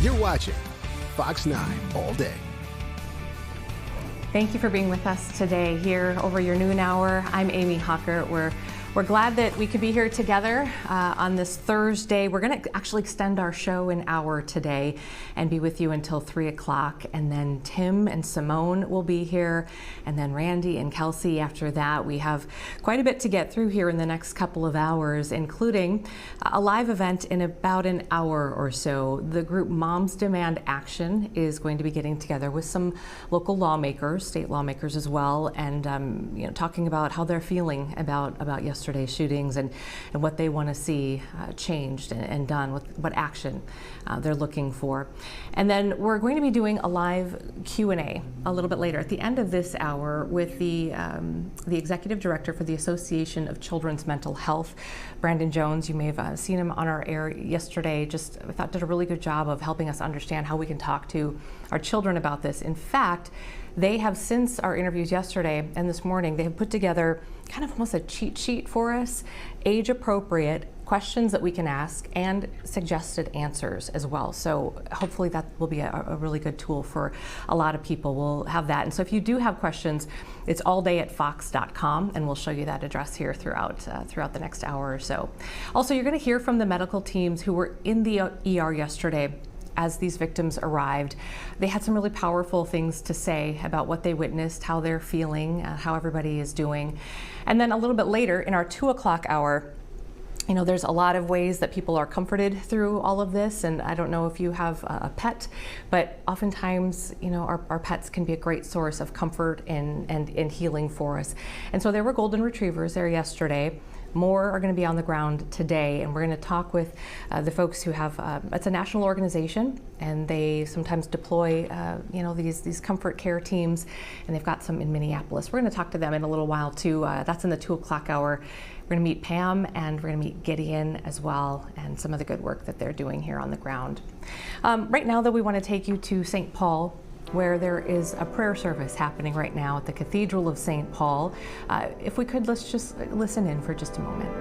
You're watching Fox 9 all day. Thank you for being with us today here over your noon hour. I'm Amy Hawker. We're glad that we could be here together on this Thursday. We're going to actually extend our show an hour today and be with you until 3 o'clock. And then Tim and Simone will be here, and then Randy and Kelsey after that. We have quite a bit to get through here in the next couple of hours, including a live event in about an hour or so. The group Moms Demand Action is going to be getting together with some local lawmakers, state lawmakers as well, and talking about how they're feeling about yesterday's shootings and what they want to see changed and done, what action they're looking for. And then we're going to be doing a live Q&A a little bit later at the end of this hour with the executive director for the Association of Children's Mental Health, Brandon Jones. You may have seen him on our air yesterday. Just, I thought, did a really good job of helping us understand how we can talk to our children about this. In fact, they have, since our interviews yesterday and this morning, they have put together kind of almost a cheat sheet for us, age-appropriate questions that we can ask and suggested answers as well. So hopefully that will be a really good tool for a lot of people. We'll have that. And so if you do have questions, it's allday@fox.com, and we'll show you that address here throughout the next hour or so. Also, you're going to hear from the medical teams who were in the ER yesterday as these victims arrived. They had some really powerful things to say about what they witnessed, how they're feeling, how everybody is doing. And then a little bit later in our 2 o'clock hour, there's a lot of ways that people are comforted through all of this. And I don't know if you have a pet, but oftentimes, our pets can be a great source of comfort and healing for us. And so there were golden retrievers there yesterday. More are going to be on the ground today, and we're going to talk with the folks who have, it's a national organization, and they sometimes deploy, these comfort care teams, and they've got some in Minneapolis. We're going to talk to them in a little while too. That's in the 2 o'clock hour. We're going to meet Pam, and we're going to meet Gideon as well, and some of the good work that they're doing here on the ground. Right now, though, we want to take you to St. Paul, where there is a prayer service happening right now at the Cathedral of St. Paul. If we could, let's just listen in for just a moment.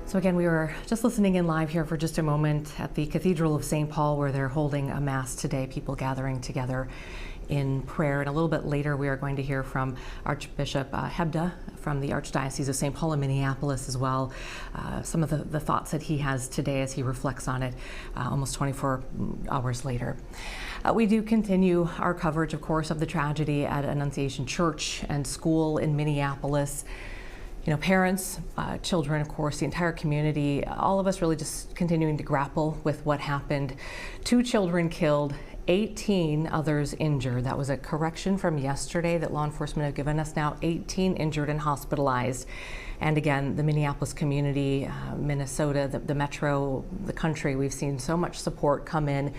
So again, we were just listening in live here for just a moment at the Cathedral of St. Paul, where they're holding a mass today, people gathering together in prayer. And a little bit later, we are going to hear from Archbishop Hebda from the Archdiocese of St. Paul in Minneapolis as well. Some of the thoughts that he has today as he reflects on it almost 24 hours later. We do continue our coverage, of course, of the tragedy at Annunciation Church and School in Minneapolis. You know, parents, children, of course, the entire community, all of us really just continuing to grapple with what happened. 2 children killed, 18 others injured. That was a correction from yesterday that law enforcement have given us now. 18 injured and hospitalized. And again, the Minneapolis community, Minnesota, the metro, the country, we've seen so much support come in.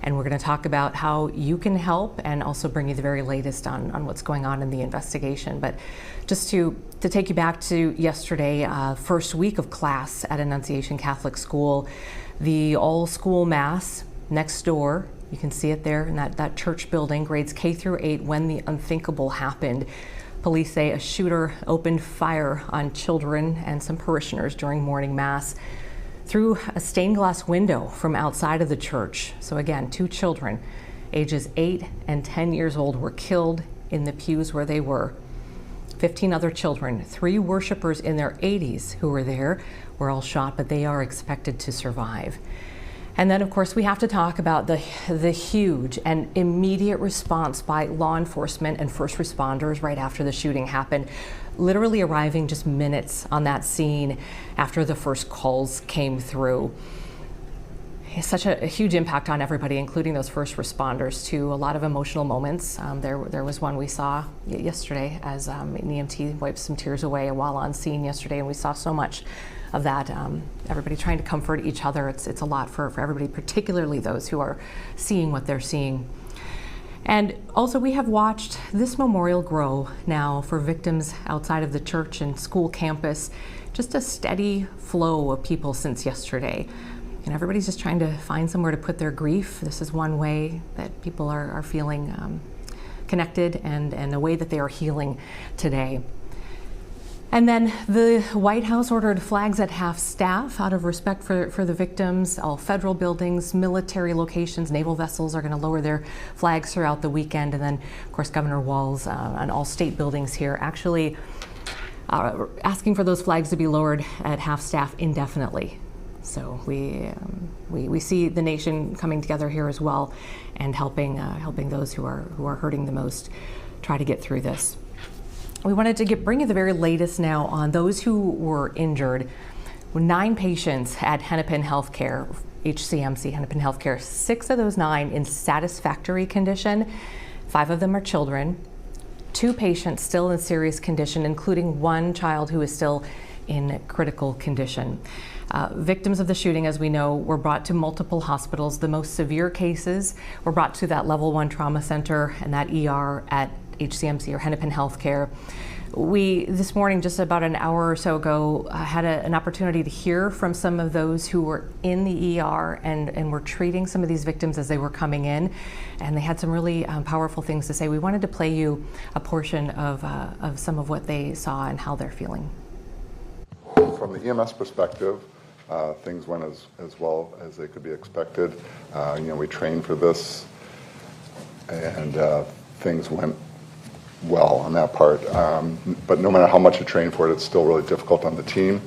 And we're going to talk about how you can help and also bring you the very latest on what's going on in the investigation. But just to take you back to yesterday, first week of class at Annunciation Catholic School, the all-school mass next door. You can see it there in that church building, grades K through 8, when the unthinkable happened. Police say a shooter opened fire on children and some parishioners during morning mass through a stained glass window from outside of the church. So again, 2 children, ages 8 and 10 years old, were killed in the pews where they were. 15 other children, 3 worshipers in their 80s who were there, were all shot, but they are expected to survive. And then, of course, we have to talk about the huge and immediate response by law enforcement and first responders right after the shooting happened, literally arriving just minutes on that scene after the first calls came through. It's such a huge impact on everybody, including those first responders, too. A lot of emotional moments. There was one we saw yesterday as an EMT wiped some tears away while on scene yesterday, and we saw so much of that, everybody trying to comfort each other. It's a lot for everybody, particularly those who are seeing what they're seeing. And also, we have watched this memorial grow now for victims outside of the church and school campus. Just a steady flow of people since yesterday. And everybody's just trying to find somewhere to put their grief. This is one way that people are feeling connected and a way that they are healing today. And then the White House ordered flags at half-staff out of respect for the victims. All federal buildings, military locations, naval vessels are going to lower their flags throughout the weekend. And then, of course, Governor Walz on all state buildings here actually asking for those flags to be lowered at half-staff indefinitely. So we see the nation coming together here as well and helping those who are hurting the most try to get through this. We wanted to bring you the very latest now on those who were injured. 9 patients at Hennepin Healthcare, HCMC Hennepin Healthcare, 6 of those 9 in satisfactory condition. 5 of them are children. 2 patients still in serious condition, including 1 child who is still in critical condition. Victims of the shooting, as we know, were brought to multiple hospitals. The most severe cases were brought to that level 1 trauma center and that ER at HCMC or Hennepin Healthcare. We, this morning, just about an hour or so ago, had an opportunity to hear from some of those who were in the ER and were treating some of these victims as they were coming in. And they had some really powerful things to say. We wanted to play you a portion of some of what they saw and how they're feeling. From the EMS perspective, things went as well as they could be expected. We trained for this, and things went well on that part. But no matter how much you train for it, it's still really difficult on the team.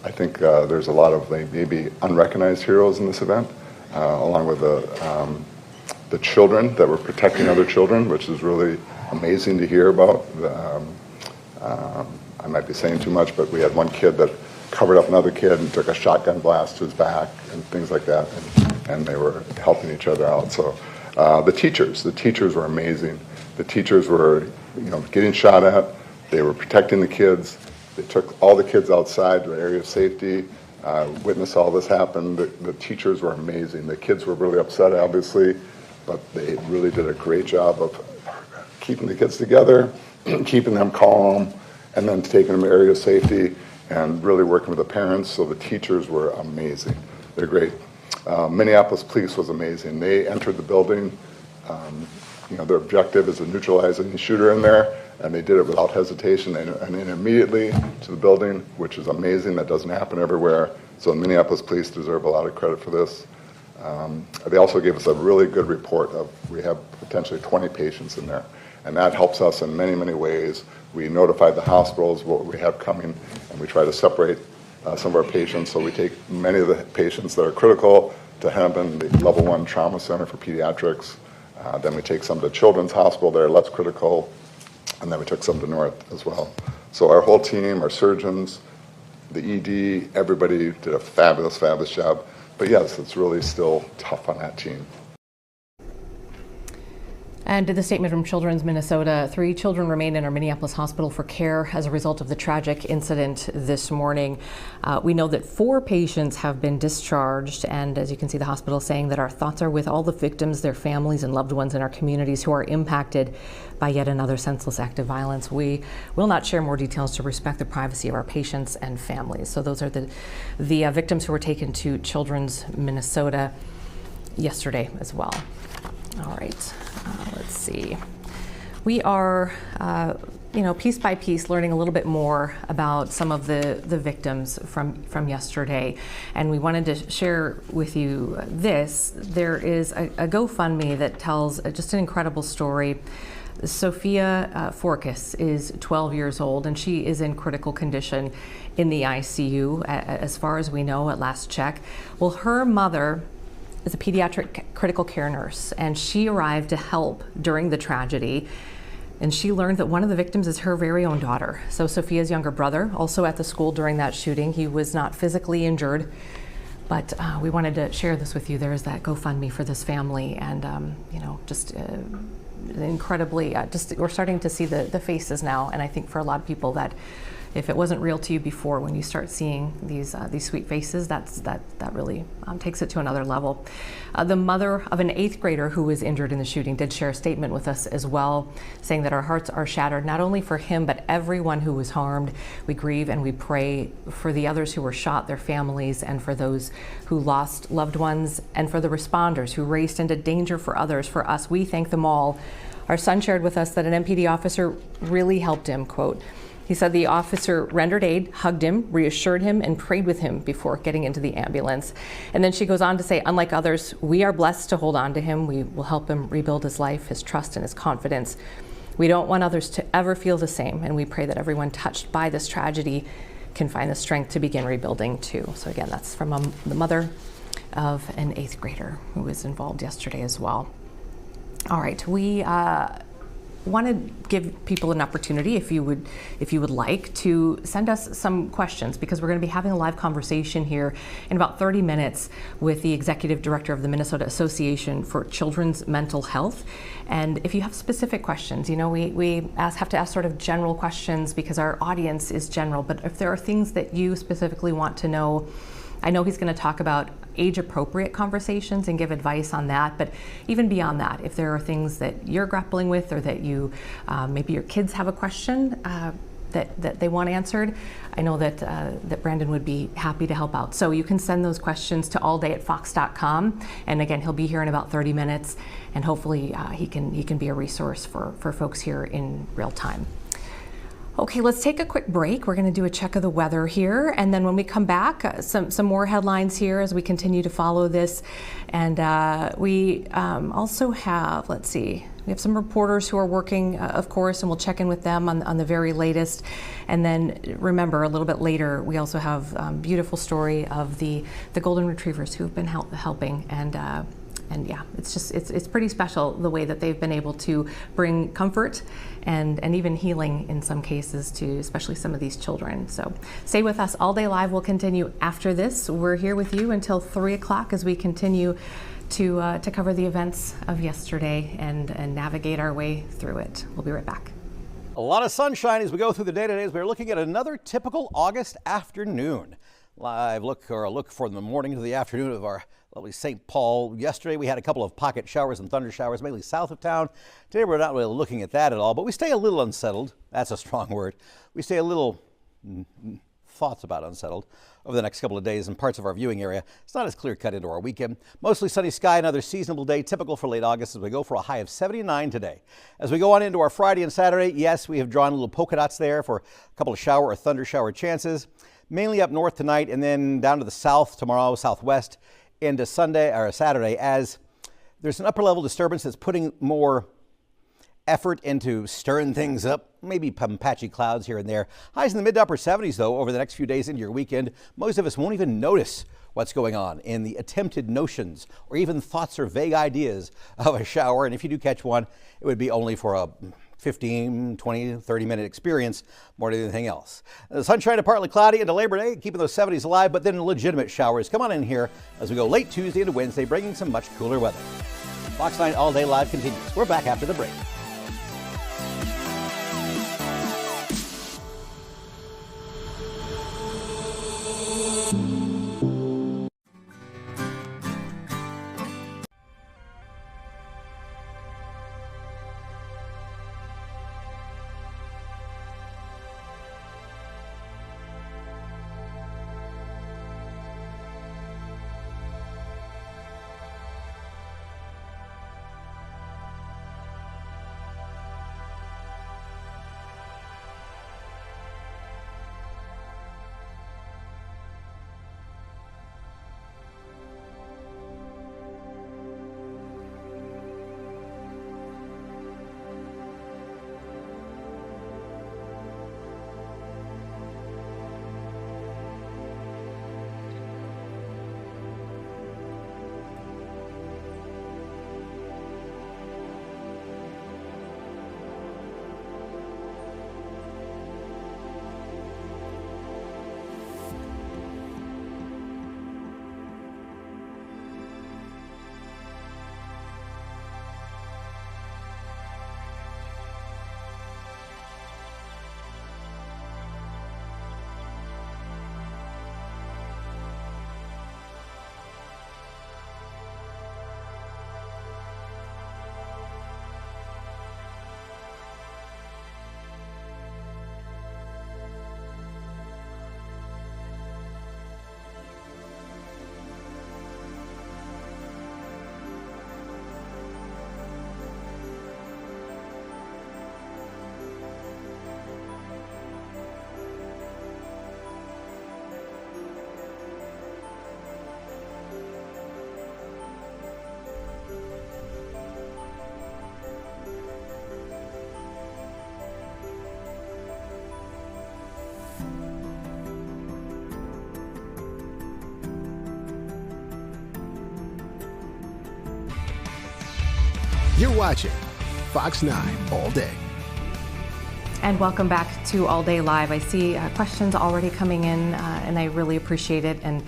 I think there's a lot of maybe unrecognized heroes in this event, along with the children that were protecting other children, which is really amazing to hear about. I might be saying too much, but we had one kid that covered up another kid and took a shotgun blast to his back and things like that, and they were helping each other out. So the teachers were amazing. The teachers were, getting shot at. They were protecting the kids. They took all the kids outside to an area of safety, witnessed all this happen. The teachers were amazing. The kids were really upset, obviously, but they really did a great job of keeping the kids together, keeping them calm, and then taking them to area of safety and really working with the parents. So the teachers were amazing. They're great. Minneapolis police was amazing. They entered the building. Their objective is to neutralize any shooter in there, and they did it without hesitation and immediately to the building, which is amazing. That doesn't happen everywhere. So Minneapolis police deserve a lot of credit for this. They also gave us a really good report of, we have potentially 20 patients in there, and that helps us in many, many ways. We notified the hospitals what we have coming, and we try to separate some of our patients. So we take many of the patients that are critical to Hennepin, the level 1 trauma center for pediatrics. Then we take some to Children's Hospital, they're less critical, and then we took some to North as well. So our whole team, our surgeons, the ED, everybody did a fabulous, fabulous job. But yes, it's really still tough on that team. And the statement from Children's Minnesota, 3 children remain in our Minneapolis hospital for care as a result of the tragic incident this morning. We know that 4 patients have been discharged, and as you can see, the hospital saying that our thoughts are with all the victims, their families and loved ones in our communities who are impacted by yet another senseless act of violence. We will not share more details to respect the privacy of our patients and families. So those are the victims who were taken to Children's Minnesota yesterday as well. All right, let's see. We are, piece by piece, learning a little bit more about some of the victims from yesterday. And we wanted to share with you this. There is a GoFundMe that tells just an incredible story. Sophia Forkas is 12 years old, and she is in critical condition in the ICU, as far as we know at last check. Well, her mother is a pediatric critical care nurse, and she arrived to help during the tragedy. And she learned that one of the victims is her very own daughter. So Sophia's younger brother, also at the school during that shooting. He was not physically injured, but we wanted to share this with you. There is that GoFundMe for this family, and just incredibly, we're starting to see the faces now. And I think for a lot of people that, if it wasn't real to you before, when you start seeing these sweet faces, that really takes it to another level. The mother of an 8th grader who was injured in the shooting did share a statement with us as well, saying that our hearts are shattered, not only for him, but everyone who was harmed. We grieve and we pray for the others who were shot, their families, and for those who lost loved ones, and for the responders who raced into danger for others. For us, we thank them all. Our son shared with us that an MPD officer really helped him, quote, he said the officer rendered aid, hugged him, reassured him, and prayed with him before getting into the ambulance. And then she goes on to say, unlike others, we are blessed to hold on to him. We will help him rebuild his life, his trust, and his confidence. We don't want others to ever feel the same, and we pray that everyone touched by this tragedy can find the strength to begin rebuilding too. So again, that's from the mother of an 8th grader who was involved yesterday as well. All right, we want to give people an opportunity, if you would like, to send us some questions, because we're going to be having a live conversation here in about 30 minutes with the executive director of the Minnesota Association for Children's Mental Health. And if you have specific questions, we have to ask sort of general questions because our audience is general, but if there are things that you specifically want to know, I know he's going to talk about age-appropriate conversations and give advice on that, but even beyond that, if there are things that you're grappling with, or that you, maybe your kids have a question that they want answered, I know that Brandon would be happy to help out. So you can send those questions to allday@fox.com, and again, he'll be here in about 30 minutes, and hopefully he can be a resource for folks here in real time. Okay, let's take a quick break. We're going to do a check of the weather here, and then when we come back, some more headlines here as we continue to follow this. And we also have, let's see, we have some reporters who are working, of course, and we'll check in with them on the very latest. And then remember, a little bit later, we also have a beautiful story of the golden retrievers who've been helping. And yeah, it's pretty special the way that they've been able to bring comfort and even healing in some cases to especially some of these children. So stay with us. All Day Live will continue after this. We're here with you until 3 o'clock as we continue to cover the events of yesterday and navigate our way through it. We'll be right back. A lot of sunshine as we go through the day today as we're looking at another typical August afternoon. Live look for the morning to the afternoon of our lovely St. Paul. Yesterday we had a couple of pocket showers and thunder showers, mainly south of town. Today we're not really looking at that at all, but we stay a little unsettled. That's a strong word. We stay a little thoughts about unsettled over the next couple of days in parts of our viewing area. It's not as clear cut into our weekend. Mostly sunny sky, another seasonable day, typical for late August as we go for a high of 79 today. As we go on into our Friday and Saturday, yes, we have drawn little polka dots there for a couple of shower or thunder shower chances, mainly up north tonight and then down to the south tomorrow, southwest into Sunday or Saturday, as there's an upper level disturbance that's putting more effort into stirring things up, maybe some patchy clouds here and there. Highs in the mid to upper 70s, though, over the next few days into your weekend. Most of us won't even notice what's going on in the attempted notions or even thoughts or vague ideas of a shower. And if you do catch one, it would be only for a 15, 20, 30-minute experience more than anything else. The sunshine to partly cloudy into Labor Day, keeping those 70s alive, but then legitimate showers come on in here as we go late Tuesday into Wednesday, bringing some much cooler weather. Fox 9 All Day Live continues. We're back after the break. You're watching Fox 9 All Day. And welcome back to All Day Live. I see questions already coming in, and I really appreciate it. And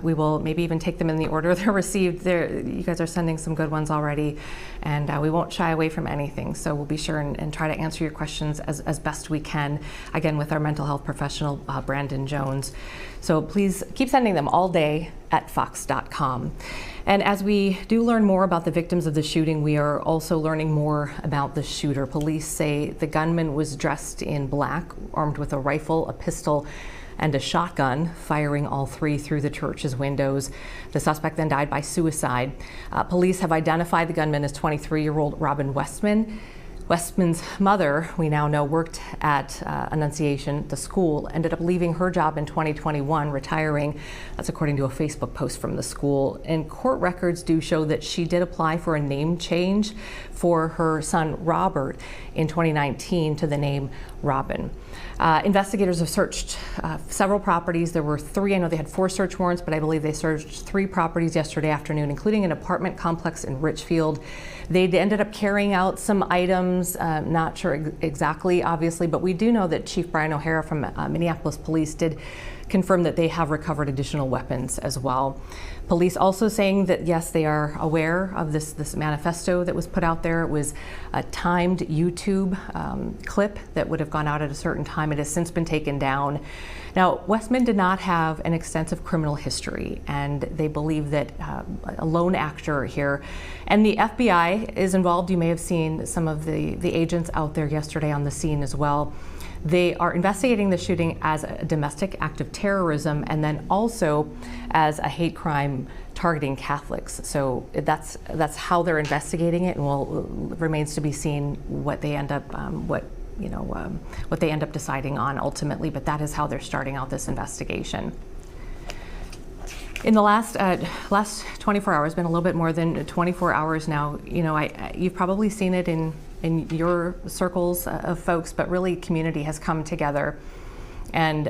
we will maybe even take them in the order they're received. You guys are sending some good ones already, and we won't shy away from anything. So we'll be sure and try to answer your questions as best we can, again, with our mental health professional, Brandon Jones. So please keep sending them all day at fox.com. And as we do learn more about the victims of the shooting, we are also learning more about the shooter. Police say the gunman was dressed in black, armed with a rifle, a pistol, and a shotgun, firing all three through the church's windows. The suspect then died by suicide. Police have identified the gunman as 23-year-old Robin Westman. Westman's mother, we now know, worked at Annunciation, the school, ended up leaving her job in 2021, retiring. That's according to a Facebook post from the school. And court records do show that she did apply for a name change for her son Robert in 2019 to the name Robin. Investigators have searched several properties. There were three. I know they had 4 search warrants, but I believe they searched 3 properties yesterday afternoon, including an apartment complex in Richfield. They ended up carrying out some items, not sure exactly, obviously, but we do know that Chief Brian O'Hara from Minneapolis Police did confirm that they have recovered additional weapons as well. Police also saying that, yes, they are aware of this manifesto that was put out there. It was a timed YouTube clip that would have gone out at a certain time. It has since been taken down. Now, Westman did not have an extensive criminal history, and they believe that a lone actor here. And the FBI is involved. You may have seen some of the agents out there yesterday on the scene as well. They are investigating the shooting as a domestic act of terrorism and then also as a hate crime targeting Catholics. So that's how they're investigating it, and remains to be seen what they end up what they end up deciding on ultimately. But that is how they're starting out this investigation. In the last 24 hours, been a little bit more than 24 hours now. You've probably seen it in your circles of folks, but really community has come together and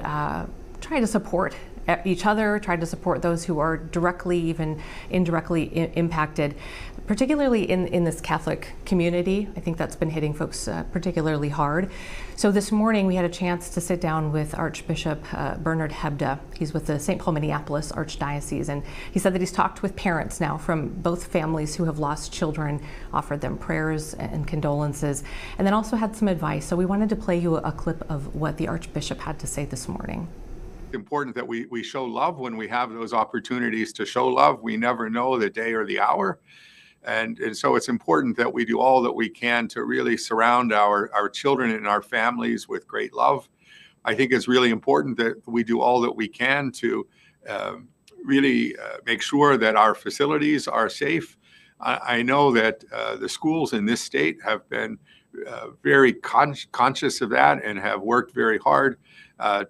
tried to support each other, tried to support those who are directly, even indirectly impacted, particularly in this Catholic community. I think that's been hitting folks particularly hard. So this morning we had a chance to sit down with Archbishop Bernard Hebda. He's with the St. Paul Minneapolis Archdiocese, and he said that he's talked with parents now from both families who have lost children, offered them prayers and condolences, and then also had some advice. So we wanted to play you a clip of what the Archbishop had to say this morning. Important that we show love when we have those opportunities to show love. We never know the day or the hour. And so it's important that we do all that we can to really surround our children and our families with great love. I think it's really important that we do all that we can to really make sure that our facilities are safe. I know that the schools in this state have been very conscious of that and have worked very hard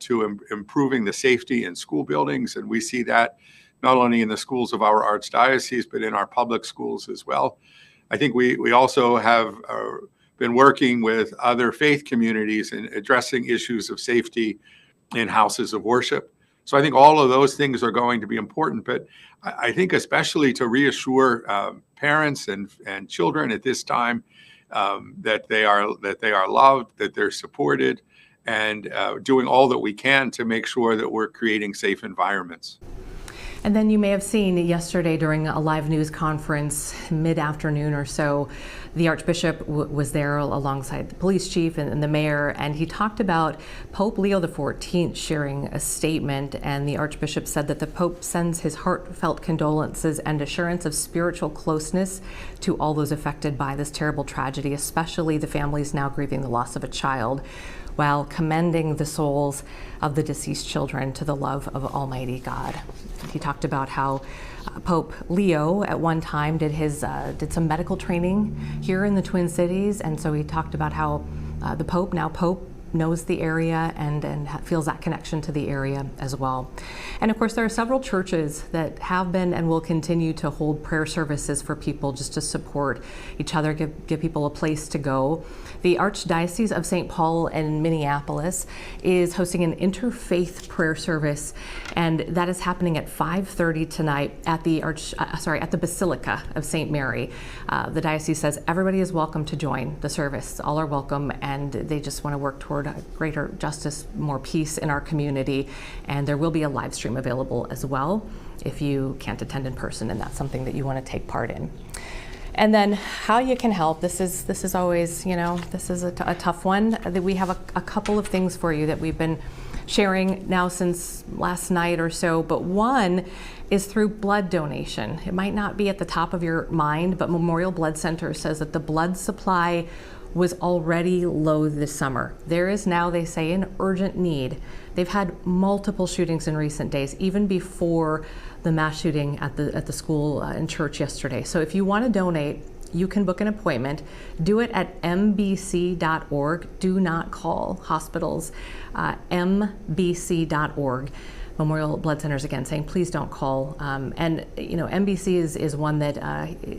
to improving the safety in school buildings. And we see that not only in the schools of our archdiocese, but in our public schools as well. I think we also have been working with other faith communities in addressing issues of safety in houses of worship. So I think all of those things are going to be important, but I think especially to reassure parents and children at this time that they are loved, that they're supported, and doing all that we can to make sure that we're creating safe environments. And then you may have seen yesterday during a live news conference, mid-afternoon or so, the Archbishop was there alongside the police chief and the mayor, and he talked about Pope Leo XIV sharing a statement, and the Archbishop said that the Pope sends his heartfelt condolences and assurance of spiritual closeness to all those affected by this terrible tragedy, especially the families now grieving the loss of a child, while commending the souls of the deceased children to the love of Almighty God. He talked about how Pope Leo at one time did some medical training here in the Twin Cities, and so he talked about how the Pope, now Pope, knows the area and feels that connection to the area as well. And of course, there are several churches that have been and will continue to hold prayer services for people just to support each other, give people a place to go. The Archdiocese of St. Paul and Minneapolis is hosting an interfaith prayer service, and that is happening at 5:30 tonight at the Basilica of St. Mary. The diocese says everybody is welcome to join the service. All are welcome, and they just want to work toward greater justice, more peace in our community. And there will be a live stream available as well if you can't attend in person and that's something that you want to take part in. And then how you can help. This is always, this is a tough one. We have a couple of things for you that we've been sharing now since last night or so, but one is through blood donation. It might not be at the top of your mind, but Memorial Blood Center says that the blood supply was already low this summer. There is now, they say, an urgent need. They've had multiple shootings in recent days, even before the mass shooting at the school and church yesterday. So if you want to donate, you can book an appointment. Do it at mbc.org. Do not call hospitals. mbc.org. Memorial Blood Centers again saying please don't call. And MBC is one that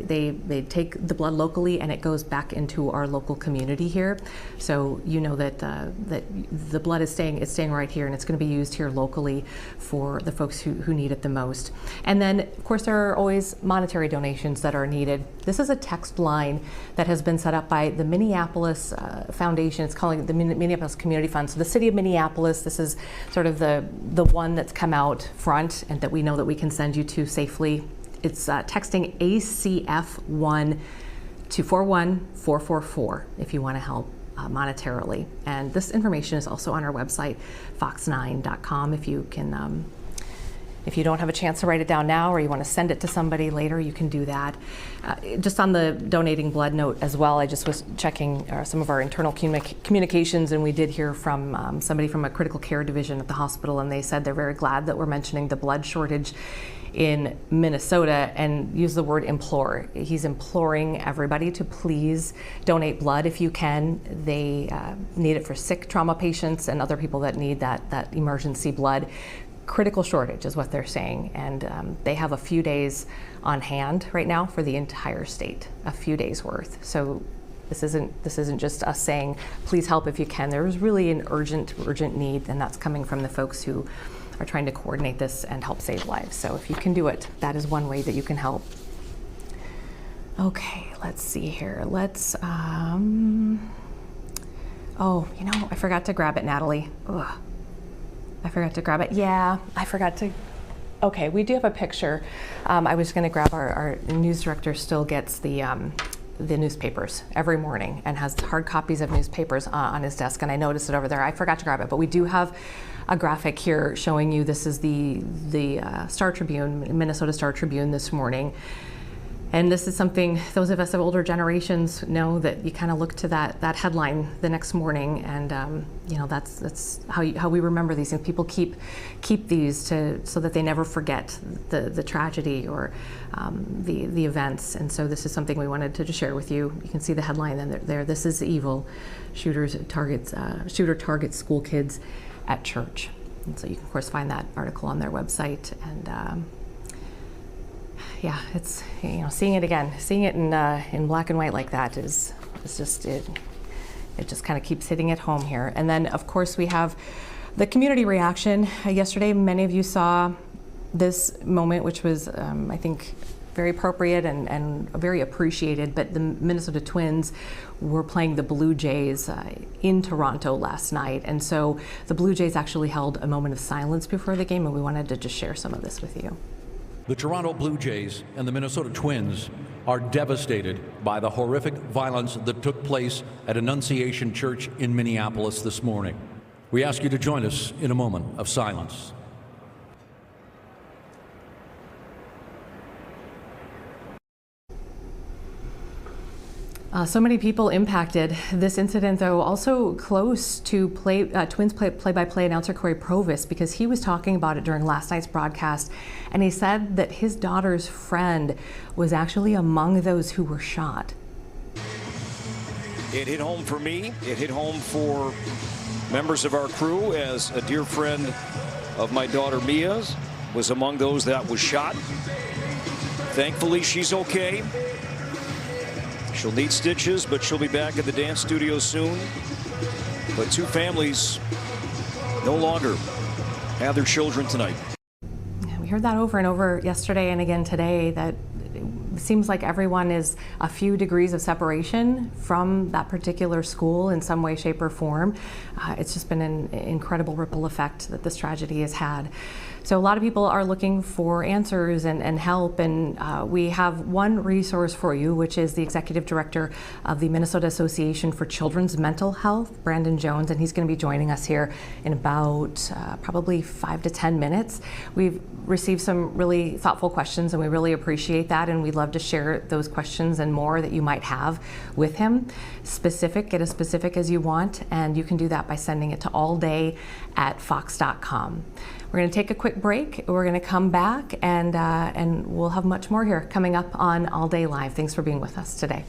they take the blood locally and it goes back into our local community here. So that that the blood is staying right here and it's going to be used here locally for the folks who need it the most. And then of course there are always monetary donations that are needed. This is a text line that has been set up by the Minneapolis Foundation. It's calling it the Minneapolis Community Fund. So the city of Minneapolis, this is sort of the one that's come out front and that we know that we can send you to safely. It's texting ACF1 to 41444 if you want to help monetarily. And this information is also on our website, fox9.com, if you can If you don't have a chance to write it down now or you want to send it to somebody later, you can do that. Just on the donating blood note as well, I just was checking some of our internal communications, and we did hear from somebody from a critical care division at the hospital, and they said they're very glad that we're mentioning the blood shortage in Minnesota, and use the word implore. He's imploring everybody to please donate blood if you can. They need it for sick trauma patients and other people that need that emergency blood. Critical shortage is what they're saying, and they have a few days on hand right now for the entire state, a few days worth. So this isn't just us saying please help if you can. There's really an urgent need, and that's coming from the folks who are trying to coordinate this and help save lives. So if you can do it, that is one way that you can help. Okay, let's see here. Let's oh, you know, I forgot to grab it, Natalie. Ugh. I forgot to grab it. Yeah, I forgot to. Okay, we do have a picture. I was going to grab our news director still gets the newspapers every morning and has hard copies of newspapers on his desk, and I noticed it over there. I forgot to grab it, but we do have a graphic here showing you this is the Star Tribune, Minnesota Star Tribune this morning. And this is something those of us of older generations know, that you kind of look to that headline the next morning, and you know, that's how we remember these things. People keep these so that they never forget the tragedy or the events. And so this is something we wanted to just share with you. You can see the headline there. This is evil. Shooter targets school kids at church. And so you can of course find that article on their website. And yeah, it's, you know, seeing it in black and white like that is just it just kind of keeps hitting it home here. And then of course we have the community reaction. Yesterday many of you saw this moment, which was I think very appropriate and very appreciated. But the Minnesota Twins were playing the Blue Jays in Toronto last night, and so the Blue Jays actually held a moment of silence before the game, and we wanted to just share some of this with you. The Toronto Blue Jays and the Minnesota Twins are devastated by the horrific violence that took place at Annunciation Church in Minneapolis this morning. We ask you to join us in a moment of silence. So many people impacted. This incident, though, also close to Twins play-by-play announcer Corey Provis, because he was talking about it during last night's broadcast, and he said that his daughter's friend was actually among those who were shot. It hit home for me. It hit home for members of our crew, as a dear friend of my daughter Mia's was among those that was shot. Thankfully, she's okay. She'll need stitches, but she'll be back at the dance studio soon. But two families no longer have their children tonight. Yeah, we heard that over and over yesterday and again today, that it seems like everyone is a few degrees of separation from that particular school in some way, shape, or form. It's just been an incredible ripple effect that this tragedy has had. So a lot of people are looking for answers and help, and we have one resource for you, which is the Executive Director of the Minnesota Association for Children's Mental Health, Brandon Jones, and he's going to be joining us here in about probably 5 to 10 minutes. We've received some really thoughtful questions, and we really appreciate that, and we'd love to share those questions and more that you might have with him. Get as specific as you want, and you can do that by sending it to allday@fox.com. We're going to take a quick break. We're going to come back, and we'll have much more here coming up on All Day Live. Thanks for being with us today.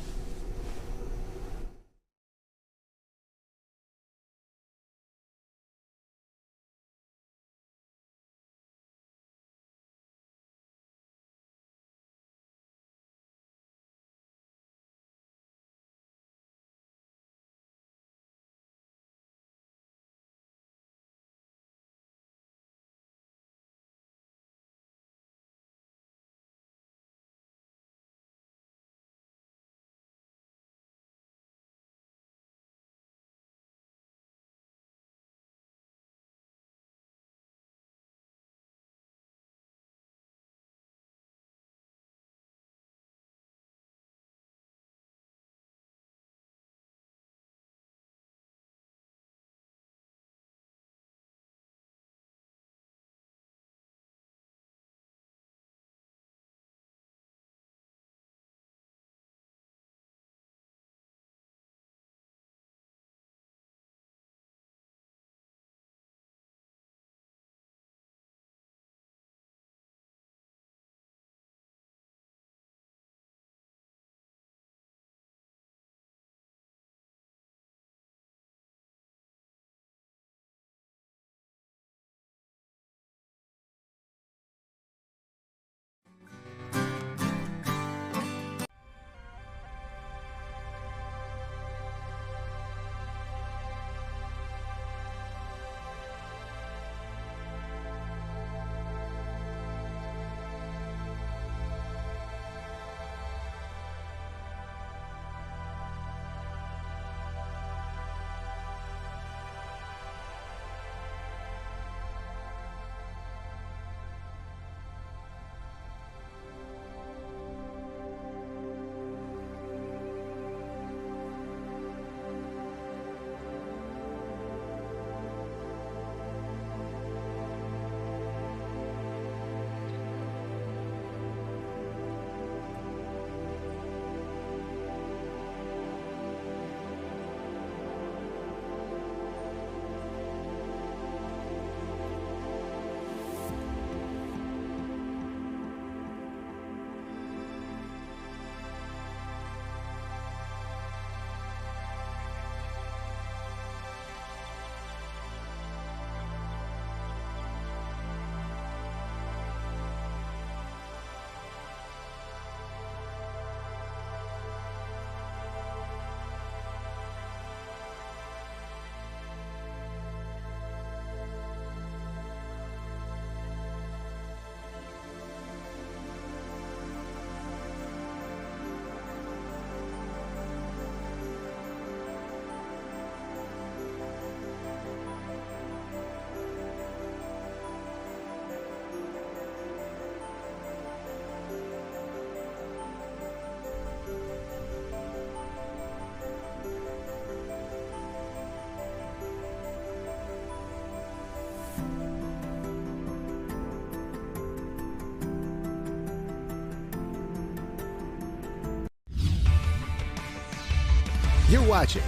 You're watching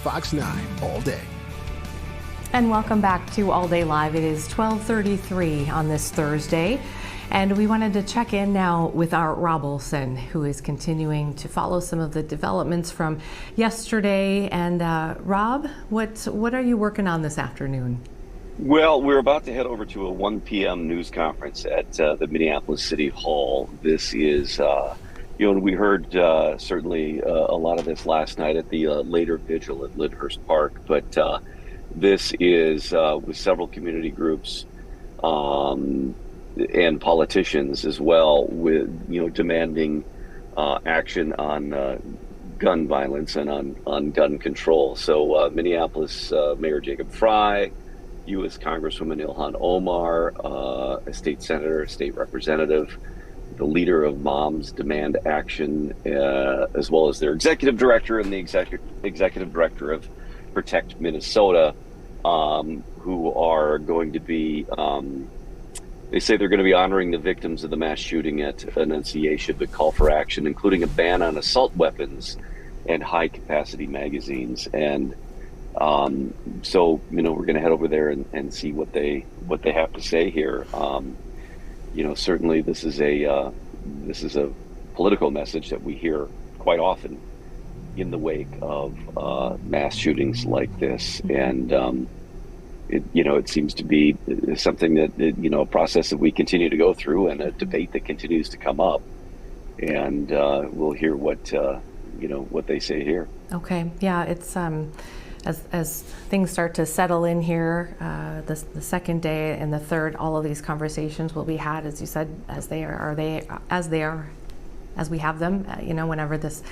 Fox 9 All Day. And welcome back to All Day Live. It is 12:33 on this Thursday. And we wanted to check in now with our Rob Olson, who is continuing to follow some of the developments from yesterday. And Rob, what are you working on this afternoon? Well, we're about to head over to a 1 p.m. news conference at the Minneapolis City Hall. This is, and we heard certainly a lot of this last night at the later vigil at Lyndhurst Park. But this is with several community groups and politicians as well, with demanding action on gun violence and on gun control. So Minneapolis Mayor Jacob Frey, U.S. Congresswoman Ilhan Omar, a state senator, a state representative, the leader of Moms Demand Action, as well as their executive director and the executive director of Protect Minnesota, who are going to be, they say they're going to be honoring the victims of the mass shooting at Annunciation, but call for action, including a ban on assault weapons and high-capacity magazines. And so, we're going to head over there and see what they have to say here. Certainly this is a political message that we hear quite often in the wake of mass shootings like this. And it seems to be something that, a process that we continue to go through and a debate that continues to come up. And we'll hear what they say here. Okay. Yeah, it's as things start to settle in here, the second day and the third, all of these conversations will be had, as you said, as we have them, whenever this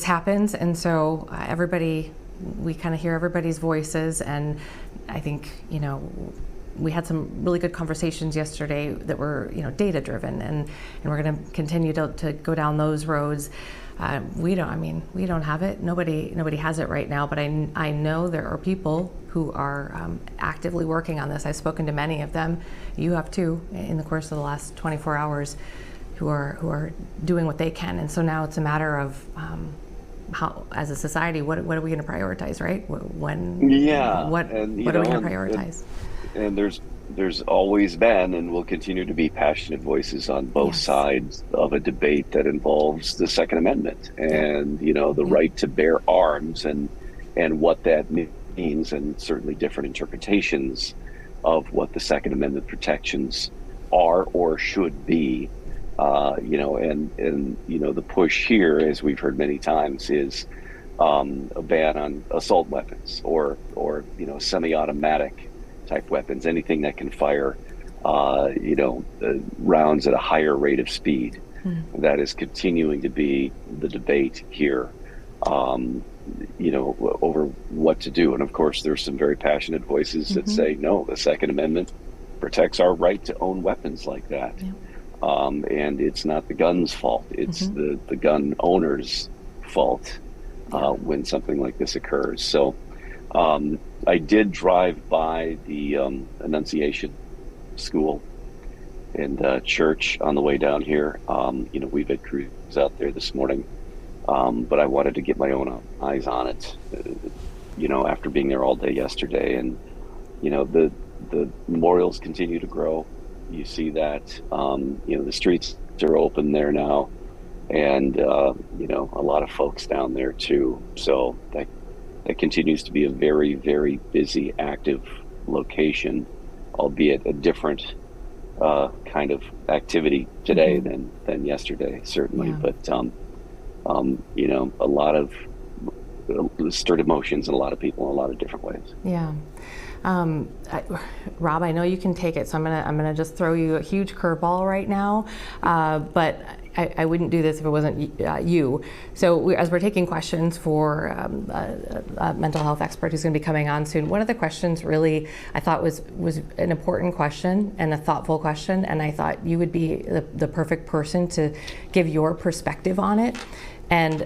happens. And so we kind of hear everybody's voices, and I think, we had some really good conversations yesterday that were, data driven, and we're going to continue to go down those roads. We don't have it. Nobody has it right now, but I know there are people who are actively working on this. I've spoken to many of them. You have too, in the course of the last 24 hours, who are doing what they can. And so now it's a matter of how, as a society, what are we going to prioritize, right? What are we going to prioritize? And there's always been and will continue to be passionate voices on both sides of a debate that involves the Second Amendment and, the right to bear arms and what that means, and certainly different interpretations of what the Second Amendment protections are or should be. The push here, as we've heard many times, is a ban on assault weapons or semi-automatic type weapons, anything that can fire, rounds at a higher rate of speed. That is continuing to be the debate here, over what to do. And of course, there's some very passionate voices that say, no, the Second Amendment protects our right to own weapons like that. Yeah. And it's not the gun's fault. It's the gun owner's fault when something like this occurs. So I did drive by the Annunciation school and church on the way down here. We've had crews out there this morning, but I wanted to get my own eyes on it, after being there all day yesterday. And, the memorials continue to grow. You see that, the streets are open there now, and, a lot of folks down there too. So that continues to be a very, very busy, active location, albeit a different kind of activity today than yesterday, certainly. Yeah. But, a lot of stirred emotions and a lot of people in a lot of different ways. Yeah. Rob, I know you can take it, so I'm gonna just throw you a huge curveball right now, but I wouldn't do this if it wasn't you. So as we're taking questions for a mental health expert who's going to be coming on soon, one of the questions really I thought was an important question and a thoughtful question, and I thought you would be the perfect person to give your perspective on it. And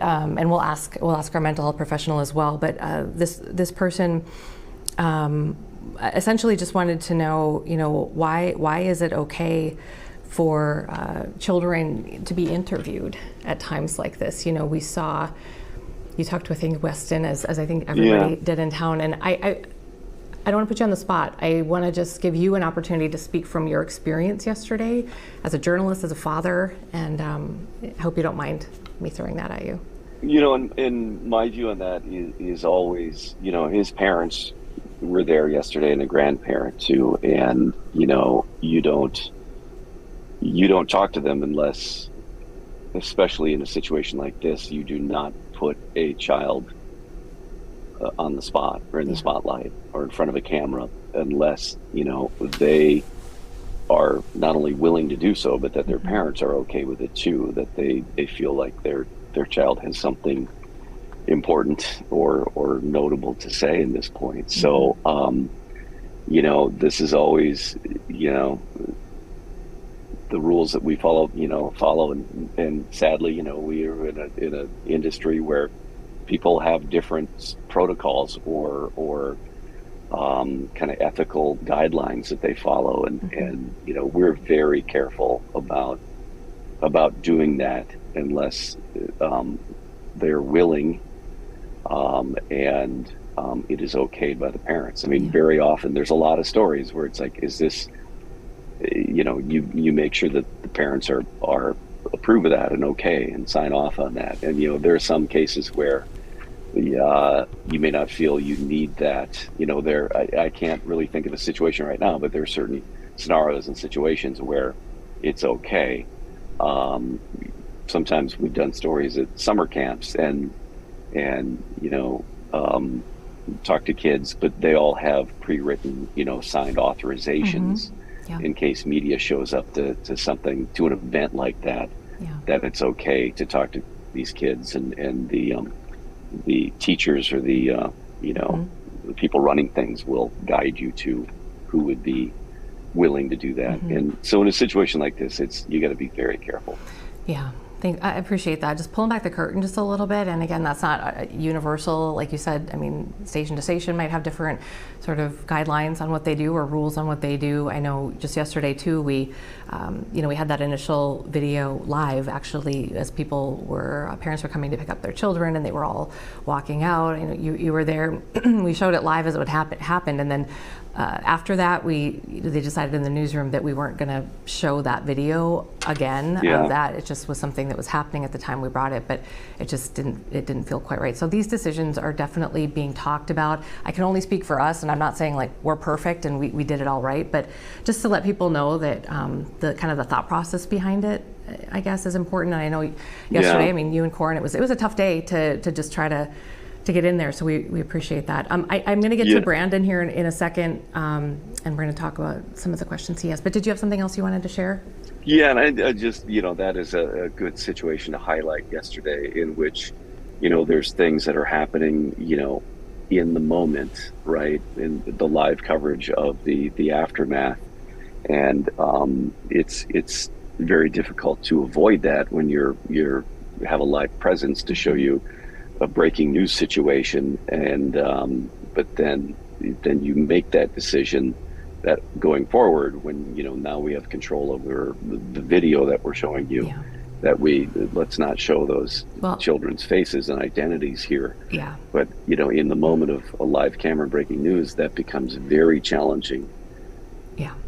we'll ask our mental health professional as well. But this person essentially just wanted to know, why is it okay for children to be interviewed at times like this? We saw You talked with, I think, Weston, as I think everybody did in town. And I don't want to put you on the spot. I want to just give you an opportunity to speak from your experience yesterday as a journalist, as a father, and I hope you don't mind me throwing that at you. And my view on that is always, his parents were there yesterday and a grandparent too. And, you don't talk to them unless, especially in a situation like this, you do not put a child on the spot or in the spotlight or in front of a camera unless, they are not only willing to do so, but that their parents are okay with it too, that they feel like their child has something important or notable to say in this point. So, this is always, the rules that we follow, and sadly, we are in an industry where people have different protocols or kind of ethical guidelines that they follow, and we're very careful about doing that unless they're willing, and it is okayed by the parents. I mean, very often there's a lot of stories where it's like, is this, you make sure that the parents are approve of that and okay and sign off on that. And there are some cases where you may not feel you need that. I can't really think of a situation right now, but there are certain scenarios and situations where it's okay. Sometimes we've done stories at summer camps and talk to kids, but they all have pre-written, signed authorizations in case media shows up to something, to an event like that, that it's okay to talk to these kids, and the teachers or the the people running things will guide you to who would be willing to do that. And so in a situation like this, you got to be very careful. Yeah. I appreciate that. Just pulling back the curtain just a little bit. And again, that's not universal. Like you said, I mean, station to station might have different sort of guidelines on what they do or rules on what they do. I know just yesterday too, we had that initial video live actually as parents were coming to pick up their children and they were all walking out. You were there. We showed it live as it would happen. And then after that, they decided in the newsroom that we weren't going to show that video again. Of that. It just was something that was happening at the time we brought it, but it just didn't feel quite right. So these decisions are definitely being talked about. I can only speak for us, and I'm not saying like we're perfect and we did it all right, but just to let people know that the kind of the thought process behind it, I guess, is important. And I know yesterday, I mean, you and Corin, it was a tough day to just try to get in there, so we appreciate that. I'm going to get to Brandon here in a second, and we're going to talk about some of the questions he has. But did you have something else you wanted to share? Yeah, and I just, that is a good situation to highlight yesterday, in which, there's things that are happening, in the moment, right, in the live coverage of the aftermath, and it's very difficult to avoid that when you have a live presence to show you a breaking news situation, and but then you make that decision that going forward, when now we have control over the video that we're showing you, that let's not show those children's faces and identities here. But in the moment of a live camera breaking news, that becomes very challenging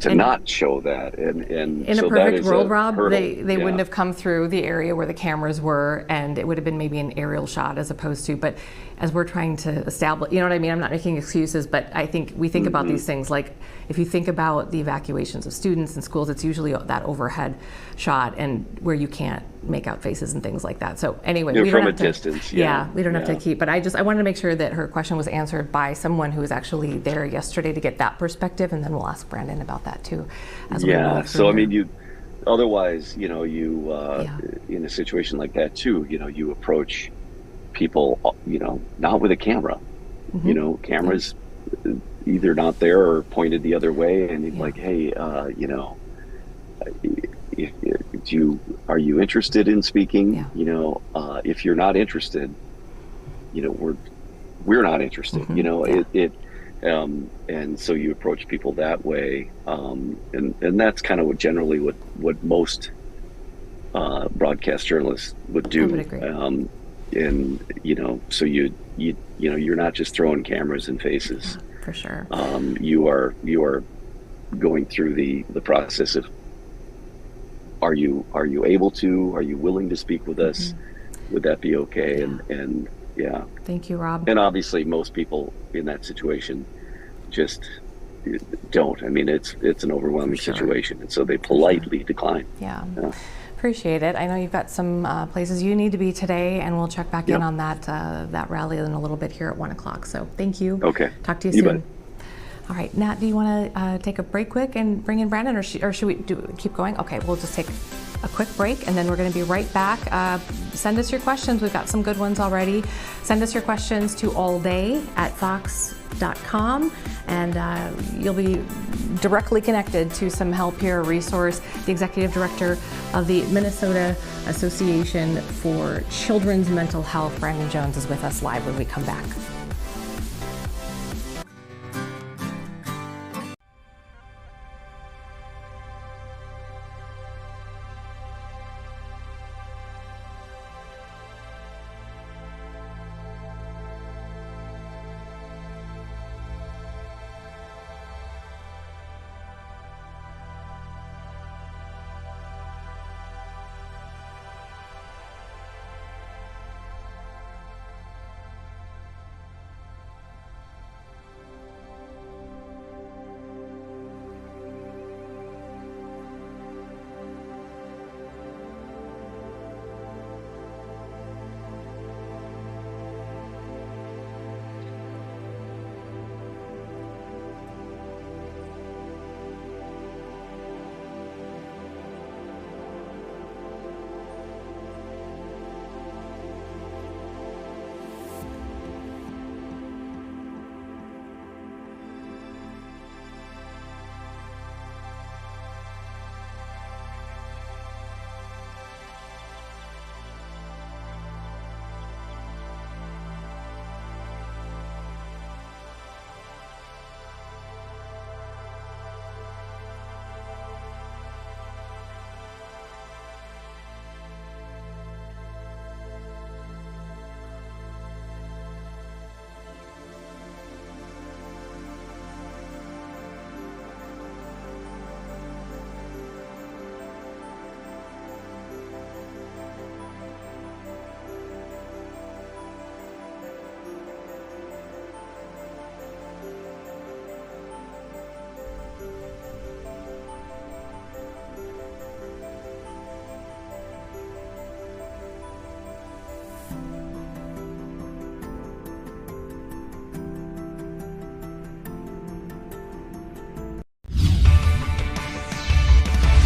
to not show that. And in so a perfect world, Rob, they wouldn't have come through the area where the cameras were, and it would have been maybe an aerial shot as opposed to, but as we're trying to establish, you know what I mean? I'm not making excuses, but I think we think about these things, like if you think about the evacuations of students in schools, it's usually that overhead shot and where you can't make out faces and things like that. So anyway, we from don't a have distance. we don't have to keep, but I wanted to make sure that her question was answered by someone who was actually there yesterday to get that perspective, and then we'll ask Brandon about that too. So I mean, otherwise, in a situation like that too, you approach people, not with a camera, cameras either not there or pointed the other way, and like, hey, are you interested in speaking? If you're not interested, we're not interested. And so you approach people that way, and that's kind of what most broadcast journalists would do. I would agree. so you're not just throwing cameras in faces. For sure. You are going through the process of, are you able to, are you willing to speak with us? Would that be okay? And yeah. Thank you, Rob. And obviously most people in that situation just don't. I mean, it's an overwhelming situation, and so they politely decline. Yeah. Appreciate it. I know you've got some places you need to be today, and we'll check back in on that rally in a little bit here at 1 o'clock. So thank you. Okay. Talk to you soon. Bet. All right, Nat, do you want to take a break quick and bring in Brandon, or should we keep going? Okay, we'll just take a quick break, and then we're going to be right back. Send us your questions. We've got some good ones already. Send us your questions to allday@fox.com, and you'll be directly connected to some help here, a resource. The executive director of the Minnesota Association for Children's Mental Health, Brandon Jones, is with us live when we come back.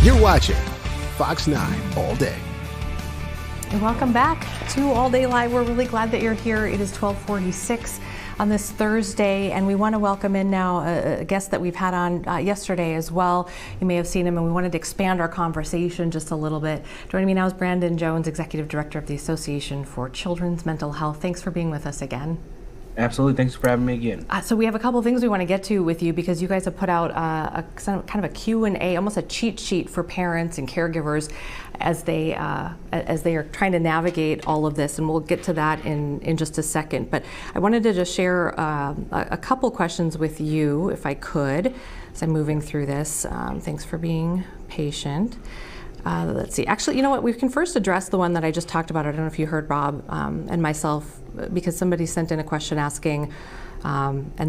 You're watching Fox 9 All Day. And welcome back to All Day Live. We're really glad that you're here. It is 12:46 on this Thursday, and we want to welcome in now a guest that we've had on yesterday as well. You may have seen him, and we wanted to expand our conversation just a little bit. Joining me now is Brandon Jones, Executive Director of the Association for Children's Mental Health. Thanks for being with us again. Absolutely. Thanks for having me again. So we have a couple of things we want to get to with you, because you guys have put out a kind of a Q&A, almost a cheat sheet for parents and caregivers as they are trying to navigate all of this, and we'll get to that in just a second. But I wanted to just share a couple questions with you, if I could, as I'm moving through this. Thanks for being patient. Let's see. Actually, you know what? We can first address the one that I just talked about. I don't know if you heard Rob and myself, because somebody sent in a question asking, and I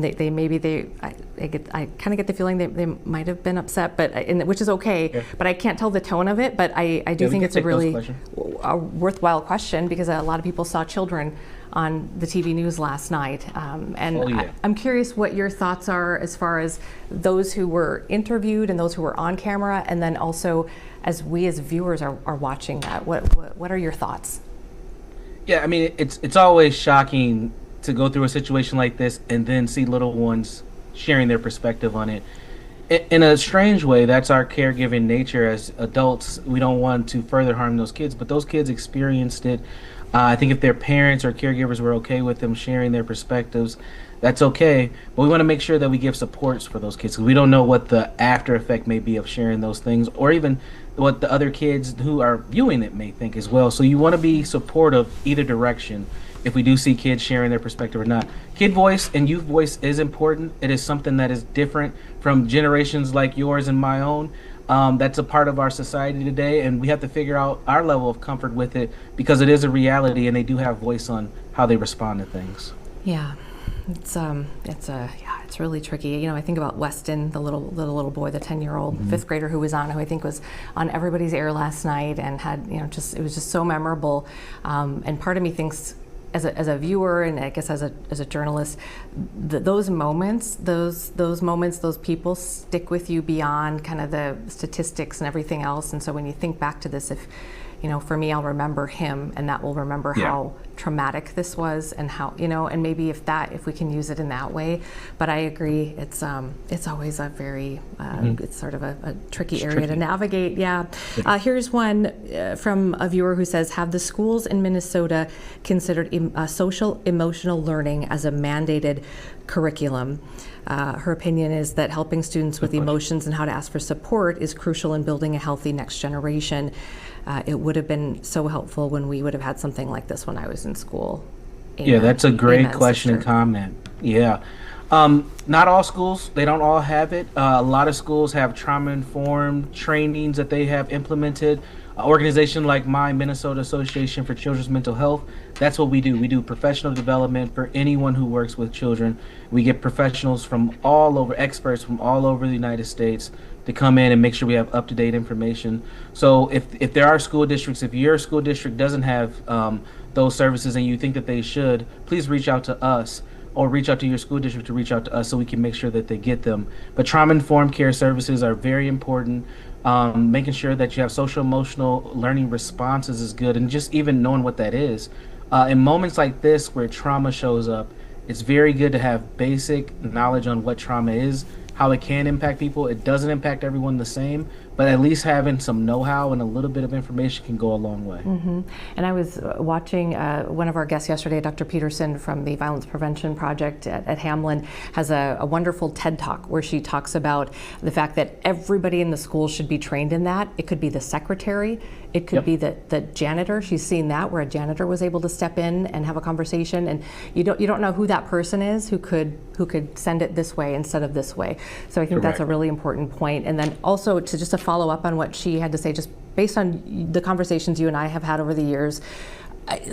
kind of get the feeling they might have been upset, but which is okay. Yeah. But I can't tell the tone of it. But I do think it's a really worthwhile question, because a lot of people saw children on the TV news last night, and I'm curious what your thoughts are as far as those who were interviewed and those who were on camera, and then also as we as viewers are watching that. What are your thoughts? Yeah, I mean, it's always shocking to go through a situation like this and then see little ones sharing their perspective on it. in a strange way, that's our caregiving nature as adults. We don't want to further harm those kids, but those kids experienced it. I think if their parents or caregivers were okay with them sharing their perspectives, that's okay. But we want to make sure that we give supports for those kids, because we don't know what the after effect may be of sharing those things, or even what the other kids who are viewing it may think as well. So you want to be supportive either direction if we do see kids sharing their perspective or not. Kid voice and youth voice is important. It is something that is different from generations like yours and my own. That's a part of our society today, and we have to figure out our level of comfort with it, because it is a reality and they do have voice on how they respond to things. Yeah. It's really tricky. You know, I think about Weston, the little boy, the 10-year-old fifth grader who I think was on everybody's air last night and had, it was just so memorable. And part of me thinks, as a viewer and I guess as a journalist, those moments, those people stick with you beyond kind of the statistics and everything else. And so when you think back to this, if for me, I'll remember him, and that will remember how traumatic this was, and how, and maybe if we can use it in that way. But I agree, it's always a very, it's sort of a tricky area to navigate. Yeah. Here's one from a viewer who says, have the schools in Minnesota considered social emotional learning as a mandated curriculum? Her opinion is that helping students with emotions and how to ask for support is crucial in building a healthy next generation. It would have been so helpful when we would have had something like this when I was in school. Yeah, that's a great question and comment. Yeah. Not all schools, they don't all have it. A lot of schools have trauma-informed trainings that they have implemented. An organization like mine, Minnesota Association for Children's Mental Health, that's what we do. We do professional development for anyone who works with children. We get professionals from all over, experts from all over the United States to come in and make sure we have up-to-date information. So if there are school districts, if your school district doesn't have those services and you think that they should, please reach out to us, or reach out to your school district to reach out to us so we can make sure that they get them. But trauma-informed care services are very important. Making sure that you have social emotional learning responses is good, and just even knowing what that is. In moments like this where trauma shows up, it's very good to have basic knowledge on what trauma is, how it can impact people. It doesn't impact everyone the same, but at least having some know-how and a little bit of information can go a long way. And I was watching one of our guests yesterday, Dr. Peterson from the Violence Prevention Project at Hamlin, has a wonderful TED Talk where she talks about the fact that everybody in the school should be trained in that. It could be the secretary, it could be the janitor. She's seen that, where a janitor was able to step in and have a conversation, and you don't know who that person is who could send it this way instead of this way. So I think that's a really important point. And then also to follow up on what she had to say, just based on the conversations you and I have had over the years,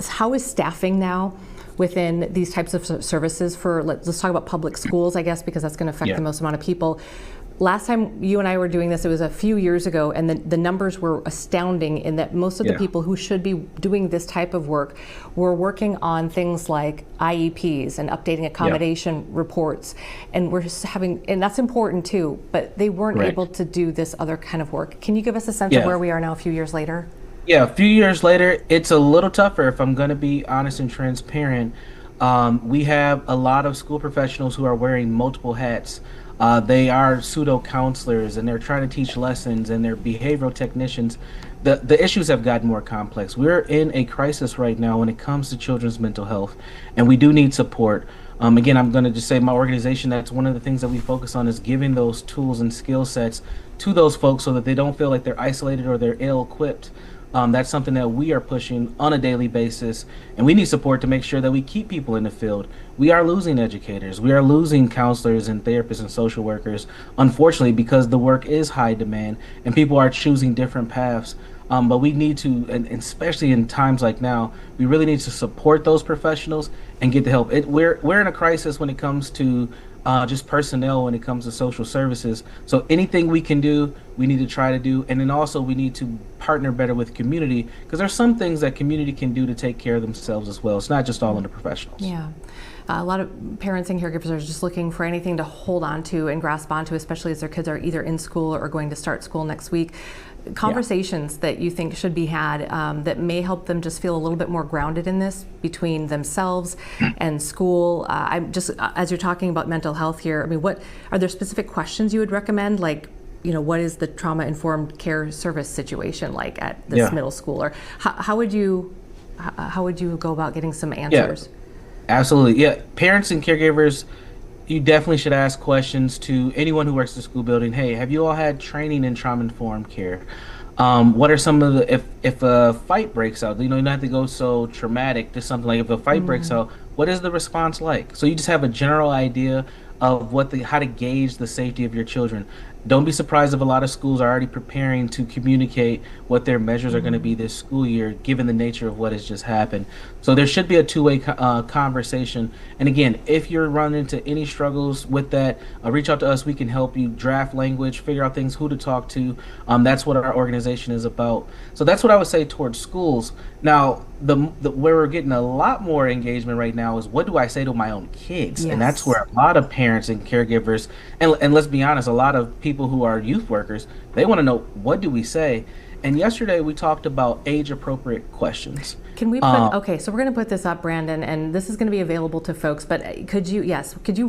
how is staffing now within these types of services for, let's talk about public schools, I guess, because that's going to affect the most amount of people. Last time you and I were doing this, it was a few years ago, and the numbers were astounding in that most of the people who should be doing this type of work were working on things like IEPs and updating accommodation reports, and we're just and that's important too, but they weren't able to do this other kind of work. Can you give us a sense of where we are now a few years later? Yeah, a few years later, it's a little tougher, if I'm going to be honest and transparent. We have a lot of school professionals who are wearing multiple hats. They are pseudo counselors, and they're trying to teach lessons, and they're behavioral technicians. The issues have gotten more complex. We're in a crisis right now when it comes to children's mental health, and we do need support. Again, I'm going to just say my organization, that's one of the things that we focus on, is giving those tools and skill sets to those folks so that they don't feel like they're isolated or they're ill-equipped. That's something that we are pushing on a daily basis, and we need support to make sure that we keep people in the field. We are losing educators, we are losing counselors and therapists and social workers, unfortunately, because the work is high demand and people are choosing different paths. But we need to, and especially in times like now, we really need to support those professionals and get the help. We're in a crisis when it comes to just personnel, when it comes to social services. So anything we can do, we need to try to do. And then also we need to partner better with community, because there's some things that community can do to take care of themselves as well. It's not just all on the professionals. Yeah. A lot of parents and caregivers are just looking for anything to hold on to and grasp onto, especially as their kids are either in school or going to start school next week. conversations that you think should be had that may help them just feel a little bit more grounded in this between themselves and school. I'm just, as you're talking about mental health here, I mean, what are there specific questions you would recommend? Like, what is the trauma-informed care service situation like at this middle school? Or how would you go about getting some answers? Yeah, absolutely. Yeah, parents and caregivers, you definitely should ask questions to anyone who works in the school building. Hey, have you all had training in trauma-informed care? What are some of the, if a fight breaks out, you don't have to go so traumatic to something like if a fight breaks out, what is the response like? So you just have a general idea of how to gauge the safety of your children. Don't be surprised if a lot of schools are already preparing to communicate what their measures are going to be this school year, given the nature of what has just happened. So there should be a two-way conversation. And again, if you're running into any struggles with that, reach out to us. We can help you draft language, figure out things, who to talk to. That's what our organization is about. So that's what I would say towards schools. Now, where we're getting a lot more engagement right now is, what do I say to my own kids? Yes. And that's where a lot of parents and caregivers, and let's be honest, a lot of people who are youth workers, they want to know, what do we say? And yesterday we talked about age-appropriate questions. Can we put, okay, so we're going to put this up, Brandon, and this is going to be available to folks, but could you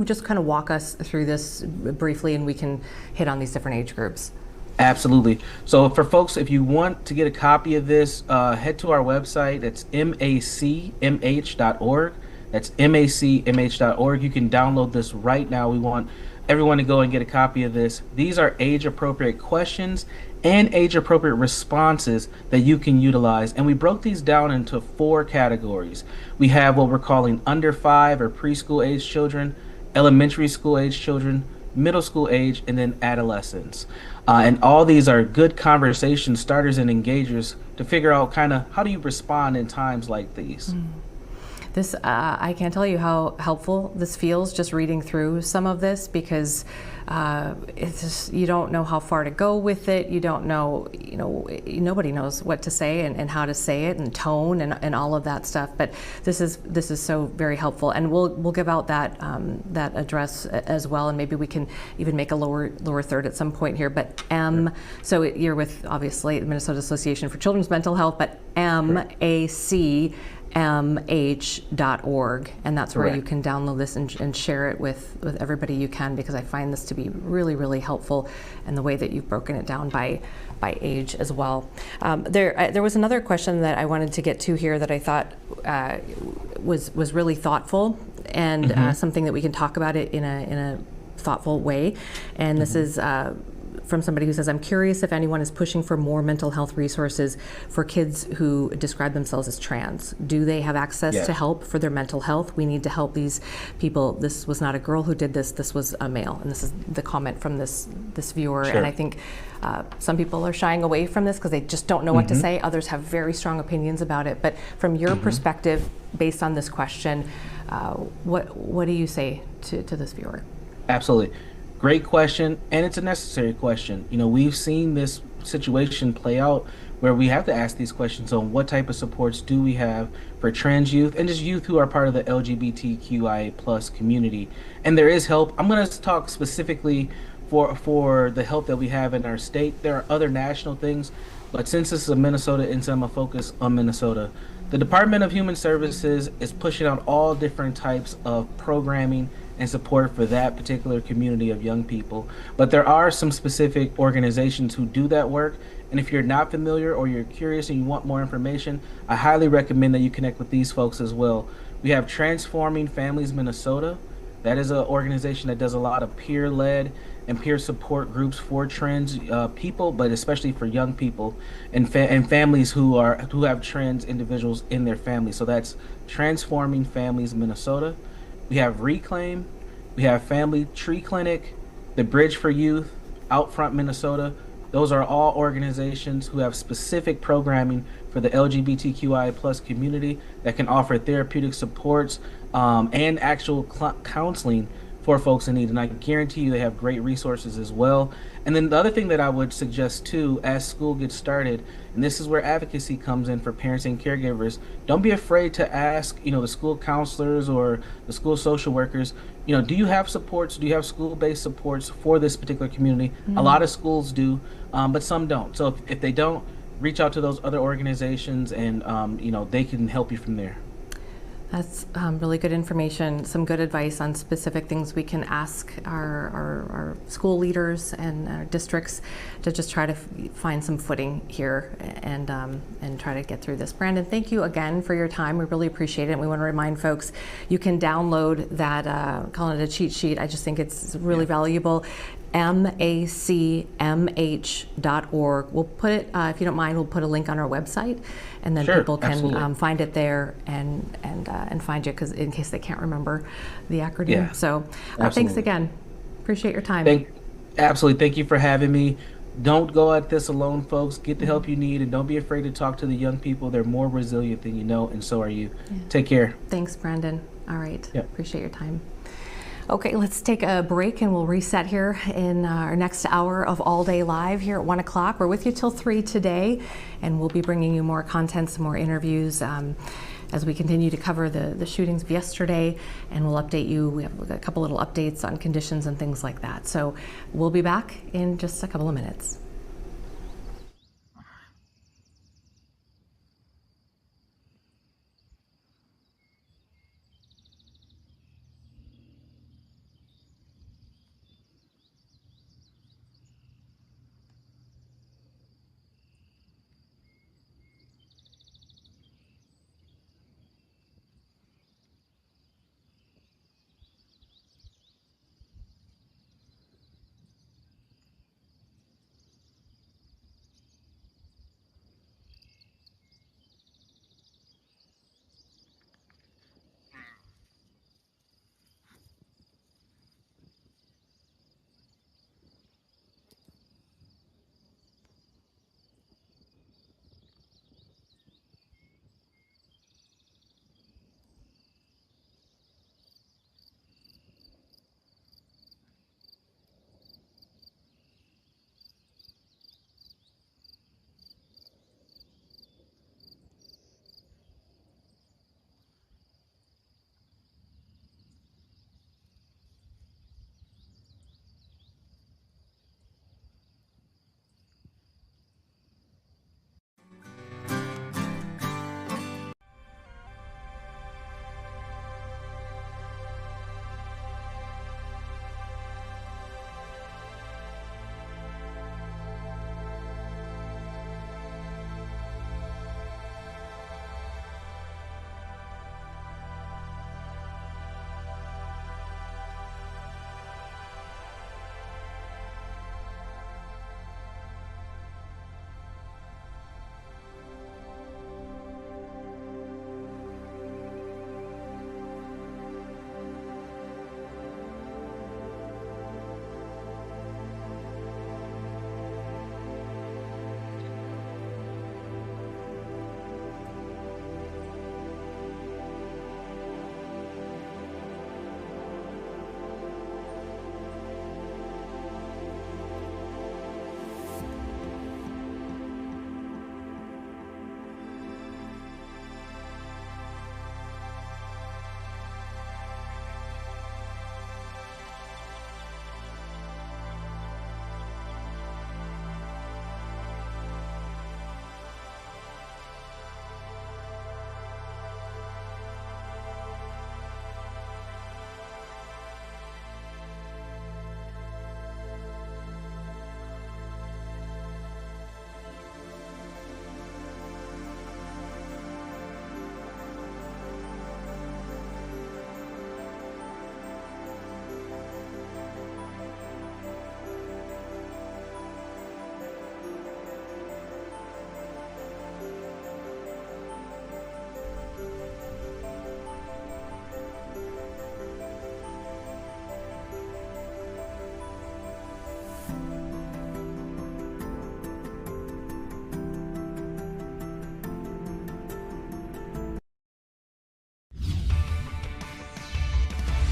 just kind of walk us through this briefly, and we can hit on these different age groups? Absolutely. So for folks, if you want to get a copy of this, head to our website. It's macmh.org. That's macmh.org. You can download this right now. We want everyone to go and get a copy of this. These are age-appropriate questions and age-appropriate responses that you can utilize. And we broke these down into 4 categories. We have what we're calling under 5 or preschool age children, elementary school age children, middle school age, and then adolescents. And all these are good conversation starters and engagers to figure out kind of how do you respond in times like these. This, I can't tell you how helpful this feels just reading through some of this, because it's just, you don't know how far to go with it. You don't know, nobody knows what to say and how to say it, and tone and all of that stuff. But this is so very helpful, and we'll give out that that address as well, and maybe we can even make a lower third at some point here. But so you're with obviously the Minnesota Association for Children's Mental Health, but macmh.org, and that's where you can download this and share it with everybody you can, because I find this to be really, really helpful, and the way that you've broken it down by age as well. There was another question that I wanted to get to here that I thought was really thoughtful, and something that we can talk about it in a thoughtful way. And this is from somebody who says, I'm curious if anyone is pushing for more mental health resources for kids who describe themselves as trans. Do they have access to help for their mental health? We need to help these people. This was not a girl who did this. This was a male. And this is the comment from this viewer. And I think some people are shying away from this because they just don't know what to say. Others have very strong opinions about it. But from your perspective, based on this question, what do you say to this viewer? Absolutely. Great question, and it's a necessary question. We've seen this situation play out where we have to ask these questions on what type of supports do we have for trans youth and just youth who are part of the LGBTQIA+ community. And there is help. I'm going to talk specifically for the help that we have in our state. There are other national things, but since this is a Minnesota incident, I'm going to focus on Minnesota. The Department of Human Services is pushing out all different types of programming and support for that particular community of young people. But there are some specific organizations who do that work. And if you're not familiar or you're curious and you want more information, I highly recommend that you connect with these folks as well. We have Transforming Families Minnesota. That is an organization that does a lot of peer-led and peer support groups for trans people, but especially for young people and families who have trans individuals in their family. So that's Transforming Families Minnesota. We have Reclaim, we have Family Tree Clinic, the Bridge for Youth, Outfront Minnesota. Those are all organizations who have specific programming for the LGBTQI+ community that can offer therapeutic supports and actual counseling for folks in need. And I guarantee you they have great resources as well. And then the other thing that I would suggest too, as school gets started, and this is where advocacy comes in for parents and caregivers, don't be afraid to ask, the school counselors or the school social workers, do you have supports? Do you have school-based supports for this particular community? A lot of schools do, but some don't. So if they don't, reach out to those other organizations and, they can help you from there. That's really good information, some good advice on specific things we can ask our school leaders and our districts to just try to find some footing here and try to get through this. Brandon, thank you again for your time. We really appreciate it. And we want to remind folks you can download that, calling it a cheat sheet. I just think it's really valuable. macmh.org. We'll put it, if you don't mind, we'll put a link on our website, and then people can find it there and find you, because in case they can't remember the acronym. Yeah, so thanks again. Appreciate your time. Absolutely. Thank you for having me. Don't go at this alone, folks. Get the help you need, and don't be afraid to talk to the young people. They're more resilient than you know, and so are you. Yeah. Take care. Thanks, Brandon. All right. Yep. Appreciate your time. Okay, let's take a break and we'll reset here in our next hour of All Day Live here at 1 o'clock. We're with you till 3 today, and we'll be bringing you more content, some more interviews as we continue to cover the shootings of yesterday, and we'll update you. We have a couple little updates on conditions and things like that. So we'll be back in just a couple of minutes.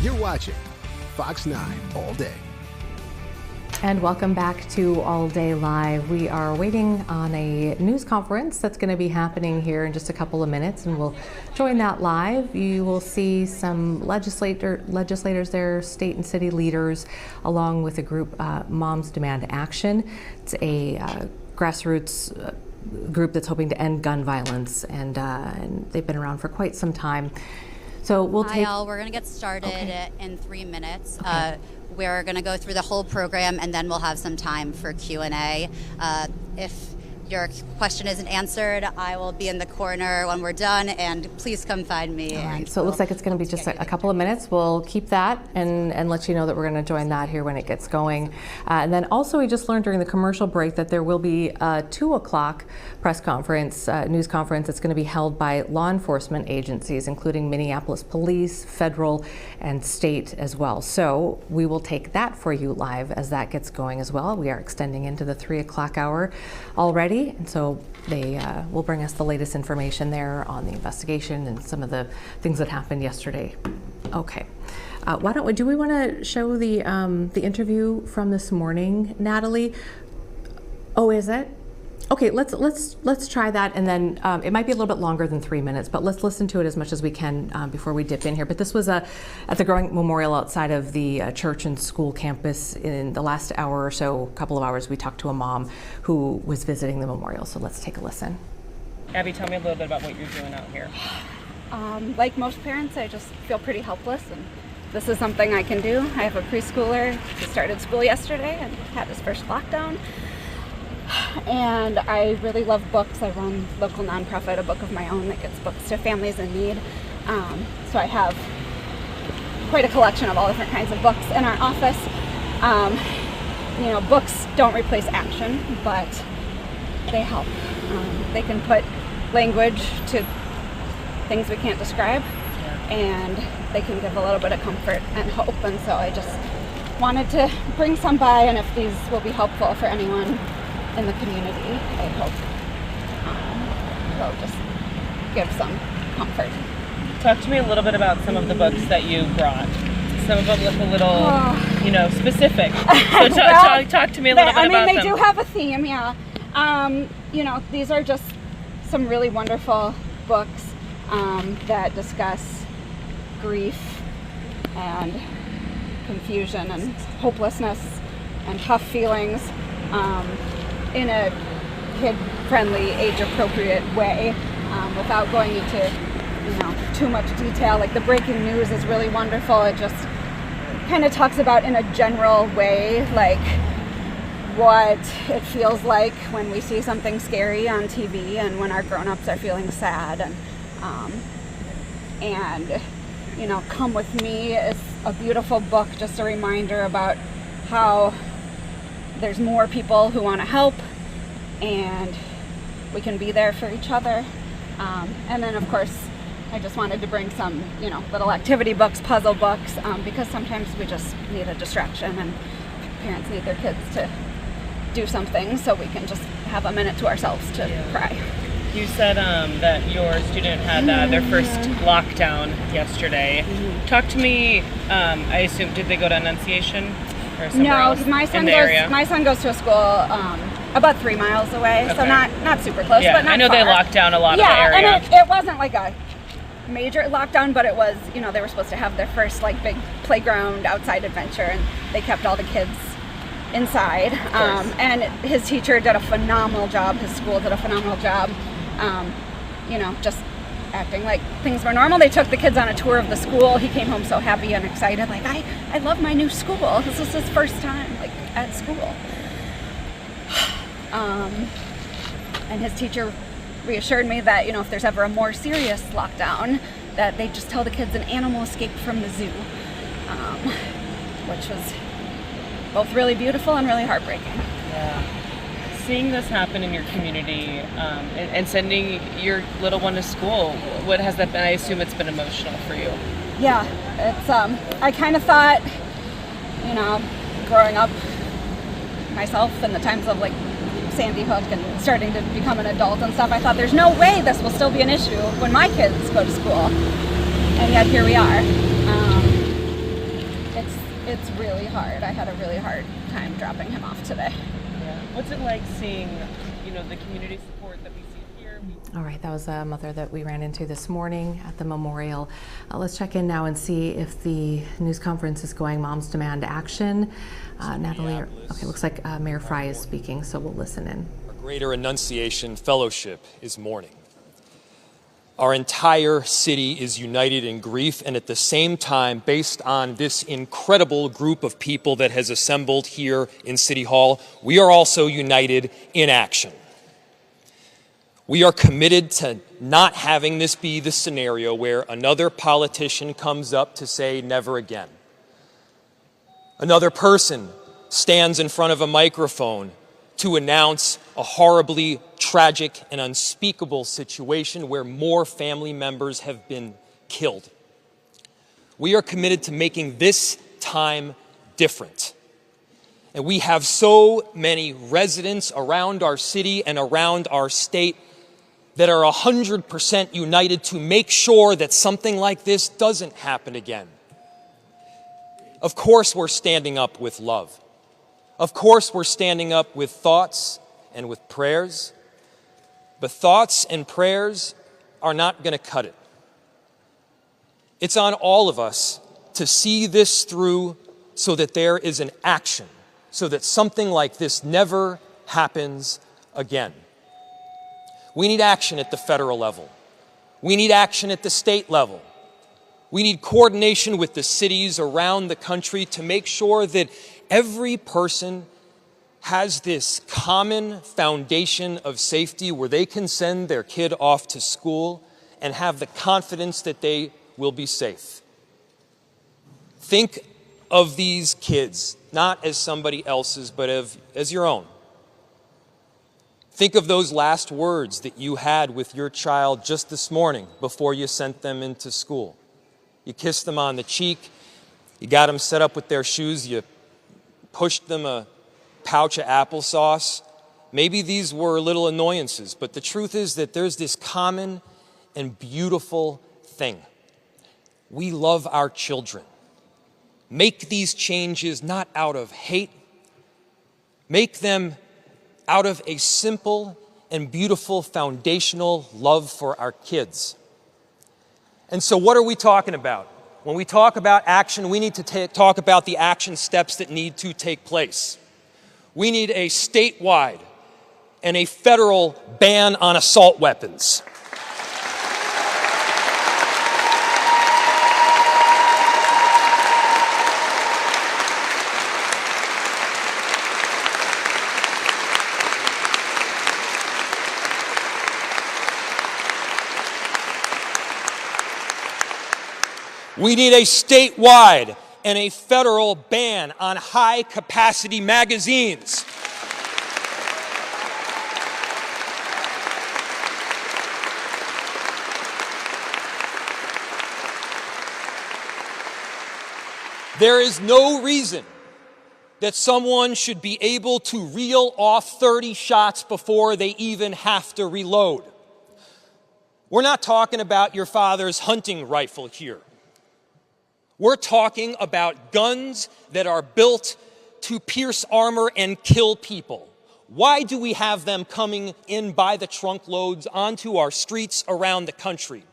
You're watching Fox 9 all day. And welcome back to All Day Live. We are waiting on a news conference that's going to be happening here in just a couple of minutes, and we'll join that live. You will see some legislators there, state and city leaders, along with a group, Moms Demand Action. It's a grassroots group that's hoping to end gun violence, and they've been around for quite some time. So we'll Hi, all. We're going to get started in 3 minutes. Okay. We're going to go through the whole program, and then we'll have some time for Q&A. If your question isn't answered, I will be in the corner when we're done, and please come find me. All right, so it looks like it's going to be just a couple of minutes. We'll keep that and let you know that we're going to join that here when it gets going. And then also we just learned during the commercial break that there will be a 2 o'clock press conference, news conference. It's going to be held by law enforcement agencies, including Minneapolis Police, federal, and state as well. So we will take that for you live as that gets going as well. We are extending into the 3 o'clock hour already. And so they will bring us the latest information there on the investigation and some of the things that happened yesterday. Okay, do we want to show the interview from this morning, Natalie? Oh, is it? Okay, let's try that, and then it might be a little bit longer than 3 minutes, but let's listen to it as much as we can before we dip in here. But this was at the Growing Memorial outside of the church and school campus. In the last hour or so, couple of hours, we talked to a mom who was visiting the memorial. So let's take a listen. Abby, tell me a little bit about what you're doing out here. Like most parents, I just feel pretty helpless, and this is something I can do. I have a preschooler who started school yesterday and had his first lockdown. And I really love books. I run a local nonprofit, a book of my own that gets books to families in need. So I have quite a collection of all different kinds of books in our office. Books don't replace action, but they help. They can put language to things we can't describe, and they can give a little bit of comfort and hope. And so I just wanted to bring some by, and if these will be helpful for anyone in the community, I hope they'll just give some comfort. Talk to me a little bit about some of the books that you brought. Some of them look a little, specific. So talk to me a little bit about them. They do have a theme, yeah. These are just some really wonderful books that discuss grief and confusion and hopelessness and tough feelings in a kid-friendly, age-appropriate way, without going into too much detail. Like the breaking news is really wonderful. It just kind of talks about in a general way, like what it feels like when we see something scary on TV and when our grown-ups are feeling sad. And Come With Me is a beautiful book, just a reminder about how there's more people who want to help, and we can be there for each other. And then, of course, I just wanted to bring some, little activity books, puzzle books, because sometimes we just need a distraction, and parents need their kids to do something so we can just have a minute to ourselves to cry. You said that your student had their first lockdown yesterday. Talk to me, I assume, did they go to Annunciation or somewhere else in the area? My son goes to a school about 3 miles away, so not super close, but not I know far. They locked down a lot of the area. Yeah, and it wasn't like a major lockdown, but it was, they were supposed to have their first big playground outside adventure, and they kept all the kids inside. And his teacher did a phenomenal job. His school did a phenomenal job. Just acting like things were normal. They took the kids on a tour of the school. He came home so happy and excited, like, I love my new school. This is his first time, at school. And his teacher reassured me that, if there's ever a more serious lockdown, that they just tell the kids an animal escaped from the zoo, which was both really beautiful and really heartbreaking. Yeah. Seeing this happen in your community and sending your little one to school, what has that been? I assume it's been emotional for you. Yeah, it's, I kind of thought, growing up myself in the times of Sandy Hook and starting to become an adult and stuff, I thought there's no way this will still be an issue when my kids go to school. And yet here we are. it's really hard. I had a really hard time dropping him off today. Yeah. What's it like seeing, the community support that we see here? All right, that was a mother that we ran into this morning at the memorial. Let's check in now and see if the news conference is going. Moms Demand Action. Natalie, okay, looks like Mayor Fry is speaking, so we'll listen in. Our Greater Annunciation Fellowship is mourning. Our entire city is united in grief, and at the same time, based on this incredible group of people that has assembled here in City Hall, we are also united in action. We are committed to not having this be the scenario where another politician comes up to say never again. Another person stands in front of a microphone to announce a horribly tragic and unspeakable situation where more family members have been killed. We are committed to making this time different. And we have so many residents around our city and around our state that are 100% united to make sure that something like this doesn't happen again. Of course, we're standing up with love. Of course, we're standing up with thoughts and with prayers, but thoughts and prayers are not going to cut it. It's on all of us to see this through so that there is an action, so that something like this never happens again. We need action at the federal level. We need action at the state level. We need coordination with the cities around the country to make sure that every person has this common foundation of safety where they can send their kid off to school and have the confidence that they will be safe. Think of these kids not as somebody else's, but as your own. Think of those last words that you had with your child just this morning before you sent them into school. You kissed them on the cheek, you got them set up with their shoes, you pushed them a pouch of applesauce. Maybe these were little annoyances, but the truth is that there's this common and beautiful thing. We love our children. Make these changes not out of hate. Make them out of a simple and beautiful foundational love for our kids. And so what are we talking about? When we talk about action, we need to talk about the action steps that need to take place. We need a statewide and a federal ban on assault weapons. We need a statewide and a federal ban on high-capacity magazines. There is no reason that someone should be able to reel off 30 shots before they even have to reload. We're not talking about your father's hunting rifle here. We're talking about guns that are built to pierce armor and kill people. Why do we have them coming in by the trunk loads onto our streets around the country?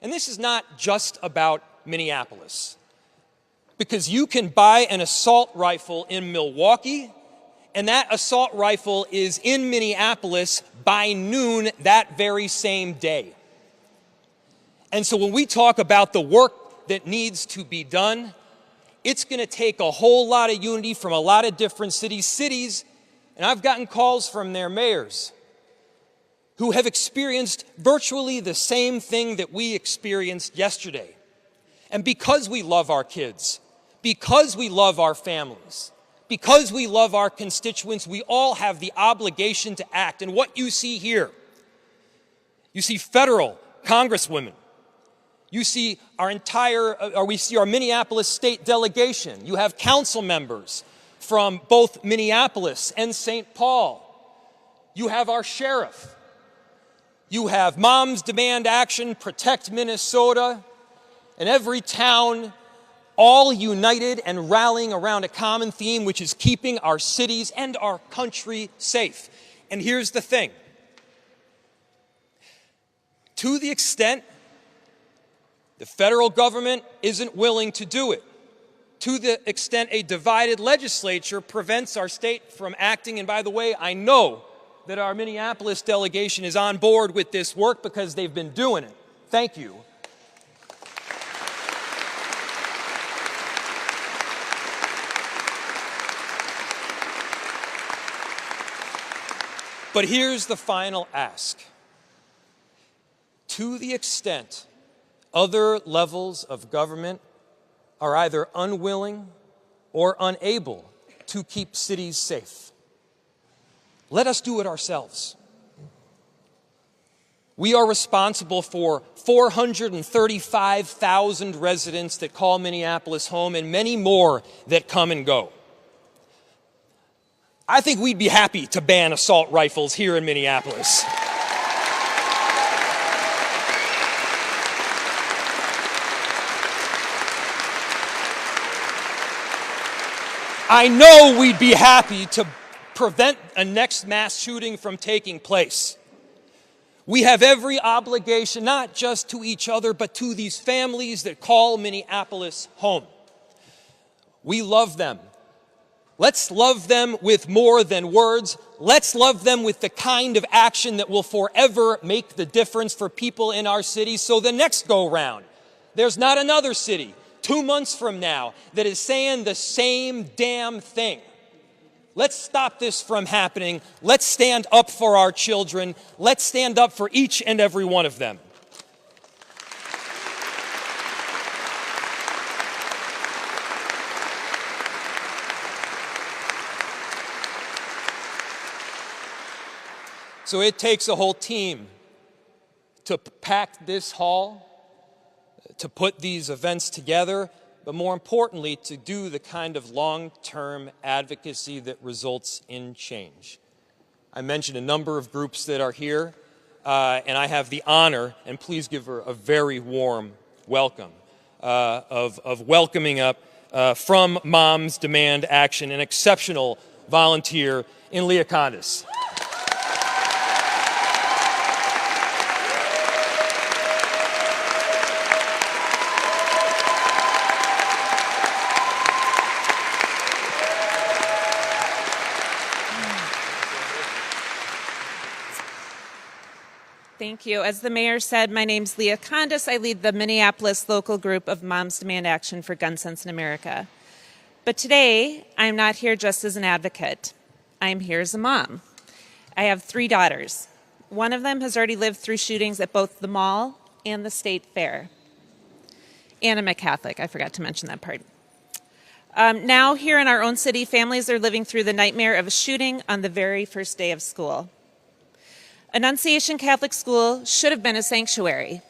And this is not just about Minneapolis, because you can buy an assault rifle in Milwaukee, and that assault rifle is in Minneapolis by noon that very same day. And so when we talk about the work that needs to be done, it's going to take a whole lot of unity from a lot of different cities, and I've gotten calls from their mayors who have experienced virtually the same thing that we experienced yesterday. And because we love our kids, because we love our families, because we love our constituents, we all have the obligation to act. And what you see here, you see federal congresswomen, you see we see our Minneapolis-St delegation. You have council members from both Minneapolis and St. Paul. You have our sheriff. You have Moms Demand Action, Protect Minnesota, and every town all united and rallying around a common theme, which is keeping our cities and our country safe. And here's the thing. To the extent the federal government isn't willing to do it, to the extent a divided legislature prevents our state from acting, and by the way, I know that our Minneapolis delegation is on board with this work because they've been doing it. Thank you. But here's the final ask. To the extent other levels of government are either unwilling or unable to keep cities safe, let us do it ourselves. We are responsible for 435,000 residents that call Minneapolis home and many more that come and go. I think we'd be happy to ban assault rifles here in Minneapolis. I know we'd be happy to prevent a next mass shooting from taking place. We have every obligation, not just to each other, but to these families that call Minneapolis home. We love them. Let's love them with more than words. Let's love them with the kind of action that will forever make the difference for people in our city. So the next go round, there's not another city 2 months from now that is saying the same damn thing. Let's stop this from happening. Let's stand up for our children. Let's stand up for each and every one of them. So it takes a whole team to pack this hall, to put these events together, but more importantly, to do the kind of long-term advocacy that results in change. I mentioned a number of groups that are here, and I have the honor, and please give her a very warm welcome, of welcoming up from Moms Demand Action, an exceptional volunteer in Leah Condis. Thank you. As the mayor said, my name's Leah Condis. I lead the Minneapolis local group of Moms Demand Action for Gun Sense in America. But today, I'm not here just as an advocate. I'm here as a mom. I have 3 daughters. One of them has already lived through shootings at both the mall and the state fair. And I'm a Catholic. I forgot to mention that part. Now, here in our own city, families are living through the nightmare of a shooting on the very first day of school. Annunciation Catholic School should have been a sanctuary,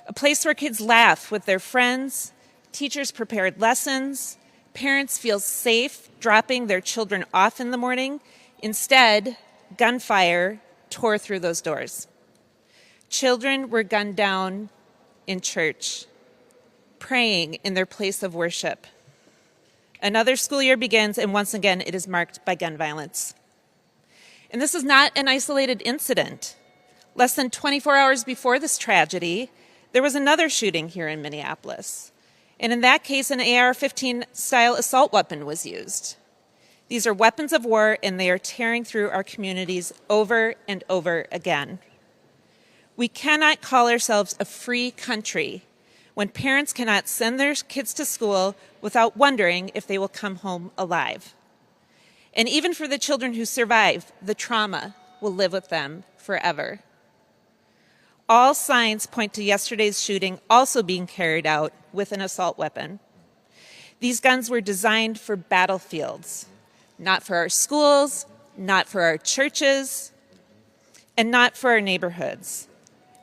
a place where kids laugh with their friends, teachers prepared lessons, parents feel safe dropping their children off in the morning. Instead, gunfire tore through those doors. Children were gunned down in church, praying in their place of worship. Another school year begins, and once again, it is marked by gun violence. And this is not an isolated incident. Less than 24 hours before this tragedy, there was another shooting here in Minneapolis. And in that case, an AR-15 style assault weapon was used. These are weapons of war, and they are tearing through our communities over and over again. We cannot call ourselves a free country when parents cannot send their kids to school without wondering if they will come home alive. And even for the children who survive, the trauma will live with them forever. All signs point to yesterday's shooting also being carried out with an assault weapon. These guns were designed for battlefields, not for our schools, not for our churches, and not for our neighborhoods.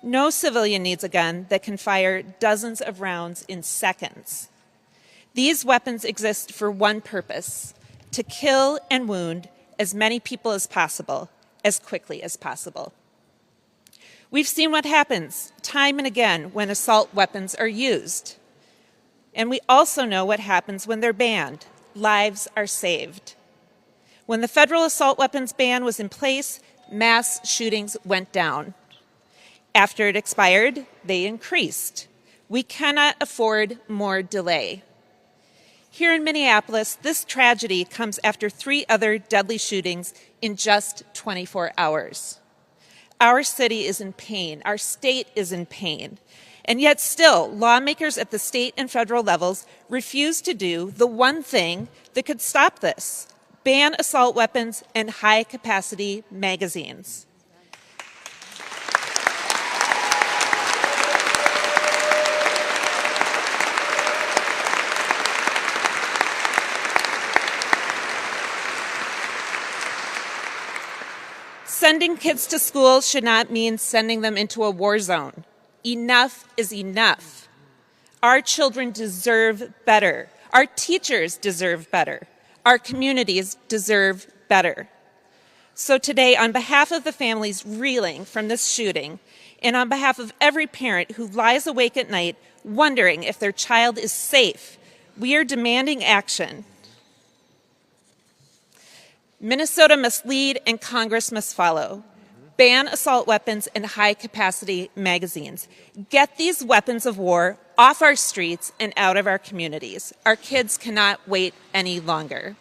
No civilian needs a gun that can fire dozens of rounds in seconds. These weapons exist for one purpose: to kill and wound as many people as possible, as quickly as possible. We've seen what happens time and again when assault weapons are used. And we also know what happens when they're banned. Lives are saved. When the federal assault weapons ban was in place, mass shootings went down. After it expired, they increased. We cannot afford more delay. Here in Minneapolis, this tragedy comes after 3 other deadly shootings in just 24 hours. Our city is in pain. Our state is in pain. And yet still, lawmakers at the state and federal levels refuse to do the one thing that could stop this: ban assault weapons and high-capacity magazines. Sending kids to school should not mean sending them into a war zone. Enough is enough. Our children deserve better. Our teachers deserve better. Our communities deserve better. So today, on behalf of the families reeling from this shooting, and on behalf of every parent who lies awake at night wondering if their child is safe, we are demanding action. Minnesota must lead and Congress must follow. Ban assault weapons and high-capacity magazines. Get these weapons of war off our streets and out of our communities. Our kids cannot wait any longer.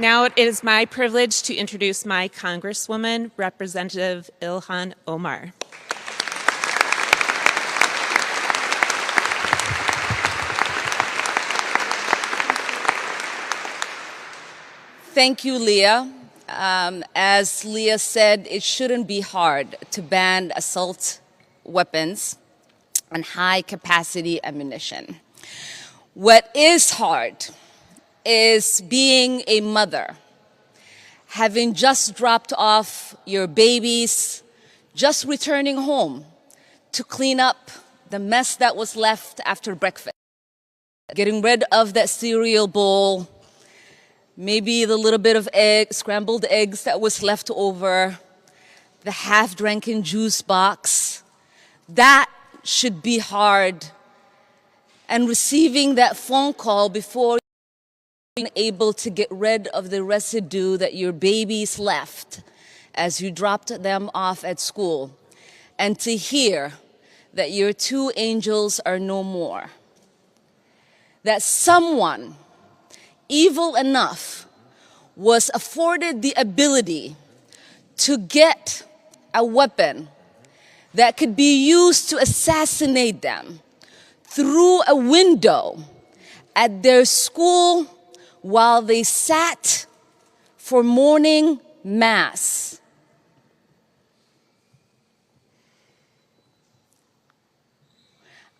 Now it is my privilege to introduce my Congresswoman, Representative Ilhan Omar. Thank you, Leah. As Leah said, it shouldn't be hard to ban assault weapons and high-capacity ammunition. What is hard is being a mother, having just dropped off your babies, just returning home to clean up the mess that was left after breakfast, getting rid of that cereal bowl, maybe the little bit of scrambled eggs that was left over, the half-drinking juice box. That should be hard. And receiving that phone call before being able to get rid of the residue that your babies left as you dropped them off at school, and to hear that your 2 angels are no more. That someone evil enough was afforded the ability to get a weapon that could be used to assassinate them through a window at their school while they sat for morning mass.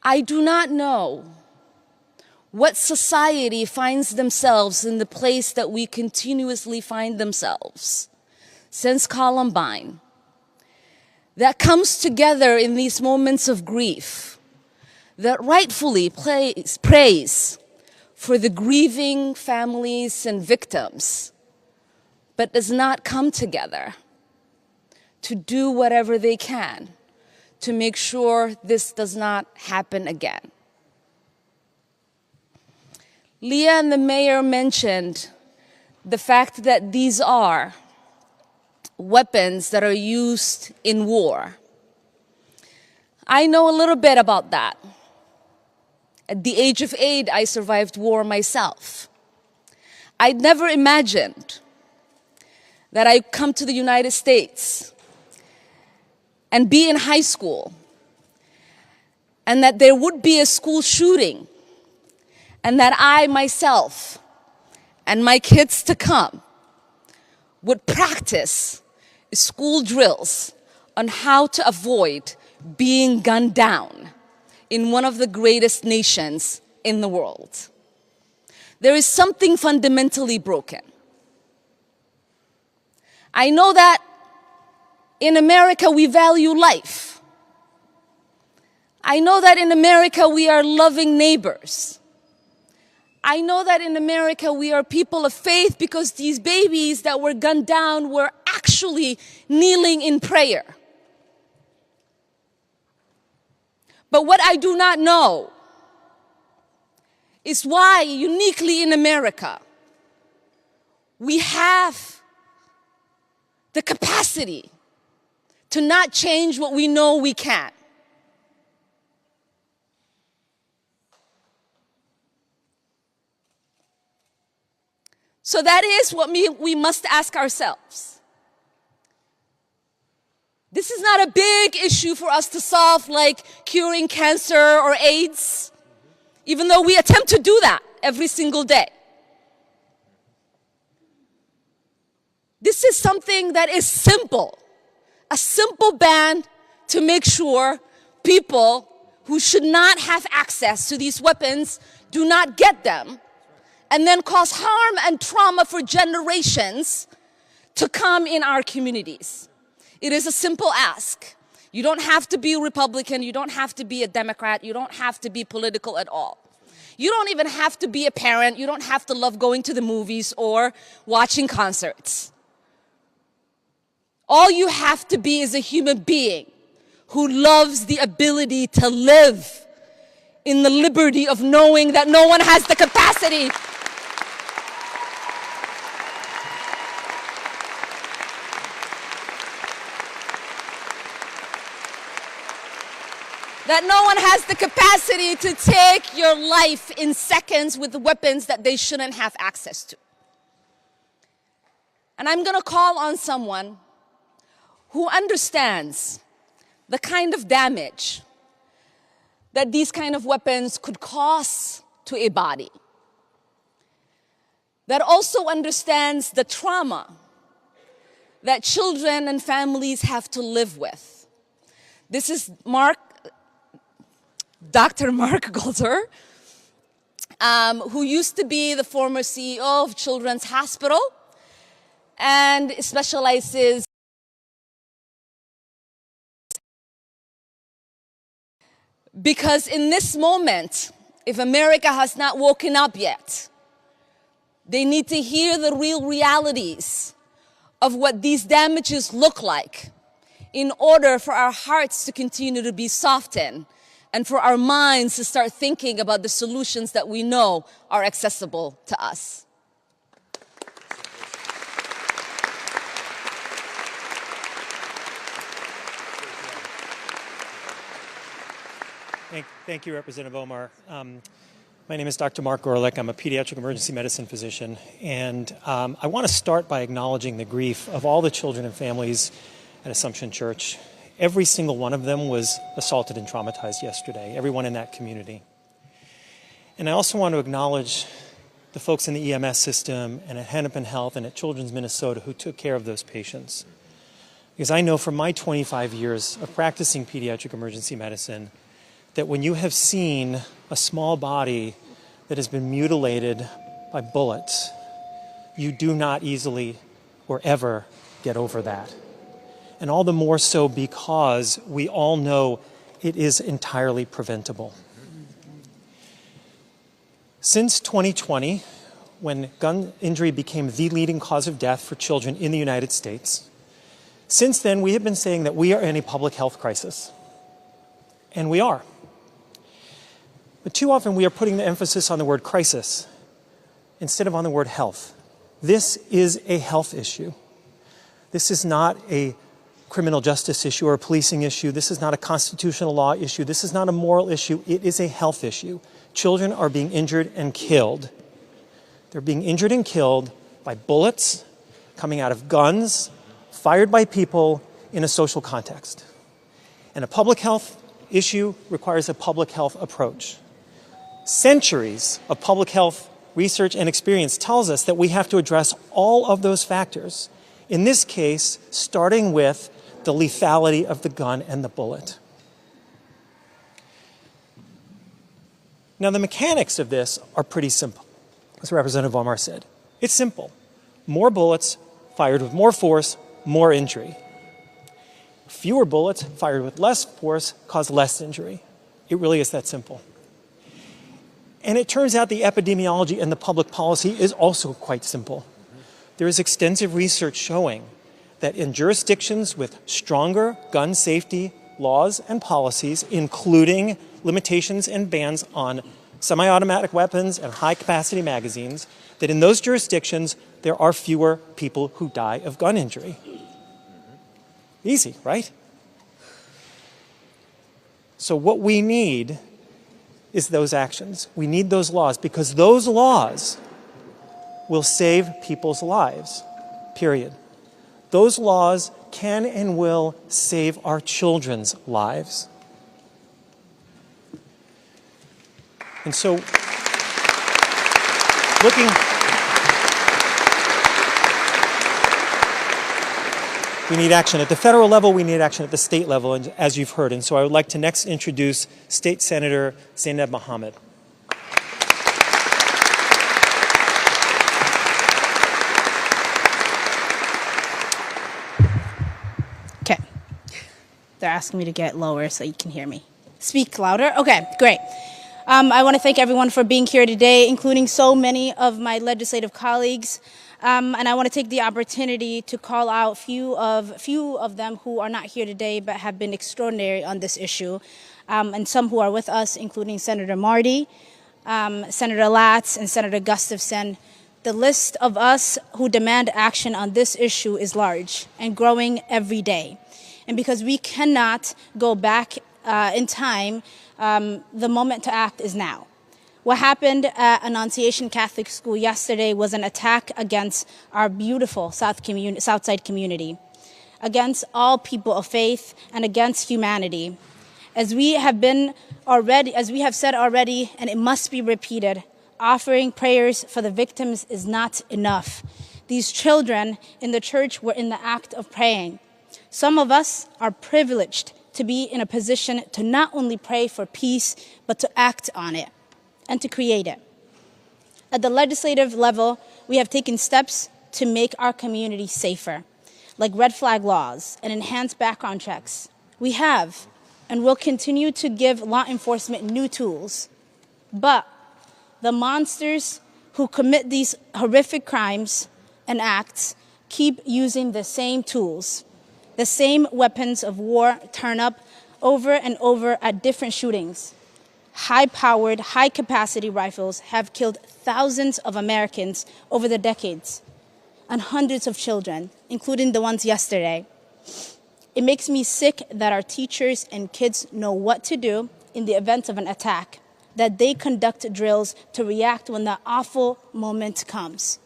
I do not know what society finds themselves in the place that we continuously find themselves since Columbine, that comes together in these moments of grief, that rightfully prays for the grieving families and victims, but does not come together to do whatever they can to make sure this does not happen again. Leah and the mayor mentioned the fact that these are weapons that are used in war. I know a little bit about that. At the age of 8, I survived war myself. I'd never imagined that I'd come to the United States and be in high school, and that there would be a school shooting, and that I myself and my kids to come would practice school drills on how to avoid being gunned down in one of the greatest nations in the world. There is something fundamentally broken. I know that in America we value life. I know that in America we are loving neighbors. I know that in America we are people of faith because these babies that were gunned down were actually kneeling in prayer. But what I do not know is why, uniquely in America, we have the capacity to not change what we know we can. So that is what we must ask ourselves. This is not a big issue for us to solve, like curing cancer or AIDS, even though we attempt to do that every single day. This is something that is simple, a simple ban to make sure people who should not have access to these weapons do not get them, and then cause harm and trauma for generations to come in our communities. It is a simple ask. You don't have to be a Republican, you don't have to be a Democrat, you don't have to be political at all. You don't even have to be a parent, you don't have to love going to the movies or watching concerts. All you have to be is a human being who loves the ability to live in the liberty of knowing that no one has the capacity to take your life in seconds with weapons that they shouldn't have access to. And I'm going to call on someone who understands the kind of damage that these kind of weapons could cause to a body, that also understands the trauma that children and families have to live with. This is Dr. Mark Golder, who used to be the former CEO of Children's Hospital and specializes because in this moment, if America has not woken up yet, they need to hear the real realities of what these damages look like in order for our hearts to continue to be softened and for our minds to start thinking about the solutions that we know are accessible to us. Thank you, Representative Omar. My name is Dr. Mark Gorelick. I'm a pediatric emergency medicine physician, and I want to start by acknowledging the grief of all the children and families at Assumption Church. Every single one of them was assaulted and traumatized yesterday, everyone in that community. And I also want to acknowledge the folks in the EMS system and at Hennepin Health and at Children's Minnesota who took care of those patients. Because I know from my 25 years of practicing pediatric emergency medicine that when you have seen a small body that has been mutilated by bullets, you do not easily or ever get over that. And all the more so because we all know it is entirely preventable. Since 2020, when gun injury became the leading cause of death for children in the United States, since then we have been saying that we are in a public health crisis. And we are. But too often we are putting the emphasis on the word crisis instead of on the word health. This is a health issue. This is not a criminal justice issue or a policing issue. This is not a constitutional law issue. This is not a moral issue. It is a health issue. Children are being injured and killed. They're being injured and killed by bullets coming out of guns fired by people in a social context. And a public health issue requires a public health approach. Centuries of public health research and experience tells us that we have to address all of those factors. In this case, starting with the lethality of the gun and the bullet. Now, the mechanics of this are pretty simple, as Representative Omar said. It's simple. More bullets fired with more force, more injury. Fewer bullets fired with less force cause less injury. It really is that simple. And it turns out the epidemiology and the public policy is also quite simple. There is extensive research showing that in jurisdictions with stronger gun safety laws and policies, including limitations and bans on semi-automatic weapons and high-capacity magazines, that in those jurisdictions there are fewer people who die of gun injury. Easy, right? So what we need is those actions. We need those laws because those laws will save people's lives, period. Those laws can and will save our children's lives. And so, we need action at the federal level, we need action at the state level, and as you've heard. And so I would like to next introduce State Senator Zainab Mohammed. Okay. They're asking me to get lower so you can hear me. Speak louder? Okay, great. I want to thank everyone for being here today, including so many of my legislative colleagues. And I want to take the opportunity to call out few of them who are not here today but have been extraordinary on this issue, and some who are with us, including Senator Marty, Senator Latz, and Senator Gustafson. The list of us who demand action on this issue is large and growing every day. And because we cannot go back in time, the moment to act is now. What happened at Annunciation Catholic School yesterday was an attack against our beautiful Southside community, against all people of faith, and against humanity. As we have said already, and it must be repeated, offering prayers for the victims is not enough. These children in the church were in the act of praying. Some of us are privileged to be in a position to not only pray for peace, but to act on it and to create it. At the legislative level, we have taken steps to make our community safer, like red flag laws and enhanced background checks. We have and will continue to give law enforcement new tools. But the monsters who commit these horrific crimes and acts keep using the same tools. The same weapons of war turn up over and over at different shootings. High-powered, high-capacity rifles have killed thousands of Americans over the decades, and hundreds of children, including the ones yesterday. It makes me sick that our teachers and kids know what to do in the event of an attack, that they conduct drills to react when that awful moment comes.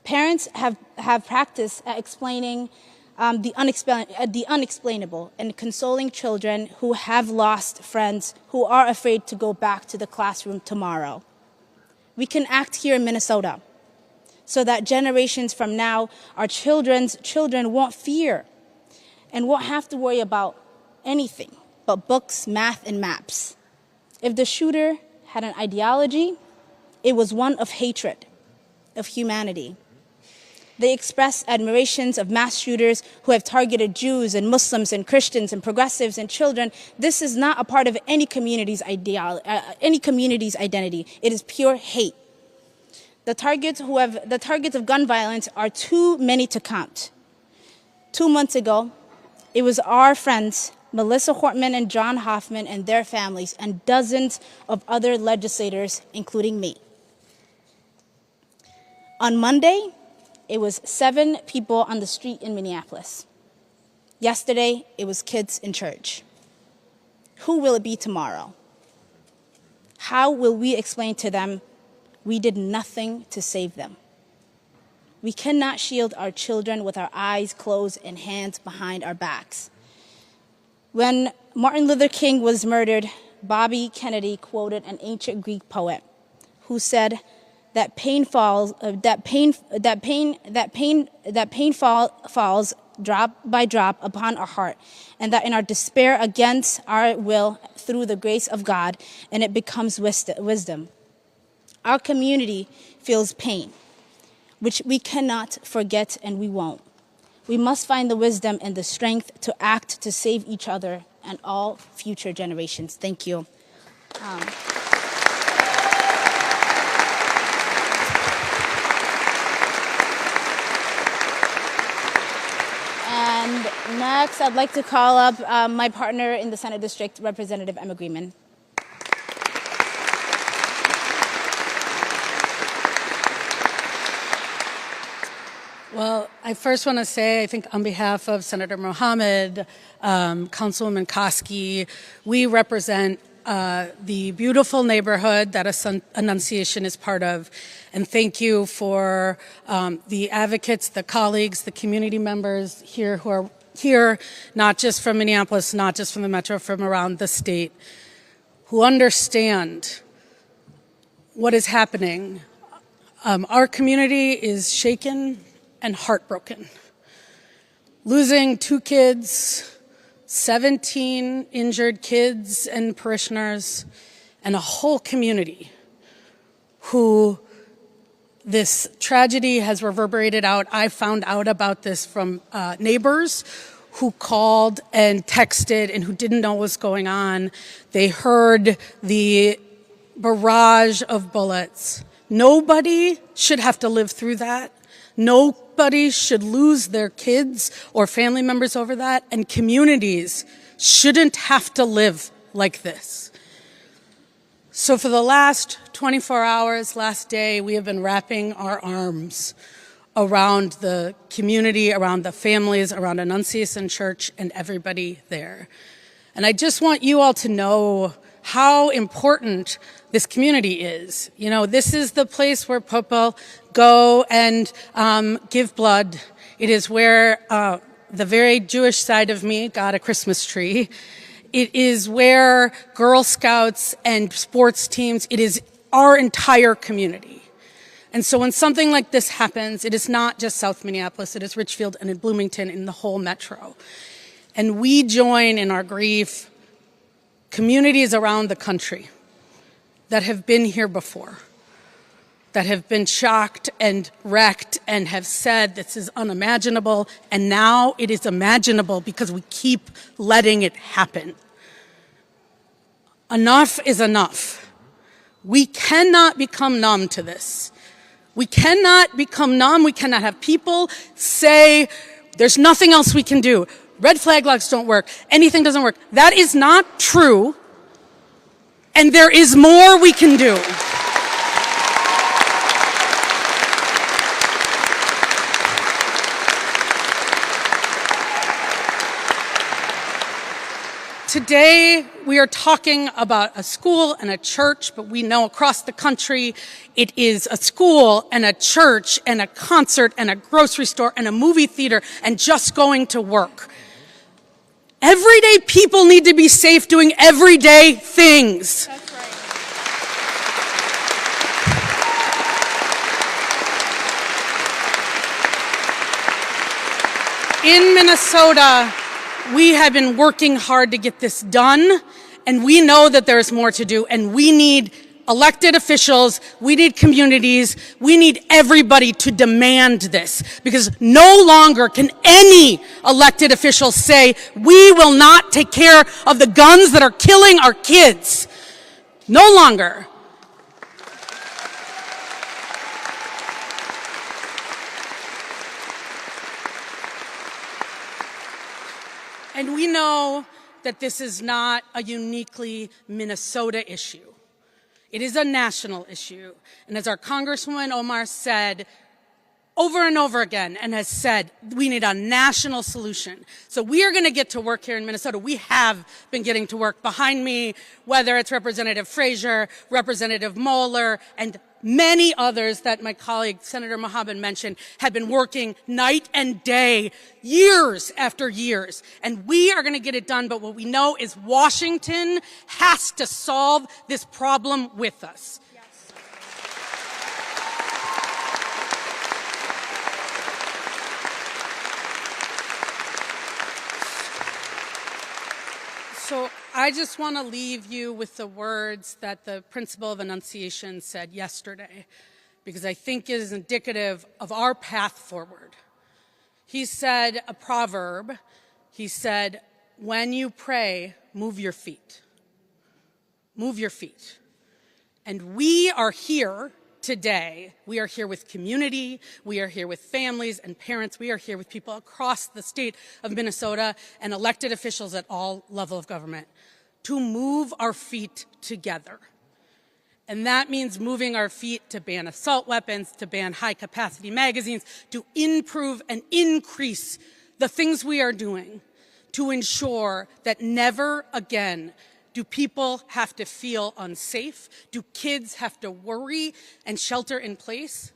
Parents have practiced at explaining the unexplainable and consoling children who have lost friends who are afraid to go back to the classroom tomorrow. We can act here in Minnesota so that generations from now, our children's children won't fear and won't have to worry about anything but books, math, and maps. If the shooter had an ideology, it was one of hatred, of humanity. They express admirations of mass shooters who have targeted Jews and Muslims and Christians and progressives and children. This is not a part of any community's identity. It is pure hate. The targets of gun violence are too many to count. 2 months ago, it was our friends, Melissa Hortman and John Hoffman and their families, and dozens of other legislators, including me. On Monday, it was 7 people on the street in Minneapolis. Yesterday, it was kids in church. Who will it be tomorrow? How will we explain to them we did nothing to save them? We cannot shield our children with our eyes closed and hands behind our backs. When Martin Luther King was murdered, Bobby Kennedy quoted an ancient Greek poet who said that pain falls drop by drop upon our heart, and that in our despair against our will, through the grace of God, and it becomes wisdom. Our community feels pain, which we cannot forget, and we won't. We must find the wisdom and the strength to act to save each other and all future generations. Thank you. Next, I'd like to call up my partner in the Senate District, Representative Emma Greenman. Well, I first want to say, I think on behalf of Senator Mohammed, Councilwoman Koski, we represent the beautiful neighborhood that Annunciation is part of. And thank you for the advocates, the colleagues, the community members here who are here, not just from Minneapolis, not just from the metro, from around the state, who understand what is happening. Our community is shaken and heartbroken. Losing 2 kids, 17 injured kids and parishioners, and a whole community who this tragedy has reverberated out. I found out about this from neighbors who called and texted and who didn't know what was going on. They heard the barrage of bullets. Nobody should have to live through that. Nobody should lose their kids or family members over that, and communities shouldn't have to live like this. So for the last 24 hours, last day, we have been wrapping our arms around the community, around the families, around Annunciation Church and everybody there. And I just want you all to know how important this community is. You know, this is the place where people go and give blood. It is where the very Jewish side of me got a Christmas tree. It is where Girl Scouts and sports teams, it is our entire community. And so when something like this happens, it is not just South Minneapolis, it is Richfield and in Bloomington, in the whole metro. And we join in our grief communities around the country that have been here before, that have been shocked and wrecked and have said this is unimaginable, and now it is imaginable because we keep letting it happen. Enough is enough. We cannot become numb to this. We cannot become numb. We cannot have people say there's nothing else we can do. Red flag laws don't work. Anything doesn't work. That is not true. And there is more we can do. Today, we are talking about a school and a church, but we know across the country it is a school and a church and a concert and a grocery store and a movie theater and just going to work. Everyday people need to be safe doing everyday things. That's right. In Minnesota, we have been working hard to get this done, and we know that there's more to do, and we need elected officials, we need communities, we need everybody to demand this, because no longer can any elected official say, we will not take care of the guns that are killing our kids. No longer. And we know that this is not a uniquely Minnesota issue. It is a national issue. And as our Congresswoman Omar said over and over again and has said, we need a national solution. So we are going to get to work here in Minnesota. We have been getting to work. Behind me, whether it's Representative Frazier, Representative Moeller, and many others that my colleague Senator Mohammed mentioned, have been working night and day, years after years. And we are going to get it done, but what we know is Washington has to solve this problem with us. So I just want to leave you with the words that the principal of Annunciation said yesterday, because I think it is indicative of our path forward. He said a proverb. He said, when you pray, move your feet. Move your feet. And we are here today, we are here with community, we are here with families and parents, we are here with people across the state of Minnesota and elected officials at all levels of government to move our feet together. And that means moving our feet to ban assault weapons, to ban high-capacity magazines, to improve and increase the things we are doing to ensure that never again do people have to feel unsafe? Do kids have to worry and shelter in place?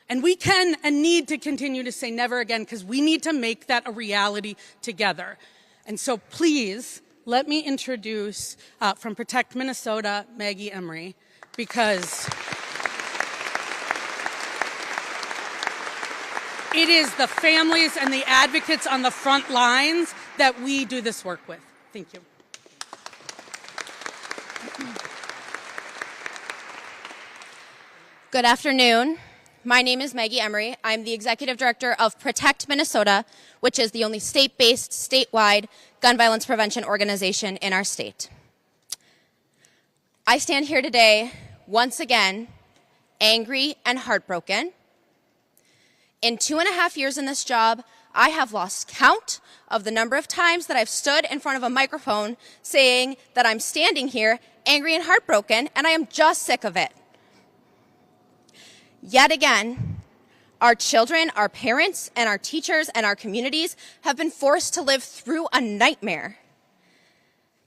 And we can and need to continue to say never again, because we need to make that a reality together. And so please let me introduce from Protect Minnesota, Maggie Emery, because it is the families and the advocates on the front lines that we do this work with. Thank you. Good afternoon. My name is Maggie Emery. I'm the Executive Director of Protect Minnesota, which is the only state-based, statewide gun violence prevention organization in our state. I stand here today, once again, angry and heartbroken. In 2.5 years in this job, I have lost count of the number of times that I've stood in front of a microphone saying that I'm standing here angry and heartbroken, and I am just sick of it. Yet again, our children, our parents, and our teachers and our communities have been forced to live through a nightmare.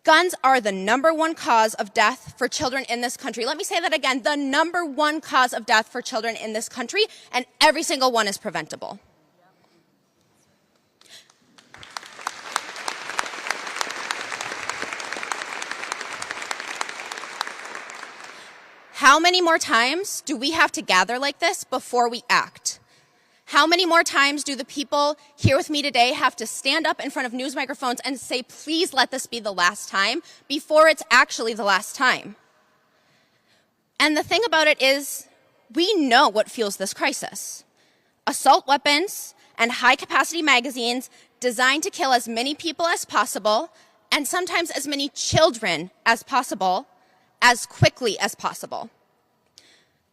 Guns are the #1 cause of death for children in this country. Let me say that again, the #1 cause of death for children in this country, and every single one is preventable. How many more times do we have to gather like this before we act? How many more times do the people here with me today have to stand up in front of news microphones and say, please let this be the last time, before it's actually the last time? And the thing about it is, we know what fuels this crisis. Assault weapons and high-capacity magazines designed to kill as many people as possible, and sometimes as many children as possible, as quickly as possible.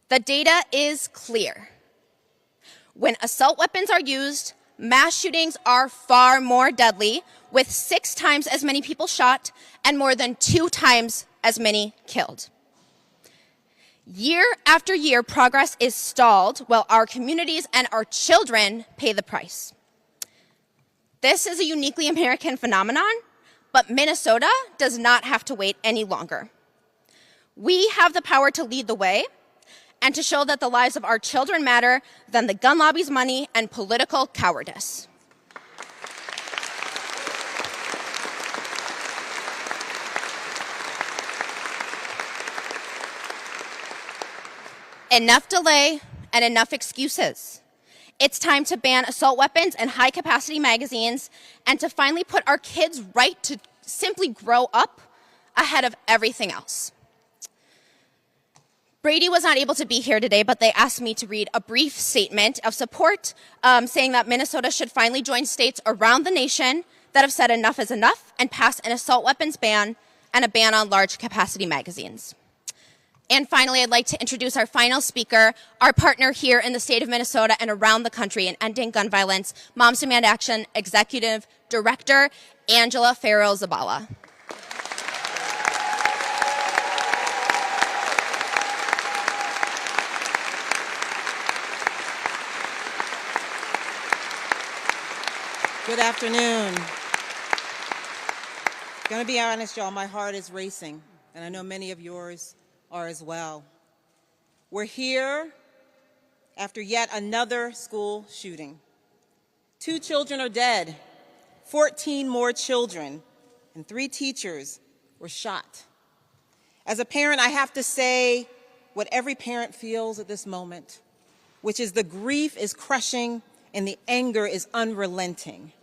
The data is clear. When assault weapons are used, mass shootings are far more deadly, with 6 times as many people shot and more than 2 times as many killed. Year after year, progress is stalled while our communities and our children pay the price. This is a uniquely American phenomenon, but Minnesota does not have to wait any longer. We have the power to lead the way and to show that the lives of our children matter than the gun lobby's money and political cowardice. Enough delay and enough excuses. It's time to ban assault weapons and high-capacity magazines and to finally put our kids' right to simply grow up ahead of everything else. Brady was not able to be here today, but they asked me to read a brief statement of support saying that Minnesota should finally join states around the nation that have said enough is enough and pass an assault weapons ban and a ban on large capacity magazines. And finally, I'd like to introduce our final speaker, our partner here in the state of Minnesota and around the country in ending gun violence, Moms Demand Action Executive Director, Angela Farrow-Zabala. Good afternoon. Gonna be honest, y'all, my heart is racing, and I know many of yours are as well. We're here after yet another school shooting. 2 children are dead, 14 more children, and 3 teachers were shot. As a parent, I have to say what every parent feels at this moment, which is the grief is crushing and the anger is unrelenting.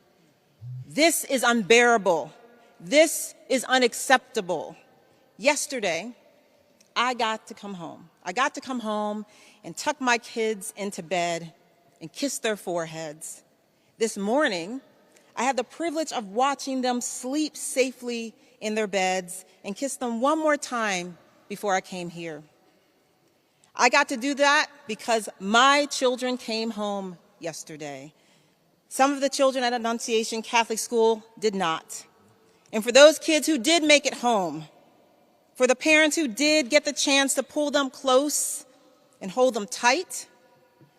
This is unbearable. This is unacceptable. Yesterday, I got to come home. I got to come home and tuck my kids into bed and kiss their foreheads. This morning, I had the privilege of watching them sleep safely in their beds and kiss them one more time before I came here. I got to do that because my children came home yesterday. Some of the children at Annunciation Catholic School did not. And for those kids who did make it home, for the parents who did get the chance to pull them close and hold them tight,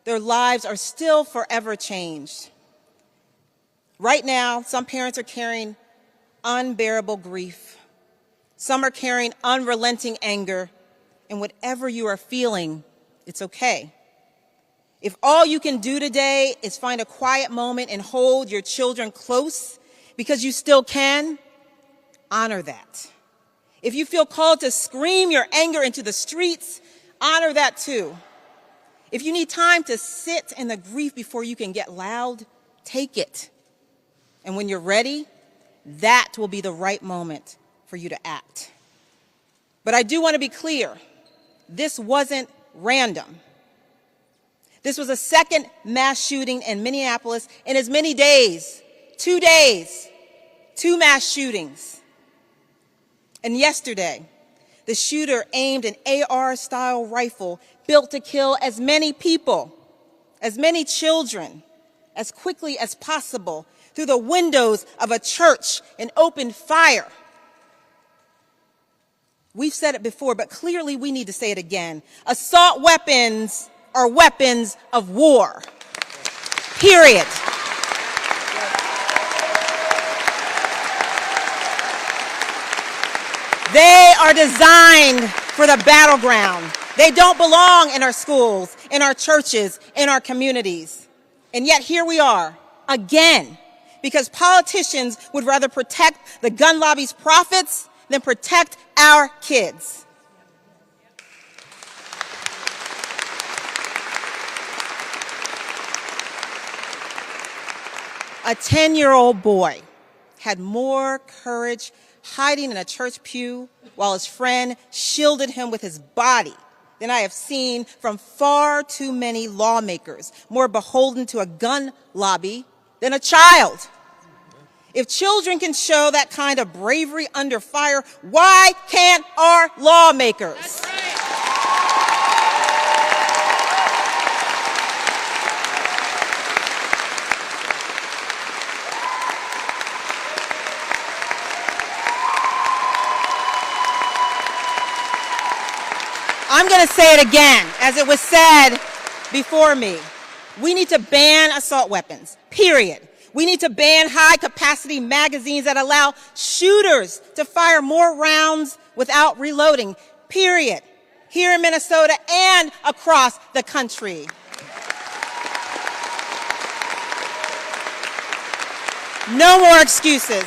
their lives are still forever changed. Right now, some parents are carrying unbearable grief. Some are carrying unrelenting anger. And whatever you are feeling, it's okay. If all you can do today is find a quiet moment and hold your children close because you still can, honor that. If you feel called to scream your anger into the streets, honor that too. If you need time to sit in the grief before you can get loud, take it. And when you're ready, that will be the right moment for you to act. But I do want to be clear, this wasn't random. This was a second mass shooting in Minneapolis in as many days, 2 days, 2 mass shootings. And yesterday, the shooter aimed an AR-style rifle built to kill as many people, as many children, as quickly as possible through the windows of a church and opened fire. We've said it before, but clearly we need to say it again. Assault weapons are weapons of war. Period. They are designed for the battleground. They don't belong in our schools, in our churches, in our communities. And yet here we are, again, because politicians would rather protect the gun lobby's profits than protect our kids. A 10-year-old boy had more courage hiding in a church pew while his friend shielded him with his body than I have seen from far too many lawmakers more beholden to a gun lobby than a child. If children can show that kind of bravery under fire, why can't our lawmakers? I'm going to say it again, as it was said before me. We need to ban assault weapons, period. We need to ban high-capacity magazines that allow shooters to fire more rounds without reloading, period, here in Minnesota and across the country. No more excuses.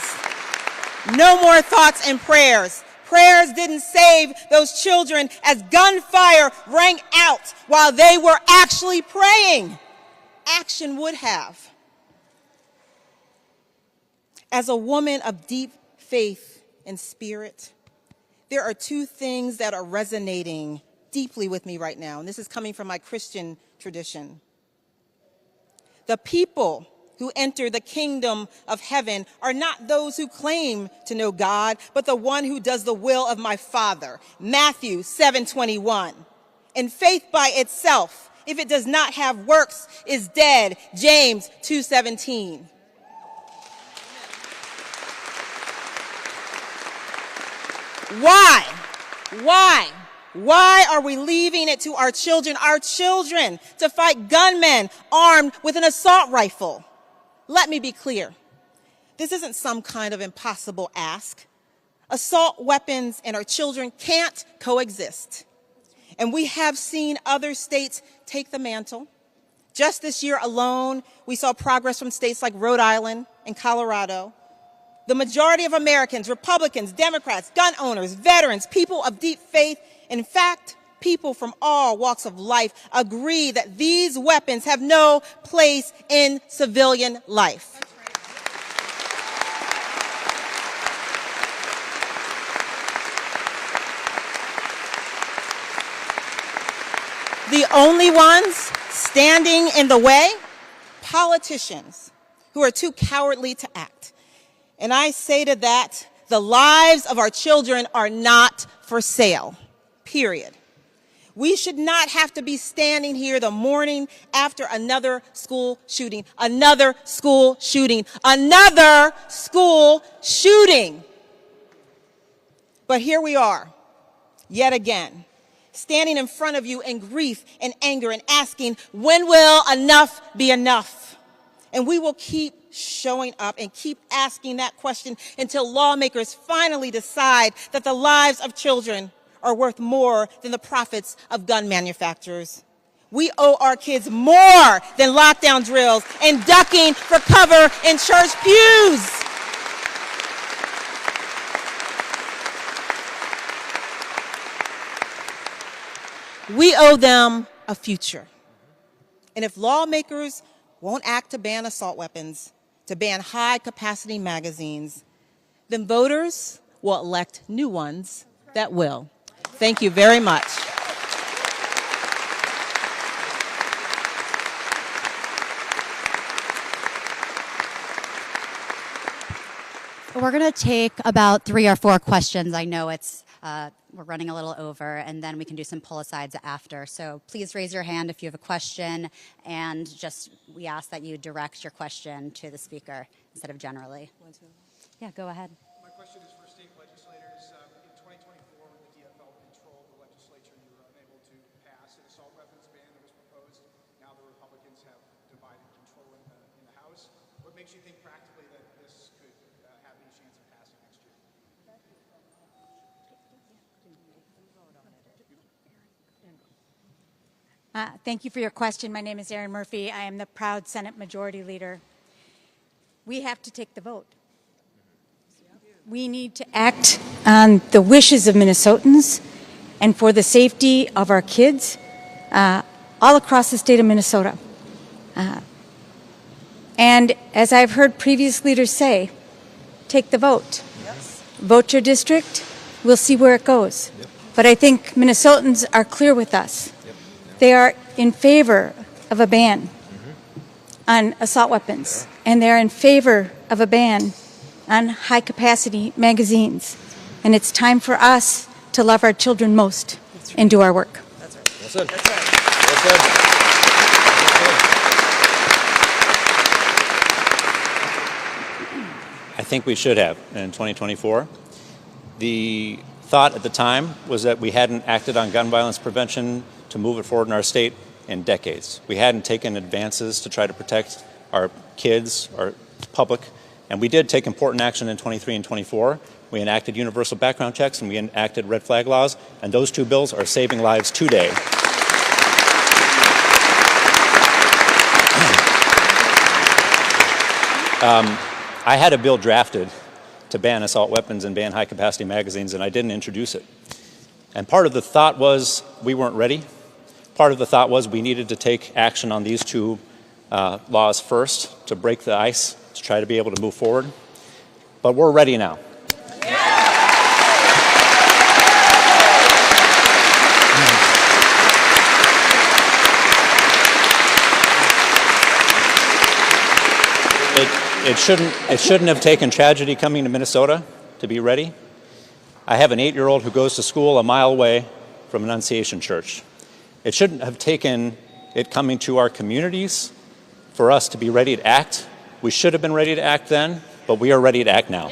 No more thoughts and prayers. Prayers didn't save those children as gunfire rang out while they were actually praying. Action would have. As a woman of deep faith and spirit, there are 2 things that are resonating deeply with me right now, and this is coming from my Christian tradition. The people who enter the kingdom of heaven are not those who claim to know God, but the one who does the will of my Father. Matthew 7:21. And faith by itself, if it does not have works, is dead. James 2:17. Why are we leaving it to our children to fight gunmen armed with an assault rifle? Let me be clear. This isn't some kind of impossible ask. Assault weapons and our children can't coexist. And we have seen other states take the mantle. Just this year alone, we saw progress from states like Rhode Island and Colorado. The majority of Americans, Republicans, Democrats, gun owners, veterans, people of deep faith, in fact, people from all walks of life agree that these weapons have no place in civilian life. The only ones standing in the way? Politicians who are too cowardly to act. And I say to that, the lives of our children are not for sale, period. We should not have to be standing here the morning after another school shooting, another school shooting, another school shooting. But here we are, yet again, standing in front of you in grief and anger and asking, when will enough be enough? And we will keep showing up and keep asking that question until lawmakers finally decide that the lives of children are worth more than the profits of gun manufacturers. We owe our kids more than lockdown drills and ducking for cover in church pews. We owe them a future. And if lawmakers won't act to ban assault weapons, to ban high-capacity magazines, then voters will elect new ones that will. Thank you very much. We're going to take about 3 or 4 questions. I know it's we're running a little over, and then we can do some pull-asides after. So please raise your hand if you have a question, and we ask that you direct your question to the speaker instead of generally. Yeah, go ahead. My question is for state legislators. In 2024, when the DFL controlled the legislature, you were unable to pass an assault weapons ban that was proposed. Now the Republicans have divided control in the House. What makes you think practically that this could have any chance of passing next year? Thank you for your question. My name is Erin Murphy. I am the proud Senate Majority Leader. We have to take the vote. We need to act on the wishes of Minnesotans and for the safety of our kids all across the state of Minnesota. And as I've heard previous leaders say, take the vote. Yes. Vote your district. We'll see where it goes. Yep. But I think Minnesotans are clear with us. They are in favor of a ban on assault weapons, and they're in favor of a ban on high-capacity magazines. And it's time for us to love our children most and do our work. That's right. Well said. That's right. Well said. I think we should have in 2024. The thought at the time was that we hadn't acted on gun violence prevention to move it forward in our state in decades. We hadn't taken advances to try to protect our kids, our public, and we did take important action in 23 and 24. We enacted universal background checks and we enacted red flag laws, and those 2 bills are saving lives today. I had a bill drafted to ban assault weapons and ban high-capacity magazines, and I didn't introduce it. And part of the thought was we weren't ready. Part of the thought was we needed to take action on these 2 laws first to break the ice, to try to be able to move forward. But we're ready now. It shouldn't have taken tragedy coming to Minnesota to be ready. I have an 8-year-old who goes to school a mile away from Annunciation Church. It shouldn't have taken it coming to our communities for us to be ready to act. We should have been ready to act then, but we are ready to act now.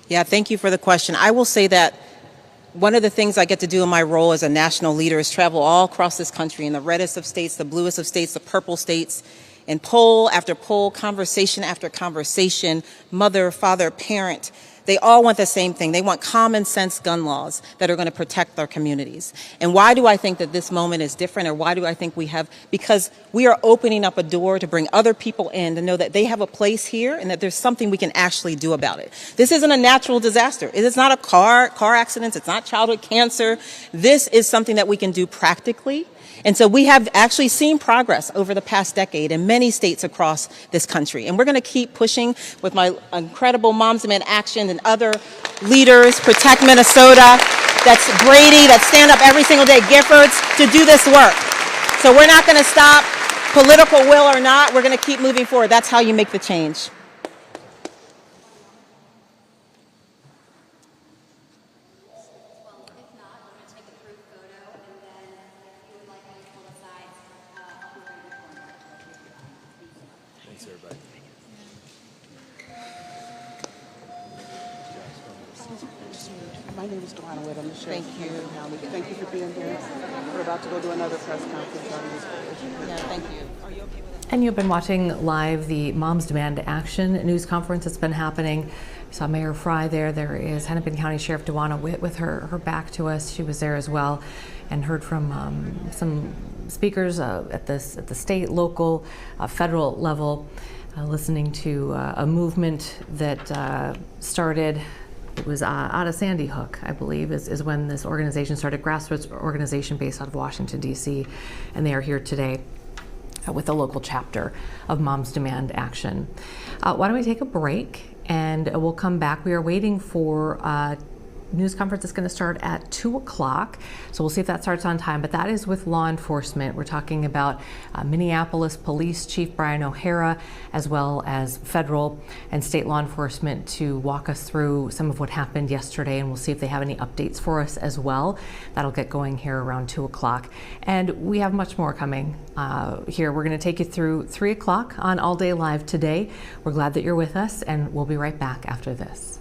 Yeah, thank you for the question. I will say that one of the things I get to do in my role as a national leader is travel all across this country, in the reddest of states, the bluest of states, the purple states, and poll after poll, conversation after conversation, mother, father, parent, they all want the same thing. They want common sense gun laws that are going to protect their communities. And why do I think that this moment is different, or why do I think we have? Because we are opening up a door to bring other people in to know that they have a place here and that there's something we can actually do about it. This isn't a natural disaster. It is not a car accident. It's not childhood cancer. This is something that we can do practically. And so we have actually seen progress over the past decade in many states across this country. And we're going to keep pushing with my incredible Moms Demand Action and other leaders, Protect Minnesota, that's Brady, that stand up every single day, Giffords, to do this work. So we're not going to stop, political will or not, we're going to keep moving forward. That's how you make the change. My name is Dwana Witt. I'm the sheriff. Thank you. Thank you for being here. We're about to go do another press conference on this. Yeah, thank you. Are you okay with that? And you've been watching live the Moms Demand Action news conference that's been happening. You saw Mayor Fry there. There is Hennepin County Sheriff Dwana Witt with her back to us. She was there as well, and heard from some speakers at the state, local, federal level, listening to a movement that started. It was out of Sandy Hook, I believe, is when this organization started, grassroots organization based out of Washington, D.C., and they are here today with a local chapter of Moms Demand Action. Why don't we take a break, and we'll come back. We are waiting for news conference is going to start at 2 o'clock. So we'll see if that starts on time, but that is with law enforcement. We're talking about Minneapolis Police Chief Brian O'Hara, as well as federal and state law enforcement, to walk us through some of what happened yesterday, and we'll see if they have any updates for us as well. That'll get going here around 2 o'clock. And we have much more coming here. We're going to take you through 3 o'clock on All Day Live today. We're glad that you're with us, and we'll be right back after this.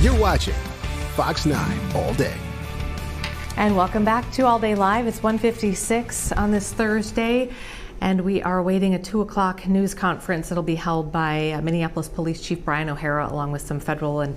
You're watching Fox 9 All Day. And welcome back to All Day Live. It's 1:56 on this Thursday, and we are awaiting a 2 o'clock news conference that'll be held by Minneapolis Police Chief Brian O'Hara, along with some federal and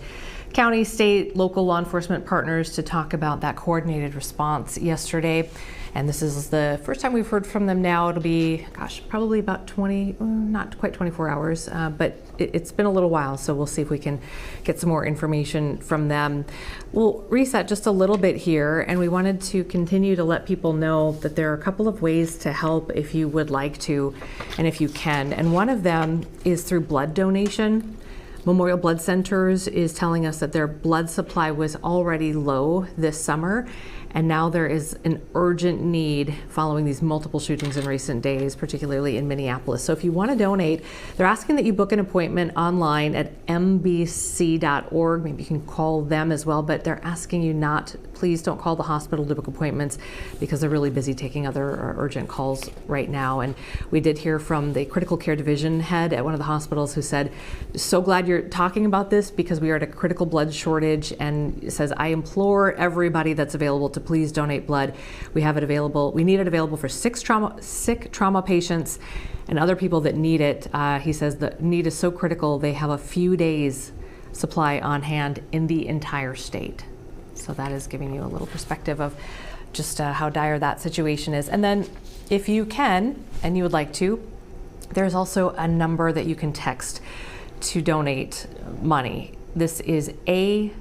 county, state, local law enforcement partners, to talk about that coordinated response yesterday. And this is the first time we've heard from them now. It'll be, probably about 20, not quite 24 hours, but it's been a little while, so we'll see if we can get some more information from them. We'll reset just a little bit here, and we wanted to continue to let people know that there are a couple of ways to help if you would like to, and if you can. And one of them is through blood donation. Memorial Blood Centers is telling us that their blood supply was already low this summer, And now there is an urgent need following these multiple shootings in recent days, particularly in Minneapolis. So if you want to donate, they're asking that you book an appointment online at mbc.org. Maybe you can call them as well, but they're asking you not, please don't call the hospital to book appointments because they're really busy taking other urgent calls right now. And we did hear from the critical care division head at one of the hospitals who said, so glad you're talking about this because we are at a critical blood shortage, and says, I implore everybody that's available to please donate blood. We have it available. We need it available for sick trauma patients and other people that need it. He says the need is so critical, they have a few days supply on hand in the entire state. So that is giving you a little perspective of just how dire that situation is. And then if you can, and you would like to, there's also a number that you can text to donate money. This is ACF1,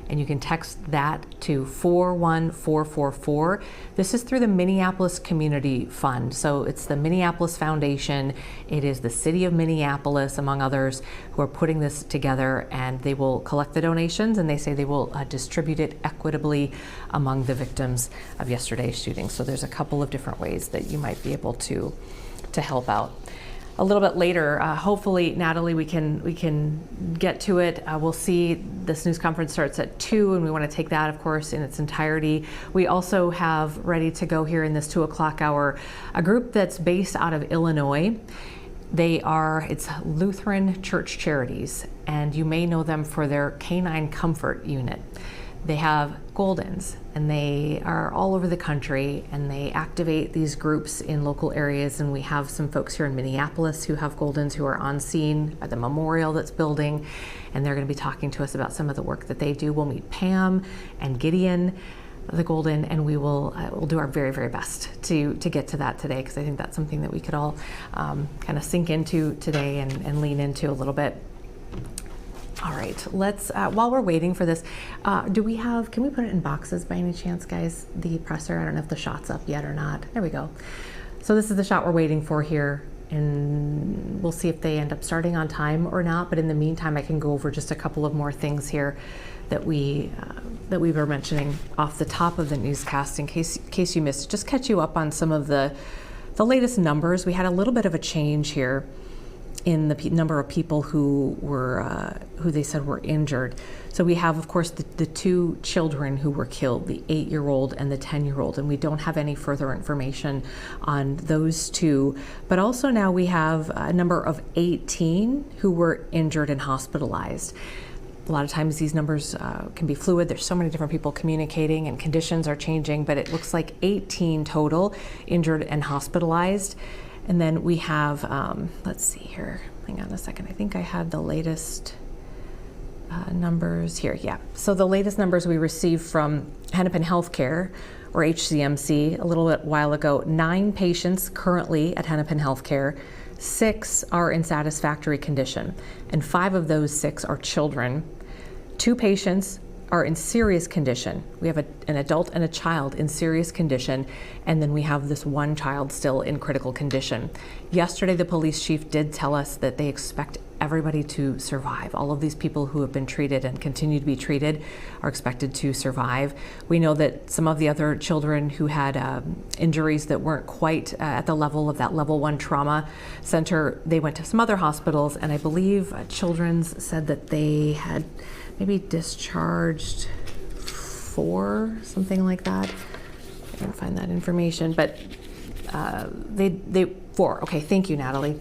and you can text that to 41444. This is through the Minneapolis Community Fund. So it's the Minneapolis Foundation. It is the city of Minneapolis, among others, who are putting this together, and they will collect the donations, and they say they will distribute it equitably among the victims of yesterday's shooting. So there's a couple of different ways that you might be able to help out. A little bit later, hopefully, Natalie, we can get to it. We'll see this news conference starts at 2, and we want to take that, of course, in its entirety. We also have ready to go here in this 2 o'clock hour a group that's based out of Illinois. It's Lutheran Church Charities, and you may know them for their Canine Comfort Unit. They have Goldens, and they are all over the country, and they activate these groups in local areas. And we have some folks here in Minneapolis who have Goldens who are on scene at the memorial that's building, and they're going to be talking to us about some of the work that they do. We'll meet Pam and Gideon, the Golden, and we'll do our very, very best to get to that today, because I think that's something that we could all kind of sink into today and lean into a little bit. All right, let's, while we're waiting for this, can we put it in boxes by any chance, guys? The presser, I don't know if the shot's up yet or not. There we go. So this is the shot we're waiting for here, and we'll see if they end up starting on time or not. But in the meantime, I can go over just a couple of more things here that we were mentioning off the top of the newscast in case you missed. Just catch you up on some of the latest numbers. We had a little bit of a change here in the number of people who they said were injured. So we have, of course, the 2 children who were killed, the 8-year-old and the 10-year-old, and we don't have any further information on those 2. But also now we have a number of 18 who were injured and hospitalized. A lot of times these numbers can be fluid. There's so many different people communicating and conditions are changing, but it looks like 18 total injured and hospitalized. And then we have, let's see here, hang on a second. I think I had the latest numbers here. Yeah, so the latest numbers we received from Hennepin Healthcare, or HCMC, a little bit while ago. 9 patients currently at Hennepin Healthcare. 6 are in satisfactory condition, and 5 of those 6 are children. 2 patients are in serious condition. We have an adult and a child in serious condition, and then we have this 1 child still in critical condition. Yesterday, the police chief did tell us that they expect everybody to survive. All of these people who have been treated and continue to be treated are expected to survive. We know that some of the other children who had injuries that weren't quite at the level of that level 1 trauma center, they went to some other hospitals, and I believe Children's said that they had maybe discharged 4, something like that. I can find that information, but they 4. Okay, thank you, Natalie.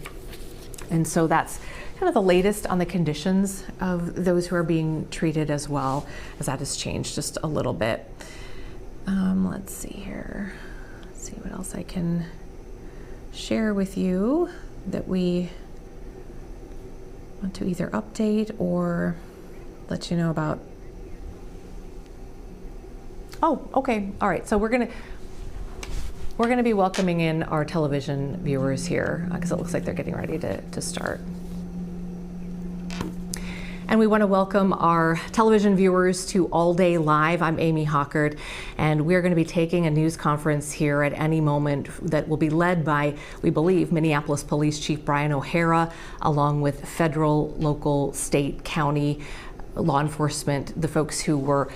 And so that's kind of the latest on the conditions of those who are being treated, as well as that has changed just a little bit. Let's see here. Let's see what else I can share with you that we want to either update or let you know about. Oh, okay. All right. So we're gonna be welcoming in our television viewers here because it looks like they're getting ready to start. And we want to welcome our television viewers to All Day Live. I'm Amy Hockert, and we're going to be taking a news conference here at any moment that will be led by, we believe, Minneapolis Police Chief Brian O'Hara, along with federal, local, state, county law enforcement, the folks who were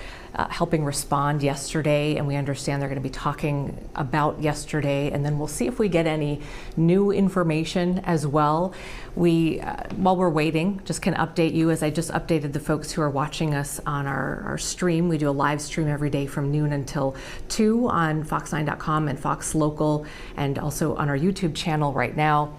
helping respond yesterday, and we understand they're going to be talking about yesterday, and then we'll see if we get any new information as well. We, while we're waiting, just can update you, as I just updated the folks who are watching us on our stream. We do a live stream every day from noon until 2 on fox9.com and Fox Local, and also on our YouTube channel right now.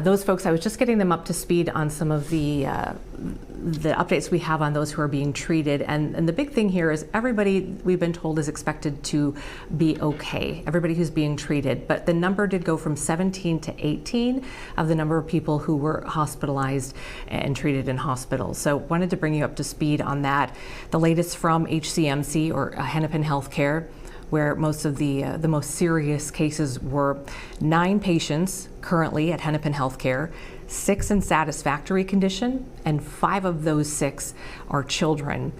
Those folks, I was just getting them up to speed on some of the updates we have on those who are being treated. And the big thing here is everybody, we've been told, is expected to be okay, everybody who's being treated. But the number did go from 17 to 18 of the number of people who were hospitalized and treated in hospitals. So wanted to bring you up to speed on that. The latest from HCMC, or Hennepin Healthcare, where most of the most serious cases were. 9 patients currently at Hennepin Healthcare, 6 in satisfactory condition, and 5 of those 6 are children.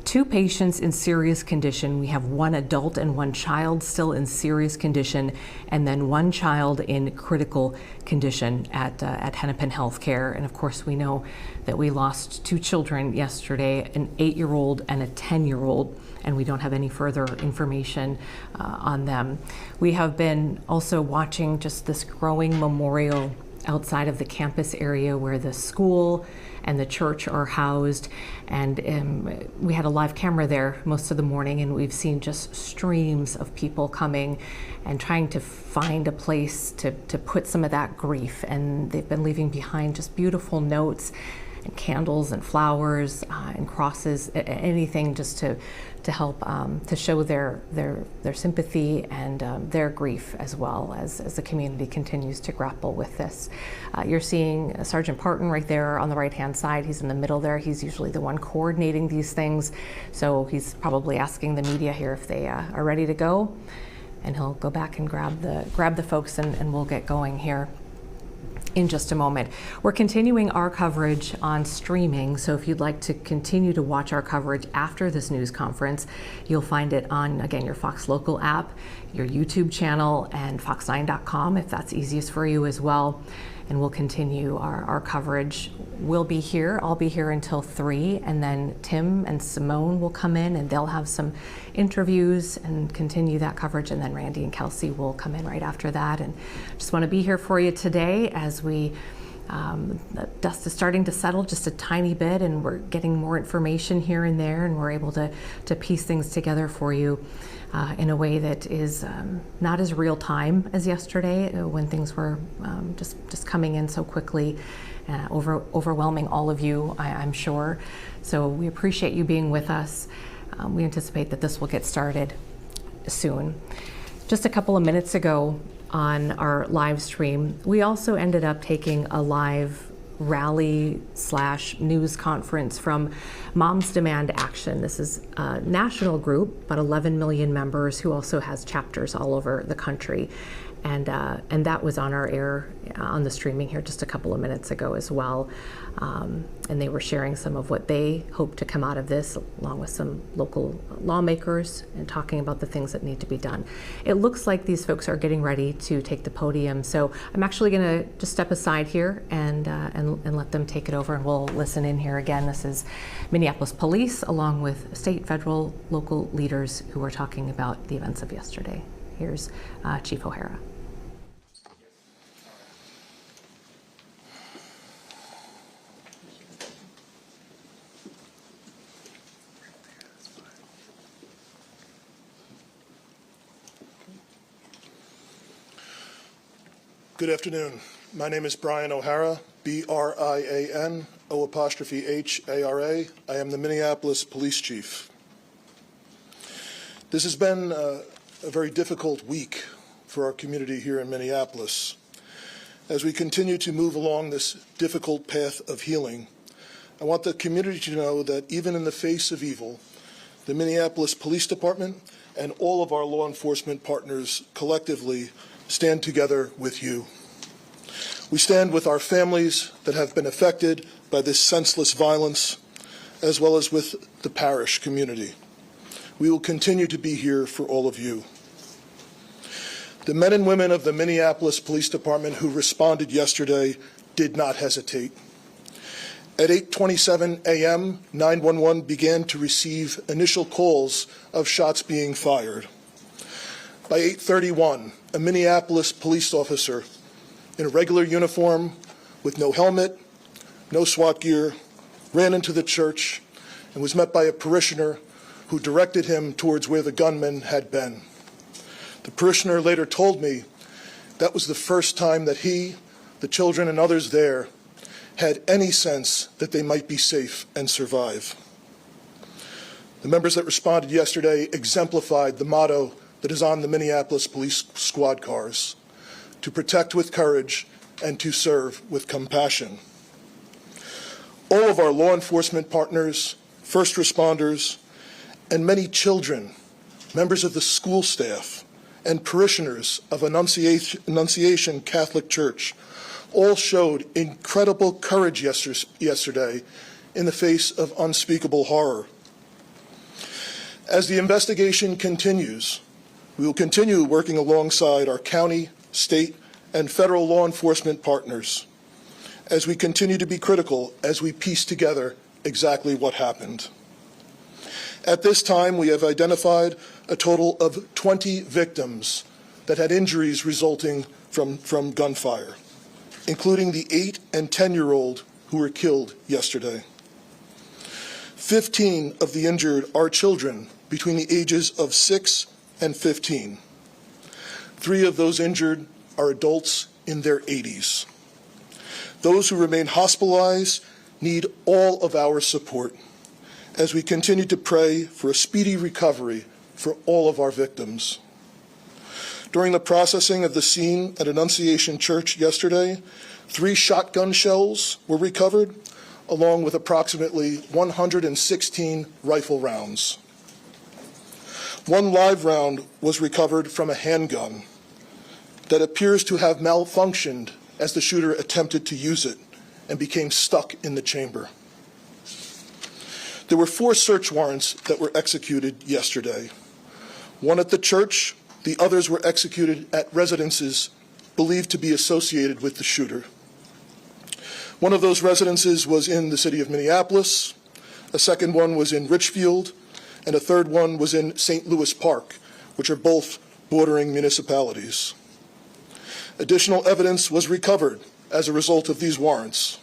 2 patients in serious condition. We have 1 adult and 1 child still in serious condition, and then 1 child in critical condition at Hennepin Healthcare. And of course, we know that we lost 2 children yesterday, an 8-year-old and a 10-year-old, and we don't have any further information on them. We have been also watching just this growing memorial outside of the campus area where the school and the church are housed, and we had a live camera there most of the morning, and we've seen just streams of people coming and trying to find a place to put some of that grief, and they've been leaving behind just beautiful notes and candles and flowers and crosses, anything just to help to show their sympathy and their grief, as well as the community continues to grapple with this. You're seeing Sergeant Parton right there on the right-hand side. He's in the middle there. He's usually the one coordinating these things, so he's probably asking the media here if they are ready to go, and he'll go back and grab the folks, and we'll get going here in just a moment. We're continuing our coverage on streaming, so if you'd like to continue to watch our coverage after this news conference, you'll find it on, again, your Fox Local app, your YouTube channel, and fox9.com if that's easiest for you as well. And we'll continue our coverage. We'll be here, I'll be here until 3, and then Tim and Simone will come in and they'll have some interviews and continue that coverage, and then Randy and Kelsey will come in right after that. And just want to be here for you today as we the dust is starting to settle just a tiny bit, and we're getting more information here and there, and we're able to piece things together for you in a way that is not as real time as yesterday, when things were just coming in so quickly, overwhelming all of you, I'm sure. So we appreciate you being with us. We anticipate that this will get started soon. Just a couple of minutes ago on our live stream, we also ended up taking a live rally/news conference from Moms Demand Action. This is a national group, about 11 million members, who also has chapters all over the country. And that was on our air on the streaming here just a couple of minutes ago as well. And they were sharing some of what they hope to come out of this, along with some local lawmakers, and talking about the things that need to be done. It looks like these folks are getting ready to take the podium, so I'm actually going to just step aside here and let them take it over, and we'll listen in here again. This is Minneapolis Police, along with state, federal, local leaders who are talking about the events of yesterday. Here's Chief O'Hara. Good afternoon. My name is Brian O'Hara, B-R-I-A-N, O''H-A-R-A. I am the Minneapolis Police Chief. This has been a very difficult week for our community here in Minneapolis. As we continue to move along this difficult path of healing, I want the community to know that even in the face of evil, the Minneapolis Police Department and all of our law enforcement partners collectively stand together with you. We stand with our families that have been affected by this senseless violence, as well as with the parish community. We will continue to be here for all of you. The men and women of the Minneapolis Police Department who responded yesterday did not hesitate. At 8:27 a.m., 911 began to receive initial calls of shots being fired. By 8:31, a Minneapolis police officer in a regular uniform with no helmet, no SWAT gear, ran into the church and was met by a parishioner who directed him towards where the gunman had been. The parishioner later told me that was the first time that he, the children, and others there had any sense that they might be safe and survive. The members that responded yesterday exemplified the motto that is on the Minneapolis police squad cars: to protect with courage and to serve with compassion. All of our law enforcement partners, first responders, and many children, members of the school staff, and parishioners of Annunciation Catholic Church all showed incredible courage yesterday in the face of unspeakable horror. As the investigation continues, we will continue working alongside our county, state, and federal law enforcement partners as we continue to be critical as we piece together exactly what happened. At this time, we have identified a total of 20 victims that had injuries resulting from gunfire, including the 8- and 10-year-old who were killed yesterday. 15 of the injured are children between the ages of 6 and 15. 3 of those injured are adults in their 80s. Those who remain hospitalized need all of our support as we continue to pray for a speedy recovery for all of our victims. During the processing of the scene at Annunciation Church yesterday, 3 shotgun shells were recovered, along with approximately 116 rifle rounds. 1 live round was recovered from a handgun that appears to have malfunctioned as the shooter attempted to use it and became stuck in the chamber. There were 4 search warrants that were executed yesterday. 1 at the church, the others were executed at residences believed to be associated with the shooter. One of those residences was in the city of Minneapolis, a second one was in Richfield, and a third one was in St. Louis Park, which are both bordering municipalities. Additional evidence was recovered as a result of these warrants.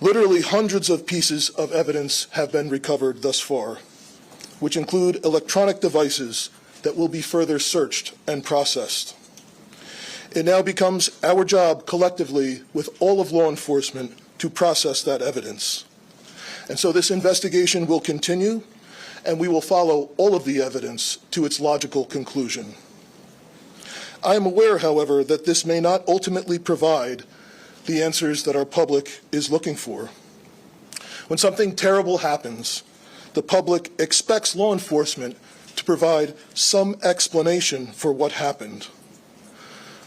Literally hundreds of pieces of evidence have been recovered thus far, which include electronic devices that will be further searched and processed. It now becomes our job collectively with all of law enforcement to process that evidence. And so this investigation will continue, and we will follow all of the evidence to its logical conclusion. I am aware, however, that this may not ultimately provide the answers that our public is looking for. When something terrible happens, the public expects law enforcement to provide some explanation for what happened.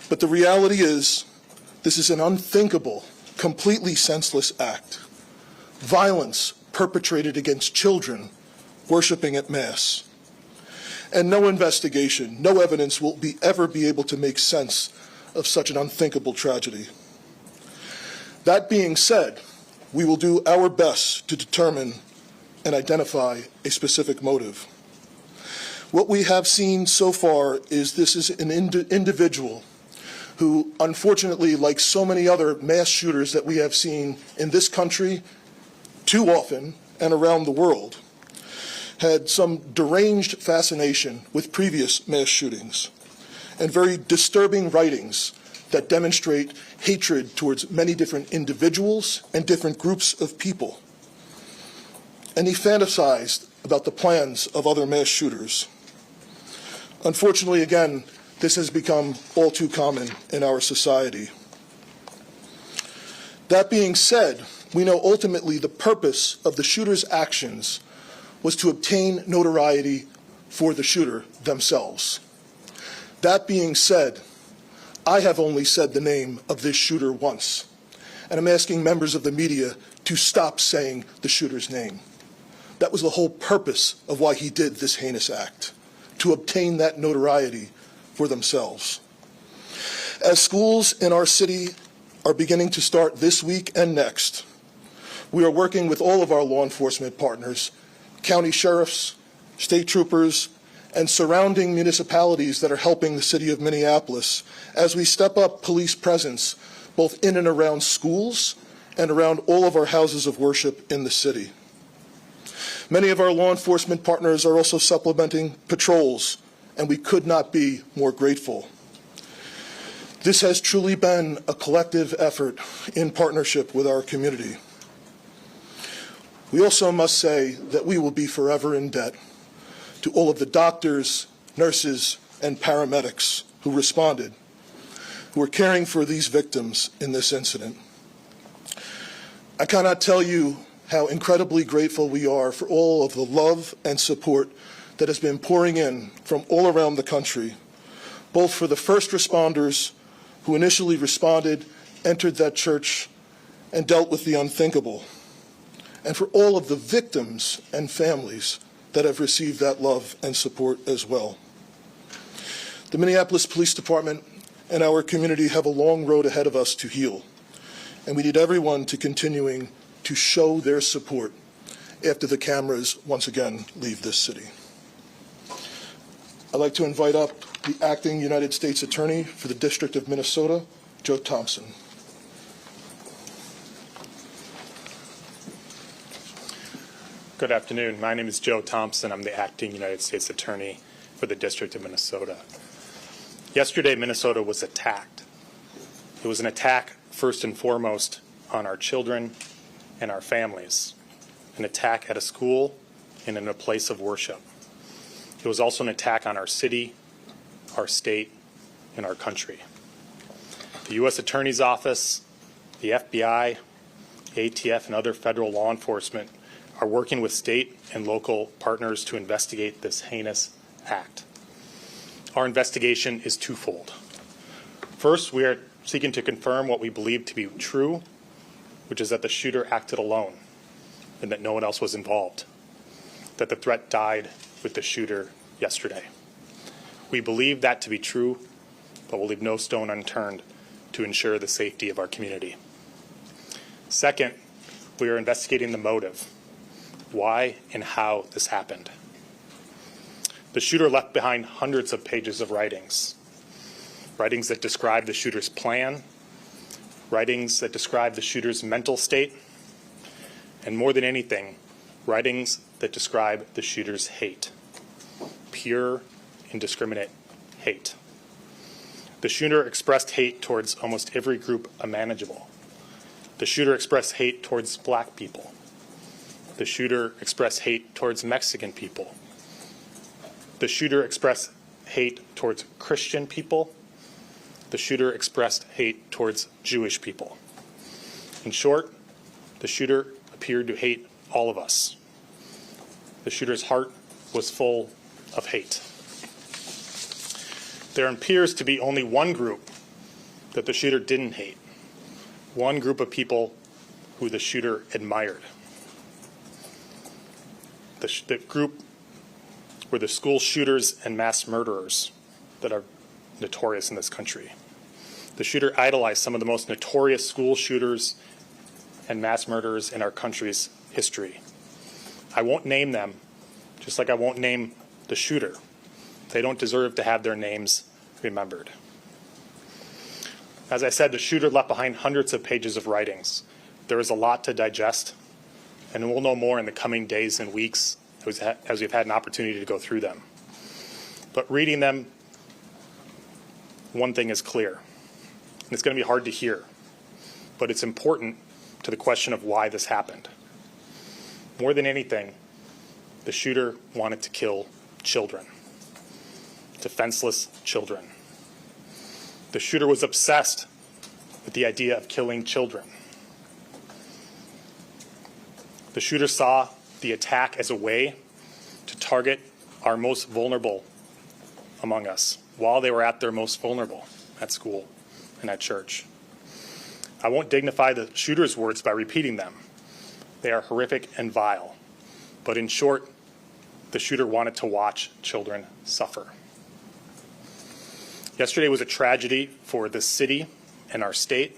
But the reality is, this is an unthinkable, completely senseless act. Violence perpetrated against children worshiping at Mass. And no investigation, no evidence will ever be able to make sense of such an unthinkable tragedy. That being said, we will do our best to determine and identify a specific motive. What we have seen so far is this is an individual who, unfortunately, like so many other mass shooters that we have seen in this country too often and around the world, had some deranged fascination with previous mass shootings and very disturbing writings that demonstrate hatred towards many different individuals and different groups of people. And he fantasized about the plans of other mass shooters. Unfortunately, again, this has become all too common in our society. That being said, we know ultimately the purpose of the shooter's actions was to obtain notoriety for the shooter themselves. That being said, I have only said the name of this shooter once, and I'm asking members of the media to stop saying the shooter's name. That was the whole purpose of why he did this heinous act, to obtain that notoriety for themselves. As schools in our city are beginning to start this week and next, We are working with all of our law enforcement partners, county sheriffs, state troopers, and surrounding municipalities that are helping the city of Minneapolis as we step up police presence both in and around schools and around all of our houses of worship in the city. Many of our law enforcement partners are also supplementing patrols, and we could not be more grateful. This has truly been a collective effort in partnership with our community. We also must say that we will be forever in debt to all of the doctors, nurses, and paramedics who responded, who are caring for these victims in this incident. I cannot tell you how incredibly grateful we are for all of the love and support that has been pouring in from all around the country, both for the first responders who initially responded, entered that church, and dealt with the unthinkable, and for all of the victims and families that have received that love and support as well. The Minneapolis Police Department and our community have a long road ahead of us to heal, and we need everyone to continuing to show their support after the cameras once again leave this city. I'd like to invite up the Acting United States Attorney for the District of Minnesota, Joe Thompson. Good afternoon. My name is Joe Thompson. I'm the Acting United States Attorney for the District of Minnesota. Yesterday, Minnesota was attacked. It was an attack, first and foremost, on our children and our families, an attack at a school and in a place of worship. It was also an attack on our city, our state, and our country. The U.S. Attorney's Office, the FBI, ATF, and other federal law enforcement are working with state and local partners to investigate this heinous act. Our investigation is twofold. First, we are seeking to confirm what we believe to be true, which is that the shooter acted alone and that no one else was involved, that the threat died with the shooter yesterday. We believe that to be true, but we'll leave no stone unturned to ensure the safety of our community. Second, we are investigating the motive, why and how this happened. The shooter left behind hundreds of pages of writings that describe the shooter's plan, writings that describe the shooter's mental state, and more than anything, writings that describe the shooter's hate, pure, indiscriminate hate. The shooter expressed hate towards almost every group imaginable. The shooter expressed hate towards black people. The shooter expressed hate towards Mexican people. The shooter expressed hate towards Christian people. The shooter expressed hate towards Jewish people. In short, the shooter appeared to hate all of us. The shooter's heart was full of hate. There appears to be only one group that the shooter didn't hate, one group of people who the shooter admired. The group were the school shooters and mass murderers that are notorious in this country. The shooter idolized some of the most notorious school shooters and mass murderers in our country's history. I won't name them, just like I won't name the shooter. They don't deserve to have their names remembered. As I said, the shooter left behind hundreds of pages of writings. There is a lot to digest, and we'll know more in the coming days and weeks as we've had an opportunity to go through them. But reading them, one thing is clear, and it's going to be hard to hear, but it's important to the question of why this happened. More than anything, the shooter wanted to kill children, defenseless children. The shooter was obsessed with the idea of killing children. The shooter saw the attack as a way to target our most vulnerable among us while they were at their most vulnerable, at school and at church. I won't dignify the shooter's words by repeating them. They are horrific and vile. But in short, the shooter wanted to watch children suffer. Yesterday was a tragedy for the city and our state.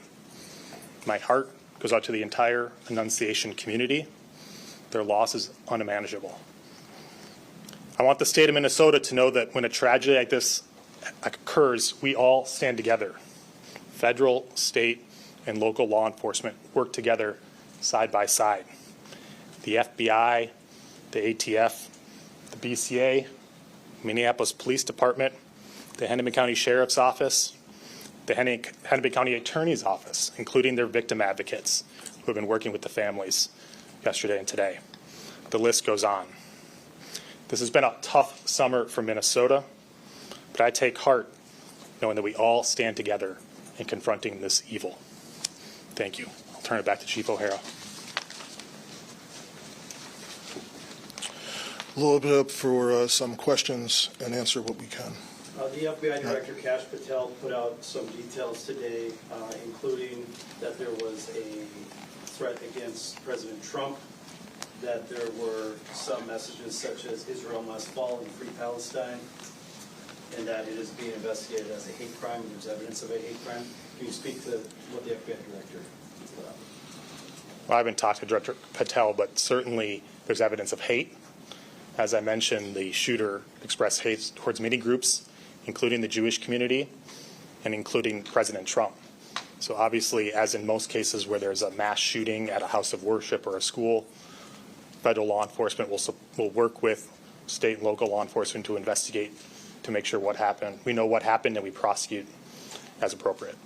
My heart goes out to the entire Annunciation community. Their loss is unimaginable. I want the state of Minnesota to know that when a tragedy like this occurs, we all stand together. Federal, state, and local law enforcement work together side by side. The FBI, the ATF, the BCA, Minneapolis Police Department, the Hennepin County Sheriff's Office, the Hennepin County Attorney's Office, including their victim advocates who have been working with the families yesterday and today. The list goes on. This has been a tough summer for Minnesota, but I take heart knowing that we all stand together in confronting this evil. Thank you. I'll turn it back to Chief O'Hara. We'll open it up for some questions and answer what we can. The FBI Director Kash Patel put out some details today, including that there was a threat against President Trump, that there were some messages such as Israel must fall and free Palestine, and that it is being investigated as a hate crime, and there's evidence of a hate crime. Can you speak to what the FBI Director put out? Well, I haven't talked to Director Patel, but certainly there's evidence of hate. As I mentioned, the shooter expressed hate towards many groups, including the Jewish community and including President Trump. So obviously, as in most cases where there's a mass shooting at a house of worship or a school, federal law enforcement will work with state and local law enforcement to investigate to make sure what happened. We know what happened and we prosecute as appropriate.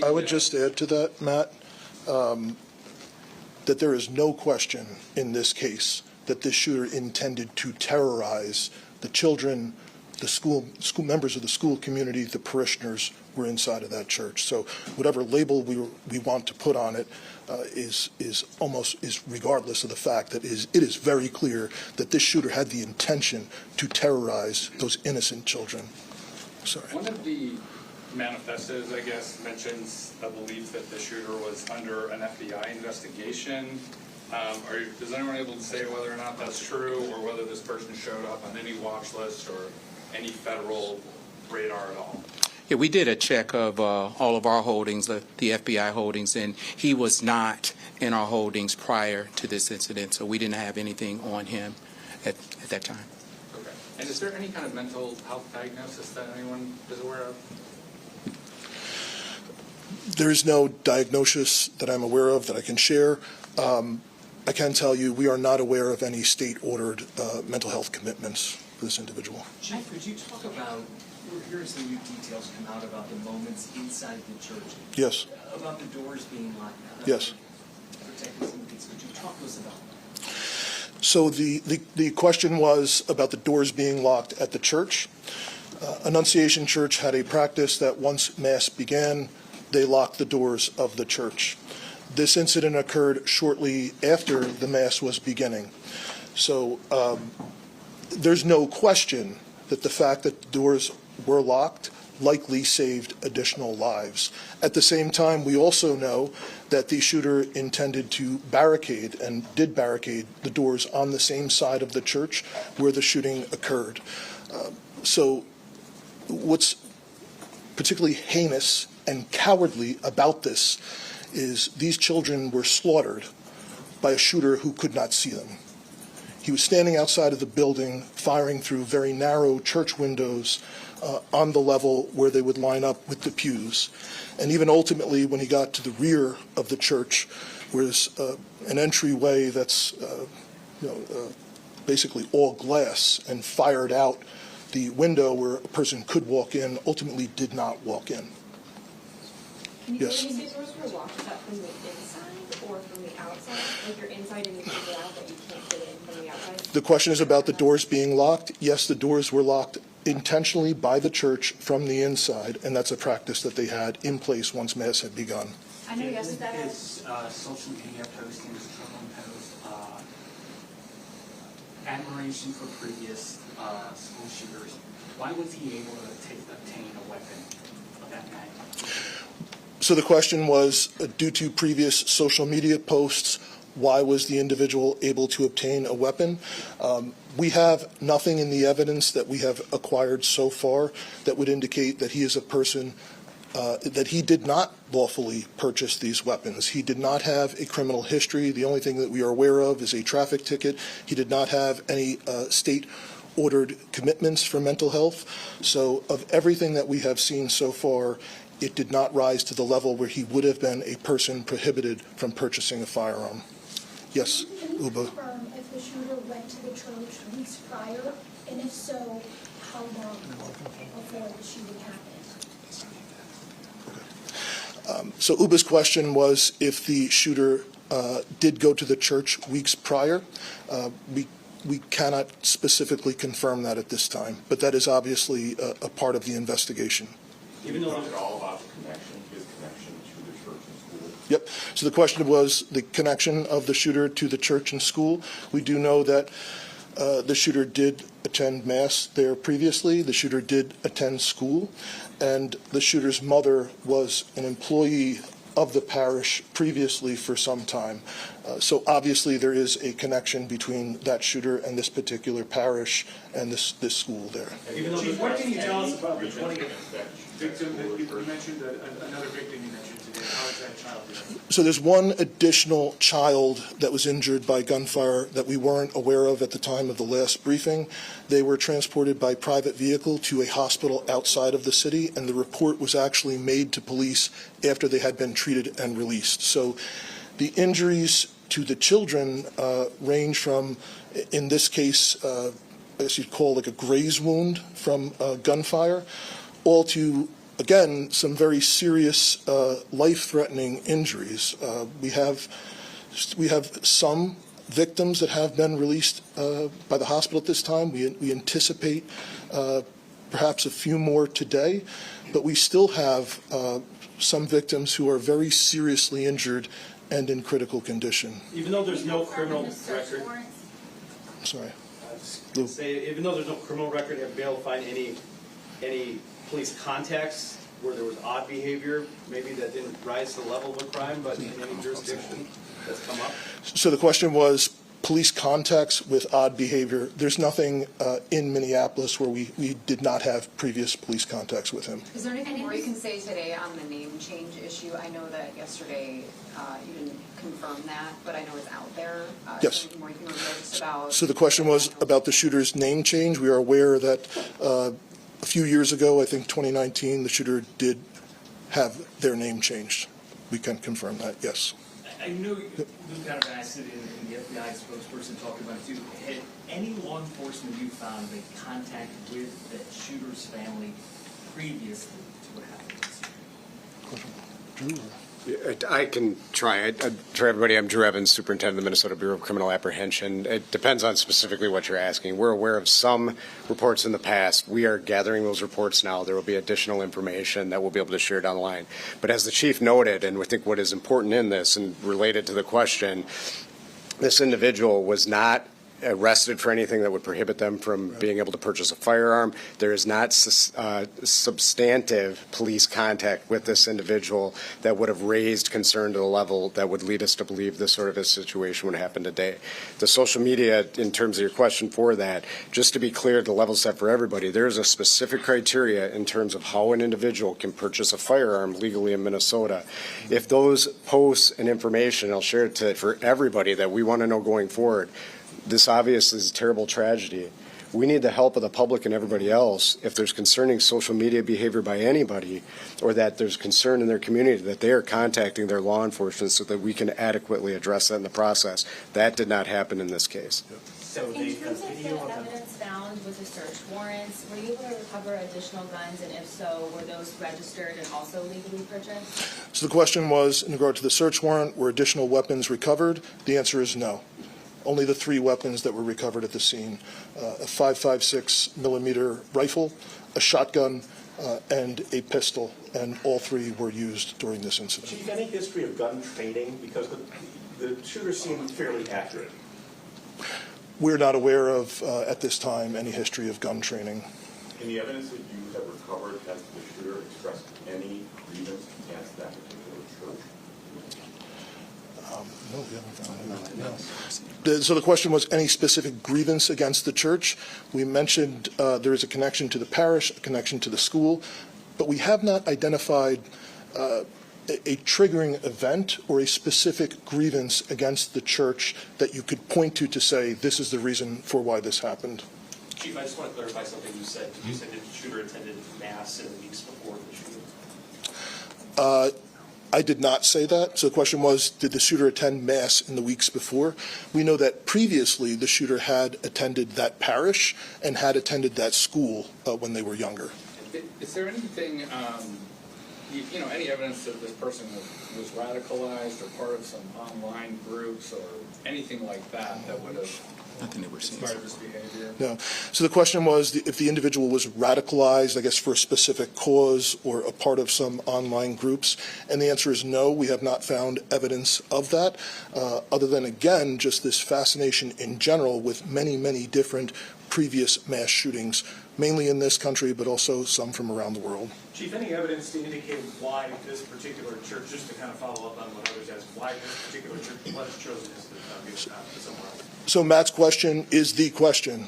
I would just add to that, Matt, that there is no question in this case that this shooter intended to terrorize the children, the school members of the school community, the parishioners were inside of that church. So whatever label we want to put on it is regardless of the fact that it is very clear that this shooter had the intention to terrorize those innocent children. Sorry. One of the manifestos, I guess, mentions a belief that the shooter was under an FBI investigation. Is anyone able to say whether or not that's true, or whether this person showed up on any watch list or any federal radar at all? Yeah, we did a check of all of our holdings, the FBI holdings, and he was not in our holdings prior to this incident, so we didn't have anything on him at that time. Okay. And is there any kind of mental health diagnosis that anyone is aware of? There is no diagnosis that I'm aware of that I can share. I can tell you we are not aware of any state-ordered mental health commitments for this individual. Chief, could you talk about, we're hearing some new details come out about the moments inside the church. Yes. About the doors being locked. Yes. Protecting some of these. Could you talk to us about that? So the question was about the doors being locked at the church. Annunciation Church had a practice that once Mass began, they locked the doors of the church. This incident occurred shortly after the Mass was beginning. So there's no question that the fact that the doors were locked likely saved additional lives. At the same time, we also know that the shooter intended to barricade and did barricade the doors on the same side of the church where the shooting occurred. So what's particularly heinous and cowardly about this is these children were slaughtered by a shooter who could not see them. He was standing outside of the building, firing through very narrow church windows on the level where they would line up with the pews. And even ultimately, when he got to the rear of the church, was an entryway that's basically all glass, and fired out the window where a person could walk in, ultimately did not walk in. Yes. Can you say doors were locked? Is that from the inside or from the outside? Like you're inside and you can get out, but you can't get in from the outside? The question is about the doors being locked. Yes, the doors were locked intentionally by the church from the inside, and that's a practice that they had in place once Mass had begun. I know, yes, that His social media postings, Trump post, admiration for previous school shooters. Why was he able to obtain a weapon of that magnitude? So the question was, due to previous social media posts, why was the individual able to obtain a weapon? We have nothing in the evidence that we have acquired so far that would indicate that he is a person that he did not lawfully purchase these weapons. He did not have a criminal history. The only thing that we are aware of is a traffic ticket. He did not have any state-ordered commitments for mental health. So of everything that we have seen so far, it did not rise to the level where he would have been a person prohibited from purchasing a firearm. Yes, Can you Uba. confirm if the shooter went to the church weeks prior, and if so, how long before the shooting happened? So Uba's question was if the shooter did go to the church weeks prior. We cannot specifically confirm that at this time, but that is obviously a part of the investigation. Even though it's all about the connection, his connection to the church and school. Yep. So the question was the connection of the shooter to the church and school. We do know that the shooter did attend Mass there previously. The shooter did attend school. And the shooter's mother was an employee of the parish previously for some time. So obviously there is a connection between that shooter and this particular parish and this school there. Chief, what can you tell us about the 20th victim that you mentioned, another victim you mentioned today? How is that child doing? So there's one additional child that was injured by gunfire that we weren't aware of at the time of the last briefing. They were transported by private vehicle to a hospital outside of the city, and the report was actually made to police after they had been treated and released. So the injuries to the children range from, in this case, I guess you'd call like a graze wound from gunfire, all to, again, some very serious life-threatening injuries. We have some victims that have been released by the hospital at this time. We anticipate perhaps a few more today, but we still have some victims who are very seriously injured and in critical condition. Even though there's no criminal record, Sorry. even though there's no criminal record, have you been able to find any police contacts where there was odd behavior, maybe that didn't rise to the level of a crime, but in any jurisdiction that's come up? So the question was police contacts with odd behavior. There's nothing in Minneapolis where we did not have previous police contacts with him. Is there anything more you can say today on the name change issue? I know that yesterday you didn't confirm that, but I know it's out there. Yes. Anything more you can reveal just about? So the question was about the shooter's name change. We are aware that a few years ago, I think 2019, the shooter did have their name changed. We can confirm that, yes. I know Luke kind of asked it in the FBI spokesperson talking about it too. Had any law enforcement you found made contact with the shooter's family previously to what happened this year? I can try. For everybody, I'm Drew Evans, Superintendent of the Minnesota Bureau of Criminal Apprehension. It depends on specifically what you're asking. We're aware of some reports in the past. We are gathering those reports now. There will be additional information that we'll be able to share down the line. But as the Chief noted, and I think what is important in this and related to the question, this individual was not arrested for anything that would prohibit them from being able to purchase a firearm. There is not substantive police contact with this individual that would have raised concern to the level that would lead us to believe this sort of a situation would happen today. The social media, in terms of your question for that, just to be clear, the level set for everybody, there is a specific criteria in terms of how an individual can purchase a firearm legally in Minnesota. If those posts and information, I'll share it for everybody that we want to know going forward, this obviously is a terrible tragedy. We need the help of the public and everybody else if there's concerning social media behavior by anybody or that there's concern in their community that they are contacting their law enforcement so that we can adequately address that in the process. That did not happen in this case. So in terms of the evidence found with the search warrants, were you able to recover additional guns, and if so, were those registered and also legally purchased? So the question was, in regard to the search warrant, were additional weapons recovered? The answer is no. Only the 3 weapons that were recovered at the scene, a 5.56 millimeter rifle, a shotgun, and a pistol, and all 3 were used during this incident. Chief, any history of gun training? Because the shooter seemed fairly accurate. We're not aware of, at this time, any history of gun training. In the evidence that you have recovered, has the shooter expressed any grievance against that particular church? No, we haven't found any. So the question was any specific grievance against the church. We mentioned there is a connection to the parish, a connection to the school. but we have not identified a triggering event or a specific grievance against the church that you could point to say this is the reason for why this happened. Chief, I just want to clarify something you said. You said that the shooter attended mass in the weeks before the shooting. I did not say that. So the question was, did the shooter attend mass in the weeks before? We know that previously the shooter had attended that parish and had attended that school when they were younger. Is there anything, any evidence that this person was radicalized or part of some online groups or anything like that that would have inspired this behavior? No. So the question was if the individual was radicalized, I guess, for a specific cause or a part of some online groups. And the answer is no, we have not found evidence of that, other than, again, just this fascination in general with many, many different previous mass shootings, mainly in this country, but also some from around the world. Chief, any evidence to indicate why this particular church, just to kind of follow up on what others asked, why this particular church was chosen as the somewhere else? So Matt's question is the question,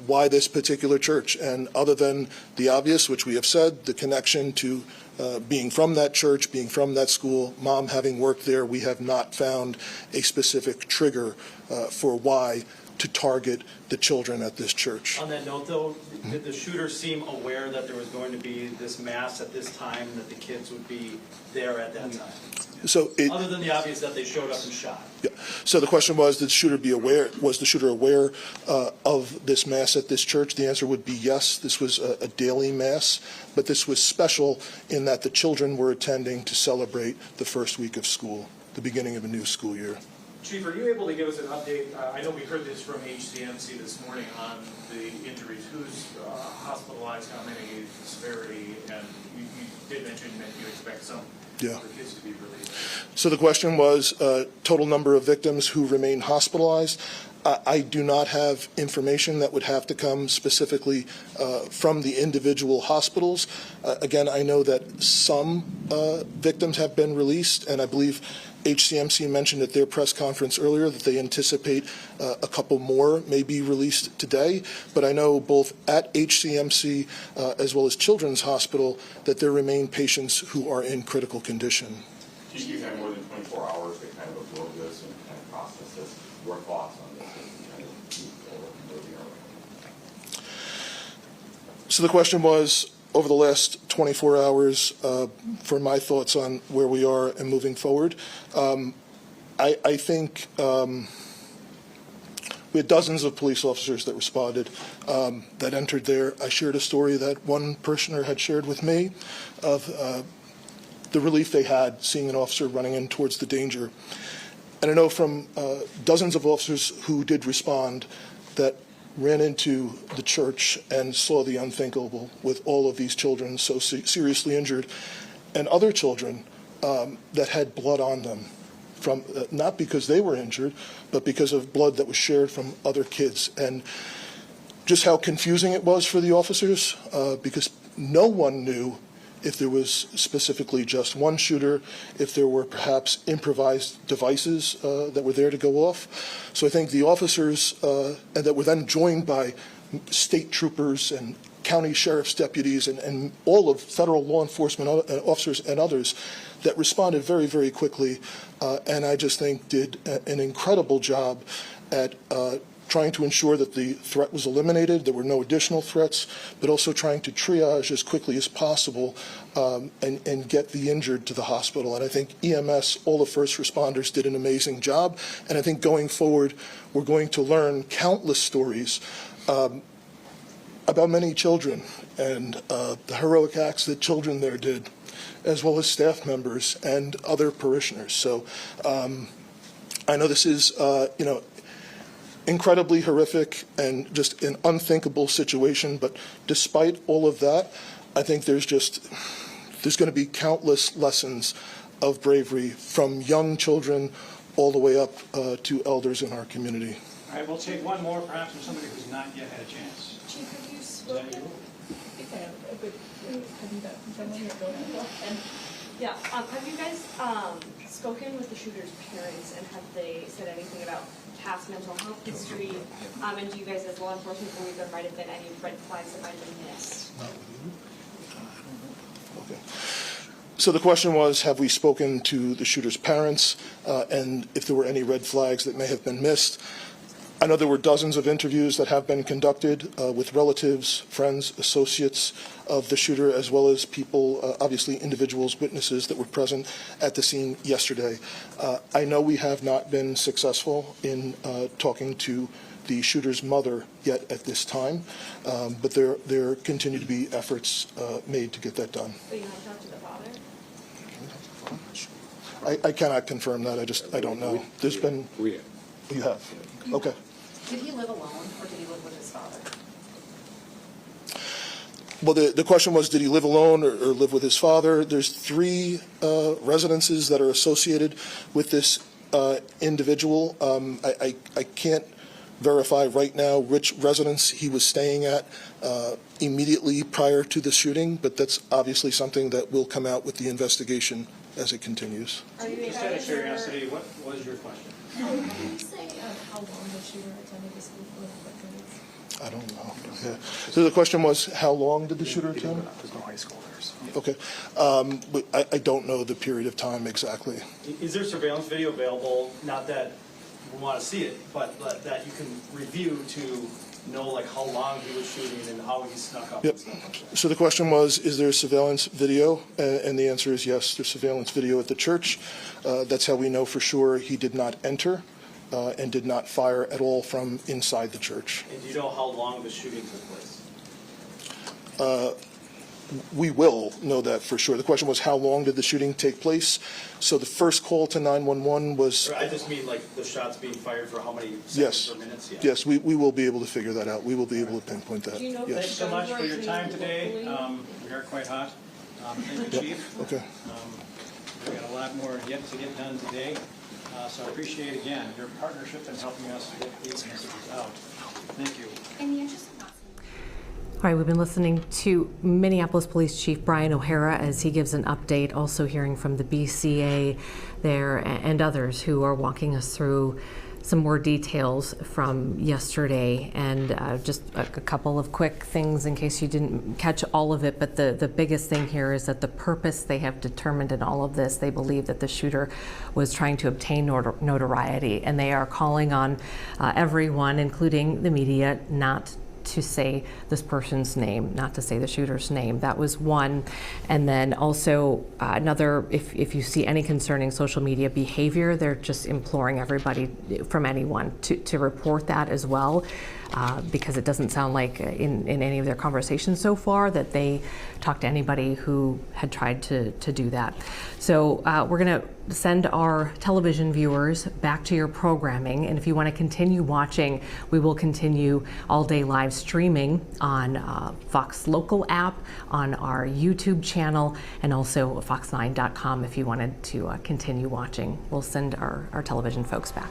why this particular church? And other than the obvious, which we have said, the connection to being from that church, being from that school, mom having worked there, we have not found a specific trigger for why to target the children at this church. On that note, though, did the shooter seem aware that there was going to be this mass at this time, that the kids would be there at that time? So other than the obvious that they showed up and shot. Yeah. So the question was, did the shooter be aware? Was the shooter aware of this mass at this church? The answer would be yes. This was a daily mass, but this was special in that the children were attending to celebrate the first week of school, the beginning of a new school year. Chief, are you able to give us an update? I know we heard this from HCMC this morning on the injuries. Who's hospitalized, how many, severity, and you did mention that you expect some other kids to be released. So the question was total number of victims who remain hospitalized. I do not have information that would have to come specifically from the individual hospitals. Again, I know that some victims have been released, and I believe HCMC mentioned at their press conference earlier that they anticipate a couple more may be released today. But I know both at HCMC as well as Children's Hospital that there remain patients who are in critical condition. You've had more than 24 hours to kind of absorb this and kind of process this. Your thoughts on this and kind of move forward from where we are right now? So the question was, over the last 24 hours, for my thoughts on where we are and moving forward. I think we had dozens of police officers that responded, that entered there. I shared a story that one parishioner had shared with me of the relief they had seeing an officer running in towards the danger. And I know from dozens of officers who did respond that ran into the church and saw the unthinkable with all of these children so seriously injured, and other children that had blood on them, from not because they were injured, but because of blood that was shared from other kids. And just how confusing it was for the officers, because no one knew if there was specifically just one shooter, if there were perhaps improvised devices that were there to go off. So I think the officers, and that were then joined by state troopers and county sheriff's deputies and all of federal law enforcement officers and others that responded very, very quickly, and I just think did an incredible job at trying to ensure that the threat was eliminated, there were no additional threats, but also trying to triage as quickly as possible and get the injured to the hospital. And I think EMS, all the first responders, did an amazing job. And I think going forward, we're going to learn countless stories about many children and the heroic acts that children there did, as well as staff members and other parishioners. So I know this is, incredibly horrific and just an unthinkable situation, but despite all of that, I think there's going to be countless lessons of bravery from young children all the way up to elders in our community. All right, we'll take one more, perhaps from somebody who's not yet had a chance. Chief, have you spoken? Have you guys spoken with the shooter's parents, and have they said anything about past mental health history? And do you guys, as law enforcement, believe there might have been any red flags that might have been missed? So the question was, have we spoken to the shooter's parents and if there were any red flags that may have been missed? I know there were dozens of interviews that have been conducted with relatives, friends, associates of the shooter, as well as people, obviously individuals, witnesses that were present at the scene yesterday. I know we have not been successful in talking to the shooter's mother yet at this time, but there continue to be efforts made to get that done. But you have talked to the father? I cannot confirm that. I don't know. There's been. You have. Okay. Did he live alone or did he live with his father? Well, the question was, did he live alone or live with his father? There's 3 residences that are associated with this individual. I can't verify right now which residence he was staying at immediately prior to the shooting, but that's obviously something that will come out with the investigation as it continues. Just out of curiosity, what was your question? Can you say how long the shooter attended the school for? I don't know. Yeah. So the question was, how long did the shooter attend? There's no high school there. So. Okay. But I don't know the period of time exactly. Is there surveillance video available? Not that we want to see it, but that you can review to know like how long he was shooting and how he snuck up. Yep. And stuff. So the question was, is there surveillance video? And the answer is yes, there's surveillance video at the church. That's how we know for sure he did not enter and did not fire at all from inside the church. And do you know how long the shooting took place? We will know that for sure. The question was, how long did the shooting take place? So the first call to 911 was... Or I just mean like the shots being fired for how many seconds Yes. or minutes? Yeah. Yes, we will be able to figure that out. We will be able to pinpoint that. Do you know Yes. Thanks so much for your time today. We are quite hot. Thank you, Chief. Okay. We've got a lot more yet to get done today. So I appreciate, again, your partnership in helping us get these messages out. Thank you. In the interest of not All right, we've been listening to Minneapolis Police Chief Brian O'Hara as he gives an update, also hearing from the BCA there and others who are walking us through some more details from yesterday. And just a couple of quick things in case you didn't catch all of it, but the biggest thing here is that the purpose they have determined in all of this, they believe that the shooter was trying to obtain notoriety, and they are calling on everyone, including the media, not to say this person's name, not to say the shooter's name. That was one. And then also another, if you see any concerning social media behavior, they're just imploring everybody from anyone to report that as well, because it doesn't sound like in any of their conversations so far that they talked to anybody who had tried to do that. So we're gonna send our television viewers back to your programming, and if you want to continue watching, we will continue all day live streaming on Fox Local app, on our YouTube channel, and also fox9.com if you wanted to continue watching. We'll send our television folks back.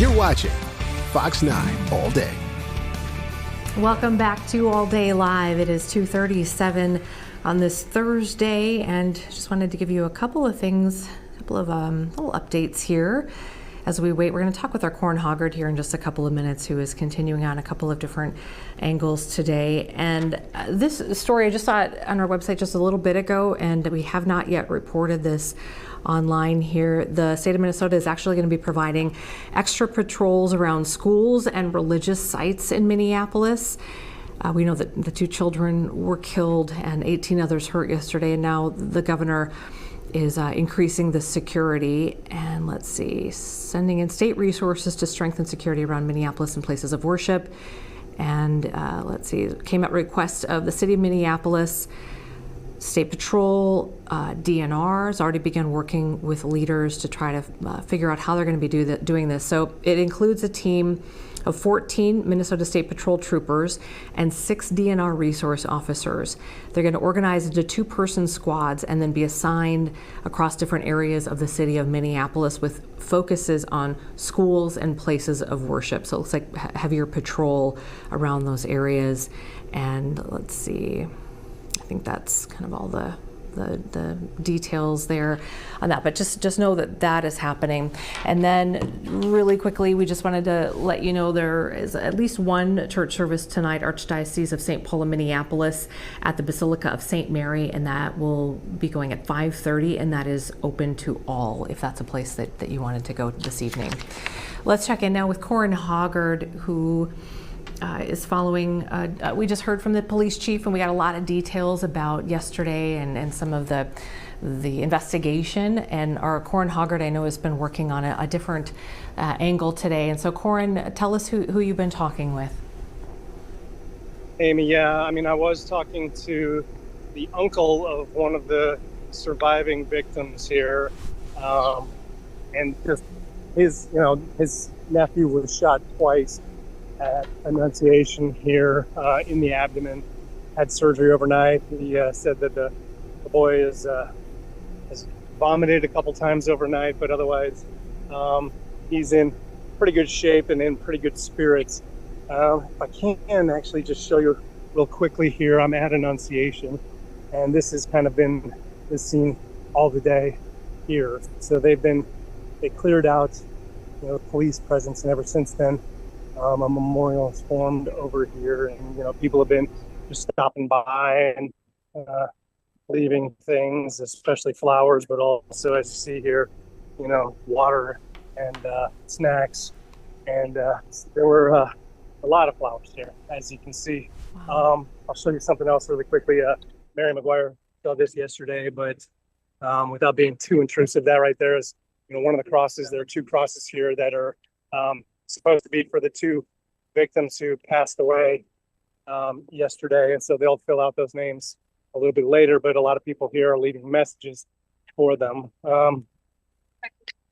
You're watching Fox 9 All Day. Welcome back to All Day Live. It is 2:37 on this Thursday, and just wanted to give you a couple of things, a couple of little updates here as we wait. We're going to talk with our Corin Hoggard here in just a couple of minutes, who is continuing on a couple of different angles today. And this story, I just saw it on our website just a little bit ago, and we have not yet reported this online here. The state of Minnesota is actually going to be providing extra patrols around schools and religious sites in Minneapolis. We know that the 2 children were killed and 18 others hurt yesterday, and now the governor is increasing the security and sending in state resources to strengthen security around Minneapolis and places of worship. And it came at request of the city of Minneapolis. State Patrol, DNR has already begun working with leaders to try to figure out how they're going to be doing this. So it includes a team of 14 Minnesota State Patrol troopers and 6 DNR resource officers. They're going to organize into 2-person squads and then be assigned across different areas of the city of Minneapolis with focuses on schools and places of worship. So it looks like heavier patrol around those areas. And I think that's kind of all the details there on that, but just know that is happening. And then really quickly, we just wanted to let you know there is at least one church service tonight, Archdiocese of St. Paul in Minneapolis at the Basilica of St. Mary, and that will be going at 5:30, and that is open to all if that's a place that you wanted to go this evening. Let's check in now with Corin Hoggard, who is following. We just heard from the police chief, and we got a lot of details about yesterday and some of the investigation. And our Corin Hoggard, I know, has been working on a different angle today. And so, Corin, tell us who you've been talking with. Amy, I was talking to the uncle of one of the surviving victims here, and just his nephew was shot twice at Annunciation here in the abdomen, had surgery overnight. He said that the boy has vomited a couple times overnight, but otherwise he's in pretty good shape and in pretty good spirits. If I can actually just show you real quickly here, I'm at Annunciation, and this has kind of been the scene all the day here. So they cleared out police presence, and ever since then a memorial is formed over here, and people have been just stopping by and leaving things, especially flowers, but also, as you see here, water and snacks, and there were a lot of flowers here, as you can see. Wow. I'll show you something else really quickly. Mary McGuire saw this yesterday, but without being too intrusive, that right there is one of the crosses. There are 2 crosses here that are supposed to be for the 2 victims who passed away yesterday, and so they'll fill out those names a little bit later, but a lot of people here are leaving messages for them.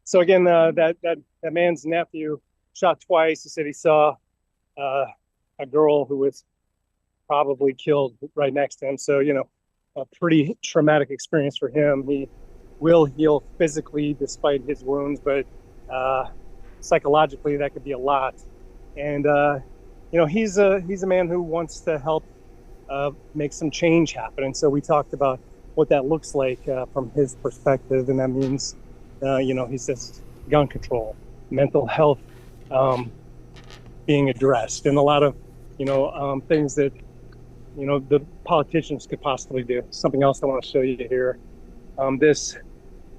So again, that man's nephew shot twice. He said he saw a girl who was probably killed right next to him, so a pretty traumatic experience for him. He will heal physically despite his wounds, but psychologically that could be a lot. And he's a man who wants to help make some change happen, and so we talked about what that looks like from his perspective, and that means he says gun control, mental health being addressed, and a lot of things that the politicians could possibly do. Something else I want to show you here. This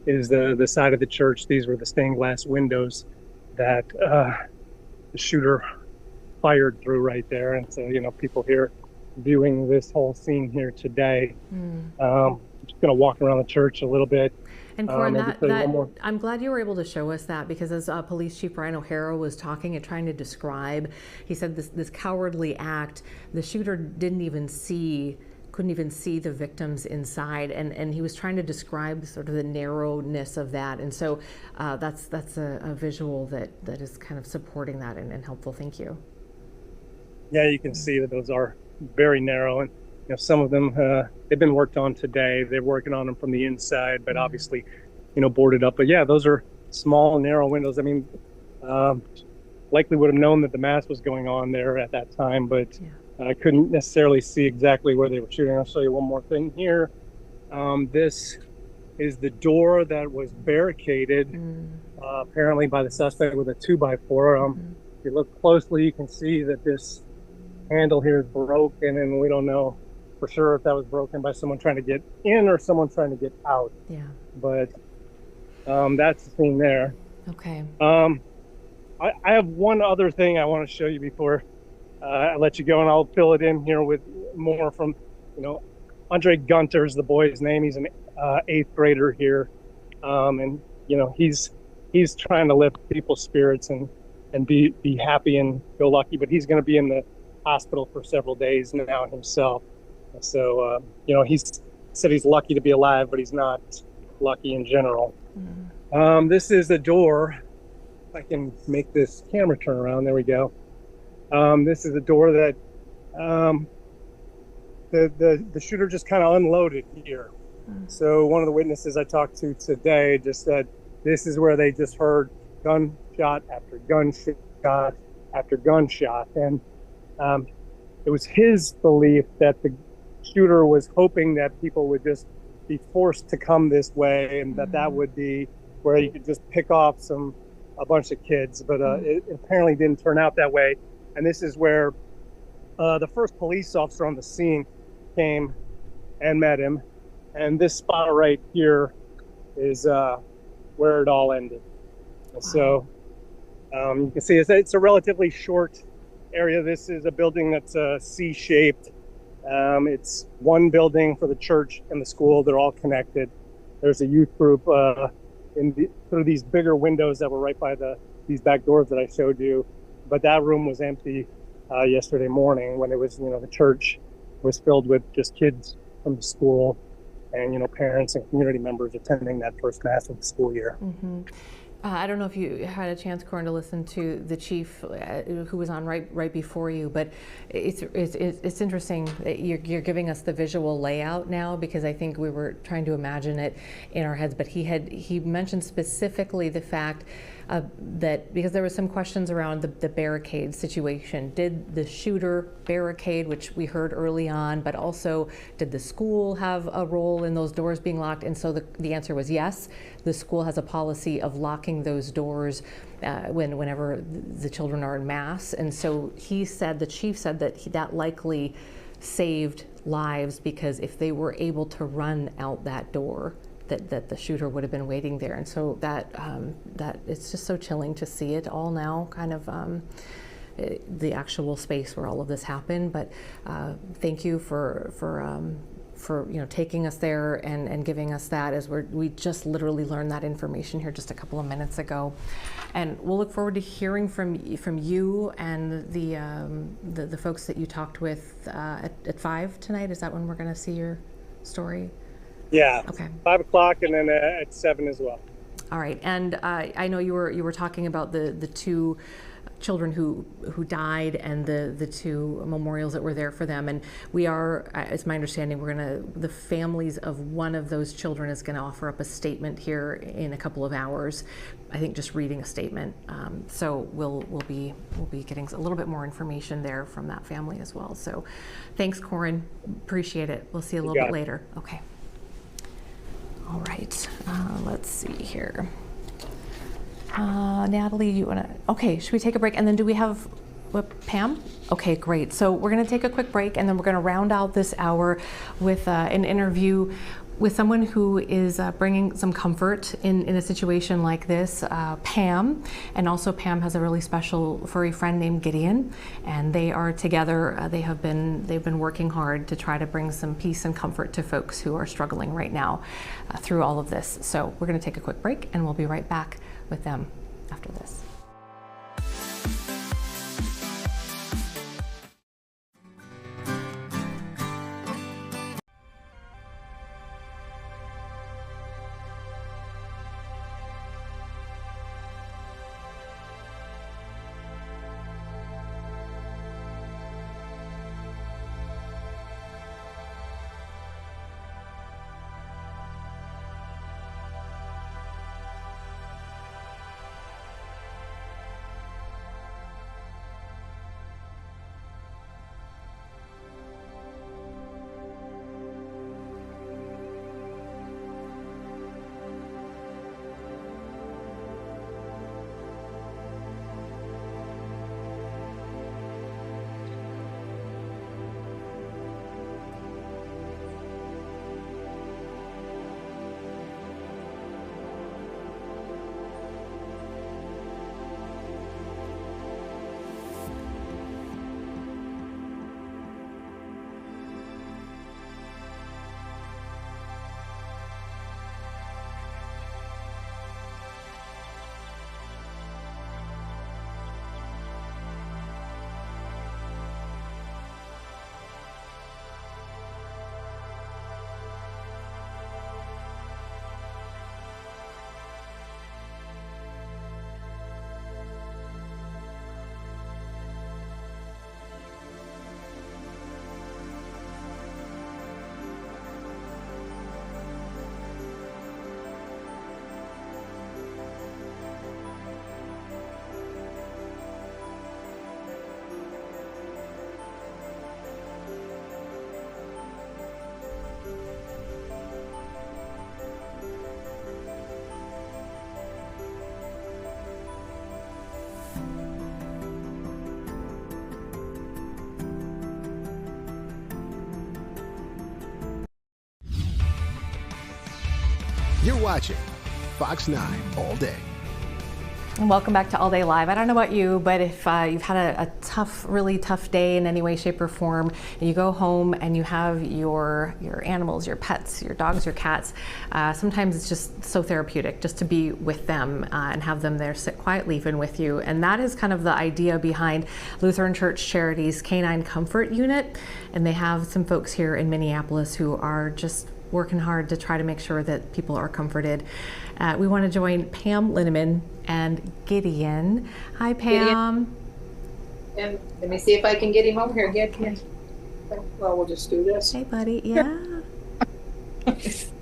is the side of the church. These were the stained glass windows that the shooter fired through right there. And so, people here viewing this whole scene here today. I'm just going to walk around the church a little bit. And Corin, I'm glad you were able to show us that, because as Police Chief Brian O'Hara was talking and trying to describe, he said this cowardly act, the shooter couldn't even see the victims inside, and he was trying to describe sort of the narrowness of that, and so that's a visual that is kind of supporting that and helpful. Thank you. Yeah, you can see that those are very narrow, and some of them they've been worked on today. They're working on them from the inside, but obviously boarded up. But yeah, those are small narrow windows. I mean, likely would have known that the mass was going on there at that time, but I couldn't necessarily see exactly where they were shooting. I'll show you one more thing here. This is the door that was barricaded, apparently by the suspect with a 2x4. If you look closely, you can see that this handle here is broken, and we don't know for sure if that was broken by someone trying to get in or someone trying to get out. Yeah. But that's the thing there. Okay. I have one other thing I want to show you before I let you go, and I'll fill it in here with more from, Andre Gunter's the boy's name. He's an 8th grader here, and he's trying to lift people's spirits and be happy and go lucky. But he's going to be in the hospital for several days now himself. So he said he's lucky to be alive, but he's not lucky in general. This is the door. If I can make this camera turn around, there we go. This is the door that the shooter just kind of unloaded here. So one of the witnesses I talked to today just said this is where they just heard gunshot after gunshot after gunshot, and it was his belief that the shooter was hoping that people would just be forced to come this way, and that would be where you could just pick off a bunch of kids, but it apparently didn't turn out that way. And this is where the first police officer on the scene came and met him, and this spot right here is where it all ended. And so you can see it's a relatively short area. This is a building that's C-shaped. It's one building for the church and the school. They're all connected. There's a youth group through these bigger windows that were right by these back doors that I showed you. But that room was empty yesterday morning when it was, the church was filled with just kids from the school and, parents and community members attending that first mass of the school year. I don't know if you had a chance, Corin, to listen to the chief who was on right before you, but it's interesting that you're giving us the visual layout now, because I think we were trying to imagine it in our heads. But he mentioned specifically the fact that because there was some questions around the barricade situation. Did the shooter barricade, which we heard early on, but also did the school have a role in those doors being locked? And so the answer was yes. The school has a policy of locking those doors whenever the children are in mass. And so the chief said that likely saved lives, because if they were able to run out that door, that the shooter would have been waiting there. And so that it's just so chilling to see it all now, kind of the actual space where all of this happened. But thank you for taking us there and giving us that, as we just literally learned that information here just a couple of minutes ago. And we'll look forward to hearing from you and the folks that you talked with at 5 tonight. Is that when we're going to see your story? Yeah. Okay. 5 o'clock, and then at 7 as well. All right. And I know you were talking about the two children who died and the two memorials that were there for them. And we are, it's my understanding, the families of one of those children is going to offer up a statement here in a couple of hours. I think just reading a statement. So we'll be getting a little bit more information there from that family as well. So thanks, Corin. Appreciate it. We'll see you a little bit later. Okay. All right. Let's see here. Natalie, you want to? Okay, should we take a break? And then do we have Pam? Okay, great. So we're going to take a quick break, and then we're going to round out this hour with an interview with someone who is bringing some comfort in a situation like this, Pam. And also Pam has a really special furry friend named Gideon, and they are together. They've been working hard to try to bring some peace and comfort to folks who are struggling right now through all of this. So we're going to take a quick break, and we'll be right back with them after this. watching Fox 9 All Day. And welcome back to All Day Live. I don't know about you, but if you've had a tough, really tough day in any way, shape, or form, and you go home and you have your animals, your pets, your dogs, your cats, sometimes it's just so therapeutic just to be with them and have them there sit quietly even with you. And that is kind of the idea behind Lutheran Church Charities Canine Comfort Unit. And they have some folks here in Minneapolis who are just working hard to try to make sure that people are comforted. We want to join Pam Linneman and Gideon. Hi, Pam. And let me see if I can get him over here. Get him. Well, we'll just do this. Hey, buddy. Yeah.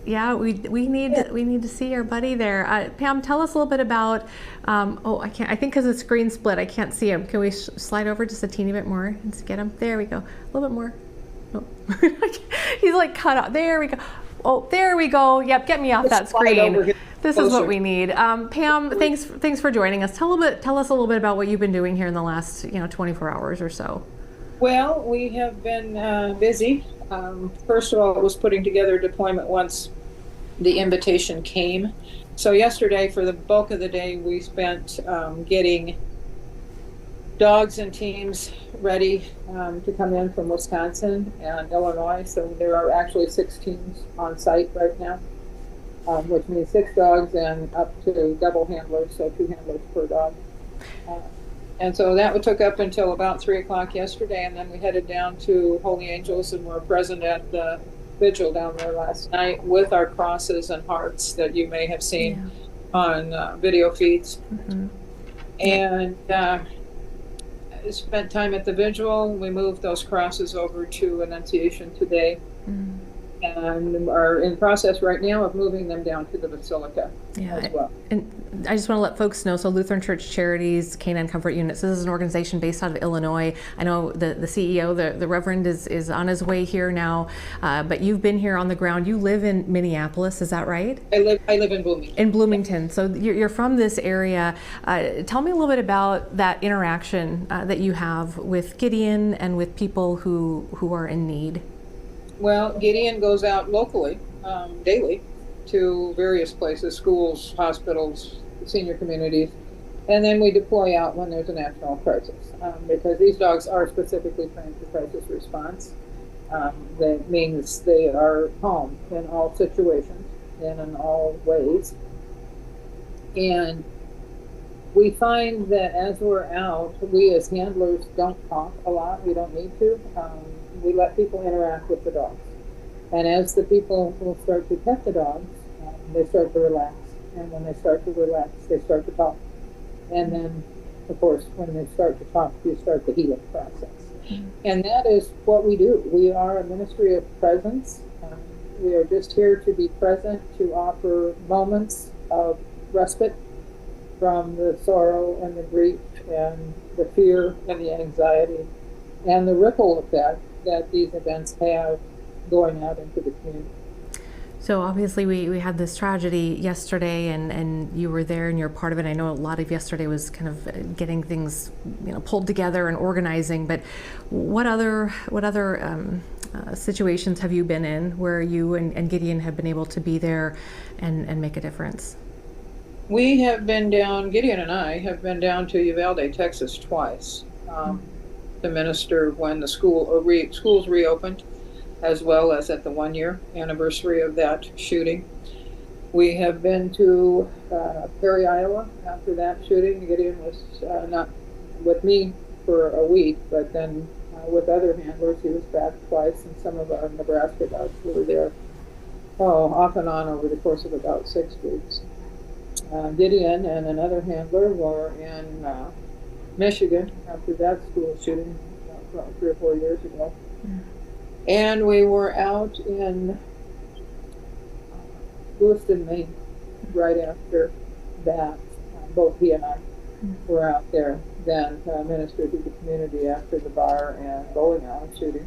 Yeah, we need to see our buddy there. Pam, tell us a little bit about. I can't. I think because the screen split, I can't see him. Can we slide over just a teeny bit more and get him? There we go. A little bit more. Oh. He's like cut out. There we go. Oh, there we go. Yep, get me off that screen. This is what we need. Pam, thanks for joining us. Tell us a little bit about what you've been doing here in the last 24 hours or so. Well, we have been busy. First of all, it was putting together a deployment once the invitation came. So yesterday, for the bulk of the day, we spent getting dogs and teams ready to come in from Wisconsin and Illinois. So there are actually 6 teams on site right now, which means 6 dogs and up to double handlers, so 2 handlers per dog. And so that took up until about 3 o'clock yesterday, and then we headed down to Holy Angels and were present at the vigil down there last night with our crosses and hearts that you may have seen on video feeds. Mm-hmm. And spent time at the vigil. We moved those crosses over to Annunciation today, and are in process right now of moving them down to the Basilica as well. And I just want to let folks know, so Lutheran Church Charities Canine Comfort Units, this is an organization based out of Illinois. I know the CEO, the Reverend, is on his way here now, but you've been here on the ground. You live in Minneapolis, is that right? I live in Bloomington. In Bloomington. So you're from this area. Tell me a little bit about that interaction that you have with Gideon and with people who are in need. Well, Gideon goes out locally daily to various places, schools, hospitals, senior communities, and then we deploy out when there's a national crisis, because these dogs are specifically trained for crisis response. That means they are home in all situations and in all ways. And we find that as we're out, we as handlers don't talk a lot. We don't need to. We let people interact with the dogs. And as the people will start to pet the dogs, they start to relax. And when they start to relax, they start to talk. And then, of course, when they start to talk, you start the healing process. And that is what we do. We are a ministry of presence. We are just here to be present, to offer moments of respite from the sorrow and the grief and the fear and the anxiety and the ripple effect that these events have going out into the community. So obviously we had this tragedy yesterday, and you were there and you're part of it. I know a lot of yesterday was kind of getting things pulled together and organizing, but what other situations have you been in where you and Gideon have been able to be there and make a difference? We have been down, Gideon and I have been down to Uvalde, Texas twice to minister when the schools reopened, as well as at the 1-year anniversary of that shooting. We have been to Perry, Iowa after that shooting. Gideon was not with me for a week, but then with other handlers, he was back twice, and some of our Nebraska dogs were there off and on over the course of about 6 weeks. Gideon and another handler were in Michigan after that school shooting about 3 or 4 years ago. And we were out in Lewiston, Maine, right after that. Both he and I were out there then to minister to the community after the bar and bowling alley shooting.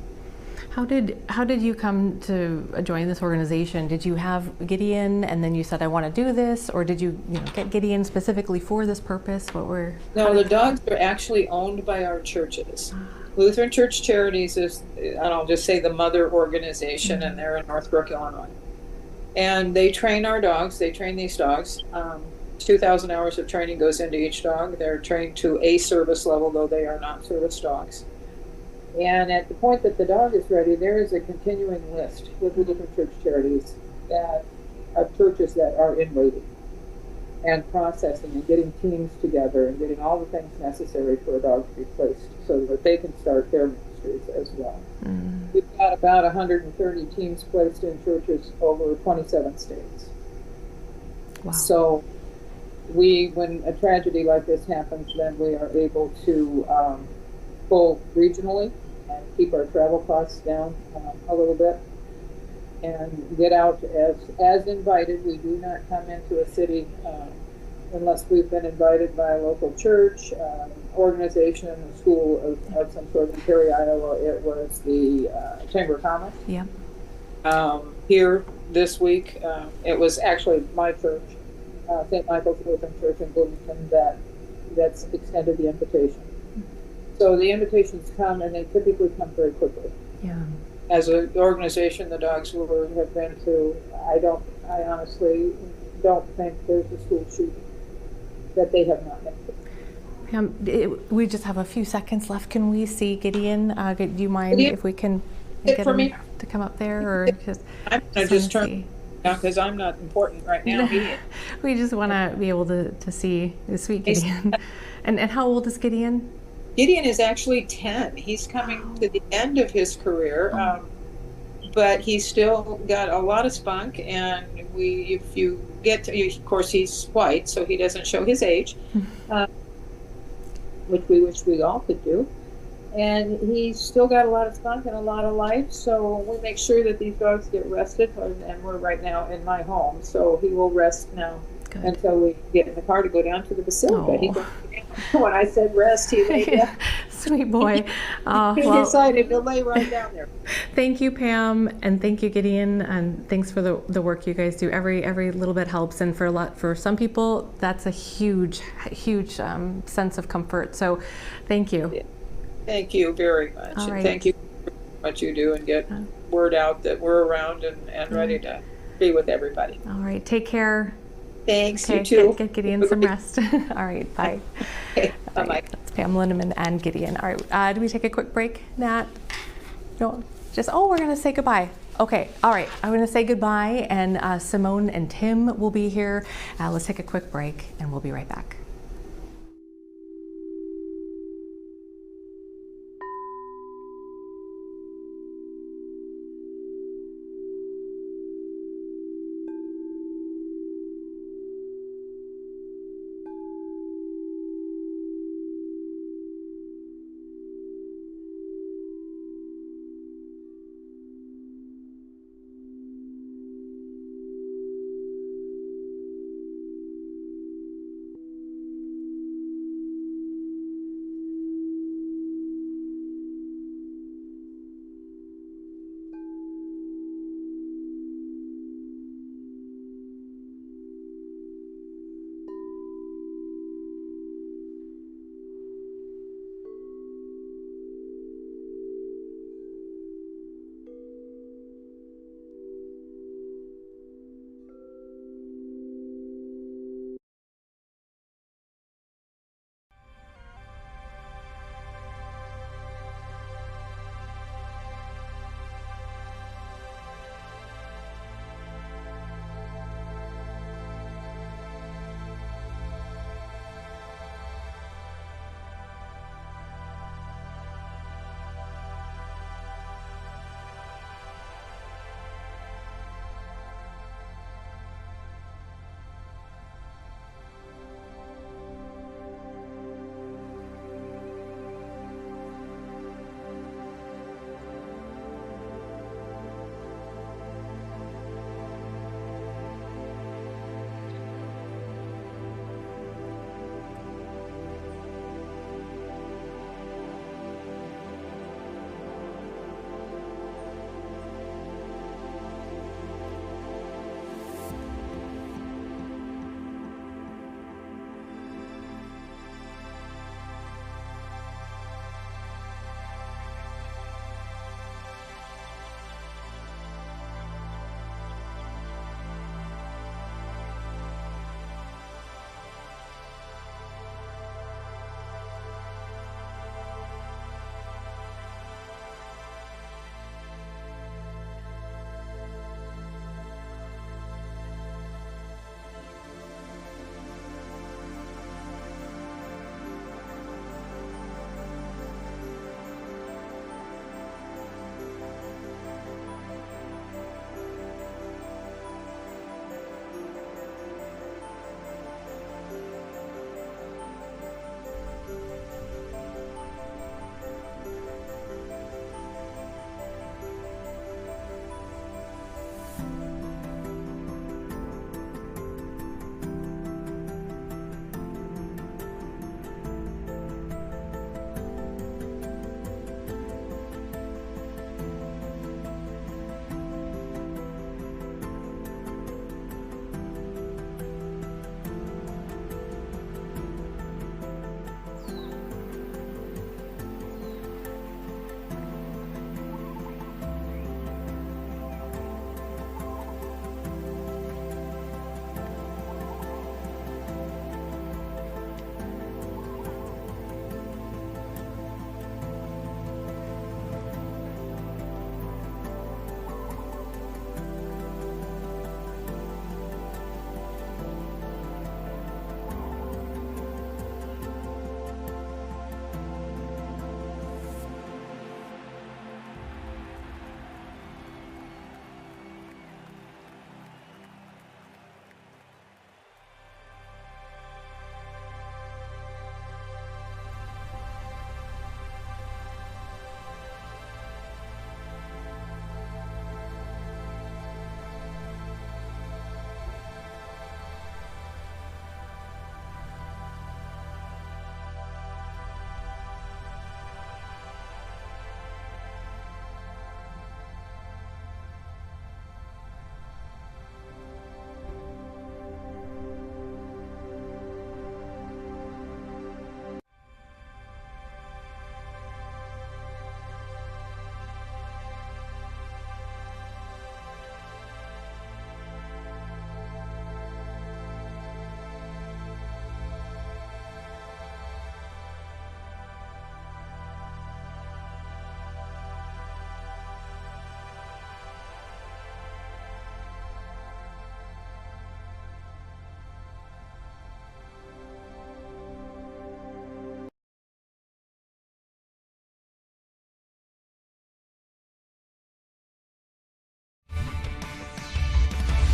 How did you come to join this organization? Did you have Gideon and then you said, I want to do this, or did you get Gideon specifically for this purpose? No, the dogs are actually owned by our churches. Lutheran Church Charities is, and I'll just say, the mother organization, and they're in Northbrook, Illinois. And they train our dogs. They train these dogs. 2,000 hours of training goes into each dog. They're trained to a service level, though they are not service dogs. And at the point that the dog is ready, there is a continuing list with the different church charities that of churches that are in waiting and processing and getting teams together and getting all the things necessary for a dog to be placed so that they can start their ministries as well. We've got about 130 teams placed in churches over 27 states. Wow. So when a tragedy like this happens, then we are able to pull regionally and keep our travel costs down a little bit and get out as invited. We do not come into a city unless we've been invited by a local church, organization, a school of some sort. In Perry, Iowa, it was the Chamber of Commerce. Yeah. Here this week, it was actually my church, St. Michael's Lutheran Church in Bloomington, that's extended the invitation. So the invitations come, and they typically come very quickly. Yeah. As an organization, the dogs have been through. I honestly don't think there's a school shooting that they have not been through. We just have a few seconds left. Can we see Gideon? Do you mind Gideon, if we can get for him me to come up there, or just? I'm gonna just turn because I'm not important right now. We just want to be able to see the sweet Gideon. And how old is Gideon? Gideon is actually 10. He's coming to the end of his career, but he's still got a lot of spunk. And if you get to, of course, he's white, so he doesn't show his age, which we wish we all could do. And he's still got a lot of spunk and a lot of life, so we make sure that these dogs get rested. And we're right now in my home, so he will rest now. Good. Until we get in the car to go down to the basilica. He goes down. When I said rest, he lay down. Sweet boy. He decided to lay right down there. Thank you, Pam, and thank you, Gideon, and thanks for the work you guys do. Every little bit helps, and for some people, that's a huge sense of comfort. So, thank you. Yeah. Thank you very much, All right. and thank you for what you do and get word out that we're around and ready to be with everybody. All right, take care. Thanks, okay, you too. Get Gideon some rest. All right, bye. Okay, bye-bye. Right, that's Pam Lindeman and Gideon. All right, do we take a quick break, Nat? No, we're going to say goodbye. Okay, all right, I'm going to say goodbye, and Simone and Tim will be here. Let's take a quick break, and we'll be right back.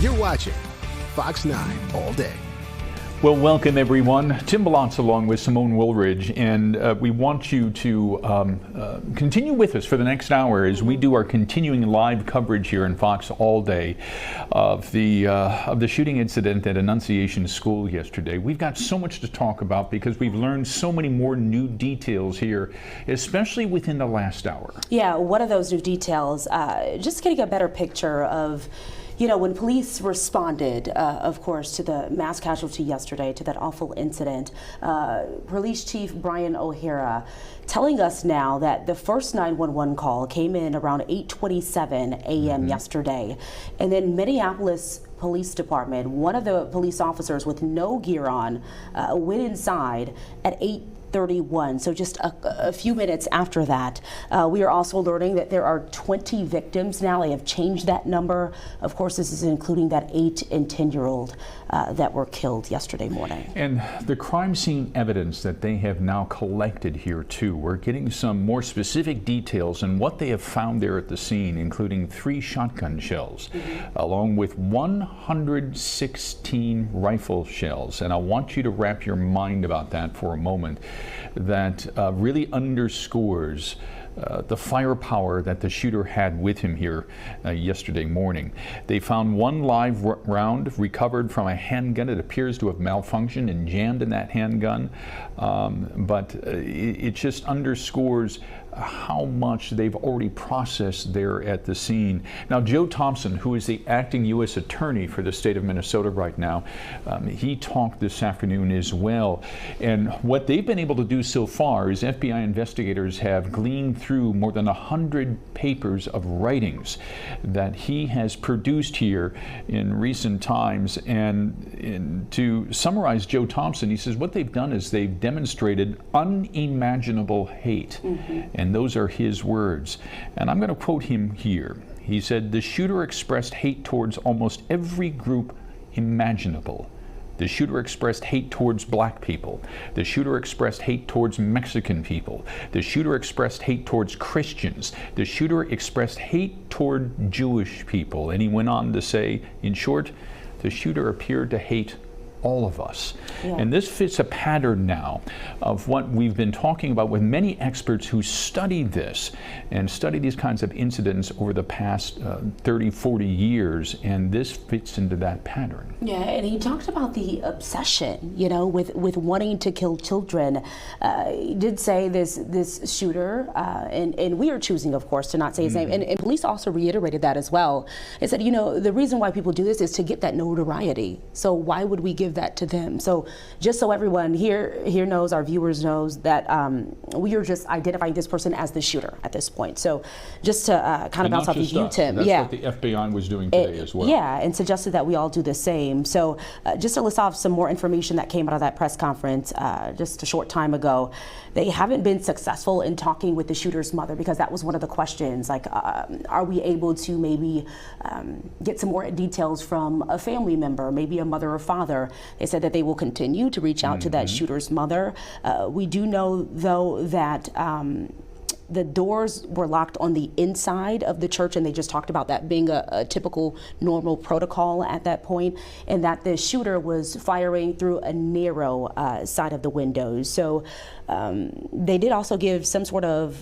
You're watching Fox 9 all day. Well, welcome everyone. Tim Balotz along with Simone Woolridge, and we want you to continue with us for the next hour as we do our continuing live coverage here in Fox all day of the shooting incident at Annunciation School yesterday. We've got so much to talk about because we've learned so many more new details here, especially within the last hour. Yeah, one of those new details, just getting a better picture of, you know, when police responded, of course, to the mass casualty yesterday, to that awful incident, Police Chief Brian O'Hara telling us now that the first 911 call came in around 8:27 a.m. yesterday. And then Minneapolis Police Department, one of the police officers with no gear on, went inside at 8:31, so just a few minutes after that. We are also learning that there are 20 victims now. They have changed that number. Of course, this is including that 8 and 10-year-old that were killed yesterday morning. And the crime scene evidence that they have now collected here too. We're getting some more specific details on what they have found there at the scene, including 3 shotgun shells, along with 116 rifle shells. And I want you to wrap your mind about that for a moment. That really underscores the firepower that the shooter had with him here yesterday morning. They found 1 live round recovered from a handgun. It appears to have malfunctioned and jammed in that handgun, but it just underscores how much they've already processed there at the scene. Now, Joe Thompson, who is the acting U.S. Attorney for the state of Minnesota right now, he talked this afternoon as well. And what they've been able to do so far is FBI investigators have gleaned through more than 100 papers of writings that he has produced here in recent times. And to summarize Joe Thompson, he says what they've done is they've demonstrated unimaginable hate. And those are his words. And I'm going to quote him here. He said, "The shooter expressed hate towards almost every group imaginable. The shooter expressed hate towards black people. The shooter expressed hate towards Mexican people. The shooter expressed hate towards Christians. The shooter expressed hate toward Jewish people." And he went on to say, in short, the shooter appeared to hate all of us. Yeah. And this fits a pattern now of what we've been talking about with many experts who study this and study these kinds of incidents over the past 30, 40 years, and this fits into that pattern. Yeah, and he talked about the obsession, you know, with wanting to kill children. He did say this shooter, and we are choosing, of course, to not say his name, and police also reiterated that as well. They said, you know, the reason why people do this is to get that notoriety. So why would we give that to them? So just so everyone here knows, our viewers knows, that we are just identifying this person as the shooter at this point. So just to kind of bounce off of you, Tim. That's what the FBI was doing today as well. Yeah, and suggested that we all do the same. So just to list off some more information that came out of that press conference just a short time ago, they haven't been successful in talking with the shooter's mother, because that was one of the questions, like, are we able to maybe get some more details from a family member, maybe a mother or father? They said that they will continue to reach out to that shooter's mother. We do know, though, that the doors were locked on the inside of the church, and they just talked about that being a typical normal protocol at that point, and that the shooter was firing through a narrow side of the windows. So they did also give some sort of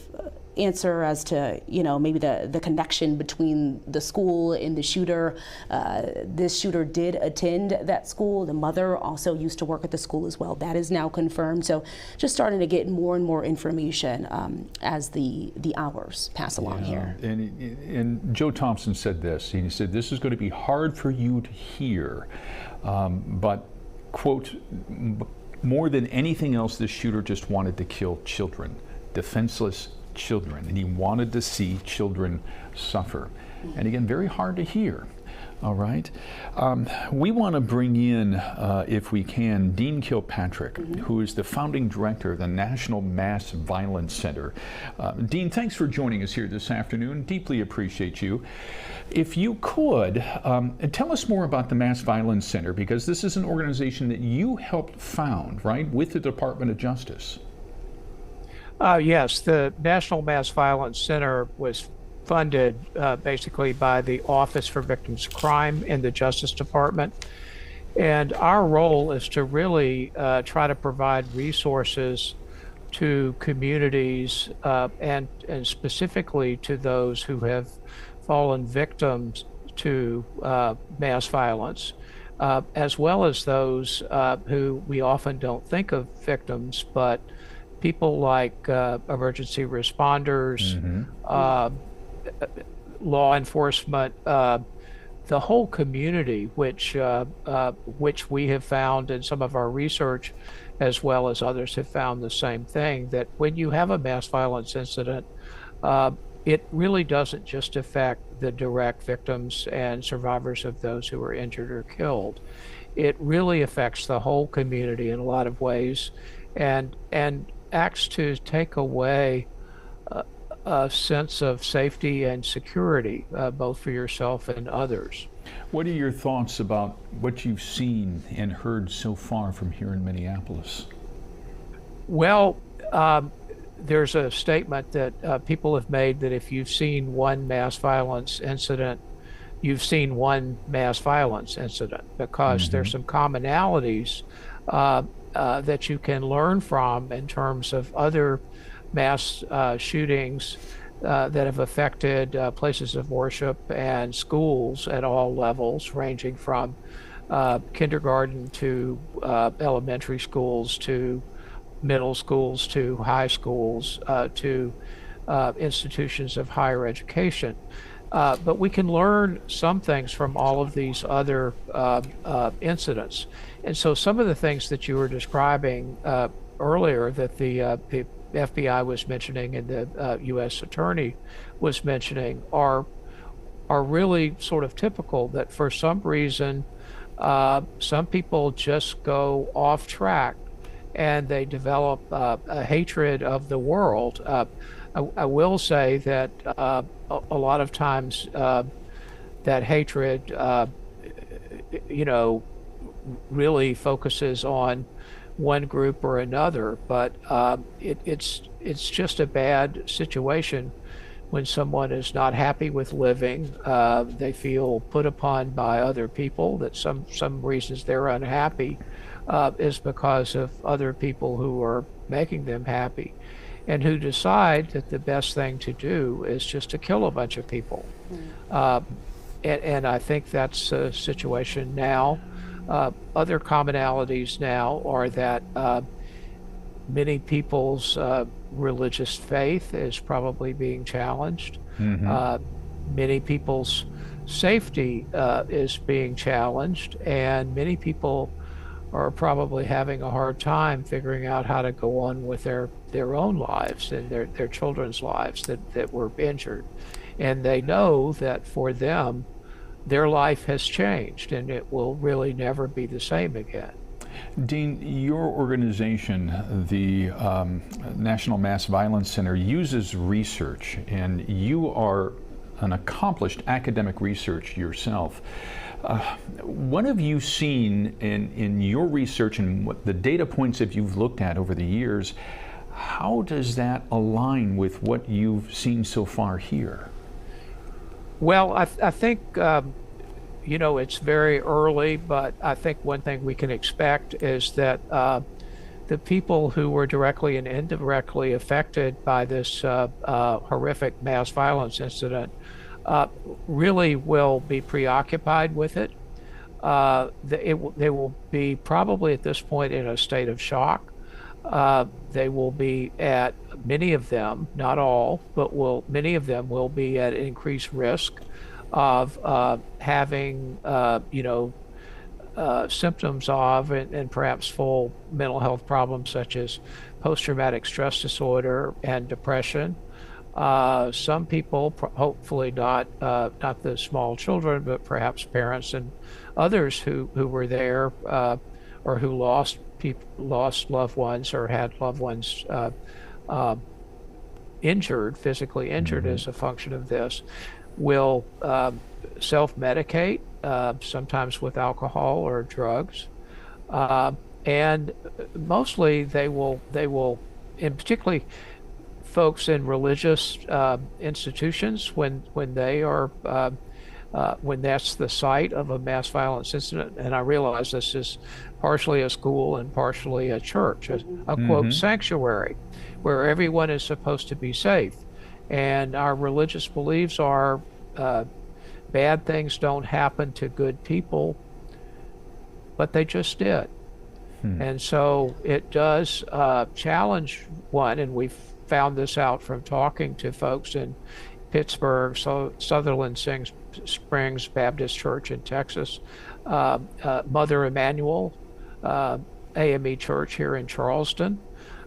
answer as to, you know, maybe the connection between the school and the shooter. This shooter did attend that school. The mother also used to work at the school as well. That is now confirmed. So just starting to get more and more information as the hours pass along here. And Joe Thompson said this. He said, "This is going to be hard for you to hear, but," quote, "more than anything else, this shooter just wanted to kill children, defenseless children, and he wanted to see children suffer." And again, very hard to hear. All right. We want to bring in, if we can, Dean Kilpatrick, who is the founding director of the National Mass Violence Center. Dean, thanks for joining us here this afternoon. Deeply appreciate you. If you could, tell us more about the Mass Violence Center, because this is an organization that you helped found, right, with the Department of Justice. Yes, the National Mass Violence Center was funded basically by the Office for Victims of Crime in the Justice Department. And our role is to really try to provide resources to communities and specifically to those who have fallen victims to mass violence, as well as those who we often don't think of victims, but people like emergency responders, law enforcement, the whole community, which we have found in some of our research, as well as others have found the same thing, that when you have a mass violence incident, it really doesn't just affect the direct victims and survivors of those who are injured or killed. It really affects the whole community in a lot of ways, and acts to take away a sense of safety and security, both for yourself and others. What are your thoughts about what you've seen and heard so far from here in Minneapolis? Well, there's a statement that people have made that if you've seen one mass violence incident, you've seen one mass violence incident, because there's some commonalities that you can learn from in terms of other mass shootings that have affected places of worship and schools at all levels, ranging from kindergarten to elementary schools to middle schools to high schools to institutions of higher education. But we can learn some things from all of these other incidents. And so some of the things that you were describing earlier that the FBI was mentioning and the U.S. Attorney was mentioning are really sort of typical, that for some reason some people just go off track and they develop a hatred of the world. I will say that a lot of times that hatred, really focuses on one group or another, but it's just a bad situation when someone is not happy with living. They feel put upon by other people, that some reasons they're unhappy is because of other people who are making them happy, and who decide that the best thing to do is just to kill a bunch of people. And I think that's a situation now. Other commonalities now are that many people's religious faith is probably being challenged. Many people's safety is being challenged, and many people are probably having a hard time figuring out how to go on with their own lives and their children's lives that were injured. And they know that for them, their life has changed and it will really never be the same again. Dean, your organization, the National Mass Violence Center, uses research, and you are an accomplished academic researcher yourself. What have you seen in your research and what the data points that you've looked at over the years? How does that align with what you've seen so far here? Well, I think, it's very early, but I think one thing we can expect is that the people who were directly and indirectly affected by this horrific mass violence incident really will be preoccupied with it. They will be probably at this point in a state of shock. They will be at, many of them, not all, but many of them will be at increased risk of having, symptoms of and perhaps full mental health problems such as post-traumatic stress disorder and depression. Some people, hopefully not the small children, but perhaps parents and others who were there or who lost loved ones or had loved ones injured, physically injured as a function of this, will self-medicate, sometimes with alcohol or drugs, and mostly they will, and particularly folks in religious institutions when they are when that's the site of a mass violence incident. And I realize this is partially a school and partially a church, a quote sanctuary, where everyone is supposed to be safe. And our religious beliefs are bad things don't happen to good people, but they just did. And so it does challenge one, and we've found this out from talking to folks in Pittsburgh, Sutherland Springs Baptist Church in Texas, Mother Emanuel AME Church here in Charleston,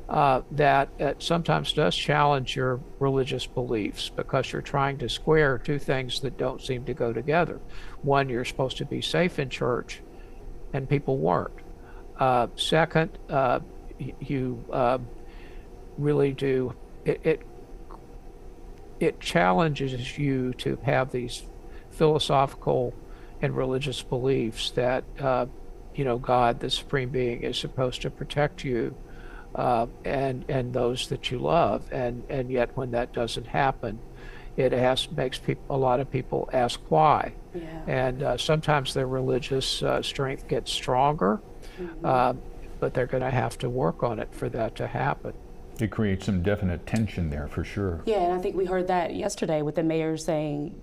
that it sometimes does challenge your religious beliefs because you're trying to square two things that don't seem to go together. One, you're supposed to be safe in church, and people weren't. Second, you really do, it challenges you to have these philosophical and religious beliefs that, God, the Supreme Being, is supposed to protect you and those that you love. And yet when that doesn't happen, it makes a lot of people ask why. Yeah. And sometimes their religious strength gets stronger, but they're going to have to work on it for that to happen. It creates some definite tension there for sure. Yeah, and I think we heard that yesterday with the mayor saying,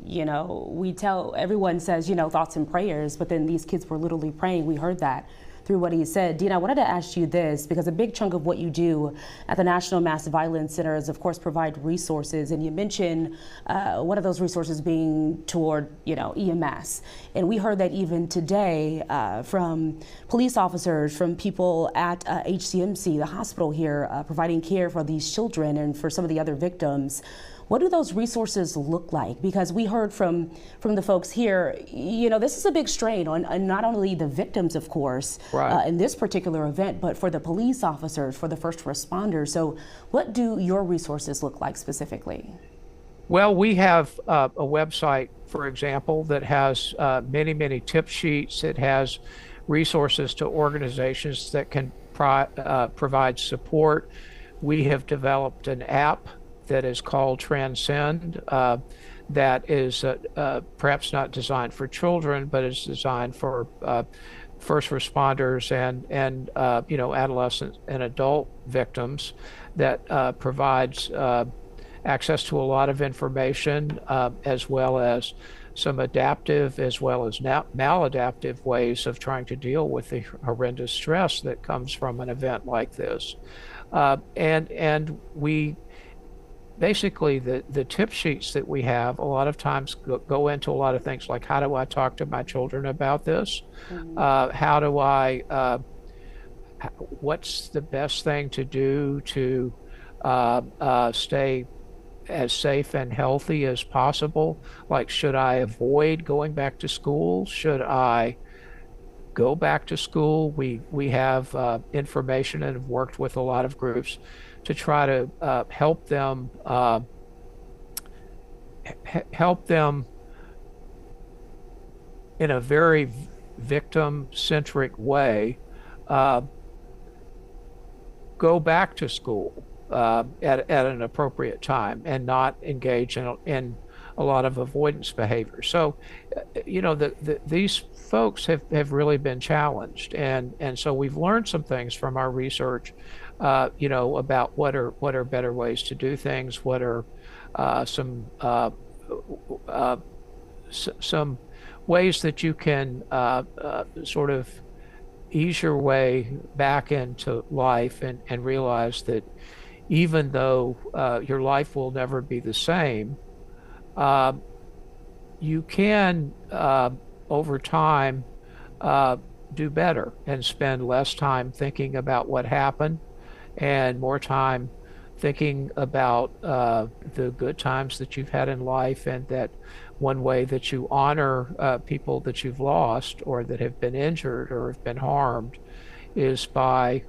everyone says, thoughts and prayers, but then these kids were literally praying. We heard that through what he said. Dean, I wanted to ask you this, because a big chunk of what you do at the National Mass Violence Center is, of course, provide resources. And you mentioned one of those resources being toward, EMS. And we heard that even today from police officers, from people at HCMC, the hospital here, providing care for these children and for some of the other victims. What do those resources look like? Because we heard from the folks here, this is a big strain on not only the victims, of course, in this particular event, but for the police officers, for the first responders. So what do your resources look like specifically? Well, we have a website, for example, that has many, many tip sheets. It has resources to organizations that can provide support. We have developed an app that is called Transcend, that is perhaps not designed for children, but is designed for first responders and adolescent and adult victims, that provides access to a lot of information, as well as some adaptive as well as maladaptive ways of trying to deal with the horrendous stress that comes from an event like this. And we basically, the tip sheets that we have a lot of times go into a lot of things like, how do I talk to my children about this? How do I, what's the best thing to do to stay as safe and healthy as possible? Like, should I avoid going back to school? Should I go back to school? We have information and have worked with a lot of groups to try to help them in a very victim-centric way go back to school at an appropriate time and not engage in a lot of avoidance behavior. So, these folks have really been challenged, and so we've learned some things from our research, about what are better ways to do things, what are some ways that you can sort of ease your way back into life and realize that even though your life will never be the same, you can, over time, do better and spend less time thinking about what happened and more time thinking about the good times that you've had in life, and that one way that you honor people that you've lost or that have been injured or have been harmed is by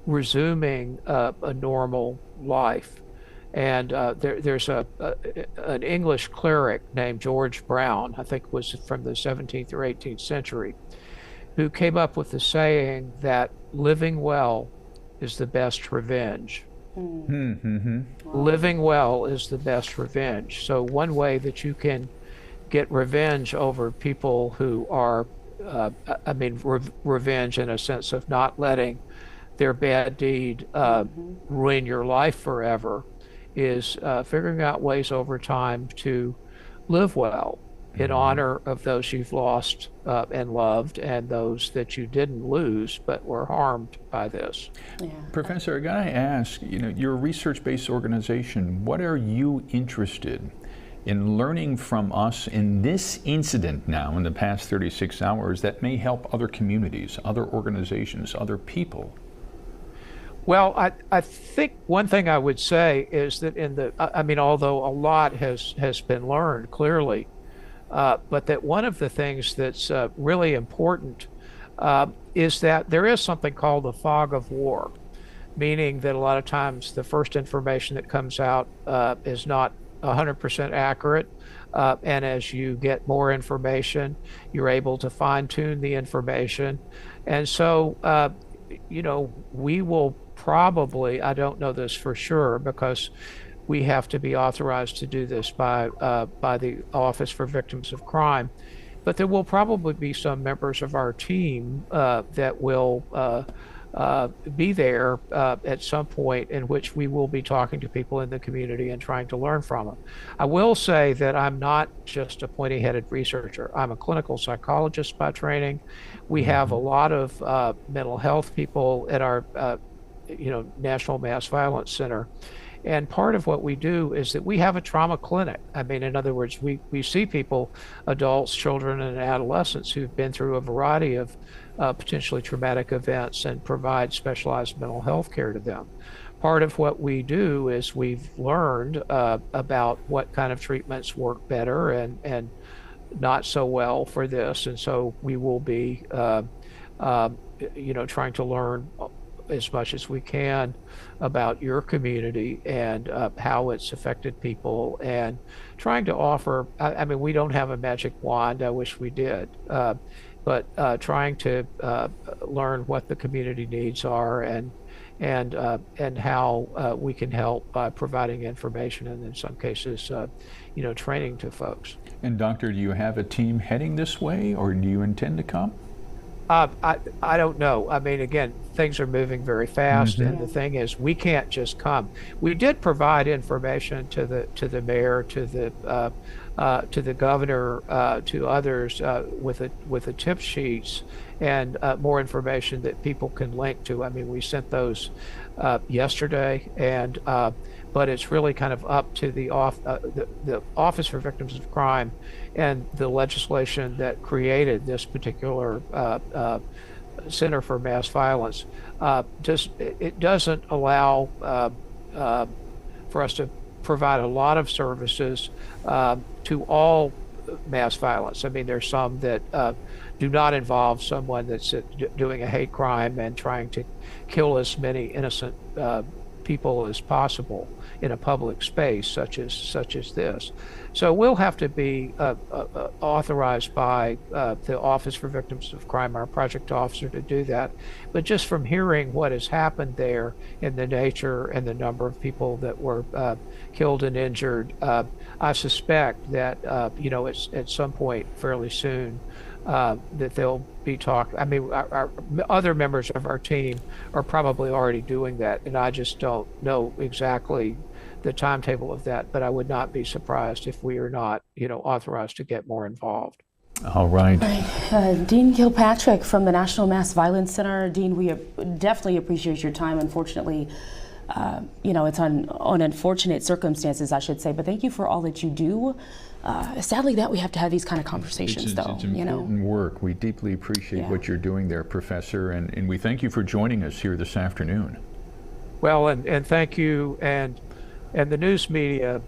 resuming a normal life. And there's an English cleric named George Brown, I think was from the 17th or 18th century, who came up with the saying that living well is the best revenge. Mm-hmm. Living well is the best revenge. So one way that you can get revenge over people who are, revenge in a sense of not letting their bad deed ruin your life forever, is figuring out ways over time to live well in honor of those you've lost and loved, and those that you didn't lose but were harmed by this. Professor, I gotta ask, you're a research-based organization. What are you interested in learning from us in this incident now in the past 36 hours that may help other communities, other organizations, other people? Well, I think one thing I would say is that although a lot has been learned clearly, but that one of the things that's really important is that there is something called the fog of war, meaning that a lot of times the first information that comes out is not 100% accurate. And as you get more information, you're able to fine-tune the information. And so, we will probably, I don't know this for sure because we have to be authorized to do this by the Office for Victims of Crime, but there will probably be some members of our team that will be there at some point in which we will be talking to people in the community and trying to learn from them. I will say that I'm not just a pointy-headed researcher. I'm a clinical psychologist by training. We have a lot of mental health people at our National Mass Violence Center. And part of what we do is that we have a trauma clinic. In other words, we see people, adults, children, and adolescents who've been through a variety of potentially traumatic events and provide specialized mental health care to them. Part of what we do is we've learned about what kind of treatments work better and not so well for this. And so we will be, trying to learn as much as we can about your community and how it's affected people, and trying to offer, we don't have a magic wand, I wish we did, but trying to learn what the community needs are and how we can help by providing information and in some cases, training to folks. And Doctor, do you have a team heading this way, or do you intend to come? I don't know. Again, things are moving very fast, and the thing is, we can't just come. We did provide information to the mayor, to the governor, to others with the tip sheets and more information that people can link to. We sent those yesterday, and but it's really kind of up to the Office for Victims of Crime and the legislation that created this particular Center for Mass Violence. It doesn't allow for us to provide a lot of services to all mass violence. There's some that do not involve someone that's doing a hate crime and trying to kill as many innocent people as possible in a public space such as this. So we'll have to be authorized by the Office for Victims of Crime, our project officer, to do that. But just from hearing what has happened there in the nature and the number of people that were killed and injured, I suspect that it's at some point fairly soon that they'll be talking. Our other members of our team are probably already doing that, and I just don't know exactly the timetable of that, but I would not be surprised if we are not, authorized to get more involved. All right. Dean Kilpatrick from the National Mass Violence Center. Dean, we definitely appreciate your time. Unfortunately, it's on unfortunate circumstances, I should say, but thank you for all that you do. Sadly, that we have to have these kind of conversations, though. It's important work. We deeply appreciate what you're doing there, Professor, and we thank you for joining us here this afternoon. Well, and thank you, and the news media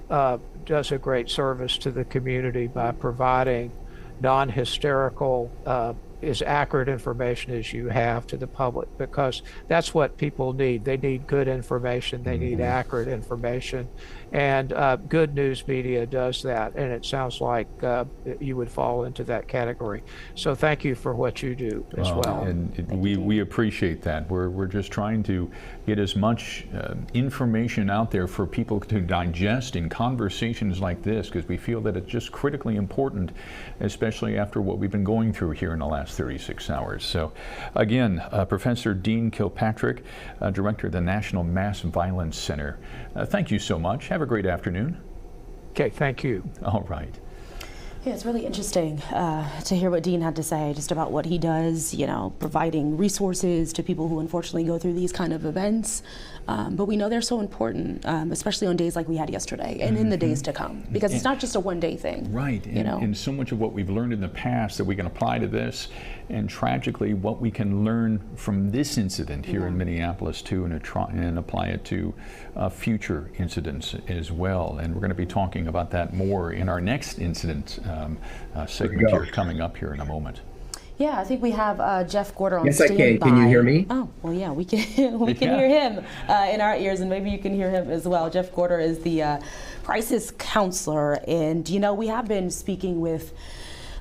does a great service to the community by providing non-hysterical as accurate information as you have to the public, because that's what people need. They need good information. They need accurate information. And good news media does that. And it sounds like you would fall into that category. So thank you for what you do as well. And we appreciate that. We're just trying to get as much information out there for people to digest in conversations like this, because we feel that it's just critically important, especially after what we've been going through here in the last 36 hours. So again, Professor Dean Kilpatrick, Director of the National Mass Violence Center, thank you so much. Have a great afternoon. Okay, thank you. All right. Yeah, it's really interesting to hear what Dean had to say just about what he does, you know, providing resources to people who unfortunately go through these kind of events. But we know they're so important, especially on days like we had yesterday and in the days to come, because it's not just a one-day thing. Right, and so much of what we've learned in the past that we can apply to this, and tragically what we can learn from this incident here in Minneapolis too, and apply it to future incidents as well. And we're going to be talking about that more in our next incident segment here coming up here in a moment. Yeah, I think we have Jeff Gorder on standby. Yes, I can. Can you hear me? Oh, well, yeah, we can. We can hear him in our ears, and maybe you can hear him as well. Jeff Gorder is the crisis counselor, and you know, we have been speaking with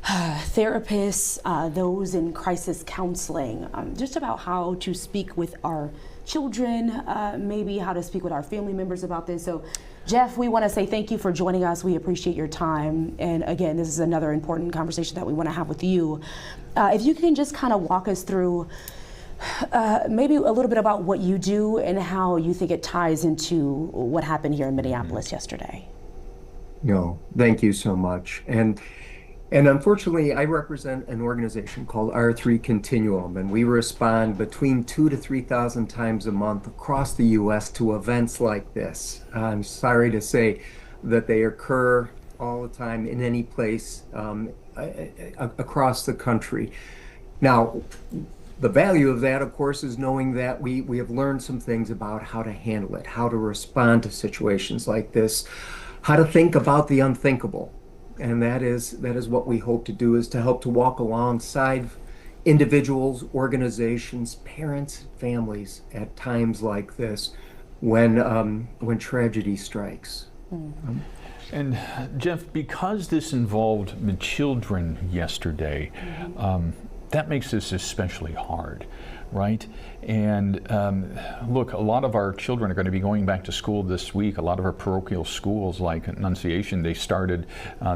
therapists, those in crisis counseling, just about how to speak with our children, maybe how to speak with our family members about this. So, Jeff, we want to say thank you for joining us. We appreciate your time. And again, this is another important conversation that we want to have with you. If you can just kind of walk us through maybe a little bit about what you do and how you think it ties into what happened here in Minneapolis yesterday. No, thank you so much. And unfortunately, I represent an organization called R3 Continuum, and we respond between 2,000 to 3,000 times a month across the U.S. to events like this. I'm sorry to say that they occur all the time in any place across the country. Now, the value of that, of course, is knowing that we have learned some things about how to handle it, how to respond to situations like this, how to think about the unthinkable. And that is what we hope to do, is to help to walk alongside individuals, organizations, parents, families at times like this when tragedy strikes. And Jeff, because this involved children yesterday, that makes this especially hard, right? And look, a lot of our children are going to be going back to school this week. A lot of our parochial schools like Annunciation, they started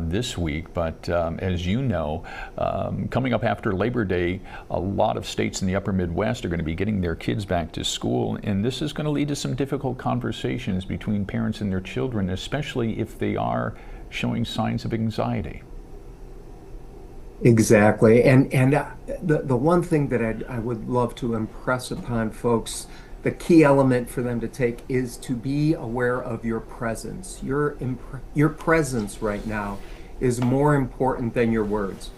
this week. But as you know, coming up after Labor Day, a lot of states in the upper Midwest are going to be getting their kids back to school. And this is going to lead to some difficult conversations between parents and their children, especially if they are showing signs of anxiety. Exactly. And the one thing that I would love to impress upon folks, the key element for them to take, is to be aware of your presence. Your presence right now is more important than your words.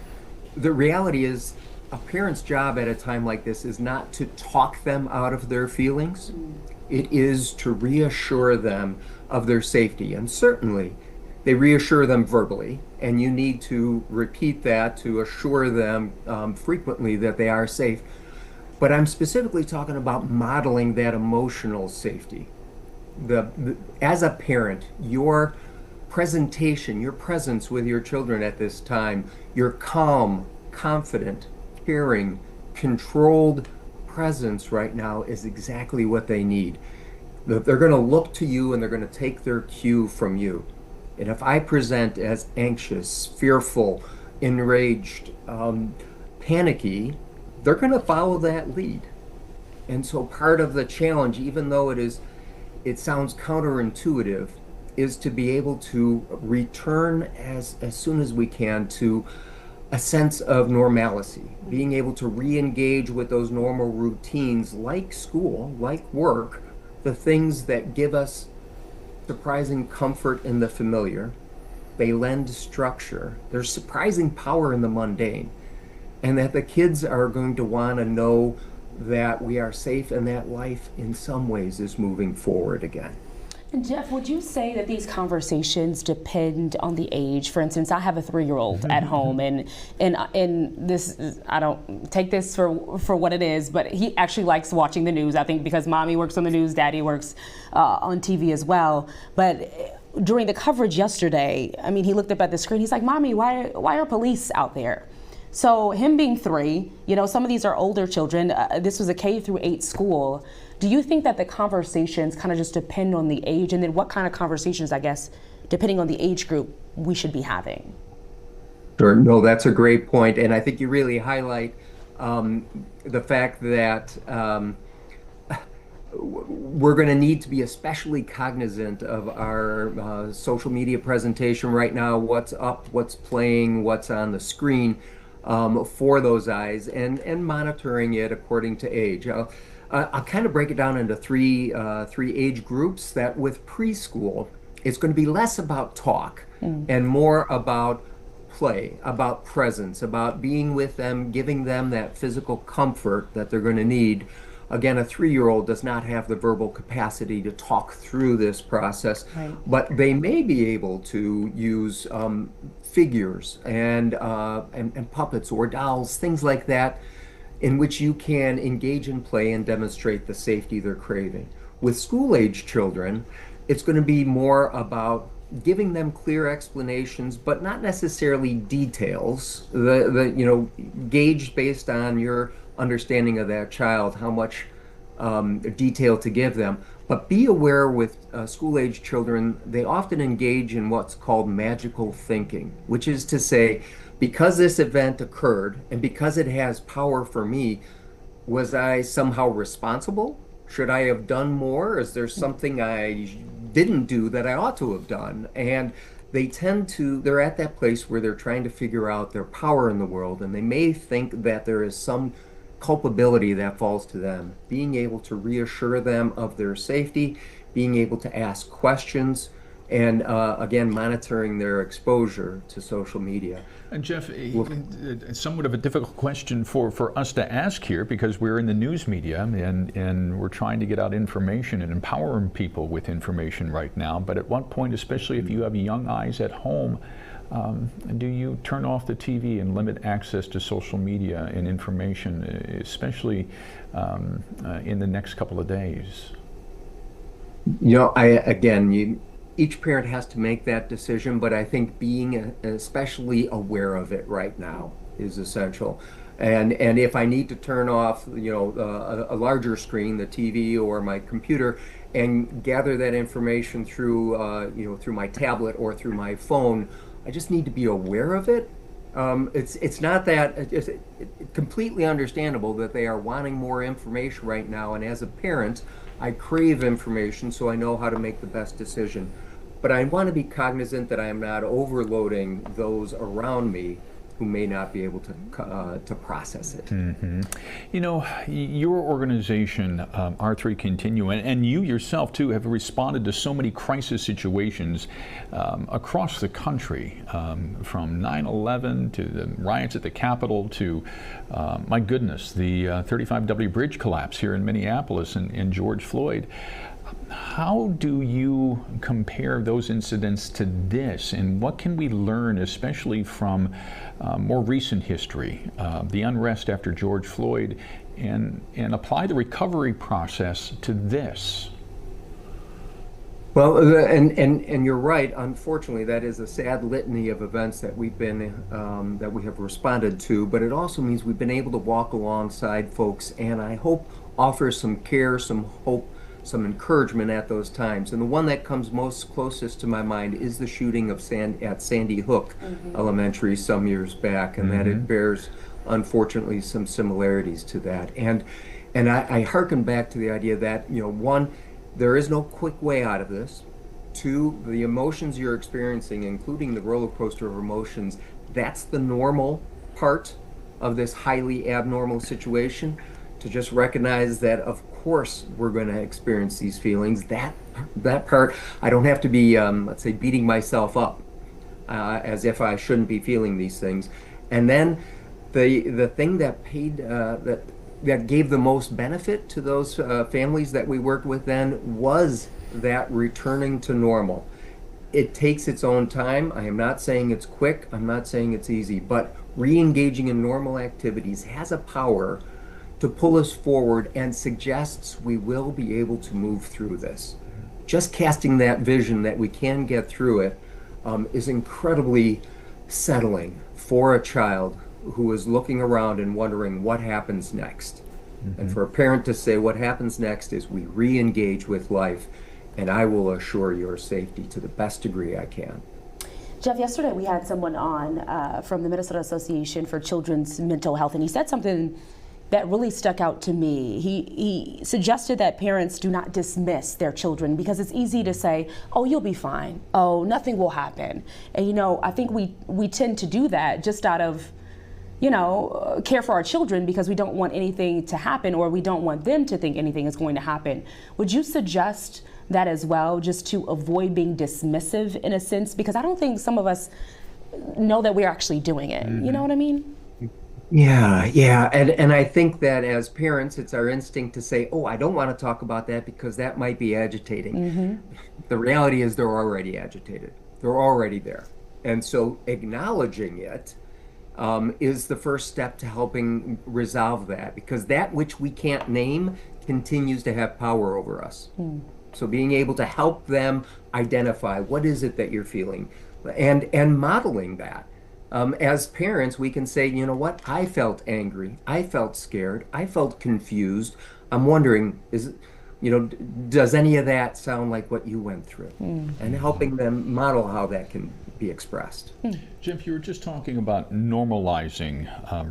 The reality is, a parent's job at a time like this is not to talk them out of their feelings. It is to reassure them of their safety. And certainly, they reassure them verbally, and you need to repeat that to assure them frequently that they are safe. But I'm specifically talking about modeling that emotional safety. As a parent, your presentation, your presence with your children at this time, your calm, confident, caring, controlled presence right now is exactly what they need. They're going to look to you, and they're going to take their cue from you. And if I present as anxious, fearful, enraged, panicky, they're going to follow that lead. And so part of the challenge, even though it sounds counterintuitive, is to be able to return as soon as we can to a sense of normalcy, being able to re-engage with those normal routines like school, like work, the things that give us surprising comfort in the familiar. They lend structure. There's surprising power in the mundane. And that the kids are going to want to know that we are safe and that life in some ways is moving forward again. And Jeff, would you say that these conversations depend on the age? For instance, I have a 3-year-old at home, and this is, I don't take this for what it is, but he actually likes watching the news. I think because mommy works on the news, daddy works on TV as well. But during the coverage yesterday, I mean, he looked up at the screen. He's like, "Mommy, why are police out there?" So him being 3, you know, some of these are older children. This was a K-8 school. Do you think that the conversations kind of just depend on the age, and then what kind of conversations, I guess, depending on the age group, we should be having? Sure. No, that's a great point. And I think you really highlight the fact that we're going to need to be especially cognizant of our social media presentation right now, what's up, what's playing, what's on the screen for those eyes, and monitoring it according to age. I'll kind of break it down into three age groups. That with preschool, it's going to be less about talk and more about play, about presence, about being with them, giving them that physical comfort that they're going to need. Again, a 3-year-old does not have the verbal capacity to talk through this process, but they may be able to use figures and puppets or dolls, things like that, in which you can engage in play and demonstrate the safety they're craving. With school-age children, it's going to be more about giving them clear explanations, but not necessarily details. You know, gauged based on your understanding of that child, how much detail to give them. But be aware with school-age children, they often engage in what's called magical thinking, which is to say, because this event occurred and because it has power for me, was I somehow responsible? Should I have done more? Is there something I didn't do that I ought to have done? And they're at that place where they're trying to figure out their power in the world, and they may think that there is some culpability that falls to them. Being able to reassure them of their safety, being able to ask questions, and again, monitoring their exposure to social media. And Jeff, somewhat of a difficult question for us to ask here, because we're in the news media and we're trying to get out information and empowering people with information right now. But at what point, especially if you have young eyes at home, do you turn off the TV and limit access to social media and information, especially in the next couple of days? You know, each parent has to make that decision, but I think being especially aware of it right now is essential. And if I need to turn off, you know, a larger screen, the TV or my computer, and gather that information through, you know, through my tablet or through my phone, I just need to be aware of it. It's not that it's completely understandable that they are wanting more information right now, and as a parent, I crave information so I know how to make the best decision. But I want to be cognizant that I am not overloading those around me who may not be able to process it. Mm-hmm. You know, your organization, R3 Continue, and you yourself too, have responded to so many crisis situations across the country, from 9/11 to the riots at the Capitol to, my goodness, the 35W bridge collapse here in Minneapolis and George Floyd. How do you compare those incidents to this, and what can we learn, especially from more recent history, the unrest after George Floyd, and apply the recovery process to this? Well, and you're right. Unfortunately, that is a sad litany of events that we have responded to. But it also means we've been able to walk alongside folks, and I hope offer some care, some hope, some encouragement at those times. And the one that comes most closest to my mind is the shooting of at Sandy Hook Elementary some years back, and that it bears, unfortunately, some similarities to that. And I hearken back to the idea that, you know, one, there is no quick way out of this. Two, the emotions you're experiencing, including the roller coaster of emotions, that's the normal part of this highly abnormal situation. To just recognize that, of course, we're going to experience these feelings. That part, I don't have to be, let's say, beating myself up as if I shouldn't be feeling these things. And then the thing that that gave the most benefit to those families that we worked with then was that returning to normal. It takes its own time. I am not saying it's quick. I'm not saying it's easy, but re-engaging in normal activities has a power to pull us forward and suggests we will be able to move through this. Just casting that vision that we can get through it is incredibly settling for a child who is looking around and wondering what happens next. And for a parent to say what happens next is we re-engage with life, and I will assure your safety to the best degree I can. Jeff, yesterday we had someone on from the Minnesota Association for Children's Mental Health, and he said something that really stuck out to me. He suggested that parents do not dismiss their children because it's easy to say, oh, you'll be fine. Oh, nothing will happen. And you know, I think we tend to do that just out of, you know, care for our children because we don't want anything to happen, or we don't want them to think anything is going to happen. Would you suggest that as well, just to avoid being dismissive in a sense? Because I don't think some of us know that we're actually doing it. You know what I mean? Yeah. And I think that as parents, it's our instinct to say, oh, I don't want to talk about that because that might be agitating. The reality is they're already agitated. They're already there. And so acknowledging it is the first step to helping resolve that, because that which we can't name continues to have power over us. So being able to help them identify what is it that you're feeling, and modeling that. As parents, we can say, you know what, I felt angry, I felt scared, I felt confused. I'm wondering, does any of that sound like what you went through? And helping them model how that can be expressed. Jeff, you were just talking about normalizing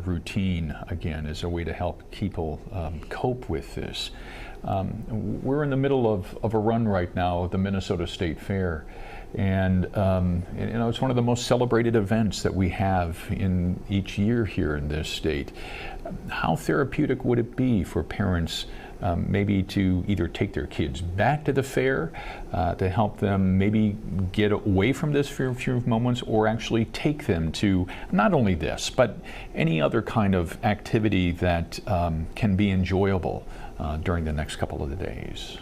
routine again as a way to help people cope with this. We're in the middle of a run right now of the Minnesota State Fair. And it's one of the most celebrated events that we have in each year here in this state. How therapeutic would it be for parents maybe to either take their kids back to the fair to help them maybe get away from this for a few moments, or actually take them to not only this, but any other kind of activity that can be enjoyable during the next couple of the days?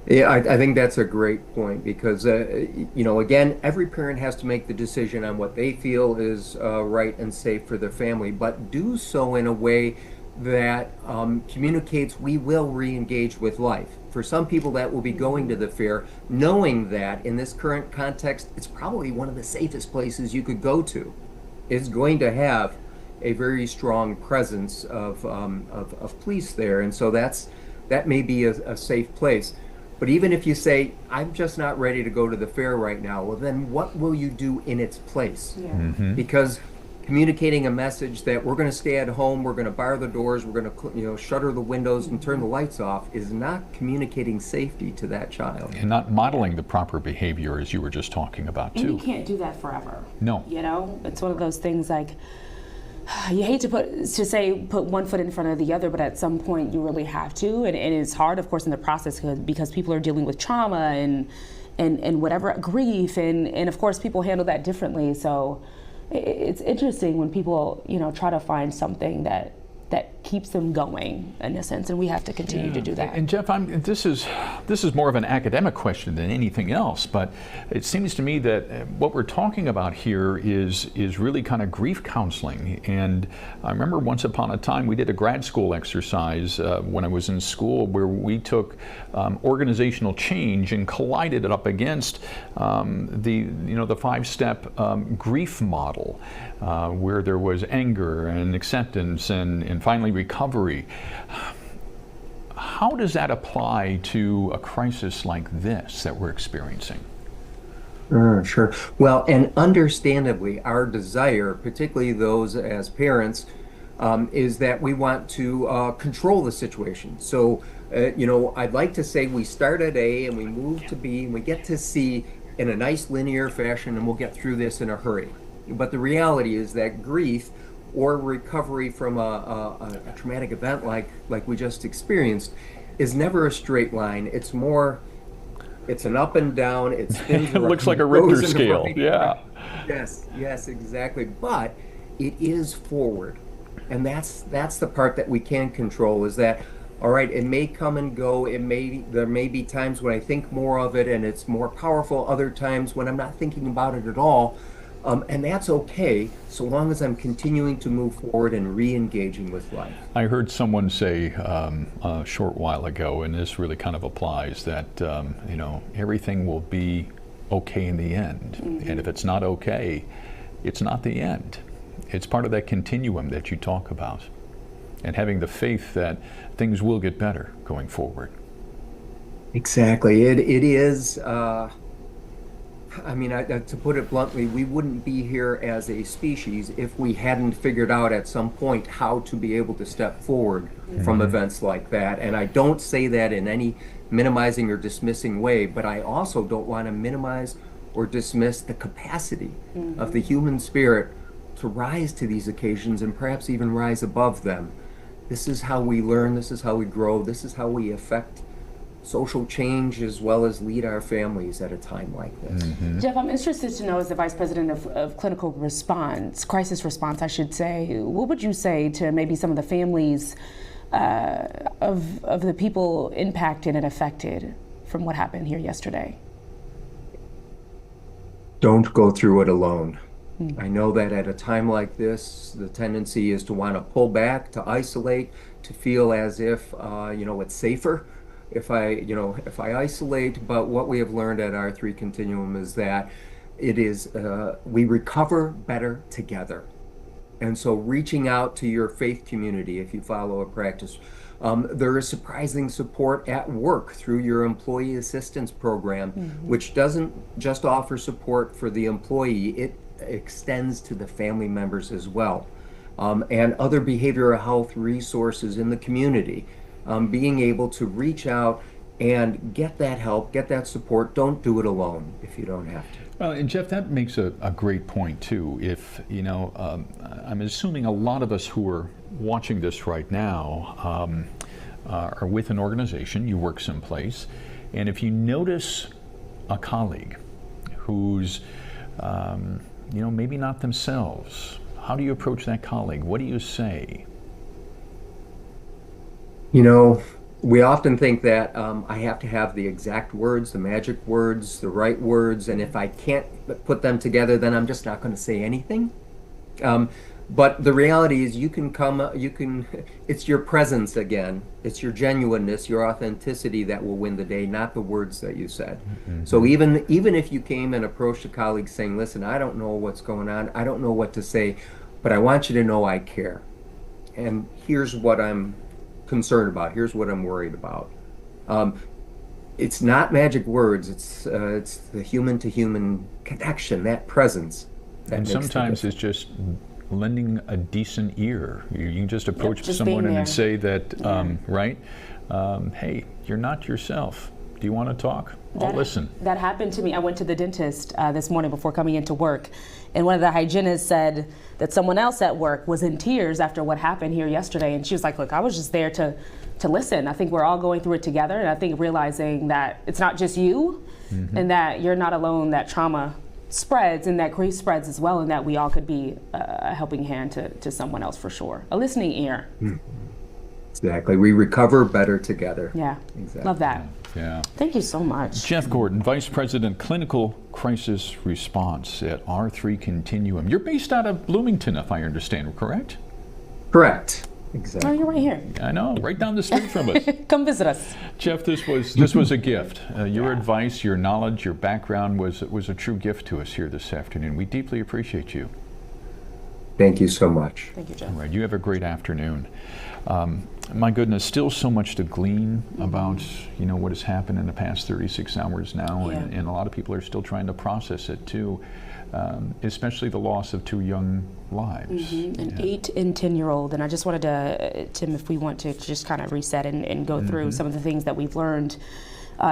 Yeah, I think that's a great point, because, again, every parent has to make the decision on what they feel is right and safe for their family, but do so in a way that communicates we will re-engage with life. For some people, that will be going to the fair, knowing that in this current context, it's probably one of the safest places you could go to. It's going to have a very strong presence of police there, and so that may be a safe place. But even if you say, I'm just not ready to go to the fair right now, well, then what will you do in its place? Because communicating a message that we're going to stay at home, we're going to bar the doors, we're going to shutter the windows and turn the lights off is not communicating safety to that child. And not modeling the proper behavior, as you were just talking about, too. And you can't do that forever. No. It's one of those things like, you hate to put one foot in front of the other, but at some point you really have to, and it's hard, of course, in the process because people are dealing with trauma and whatever, grief, and of course people handle that differently. So it's interesting when people try to find something that keeps them going in a sense, and we have to continue to do that. And Jeff, this is more of an academic question than anything else, but it seems to me that what we're talking about here is really kind of grief counseling. And I remember once upon a time we did a grad school exercise when I was in school where we took organizational change and collided it up against the 5-step grief model, where there was anger and acceptance and finally recovery. How does that apply to a crisis like this that we're experiencing? Sure. Well, and understandably, our desire, particularly those as parents, is that we want to control the situation. So, I'd like to say we start at A and we move to B and we get to C in a nice linear fashion, and we'll get through this in a hurry. But the reality is that grief or recovery from a traumatic event like we just experienced is never a straight line. It's an up and down. It spins. It looks like a Richter scale. Yeah. Yes, exactly. But it is forward. And that's the part that we can control, is that, all right, it may come and go. There may be times when I think more of it and it's more powerful, other times when I'm not thinking about it at all. And that's okay, so long as I'm continuing to move forward and re-engaging with life. I heard someone say a short while ago, and this really kind of applies, that everything will be okay in the end. Mm-hmm. And if it's not okay, it's not the end. It's part of that continuum that you talk about, and having the faith that things will get better going forward. Exactly. It is. To put it bluntly, we wouldn't be here as a species if we hadn't figured out at some point how to be able to step forward from events like that. And I don't say that in any minimizing or dismissing way, but I also don't want to minimize or dismiss the capacity of the human spirit to rise to these occasions and perhaps even rise above them. This is how we learn, this is how we grow, this is how we affect social change as well as lead our families at a time like this. Mm-hmm. Jeff, I'm interested to know, as the Vice President of Clinical Response, Crisis Response, I should say, what would you say to maybe some of the families of the people impacted and affected from what happened here yesterday? Don't go through it alone. I know that at a time like this, the tendency is to want to pull back, to isolate, to feel as if it's safer if I isolate. But what we have learned at R3 Continuum is that it is we recover better together. And so reaching out to your faith community, if you follow a practice, there is surprising support at work through your employee assistance program, which doesn't just offer support for the employee, it extends to the family members as well. And other behavioral health resources in the community, being able to reach out and get that help, get that support. Don't do it alone if you don't have to. Well, and Jeff, that makes a great point too. If, I'm assuming a lot of us who are watching this right now are with an organization, you work someplace, and if you notice a colleague who's, maybe not themselves, how do you approach that colleague? What do you say? We often think that I have to have the exact words, the magic words, the right words, and if I can't put them together, then I'm just not going to say anything. But the reality is it's your presence again. It's your genuineness, your authenticity that will win the day, not the words that you said. Mm-hmm. So even if you came and approached a colleague saying, listen, I don't know what's going on, I don't know what to say, but I want you to know I care. And here's what I'm concerned about. Here's what I'm worried about. It's not magic words. It's the human to human connection, that presence. And sometimes it's just lending a decent ear. You can just approach someone and say that, right? Hey, you're not yourself. Do you want to talk? I'll listen. That happened to me. I went to the dentist this morning before coming into work, and one of the hygienists said that someone else at work was in tears after what happened here yesterday, and she was like, look, I was just there to listen. I think we're all going through it together, and I think realizing that it's not just you, and that you're not alone, that trauma spreads and that grief spreads as well, and that we all could be a helping hand to someone else for sure. A listening ear. Exactly. We recover better together. Yeah. Exactly. Love that. Yeah. Thank you so much. Jeff Gordon, Vice President, Clinical Crisis Response at R3 Continuum. You're based out of Bloomington, if I understand, correct? Correct. Exactly. Oh, you're right here. I know, right down the street from us. Come visit us. Jeff, this was a gift. Your advice, your knowledge, your background was a true gift to us here this afternoon. We deeply appreciate you. Thank you so much. Thank you, Jeff. All right, you have a great afternoon. My goodness, still so much to glean about, what has happened in the past 36 hours now, and a lot of people are still trying to process it too, especially the loss of 2 young lives. An 8 and 10-year-old, and I just wanted to, Tim, if we want to just kind of reset and go through some of the things that we've learned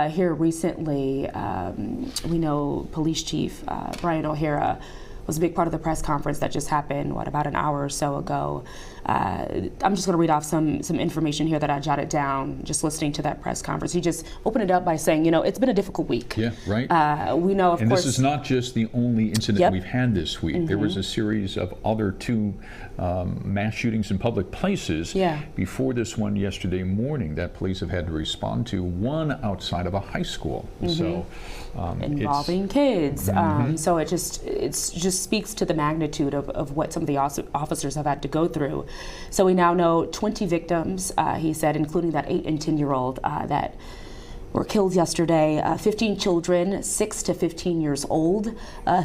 here recently. We know Police Chief Brian O'Hara was a big part of the press conference that just happened, about an hour or so ago. I'm just going to read off some information here that I jotted down just listening to that press conference. He just opened it up by saying, it's been a difficult week. Yeah, right. We know, of course. And this is not just the only incident we've had this week. There was a series of other 2 mass shootings in public places before this one yesterday morning that police have had to respond to, one outside of a high school. So involving kids. So it just speaks to the magnitude of what some of the officers have had to go through. So we now know 20 victims, he said, including that 8 and 10-year-old that were killed yesterday. 15 children, 6 to 15 years old.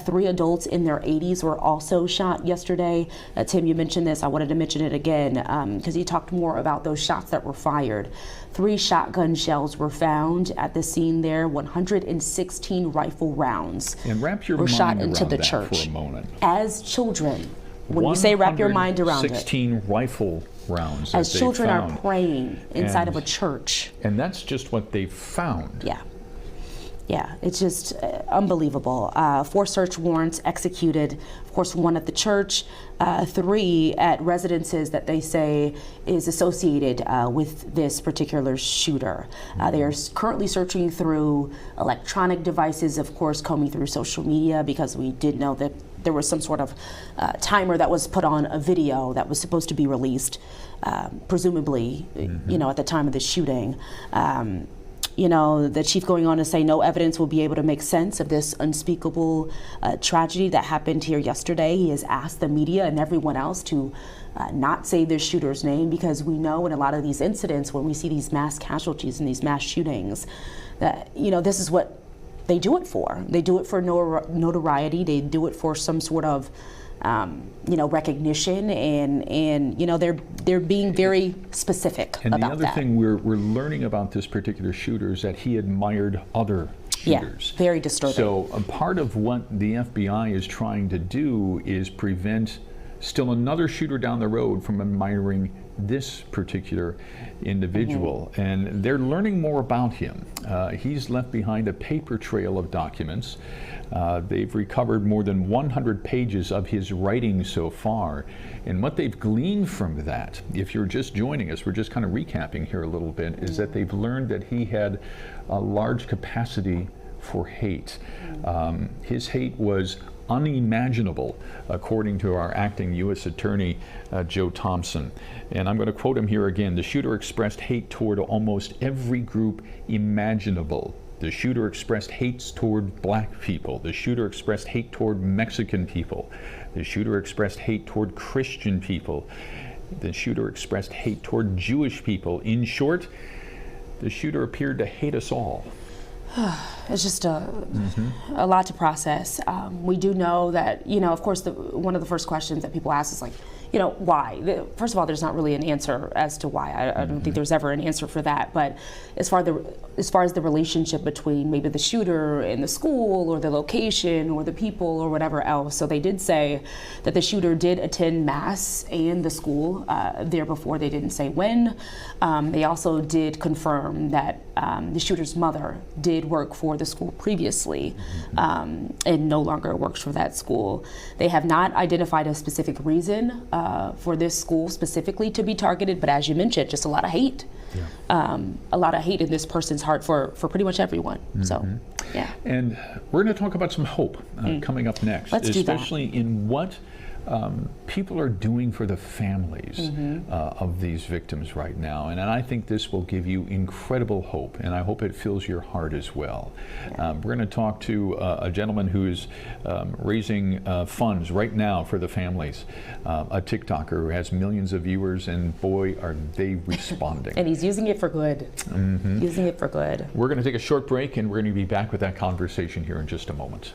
3 adults in their 80s were also shot yesterday. Tim, you mentioned this. I wanted to mention it again because he talked more about those shots that were fired. 3 shotgun shells were found at the scene there. 116 rifle rounds were shot into the church. For a moment. As children, when you say wrap your mind around it. 16 rifle rounds. As children are praying inside of a church. And that's just what they found. Yeah, it's just unbelievable. 4 search warrants executed, of course, 1 at the church, 3 at residences that they say is associated with this particular shooter. They are currently searching through electronic devices, of course, combing through social media, because we did know that there was some sort of timer that was put on a video that was supposed to be released, presumably, at the time of the shooting. The chief going on to say no evidence will be able to make sense of this unspeakable tragedy that happened here yesterday. He has asked the media and everyone else to not say this shooter's name, because we know in a lot of these incidents, when we see these mass casualties and these mass shootings, that, this is what they do it for. They do it for notoriety. They do it for some sort of recognition, and they're being very specific about that. And the other thing we're learning about this particular shooter is that he admired other shooters. Yeah, very disturbing. So a part of what the FBI is trying to do is prevent still another shooter down the road from admiring this particular individual. And they're learning more about him. He's left behind a paper trail of documents. They've recovered more than 100 pages of his writing so far. And what they've gleaned from that, if you're just joining us, we're just kind of recapping here a little bit, is that they've learned that he had a large capacity for hate. His hate was unimaginable, according to our acting U.S. Attorney, Joe Thompson. And I'm going to quote him here again. The shooter expressed hate toward almost every group imaginable. The shooter expressed hate toward black people. The shooter expressed hate toward Mexican people. The shooter expressed hate toward Christian people. The shooter expressed hate toward Jewish people. In short, the shooter appeared to hate us all. It's just a lot to process. We do know that, of course, one of the first questions that people ask is like, why? First of all, there's not really an answer as to why. I don't think there's ever an answer for that. But as far as the relationship between maybe the shooter and the school or the location or the people or whatever else, so they did say that the shooter did attend mass and the school there before. They didn't say when. They also did confirm that the shooter's mother did work for the school previously and no longer works for that school. They have not identified a specific reason for this school specifically to be targeted, but as you mentioned, just a lot of hate. A lot of hate in this person's heart for pretty much everyone. So, yeah. And we're going to talk about some hope coming up next, Let's do that. especially in what people are doing for the families of these victims right now. And I think this will give you incredible hope, and I hope it fills your heart as well. We're going to talk to a gentleman who's raising funds right now for the families, a TikToker who has millions of viewers, and boy, are they responding. And he's using it for good. Using it for good. We're going to take a short break, and we're going to be back with that conversation here in just a moment.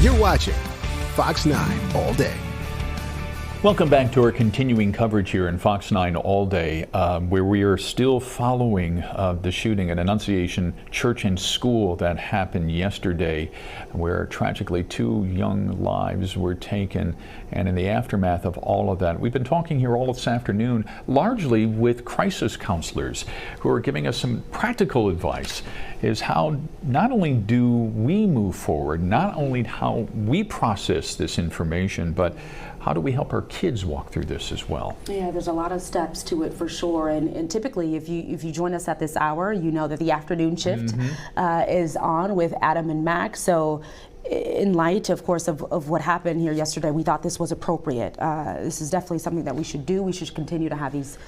You're watching Fox 9 All Day. Welcome back to our continuing coverage here in Fox 9 All Day, where we are still following the shooting at Annunciation Church and School that happened yesterday, where tragically 2 young lives were taken. And in the aftermath of all of that, we've been talking here all this afternoon, largely with crisis counselors who are giving us some practical advice is how not only do we move forward, not only how we process this information, but how do we help our kids walk through this as well? Yeah, there's a lot of steps to it for sure. And typically, if you join us at this hour, you know that the afternoon shift is on with Adam and Max. So in light, of course, of what happened here yesterday, we thought this was appropriate. This is definitely something that we should do. We should continue to have these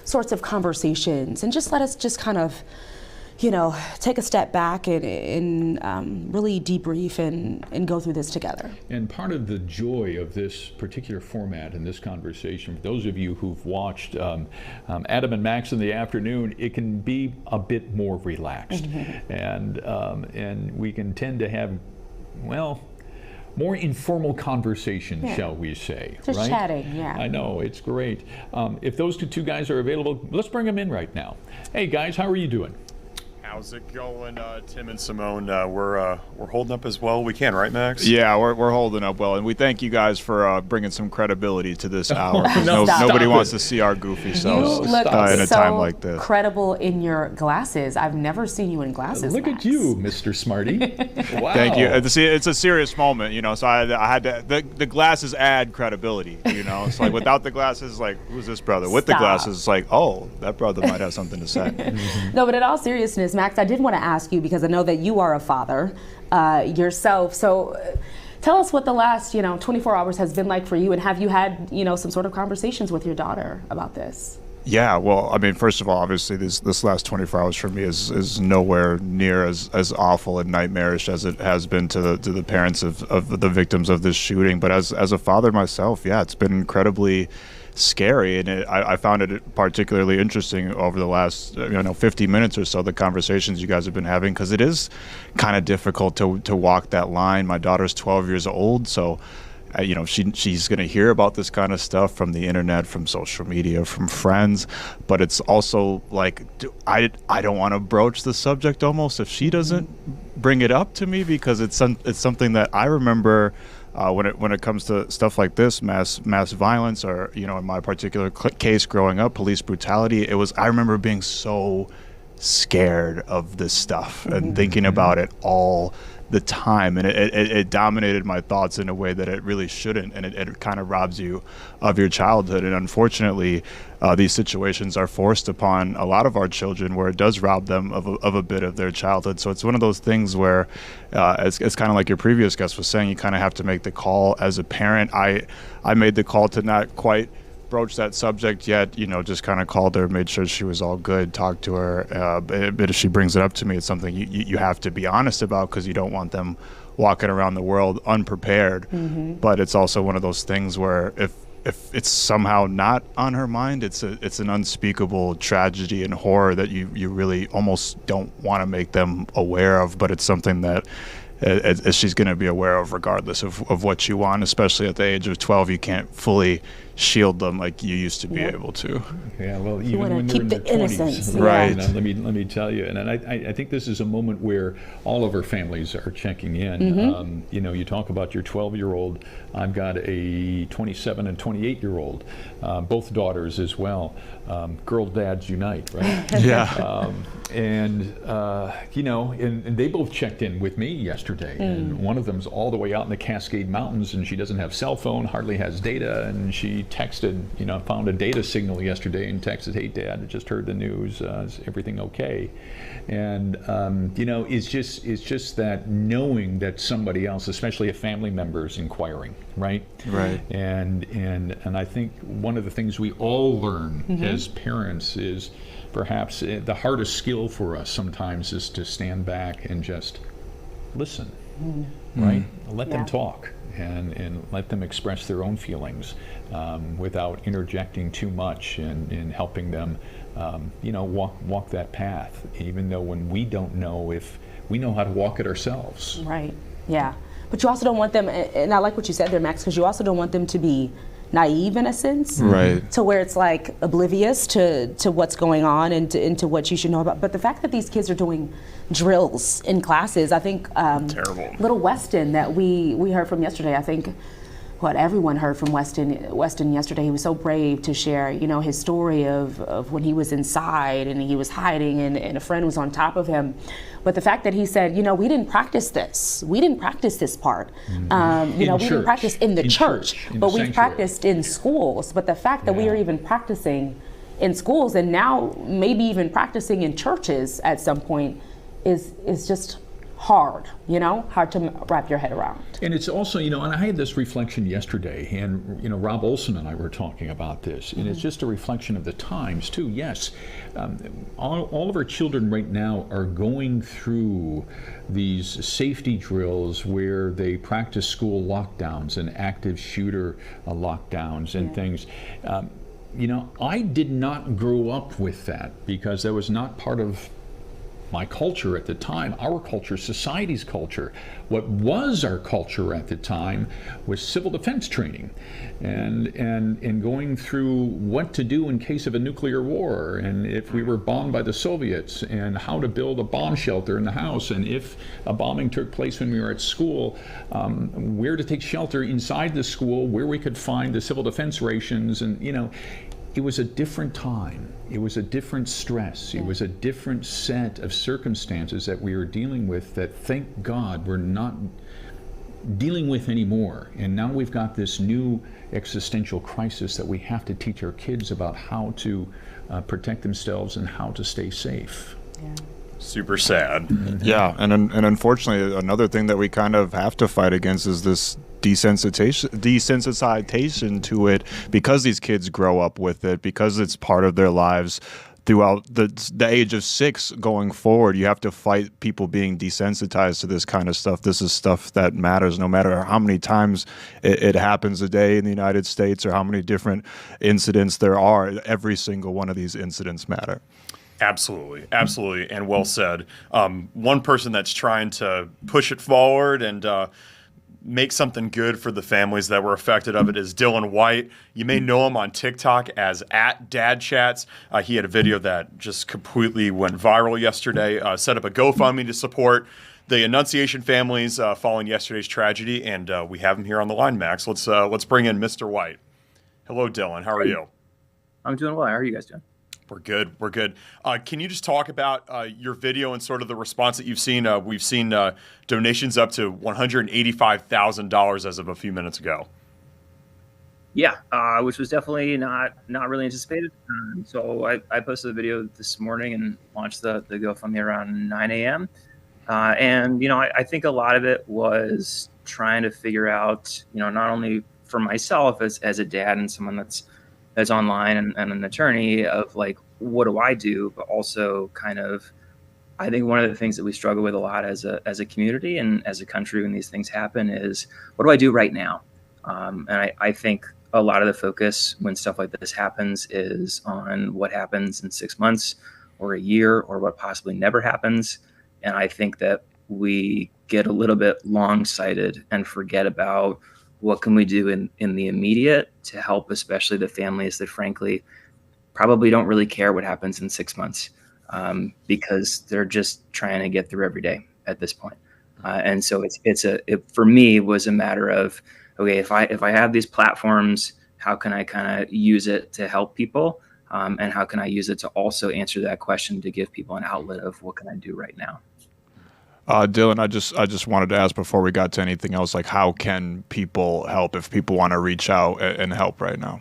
sorts of conversations and just let us just kind of, you know, take a step back and really debrief and go through this together. And part of the joy of this particular format and this conversation, for those of you who've watched Adam and Max in the afternoon, it can be a bit more relaxed. And we can tend to have, well, more informal conversation, shall we say. Just right? chatting, yeah. I know, it's great. If those two guys are available, let's bring them in right now. Hey guys, how are you doing? How's it going, Tim and Simone? We're holding up as well we can, right, Max? Yeah, we're holding up well, and we thank you guys for bringing some credibility to this hour. Nobody wants to see our goofy selves in a time like this. Credible in your glasses. I've never seen you in glasses. Look Max. at you, Mr. Smarty. Wow. Thank you. It's a serious moment, you know. So I had to. The glasses add credibility, you know. It's like without the glasses, like who's this brother? With the glasses, it's like, oh, that brother might have something to say. No, but in all seriousness, Max, I did want to ask you, because I know that you are a father yourself. So tell us what the last, 24 hours has been like for you, and have you had, some sort of conversations with your daughter about this? Yeah, well, I mean, first of all, obviously, this last 24 hours for me is nowhere near as awful and nightmarish as it has been to the parents of the victims of this shooting. But as a father myself, yeah, it's been incredibly scary, and I found it particularly interesting over the last 50 minutes or so, the conversations you guys have been having, because it is kind of difficult to walk that line. My daughter's 12 years old, so she's going to hear about this kind of stuff from the internet, from social media, from friends, but it's also like I don't want to broach the subject almost if she doesn't bring it up to me, because it's something that I remember when it comes to stuff like this, mass violence, or in my particular case growing up, police brutality. I remember being so scared of this stuff and thinking about it all the time, and it dominated my thoughts in a way that it really shouldn't, and it kind of robs you of your childhood. And unfortunately, these situations are forced upon a lot of our children, where it does rob them of a bit of their childhood. So it's one of those things where it's kind of like your previous guest was saying, you kind of have to make the call as a parent. I made the call to not quite broach that subject yet, just kind of called her, made sure she was all good, talked to her, but if she brings it up to me, it's something you have to be honest about, because you don't want them walking around the world unprepared. But it's also one of those things where if it's somehow not on her mind, it's an unspeakable tragedy and horror that you really almost don't want to make them aware of, but it's something that she's going to be aware of regardless of what you want, especially at the age of 12. You can't fully shield them like you used to be able to. Yeah, well, even when they're in their 20s, right? Let me tell you, and I think this is a moment where all of our families are checking in. You talk about your 12-year-old. I've got a 27 and 28-year-old, both daughters as well. Girl dads unite, right? Yeah. And they both checked in with me yesterday, and one of them's all the way out in the Cascade Mountains, and she doesn't have cell phone, hardly has data, and she texted, found a data signal yesterday and texted, "Hey Dad, I just heard the news, is everything okay?" And it's just that knowing that somebody else, especially a family member, is inquiring, right? Right. And I think one of the things we all learn as parents is perhaps the hardest skill for us sometimes is to stand back and just listen, right? Let them talk and let them express their own feelings without interjecting too much and helping them, walk that path, even though when we don't know if we know how to walk it ourselves. Right. Yeah. but you also don't want them, and I like what you said there, Max, because you also don't want them to be naive in a sense, right? To where it's like oblivious to what's going on and to what you should know about. But the fact that these kids are doing drills in classes, I think terrible. Little Weston that we heard from yesterday, I think what everyone heard from Weston yesterday, he was so brave to share, his story of when he was inside and he was hiding and a friend was on top of him. But the fact that he said, we didn't practice this. We didn't practice this part. We didn't practice in the church, but we practiced in schools. But the fact that we are even practicing in schools and now maybe even practicing in churches at some point is just hard, hard to wrap your head around. And it's also, and I had this reflection yesterday, and, Rob Olson and I were talking about this, and it's just a reflection of the times, too. Yes, all of our children right now are going through these safety drills where they practice school lockdowns and active shooter lockdowns and things. I did not grow up with that because that was not part of my culture at the time, our culture, society's culture. What was our culture at the time was civil defense training and going through what to do in case of a nuclear war, and if we were bombed by the Soviets, and how to build a bomb shelter in the house, and if a bombing took place when we were at school, where to take shelter inside the school, where we could find the civil defense rations, and it was a different time. It was a different stress. It was a different set of circumstances that we were dealing with that, thank God, we're not dealing with anymore. And now we've got this new existential crisis that we have to teach our kids about how to protect themselves and how to stay safe. Yeah. Super sad. Yeah, and unfortunately, another thing that we kind of have to fight against is this desensitization to it, because these kids grow up with it, because it's part of their lives throughout the age of 6 going forward. You have to fight people being desensitized to this kind of stuff. This is stuff that matters no matter how many times it happens a day in the United States or how many different incidents there are. Every single one of these incidents matter. Absolutely, absolutely, and well said. One person that's trying to push it forward and make something good for the families that were affected of it is Dylan White. You may know him on TikTok as @DadChats. He had a video that just completely went viral yesterday. Set up a GoFundMe to support the Annunciation families following yesterday's tragedy, and we have him here on the line, Max. Let's bring in Mr. White. Hello, Dylan. How are you? I'm doing well. How are you guys doing? We're good. We're good. Can you just talk about your video and sort of the response that you've seen? We've seen donations up to $185,000 as of a few minutes ago. Yeah, which was definitely not really anticipated. So I posted the video this morning and launched the GoFundMe around 9 a.m. And I think a lot of it was trying to figure out, not only for myself as a dad and someone that's online and an attorney, of like, what do I do? But also kind of, I think one of the things that we struggle with a lot as a community and as a country when these things happen is, what do I do right now? And I think a lot of the focus when stuff like this happens is on what happens in 6 months or a year or what possibly never happens. And I think that we get a little bit long-sighted and forget about what can we do in the immediate to help, especially the families that frankly probably don't really care what happens in 6 months, because they're just trying to get through every day at this point. And so it for me was a matter of, okay, if I have these platforms, how can I kind of use it to help people? And how can I use it to also answer that question, to give people an outlet of what can I do right now? Dylan, I just wanted to ask before we got to anything else, like, how can people help if people want to reach out and help right now?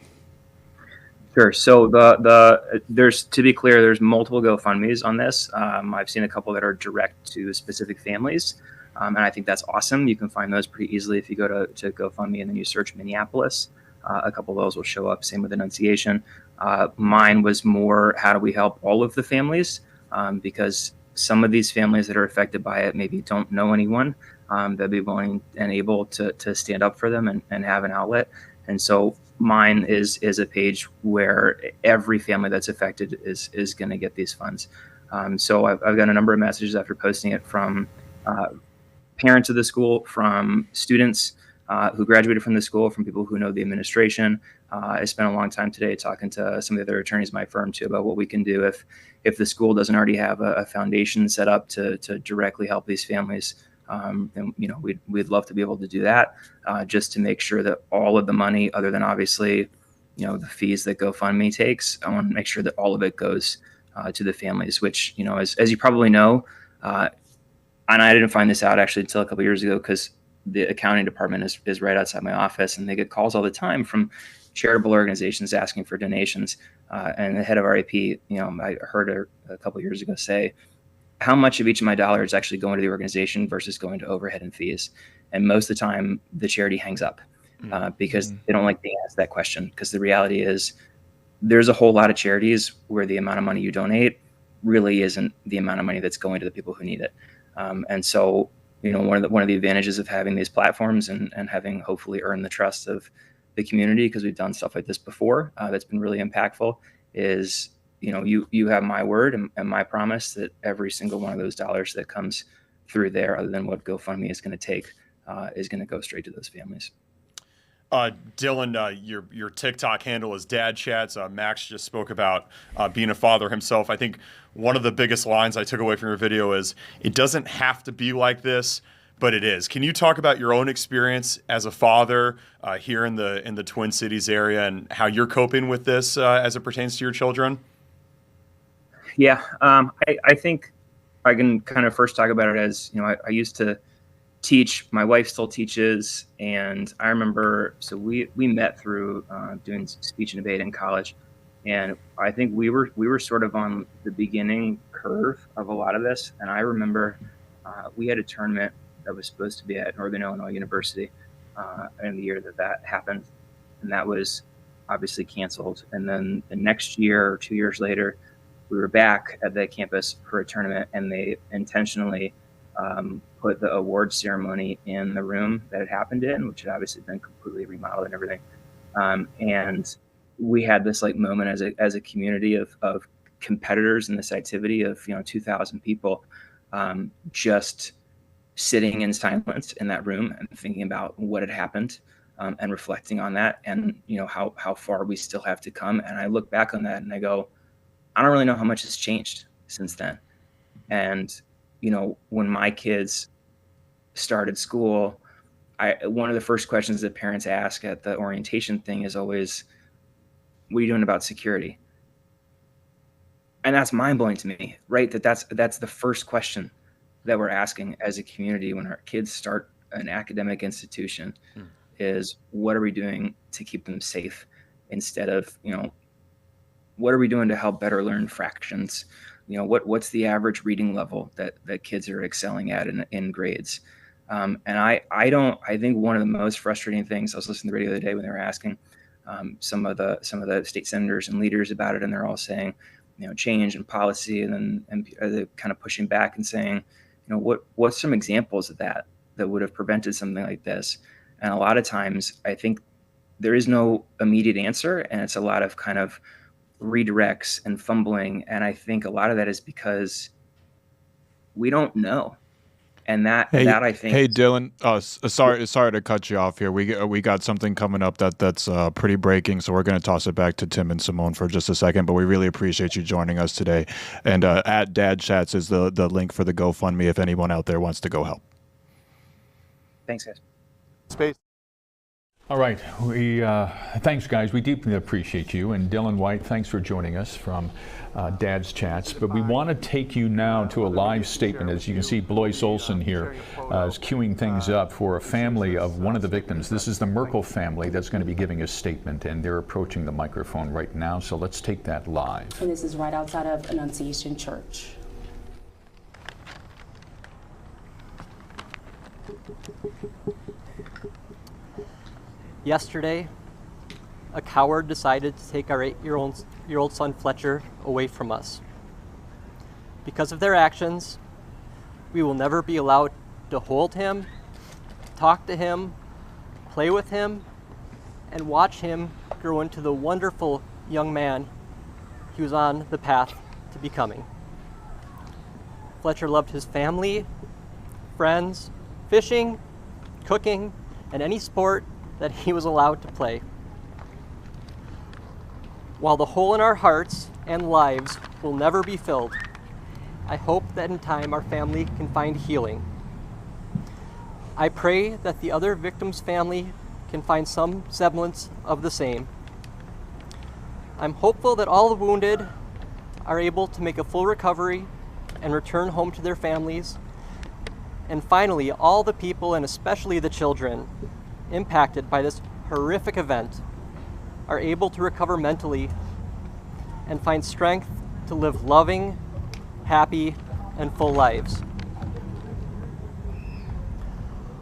Sure. So there's, to be clear, there's multiple GoFundMes on this. I've seen a couple that are direct to specific families, and I think that's awesome. You can find those pretty easily if you go to GoFundMe and then you search Minneapolis. A couple of those will show up. Same with Annunciation. Mine was more, how do we help all of the families? Because some of these families that are affected by it maybe don't know anyone that'd be willing and able to stand up for them and have an outlet. And so mine is a page where every family that's affected is going to get these funds. So I've got a number of messages after posting it from parents of the school, from students who graduated from the school, from people who know the administration. I spent a long time today talking to some of the other attorneys in my firm too about what we can do if the school doesn't already have a foundation set up to directly help these families. And we'd love to be able to do that, just to make sure that all of the money, other than obviously, the fees that GoFundMe takes, I want to make sure that all of it goes to the families, which, as you probably know, and I didn't find this out actually until a couple of years ago, because the accounting department is right outside my office, and they get calls all the time from charitable organizations asking for donations. And the head of our AP, I heard her a couple of years ago say, how much of each of my dollars is actually going to the organization versus going to overhead and fees? And most of the time, the charity hangs up because they don't like being asked that question. Because the reality is, there's a whole lot of charities where the amount of money you donate really isn't the amount of money that's going to the people who need it. And so, one of the advantages of having these platforms and having hopefully earned the trust of the community, because we've done stuff like this before, that's been really impactful, is you have my word and my promise that every single one of those dollars that comes through there, other than what GoFundMe is going to take, is going to go straight to those families. Dylan, your TikTok handle is Dad Chats. Max just spoke about being a father himself. I think one of the biggest lines I took away from your video is, it doesn't have to be like this, but it is. Can you talk about your own experience as a father here in the Twin Cities area, and how you're coping with this as it pertains to your children? Yeah, I think I can kind of first talk about it as, I used to teach. My wife still teaches, and I remember, so we met through doing speech and debate in college, and I think we were sort of on the beginning curve of a lot of this. And I remember we had a tournament that was supposed to be at Northern Illinois University in the year that happened, and that was obviously canceled. And then the next year or 2 years later, we were back at that campus for a tournament, and they intentionally put the award ceremony in the room that it happened in, which had obviously been completely remodeled and everything. And we had this moment as a community of competitors in this activity of 2,000 people, just sitting in silence in that room and thinking about what had happened, and reflecting on that, and how far we still have to come. And I look back on that and I go, I don't really know how much has changed since then. And when my kids started school, one of the first questions that parents ask at the orientation thing is always, what are you doing about security? And that's mind-blowing to me, right? That's the first question that we're asking as a community when our kids start an academic institution, is what are we doing to keep them safe, instead of, what are we doing to help better learn fractions? What's the average reading level that kids are excelling at in grades? And I think one of the most frustrating things, I was listening to the radio the other day when they were asking some of the state senators and leaders about it, and they're all saying, change in policy, and they're kind of pushing back and saying, what's some examples of that would have prevented something like this? And a lot of times, I think there is no immediate answer, and it's a lot of kind of redirects and fumbling. And I think a lot of that is because we don't know. And that I think. Hey Dylan, sorry to cut you off here. We got something coming up that's pretty breaking, so we're going to toss it back to Tim and Simone for just a second. But we really appreciate you joining us today. And at Dad Chats is the link for the GoFundMe if anyone out there wants to go help. Thanks, guys. Space. All right, thanks guys. We deeply appreciate you. And Dylan White, thanks for joining us from Dad's Chats. But we want to take you now to a live statement. As you can see, Blois Olson here is queuing things up for a family of one of the victims. This is the Merkel family that's going to be giving a statement, and they're approaching the microphone right now. So let's take that live. And this is right outside of Annunciation Church. Yesterday, a coward decided to take our 8-year-old son Fletcher away from us. Because of their actions, we will never be allowed to hold him, talk to him, play with him, and watch him grow into the wonderful young man he was on the path to becoming. Fletcher loved his family, friends, fishing, cooking, and any sport that he was allowed to play. While the hole in our hearts and lives will never be filled, I hope that in time our family can find healing. I pray that the other victim's family can find some semblance of the same. I'm hopeful that all the wounded are able to make a full recovery and return home to their families. And finally, all the people, and especially the children, impacted by this horrific event are able to recover mentally and find strength to live loving, happy, and full lives.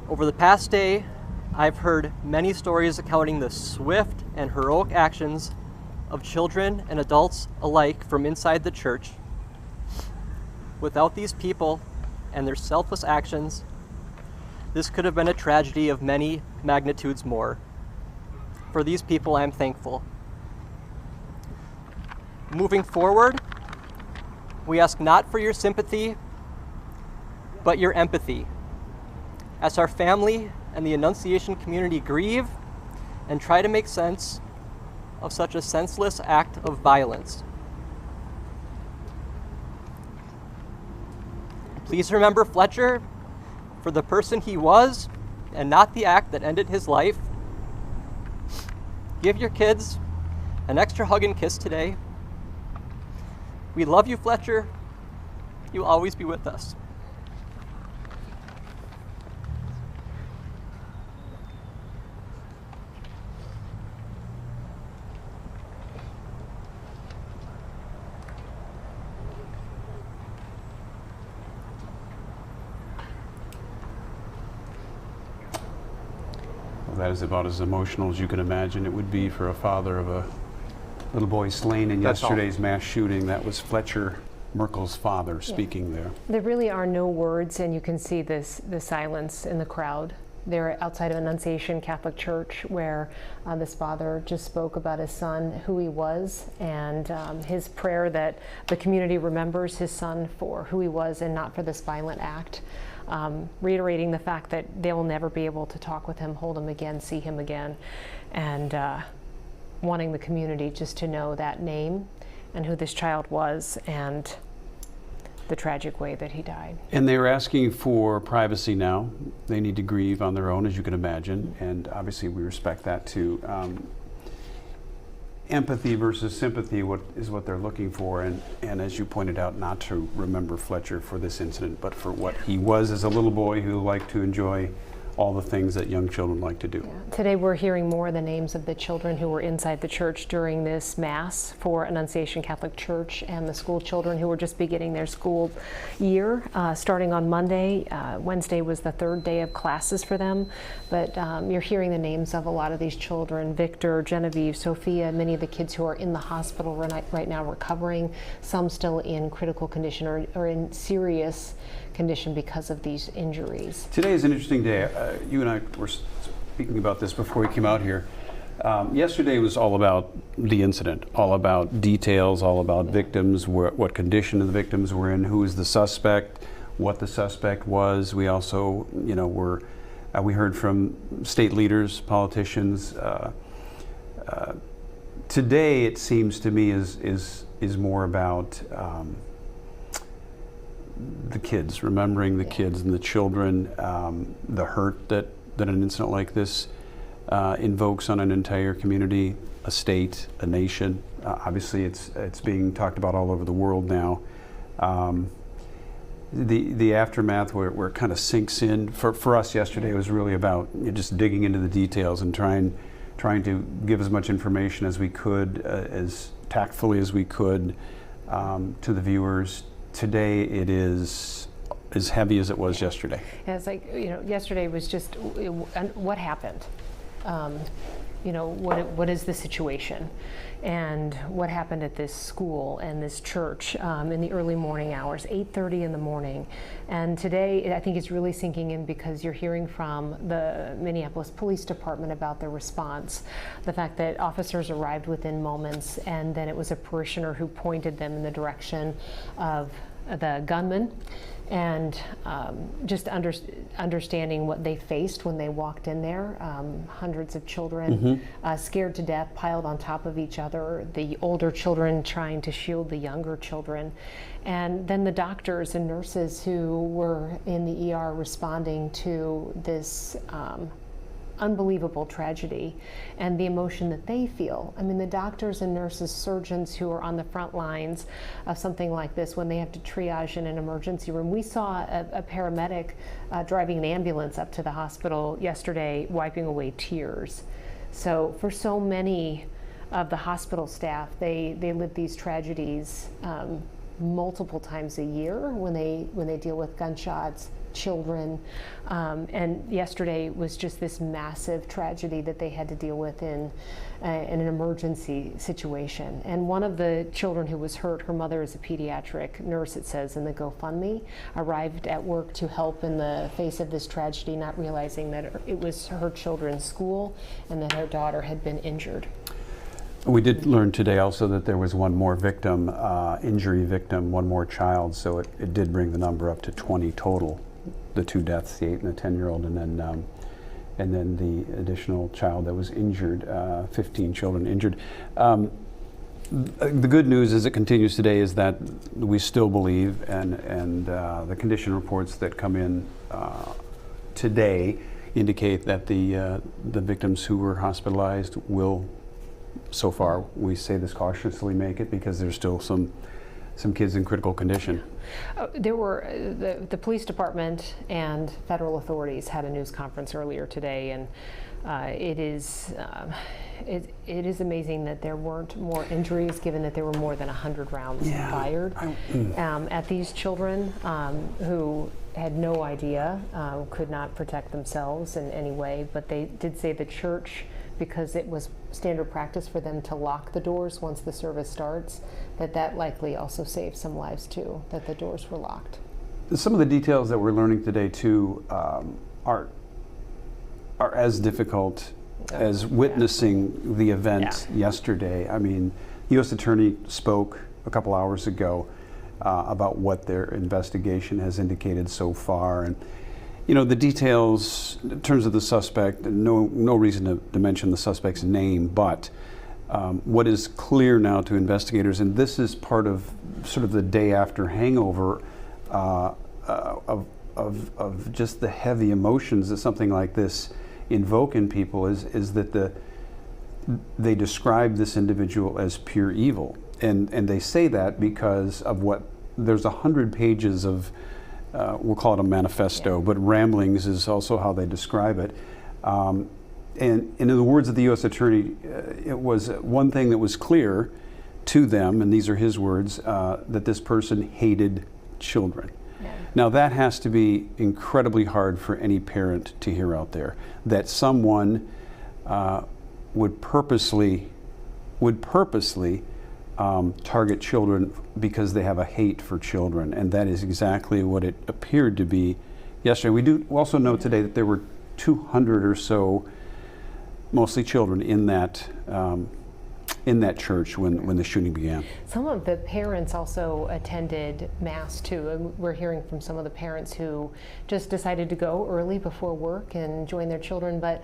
Over the past day, I've heard many stories accounting the swift and heroic actions of children and adults alike from inside the church. Without these people and their selfless actions, this could have been a tragedy of many magnitudes more. For these people, I am thankful. Moving forward, we ask not for your sympathy, but your empathy. As our family and the Annunciation community grieve and try to make sense of such a senseless act of violence. Please remember Fletcher for the person he was and not the act that ended his life. Give your kids an extra hug and kiss today. We love you, Fletcher. You'll always be with us. That is about as emotional as you can imagine it would be for a father of a little boy slain in yesterday's mass shooting. That was Fletcher Merkel's father speaking there. There really are no words, and you can see the silence in the crowd. They're outside of Annunciation Catholic Church, where this father just spoke about his son, who he was, and his prayer that the community remembers his son for who he was and not for this violent act. Reiterating the fact that they will never be able to talk with him, hold him again, see him again, and wanting the community just to know that name and who this child was and the tragic way that he died. And they're asking for privacy now. They need to grieve on their own, as you can imagine, and obviously we respect that too. Empathy versus sympathy is what they're looking for, and as you pointed out, not to remember Fletcher for this incident, but for what he was as a little boy who liked to enjoy all the things that young children like to do. Yeah. Today we're hearing more of the names of the children who were inside the church during this Mass for Annunciation Catholic Church, and the school children who were just beginning their school year, starting on Monday. Wednesday was the third day of classes for them, but you're hearing the names of a lot of these children: Victor, Genevieve, Sophia, many of the kids who are in the hospital right now recovering, some still in critical condition or in serious condition because of these injuries. Today is an interesting day. You and I were speaking about this before we came out here. Yesterday was all about the incident, all about details, all about victims, what condition the victims were in, who was the suspect, what the suspect was. We also, we heard from state leaders, politicians. Today, it seems to me, is more about the kids, remembering the kids and the children, the hurt that an incident like this invokes on an entire community, a state, a nation. Obviously, it's being talked about all over the world now. The aftermath, where it kind of sinks in, for us yesterday, was really about just digging into the details and trying to give as much information as we could, as tactfully as we could, to the viewers. Today it is as heavy as it was yesterday. Yeah, it's like, yesterday was just what happened. What is the situation, and what happened at this school and this church in the early morning hours, 8:30 in the morning. And today, I think it's really sinking in because you're hearing from the Minneapolis Police Department about their response, the fact that officers arrived within moments, and then it was a parishioner who pointed them in the direction of the gunman. and just understanding what they faced when they walked in there. Hundreds of children scared to death, piled on top of each other, the older children trying to shield the younger children, and then the doctors and nurses who were in the ER responding to this unbelievable tragedy and the emotion that they feel. I mean, the doctors and nurses, surgeons who are on the front lines of something like this when they have to triage in an emergency room. We saw a paramedic driving an ambulance up to the hospital yesterday, wiping away tears. So for so many of the hospital staff, they live these tragedies multiple times a year when they deal with gunshots, children, and yesterday was just this massive tragedy that they had to deal with in an emergency situation. And one of the children who was hurt, her mother is a pediatric nurse, it says in the GoFundMe, arrived at work to help in the face of this tragedy, not realizing that it was her children's school and that her daughter had been injured. We did learn today also that there was one more victim, injury victim, one more child, so it did bring the number up to 20 total. The 2 deaths, the 8 and the 10-year-old, and then the additional child that was injured, 15 children injured. The good news as it continues today is that we still believe, and the condition reports that come in today indicate that the victims who were hospitalized will, so far, we say this cautiously, make it, because there's still some kids in critical condition. There were the police department and federal authorities had a news conference earlier today, and it is amazing that there weren't more injuries, given that there were more than 100 rounds fired at these children who had no idea, could not protect themselves in any way. But they did say the church, because it was standard practice for them to lock the doors once the service starts, that likely also saved some lives too, that the doors were locked. Some of the details that we're learning today too are as difficult as witnessing the event yesterday. I mean, the U.S. Attorney spoke a couple hours ago about what their investigation has indicated so far, and you know, the details in terms of the suspect, no reason to mention the suspect's name, but what is clear now to investigators, and this is part of sort of the day after hangover of just the heavy emotions that something like this invoke in people, is that they describe this individual as pure evil, and they say that because of there's 100 pages of we'll call it a manifesto, but ramblings is also how they describe it. And in the words of the U.S. Attorney, it was one thing that was clear to them, and these are his words, that this person hated children. Yeah. Now that has to be incredibly hard for any parent to hear out there, that someone would purposely target children because they have a hate for children, and that is exactly what it appeared to be yesterday. We do also know today that there were 200 or so, mostly children, in that church when the shooting began. Some of the parents also attended Mass too. We're hearing from some of the parents who just decided to go early before work and join their children, but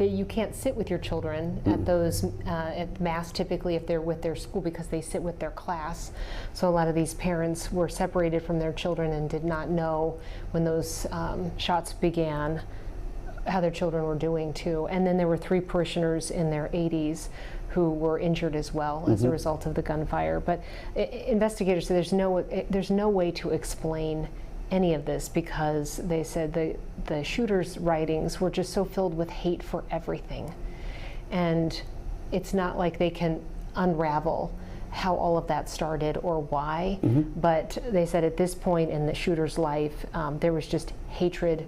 you can't sit with your children at those at Mass typically if they're with their school, because they sit with their class. So a lot of these parents were separated from their children and did not know when those shots began how their children were doing too. And then there were 3 parishioners in their 80s who were injured as well as a result of the gunfire. But investigators say there's no way to explain any of this, because they said the shooter's writings were just so filled with hate for everything, and it's not like they can unravel how all of that started or why, but they said at this point in the shooter's life there was just hatred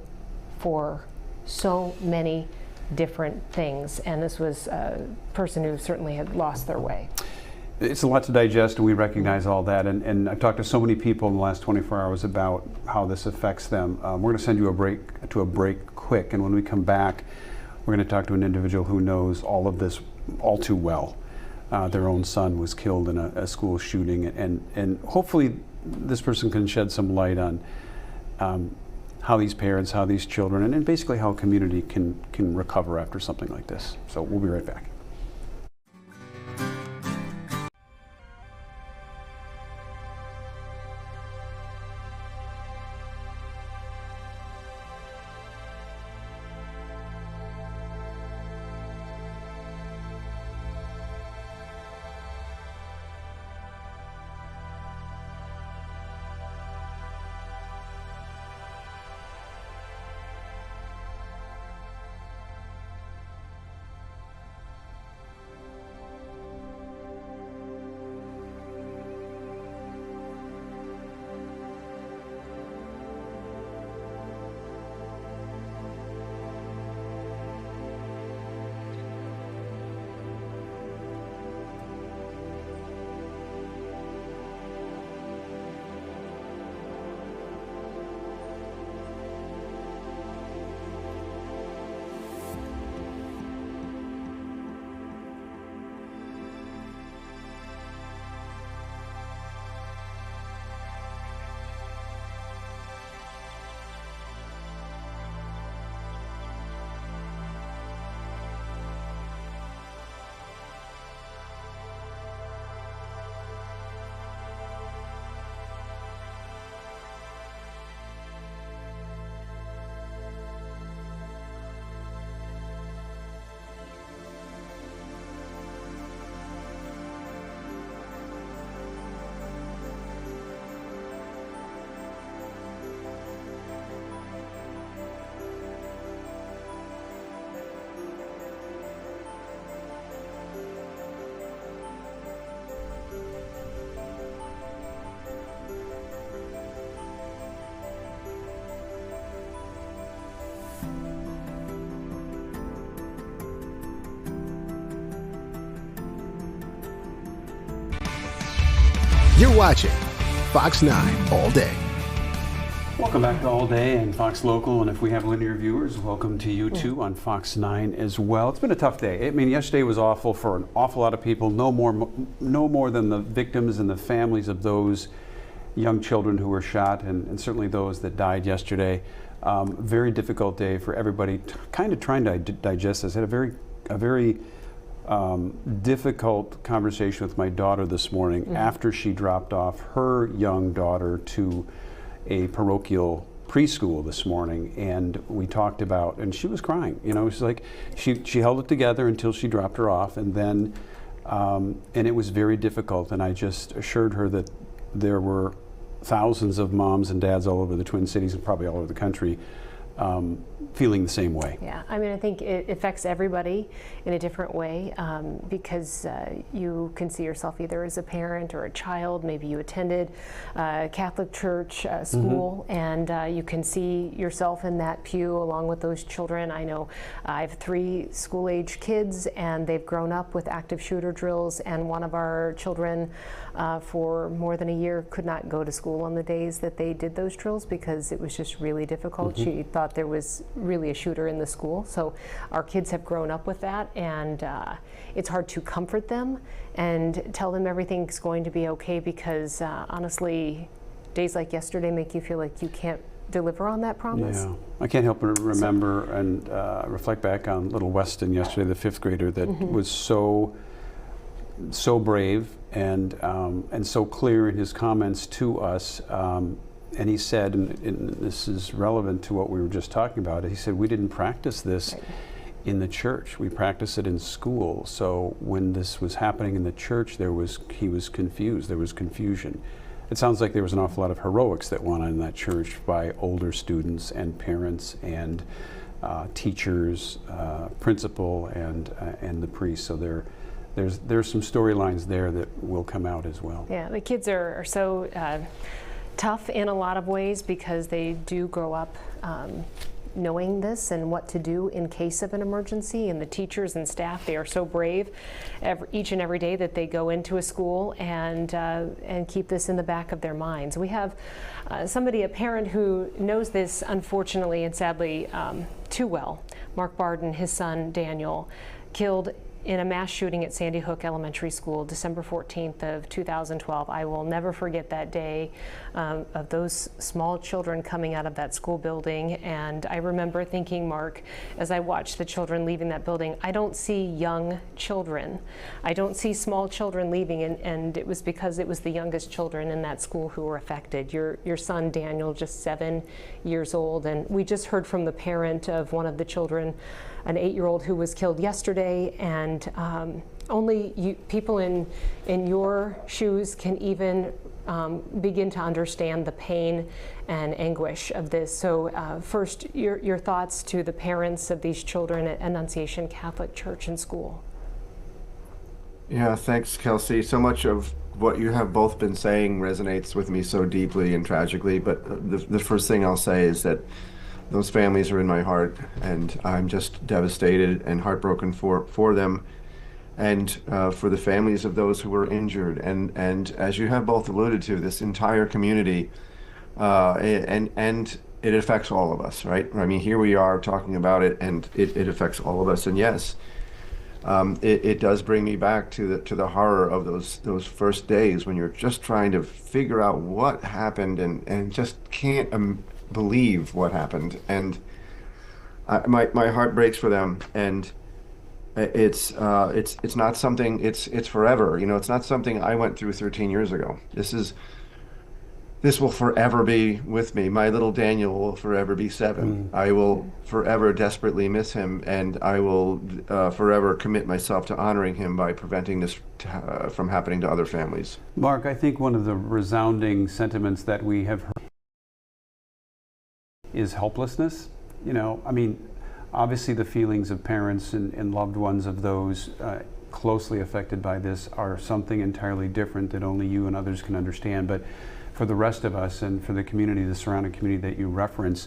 for so many different things, and this was a person who certainly had lost their way. It's a lot to digest, and we recognize all that, and I've talked to so many people in the last 24 hours about how this affects them. We're going to send you a break quick, and when we come back, we're going to talk to an individual who knows all of this all too well. Their own son was killed in a school shooting, and hopefully this person can shed some light on how these parents, how these children, and basically how a community can recover after something like this. So we'll be right back. You're watching Fox 9 All Day. Welcome back to All Day and Fox Local, and if we have linear viewers, welcome to you too on Fox 9 as well. It's been a tough day. I mean, yesterday was awful for an awful lot of people, no more than the victims and the families of those young children who were shot, and certainly those that died yesterday. Very difficult day for everybody, kind of trying to digest this. I had a very difficult conversation with my daughter this morning after she dropped off her young daughter to a parochial preschool this morning, and we talked about, and she was crying. You know, she's like, she held it together until she dropped her off, and then and it was very difficult. And I just assured her that there were thousands of moms and dads all over the Twin Cities and probably all over the country feeling the same way. Yeah, I mean, I think it affects everybody in a different way because you can see yourself either as a parent or a child. Maybe you attended a Catholic church school, and you can see yourself in that pew along with those children. I know I have 3 school-age kids, and they've grown up with active shooter drills, and one of our children for more than a year could not go to school on the days that they did those drills because it was just really difficult. She thought there was really a shooter in the school. So our kids have grown up with that, and it's hard to comfort them and tell them everything's going to be okay because honestly, days like yesterday make you feel like you can't deliver on that promise. Yeah, I can't help but remember and reflect back on little Weston yesterday, the 5th grader that was so brave and so clear in his comments to us. And he said, and this is relevant to what we were just talking about, he said, we didn't practice this in the church. We practiced it in school. So when this was happening in the church, he was confused. There was confusion. It sounds like there was an awful lot of heroics that went on in that church by older students and parents and teachers, principal, and the priest. So there's some storylines there that will come out as well. Yeah, the kids are so tough in a lot of ways because they do grow up knowing this and what to do in case of an emergency, and the teachers and staff, they are so brave each and every day that they go into a school and keep this in the back of their minds. We have a parent who knows this unfortunately and sadly too well. Mark Barden, his son Daniel, killed in a mass shooting at Sandy Hook Elementary School, December 14th of 2012. I will never forget that day of those small children coming out of that school building. And I remember thinking, Mark, as I watched the children leaving that building, I don't see young children. I don't see small children leaving, and it was because it was the youngest children in that school who were affected. Your son, Daniel, just 7 years old, and we just heard from the parent of one of the children, an 8-year-old who was killed yesterday, and only people in your shoes can even begin to understand the pain and anguish of this. So first, your thoughts to the parents of these children at Annunciation Catholic Church and School. Yeah, thanks, Kelsey. So much of what you have both been saying resonates with me so deeply and tragically, but the first thing I'll say is that those families are in my heart, and I'm just devastated and heartbroken for them, and for the families of those who were injured. And as you have both alluded to, this entire community, and it affects all of us, right? I mean, here we are talking about it, and it affects all of us. And yes, it does bring me back to the horror of those first days when you're just trying to figure out what happened and just can't believe what happened. And my heart breaks for them. And it's not something, it's forever. You know, it's not something I went through 13 years ago. This will forever be with me. My little Daniel will forever be 7. I will forever desperately miss him, and I will forever commit myself to honoring him by preventing this from happening to other families. Mark, I think one of the resounding sentiments that we have heard is helplessness. You know, I mean, obviously the feelings of parents and loved ones of those closely affected by this are something entirely different that only you and others can understand. But for the rest of us and for the community, the surrounding community that you reference,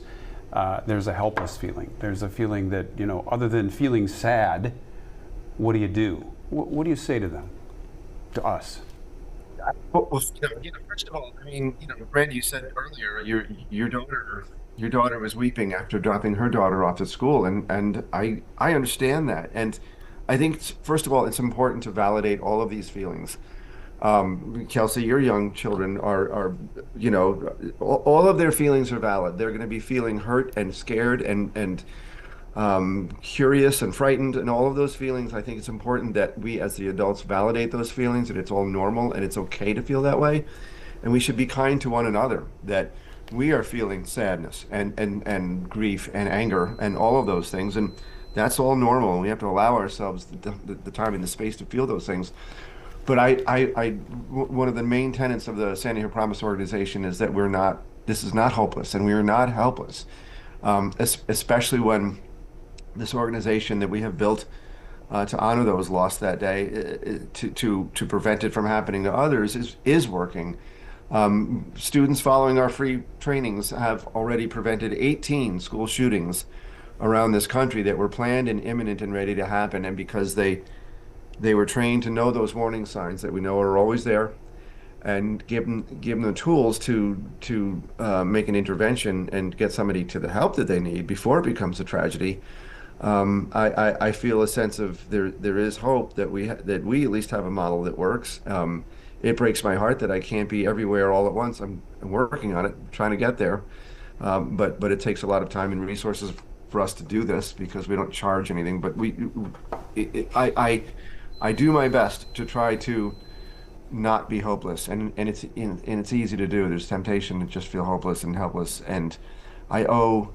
there's a helpless feeling. There's a feeling that, you know, other than feeling sad, what do you do? What do you say to them, to us? Well, first of all, I mean, Randy, you said earlier, your daughter was weeping after dropping her daughter off at school, and I understand that. And I think, first of all, it's important to validate all of these feelings. Kelsey, your young children are, all of their feelings are valid. They're going to be feeling hurt and scared and curious and frightened, and all of those feelings. I think it's important that we as the adults validate those feelings, and it's all normal and it's okay to feel that way. And we should be kind to one another, that we are feeling sadness and grief and anger and all of those things. And that's all normal. We have to allow ourselves the time and the space to feel those things. But one of the main tenets of the Sandy Hook Promise organization is that this is not hopeless, and we are not helpless, especially when this organization that we have built to honor those lost that day, to prevent it from happening to others, is working. Students following our free trainings have already prevented 18 school shootings around this country that were planned and imminent and ready to happen, and because they were trained to know those warning signs that we know are always there, and give them the tools to make an intervention and get somebody to the help that they need before it becomes a tragedy. I feel a sense of there is hope that we at least have a model that works. It breaks my heart that I can't be everywhere all at once. I'm working on it, trying to get there, but it takes a lot of time and resources for us to do this because we don't charge anything. But I do my best to try to not be hopeless, and it's easy to do. There's temptation to just feel hopeless and helpless, and I owe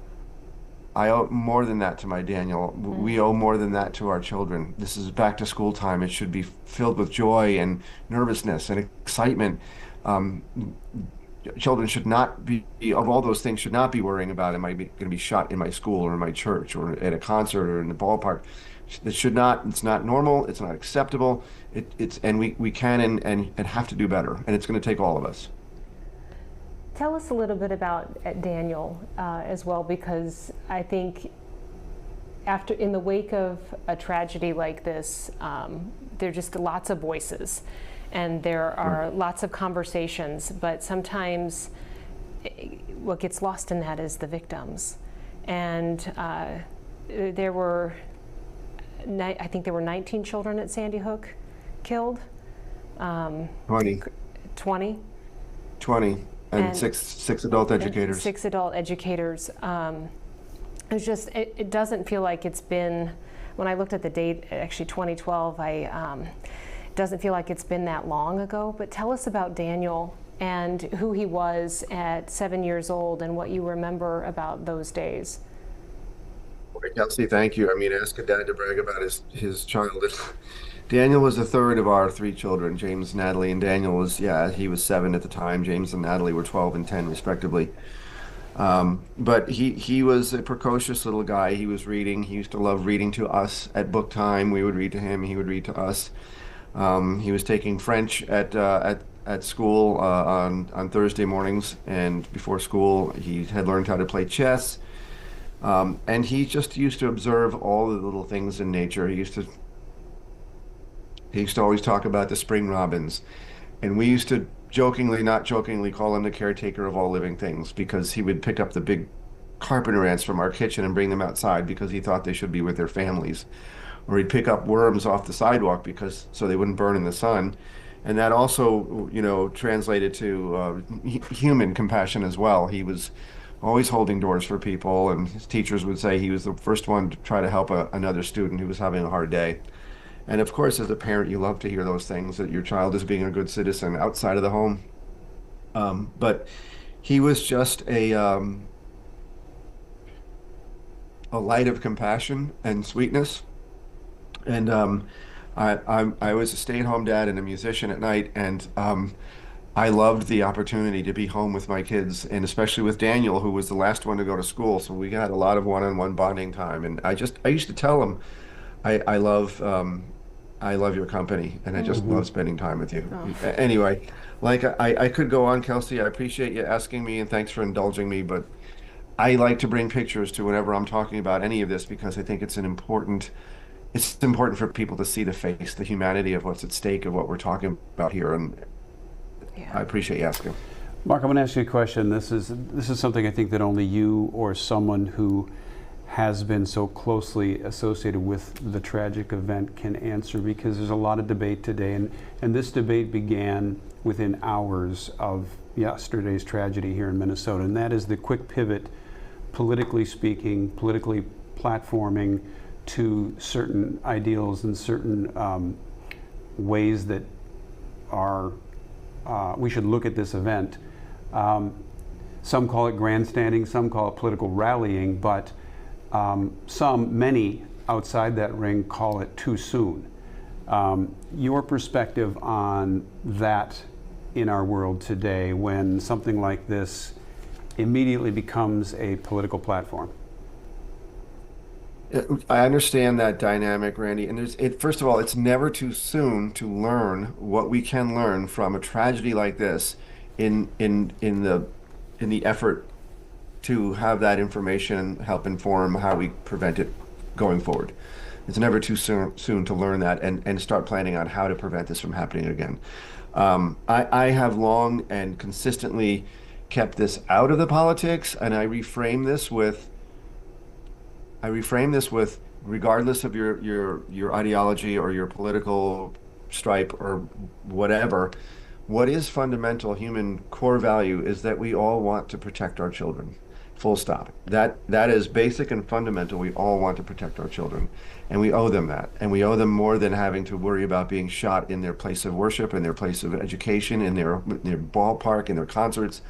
more than that to my Daniel. We owe more than that to our children. This is back to school time. It should be filled with joy and nervousness and excitement. Children should not be, of all those things, should not be worrying about, am I going to be shot in my school or in my church or at a concert or in the ballpark. It should not. It's not normal. It's not acceptable. And we can and have to do better. And it's going to take all of us. Tell us a little bit about Daniel as well, because I think in the wake of a tragedy like this, there are just lots of voices, and there are lots of conversations. But sometimes what gets lost in that is the victims, and there were I think there were 19 children at Sandy Hook killed. 20. 20? 20. And six adult educators. 6 adult educators. It's just, it doesn't feel like it's been, when I looked at the date, actually 2012, it doesn't feel like it's been that long ago. But tell us about Daniel and who he was at 7 years old and what you remember about those days. Kelsey, thank you. I mean, ask a dad to brag about his child. Daniel was the third of our 3 children, James, Natalie, and Daniel was, he was 7 at the time. James and Natalie were 12 and 10 respectively. But he was a precocious little guy. He was reading. He used to love reading to us at book time. We would read to him. He would read to us. He was taking French at school on Thursday mornings, and before school he had learned how to play chess. And he just used to observe all the little things in nature. He used to always talk about the spring robins, and we used to jokingly, not jokingly, call him the caretaker of all living things, because he would pick up the big carpenter ants from our kitchen and bring them outside because he thought they should be with their families. Or he'd pick up worms off the sidewalk so they wouldn't burn in the sun. And that also, translated to human compassion as well. He was always holding doors for people, and his teachers would say he was the first one to try to help another student who was having a hard day. And of course, as a parent, you love to hear those things, that your child is being a good citizen outside of the home. But he was just a light of compassion and sweetness. And I was a stay-at-home dad and a musician at night, and I loved the opportunity to be home with my kids, and especially with Daniel, who was the last one to go to school. So we had a lot of one-on-one bonding time. And I used to tell him, I love your company, and I just love spending time with you. Oh. Anyway, like I could go on, Kelsey. I appreciate you asking me, and thanks for indulging me, but I like to bring pictures to whenever I'm talking about any of this, because I think it's important for people to see the face, the humanity of what's at stake of what we're talking about here. And I appreciate you asking. Mark, I'm going to ask you a question. This is something I think that only you or someone who has been so closely associated with the tragic event can answer, because there's a lot of debate today, and this debate began within hours of yesterday's tragedy here in Minnesota, and that is the quick pivot, politically speaking, politically platforming to certain ideals and certain ways that are we should look at this event. Some call it grandstanding, some call it political rallying, but many outside that ring call it too soon. Your perspective on that in our world today, when something like this immediately becomes a political platform? I understand that dynamic, Randy. And first of all, it's never too soon to learn what we can learn from a tragedy like this in the effort to have that information help inform how we prevent it going forward. It's never too soon to learn that and start planning on how to prevent this from happening again. I have long and consistently kept this out of the politics, and I reframe this with regardless of your ideology or your political stripe or whatever, what is fundamental human core value is that we all want to protect our children. Full stop. That is basic and fundamental. We all want to protect our children, and we owe them that. And we owe them more than having to worry about being shot in their place of worship, in their place of education, in their ballpark, in their concerts.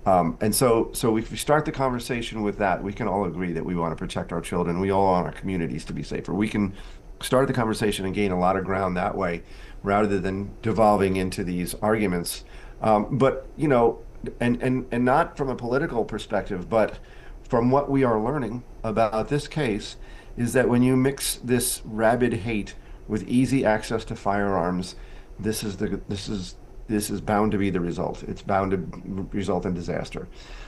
And so if we start the conversation with that, we can all agree that we want to protect our children. We all want our communities to be safer. We can start the conversation and gain a lot of ground that way, rather than devolving into these arguments. But and not from a political perspective, but from what we are learning about this case, is that when you mix this rabid hate with easy access to firearms, this is bound to be the result. It's bound to result in disaster.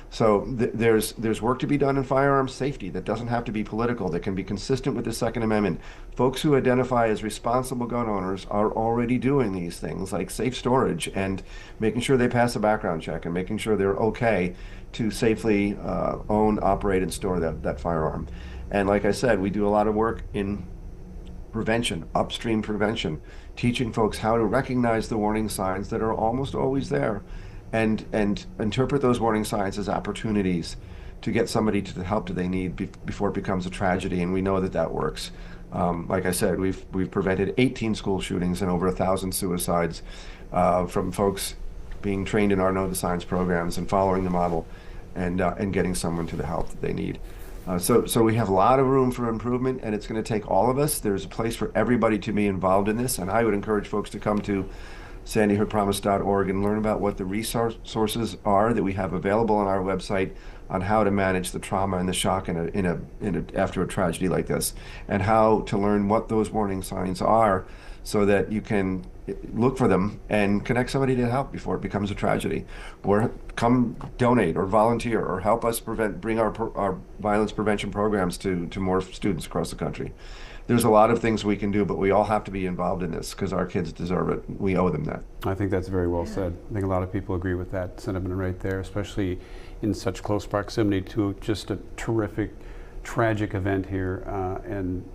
So there's work to be done in firearms safety that doesn't have to be political, that can be consistent with the Second Amendment. Folks who identify as responsible gun owners are already doing these things, like safe storage and making sure they pass a background check and making sure they're okay to safely own, operate, and store that firearm. And like I said, we do a lot of work in prevention, upstream prevention, teaching folks how to recognize the warning signs that are almost always there, and interpret those warning signs as opportunities to get somebody to the help that they need before it becomes a tragedy. And we know that that works. Like I said, we've prevented 18 school shootings and over 1,000 suicides from folks being trained in our Know the Signs programs and following the model, and getting someone to the help that they need. So we have a lot of room for improvement, and it's going to take all of us. There's a place for everybody to be involved in this, and I would encourage folks to come to sandyhookpromise.org and learn about what the resources are that we have available on our website on how to manage the trauma and the shock after a tragedy like this, and how to learn what those warning signs are so that you can look for them and connect somebody to help before it becomes a tragedy, or come donate or volunteer or help us bring our violence prevention programs to more students across the country. There's a lot of things we can do, but we all have to be involved in this because our kids deserve it. We owe them that. I think that's very well said. I think a lot of people agree with that sentiment right there, especially in such close proximity to just a terrific, tragic event here, and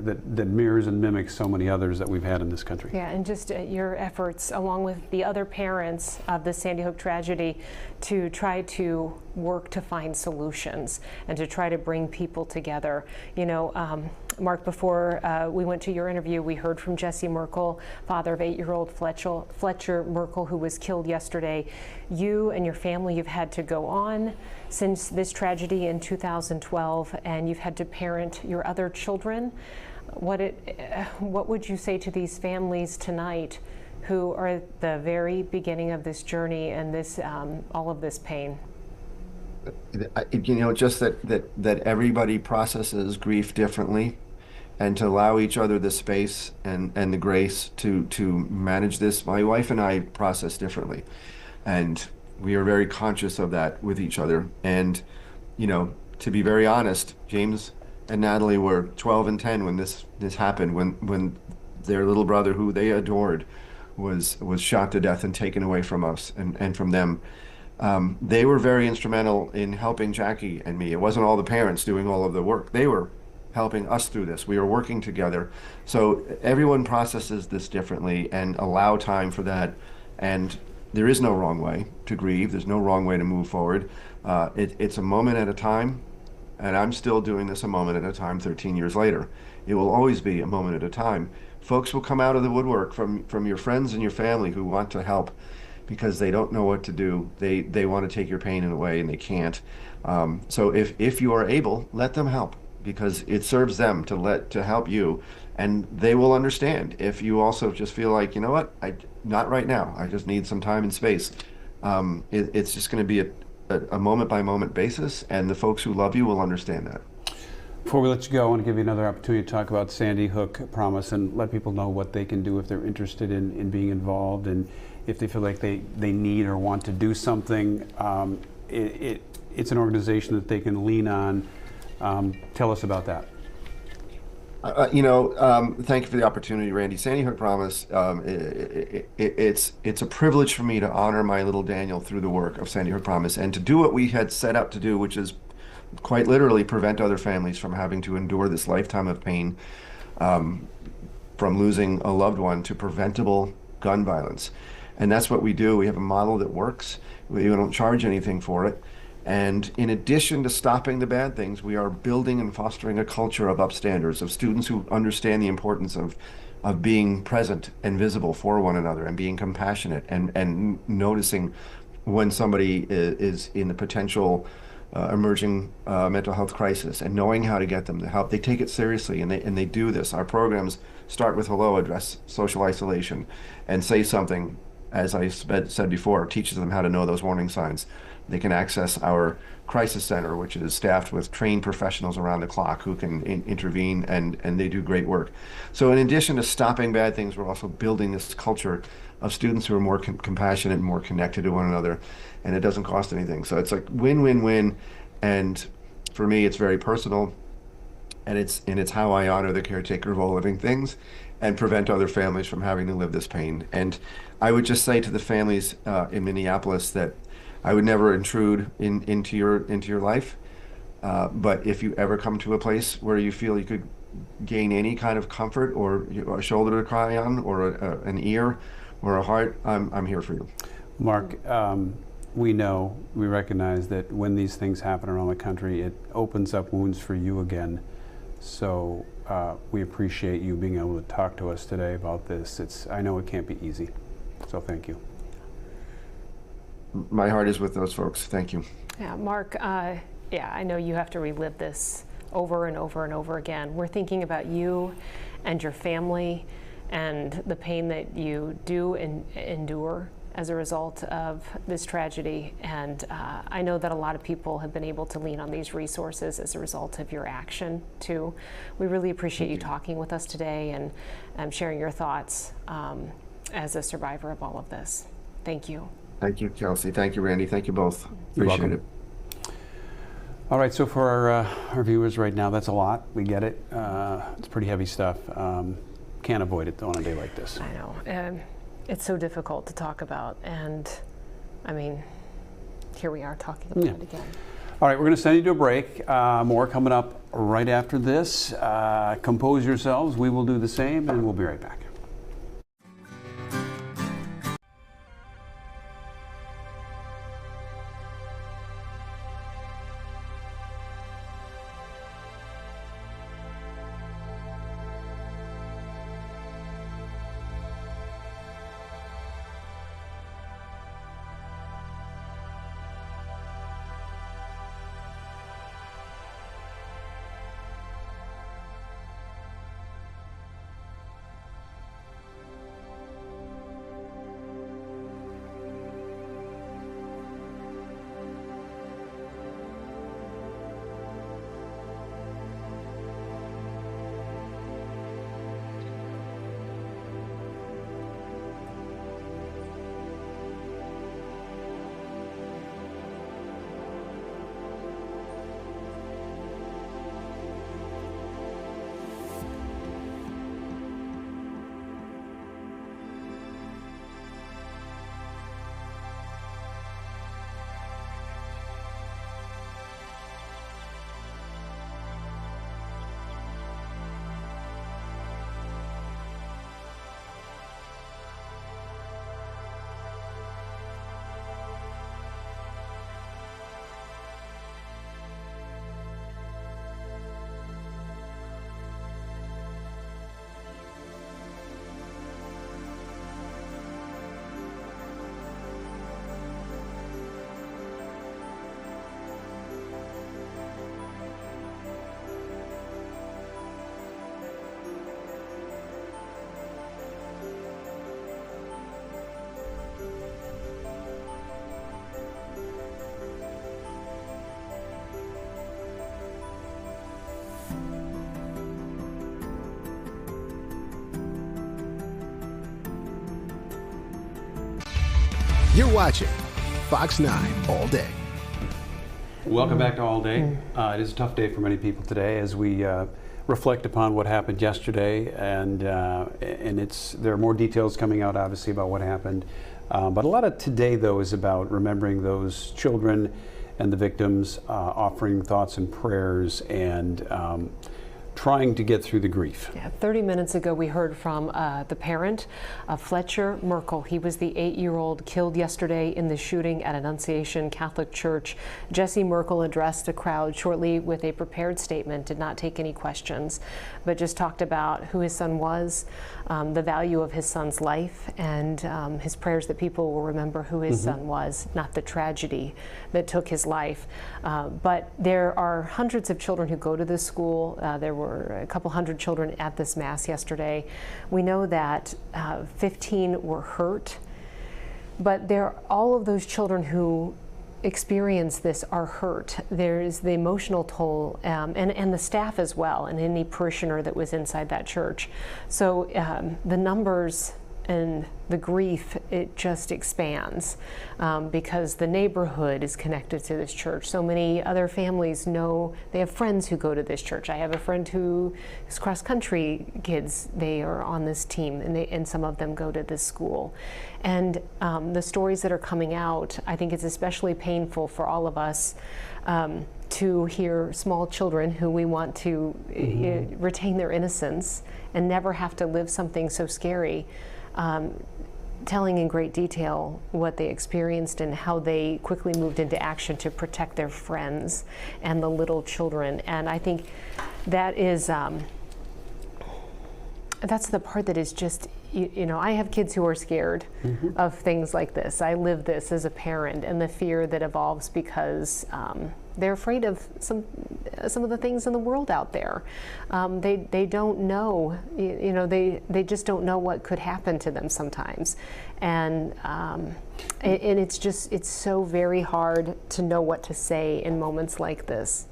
that mirrors and mimics so many others that we've had in this country. Yeah, and just your efforts, along with the other parents of the Sandy Hook tragedy, to try to work to find solutions and to try to bring people together. You know, Mark, before we went to your interview, we heard from Jesse Merkel, father of 8-year-old Fletcher Merkel, who was killed yesterday. You and your family, you've had to go on since this tragedy in 2012, and you've had to parent your other children. What would you say to these families tonight who are at the very beginning of this journey and this all of this pain? You know, just that everybody processes grief differently, and to allow each other the space and the grace to manage this. My wife and I process differently, and we are very conscious of that with each other. And, you know, to be very honest, James and Natalie were 12 and 10 when this happened, when their little brother, who they adored, was shot to death and taken away from us and from them. They were very instrumental in helping Jackie and me. It wasn't all the parents doing all of the work. They were helping us through this. We were working together. So everyone processes this differently, and allow time for that. And there is no wrong way to grieve. There's no wrong way to move forward. It's a moment at a time, and I'm still doing this a moment at a time 13 years later. It will always be a moment at a time. Folks will come out of the woodwork from your friends and your family who want to help because they don't know what to do. They want to take your pain away, and they can't. So if you are able, let them help, because it serves them to help you, and they will understand. If you also just feel like, you know what, not right now, I just need some time and space. It's just going to be a moment by moment basis, and the folks who love you will understand that. Before we let you go, I want to give you another opportunity to talk about Sandy Hook Promise and let people know what they can do if they're interested in being involved, and if they feel like they need or want to do something. It's an organization that they can lean on. Tell us about that. Thank you for the opportunity, Randy. Sandy Hook Promise, it's a privilege for me to honor my little Daniel through the work of Sandy Hook Promise, and to do what we had set out to do, which is quite literally prevent other families from having to endure this lifetime of pain, from losing a loved one to preventable gun violence. And that's what we do. We have a model that works. We don't charge anything for it. And in addition to stopping the bad things, we are building and fostering a culture of upstanders, of students who understand the importance of being present and visible for one another, and being compassionate, and noticing when somebody is in the potential emerging mental health crisis, and knowing how to get them the help. They take it seriously, and they do this. Our programs start with hello, address social isolation, and say something, as I said before, teaches them how to know those warning signs. They can access our crisis center, which is staffed with trained professionals around the clock who can intervene, and they do great work. So in addition to stopping bad things, we're also building this culture of students who are more compassionate and more connected to one another, and it doesn't cost anything. So it's like win-win-win, and for me, it's very personal, and it's how I honor the caretaker of all living things and prevent other families from having to live this pain. And I would just say to the families in Minneapolis that I would never intrude into your life, but if you ever come to a place where you feel you could gain any kind of comfort or a shoulder to cry on or an ear or a heart, I'm here for you. Mark, we recognize that when these things happen around the country, it opens up wounds for you again. So we appreciate you being able to talk to us today about this. I know it can't be easy, so thank you. My heart is with those folks. Thank you. Yeah, Mark, I know you have to relive this over and over and over again. We're thinking about you and your family and the pain that you do endure as a result of this tragedy. And I know that a lot of people have been able to lean on these resources as a result of your action too. We really appreciate you talking with us today and sharing your thoughts as a survivor of all of this. Thank you. Thank you, Kelsey. Thank you, Randy. Thank you both. Appreciate it. All right, so for our viewers right now, that's a lot. We get it. It's pretty heavy stuff. Can't avoid it on a day like this. I know. It's so difficult to talk about. And I mean, here we are talking about it again. All right, we're going to send you to a break. More coming up right after this. Compose yourselves. We will do the same, and we'll be right back. You're watching Fox 9 All Day. Welcome back to All Day. It is a tough day for many people today as we reflect upon what happened yesterday, and there are more details coming out obviously about what happened. But a lot of today though is about remembering those children and the victims, offering thoughts and prayers, and trying to get through the grief. Yeah, 30 minutes ago we heard from the parent of Fletcher Merkel. He was the 8-year-old killed yesterday in the shooting at Annunciation Catholic Church. Jesse Merkel addressed the crowd shortly with a prepared statement, did not take any questions, but just talked about who his son was, the value of his son's life, and his prayers that people will remember who his son was, not the tragedy that took his life. But there are hundreds of children who go to this school. There were a couple hundred children at this mass yesterday. We know that 15 were hurt, but all of those children who experience this are hurt. There's the emotional toll, and the staff as well, and any parishioner that was inside that church. So the numbers and the grief, it just expands because the neighborhood is connected to this church. So many other families know, they have friends who go to this church. I have a friend who is cross-country kids, they are on this team, and some of them go to this school. And the stories that are coming out, I think it's especially painful for all of us to hear small children who we want to retain their innocence and never have to live something so scary, telling in great detail what they experienced and how they quickly moved into action to protect their friends and the little children. And I think that is, that's the part that is just, you know, I have kids who are scared of things like this. I live this as a parent, and the fear that evolves because they're afraid of some of the things in the world out there. They don't know, you know, they just don't know what could happen to them sometimes. And it's just, it's so very hard to know what to say in moments like this.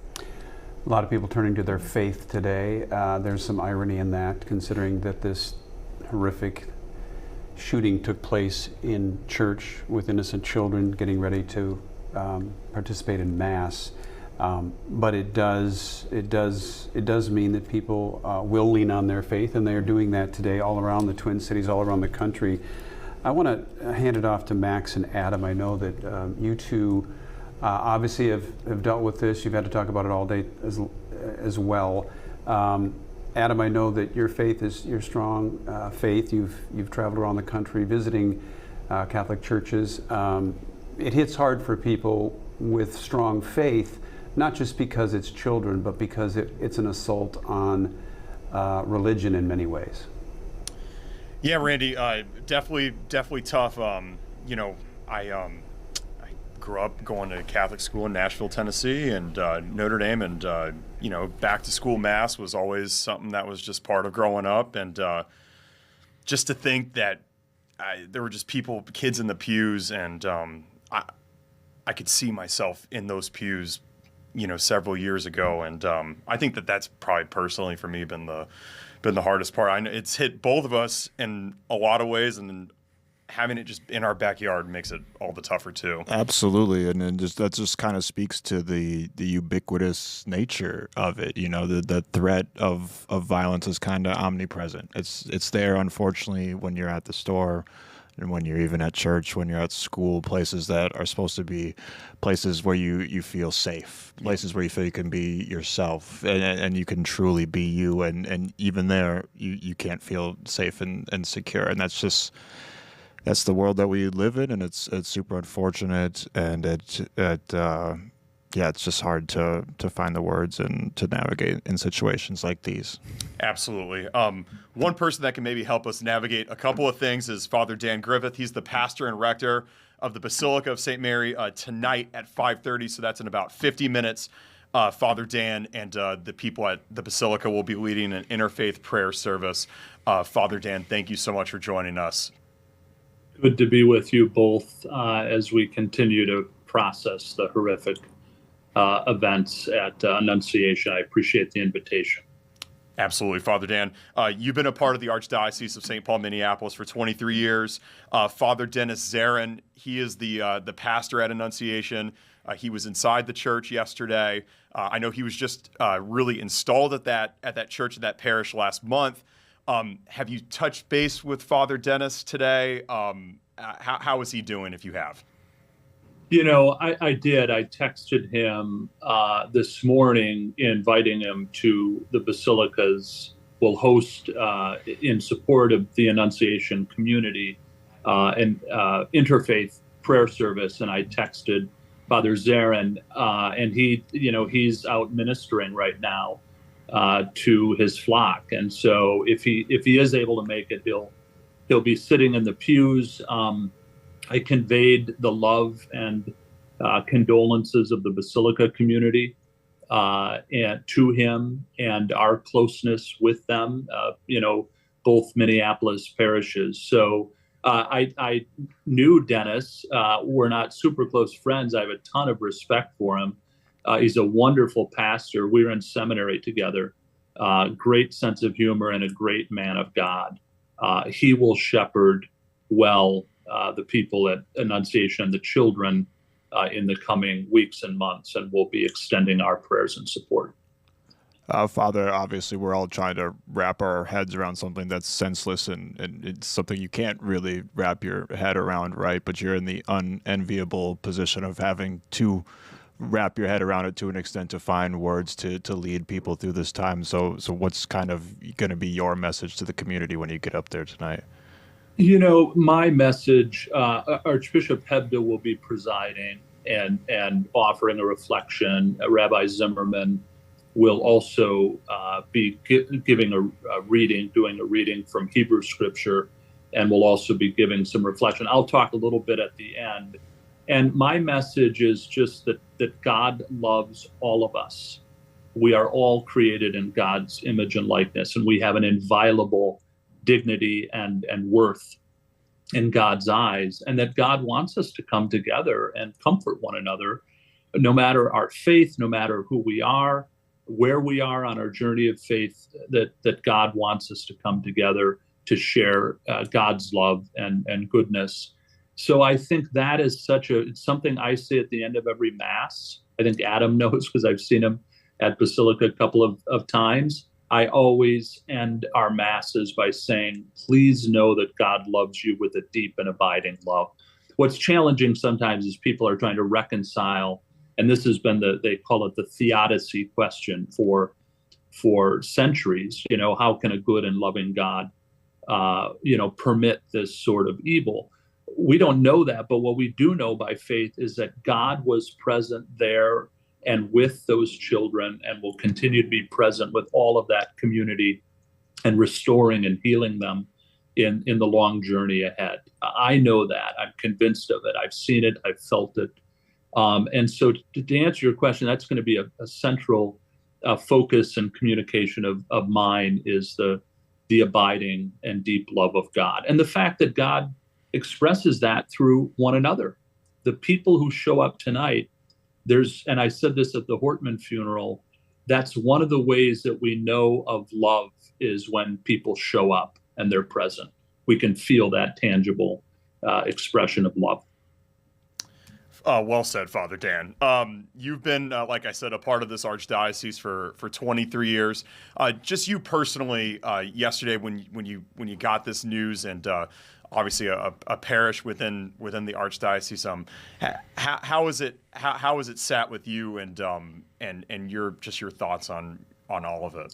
A lot of people turning to their faith today. There's some irony in that, considering that this horrific shooting took place in church with innocent children getting ready to participate in Mass. But it does mean that people will lean on their faith, and they are doing that today all around the Twin Cities, all around the country. I want to hand it off to Max and Adam. I know that you two obviously have dealt with this. You've had to talk about it all day as well. Adam, I know that your faith is your strong faith. You've traveled around the country visiting Catholic churches. It hits hard for people with strong faith, not just because it's children, but because it's an assault on religion in many ways. Yeah, Randy, definitely tough. You know, I grew up going to Catholic school in Nashville, Tennessee, and Notre Dame, and you know, back to school Mass was always something that was just part of growing up, and just to think that there were just kids in the pews, and I could see myself in those pews, you know, several years ago, and I think that's probably personally for me been the hardest part. I know it's hit both of us in a lot of ways, and then having it just in our backyard makes it all the tougher too. Absolutely, and then that just kind of speaks to the ubiquitous nature of it. You know, the threat of violence is kind of omnipresent. It's there, unfortunately, when you're at the store, and when you're even at church, when you're at school, places that are supposed to be places where you feel safe, places where you feel you can be yourself, and you can truly be you, and even there you can't feel safe and secure, and that's the world that we live in, and it's super unfortunate, and it's just hard to find the words and to navigate in situations like these. Absolutely. One person that can maybe help us navigate a couple of things is Father Dan Griffith. He's the pastor and rector of the Basilica of St. Mary tonight at 5:30, so that's in about 50 minutes. Father Dan and the people at the Basilica will be leading an interfaith prayer service. Father Dan, thank you so much for joining us. Good to be with you both as we continue to process the horrific events at Annunciation. I appreciate the invitation. Absolutely, Father Dan. You've been a part of the Archdiocese of St. Paul, Minneapolis for 23 years. Father Dennis Zarin, he is the pastor at Annunciation. He was inside the church yesterday. I know he was just really installed at that church, at that parish last month. Have you touched base with Father Dennis today? How is he doing, if you have? You know, I did. I texted him this morning inviting him to the Basilica's will host in support of the Annunciation community an interfaith prayer service. And I texted Father Zarin, and he's out ministering right now to his flock. And so if he is able to make it, he'll be sitting in the pews. I conveyed the love and condolences of the Basilica community and to him, and our closeness with them, both Minneapolis parishes. So I knew Dennis. We're not super close friends. I have a ton of respect for him. He's a wonderful pastor. We were in seminary together. Great sense of humor and a great man of God. He will shepherd well the people at Annunciation and the children in the coming weeks and months, and we'll be extending our prayers and support. Father, obviously we're all trying to wrap our heads around something that's senseless and it's something you can't really wrap your head around, right? But you're in the unenviable position of having to wrap your head around it to an extent to find words to lead people through this time. So what's kind of going to be your message to the community when you get up there tonight? You know, my message, Archbishop Hebda will be presiding and offering a reflection. Rabbi Zimmerman will also be giving a reading, doing a reading from Hebrew scripture, and will also be giving some reflection. I'll talk a little bit at the end. And my message is just that God loves all of us. We are all created in God's image and likeness, and we have an inviolable dignity and worth in God's eyes, and that God wants us to come together and comfort one another, no matter our faith, no matter who we are, where we are on our journey of faith, that God wants us to come together to share God's love and goodness. So I think that is it's something I say at the end of every Mass. I think Adam knows because I've seen him at Basilica a couple of times. I always end our Masses by saying, please know that God loves you with a deep and abiding love. What's challenging sometimes is people are trying to reconcile, and this has been they call it the theodicy question for centuries. You know, how can a good and loving God, permit this sort of evil? We don't know that, but what we do know by faith is that God was present there and with those children, and will continue to be present with all of that community and restoring and healing them in the long journey ahead. I know that. I'm convinced of it. I've seen it. I've felt it. And so to answer your question, that's going to be a central focus and communication of mine, is the abiding and deep love of God. And the fact that God expresses that through one another. The people who show up tonight, and I said this at the Hortman funeral, that's one of the ways that we know of love, is when people show up and they're present. We can feel that tangible expression of love. Well said, Father Dan. You've been, like I said, a part of this archdiocese for 23 years. Just you personally, yesterday when you got this news, and obviously a parish within the archdiocese, how is it sat with you, and your thoughts on all of it?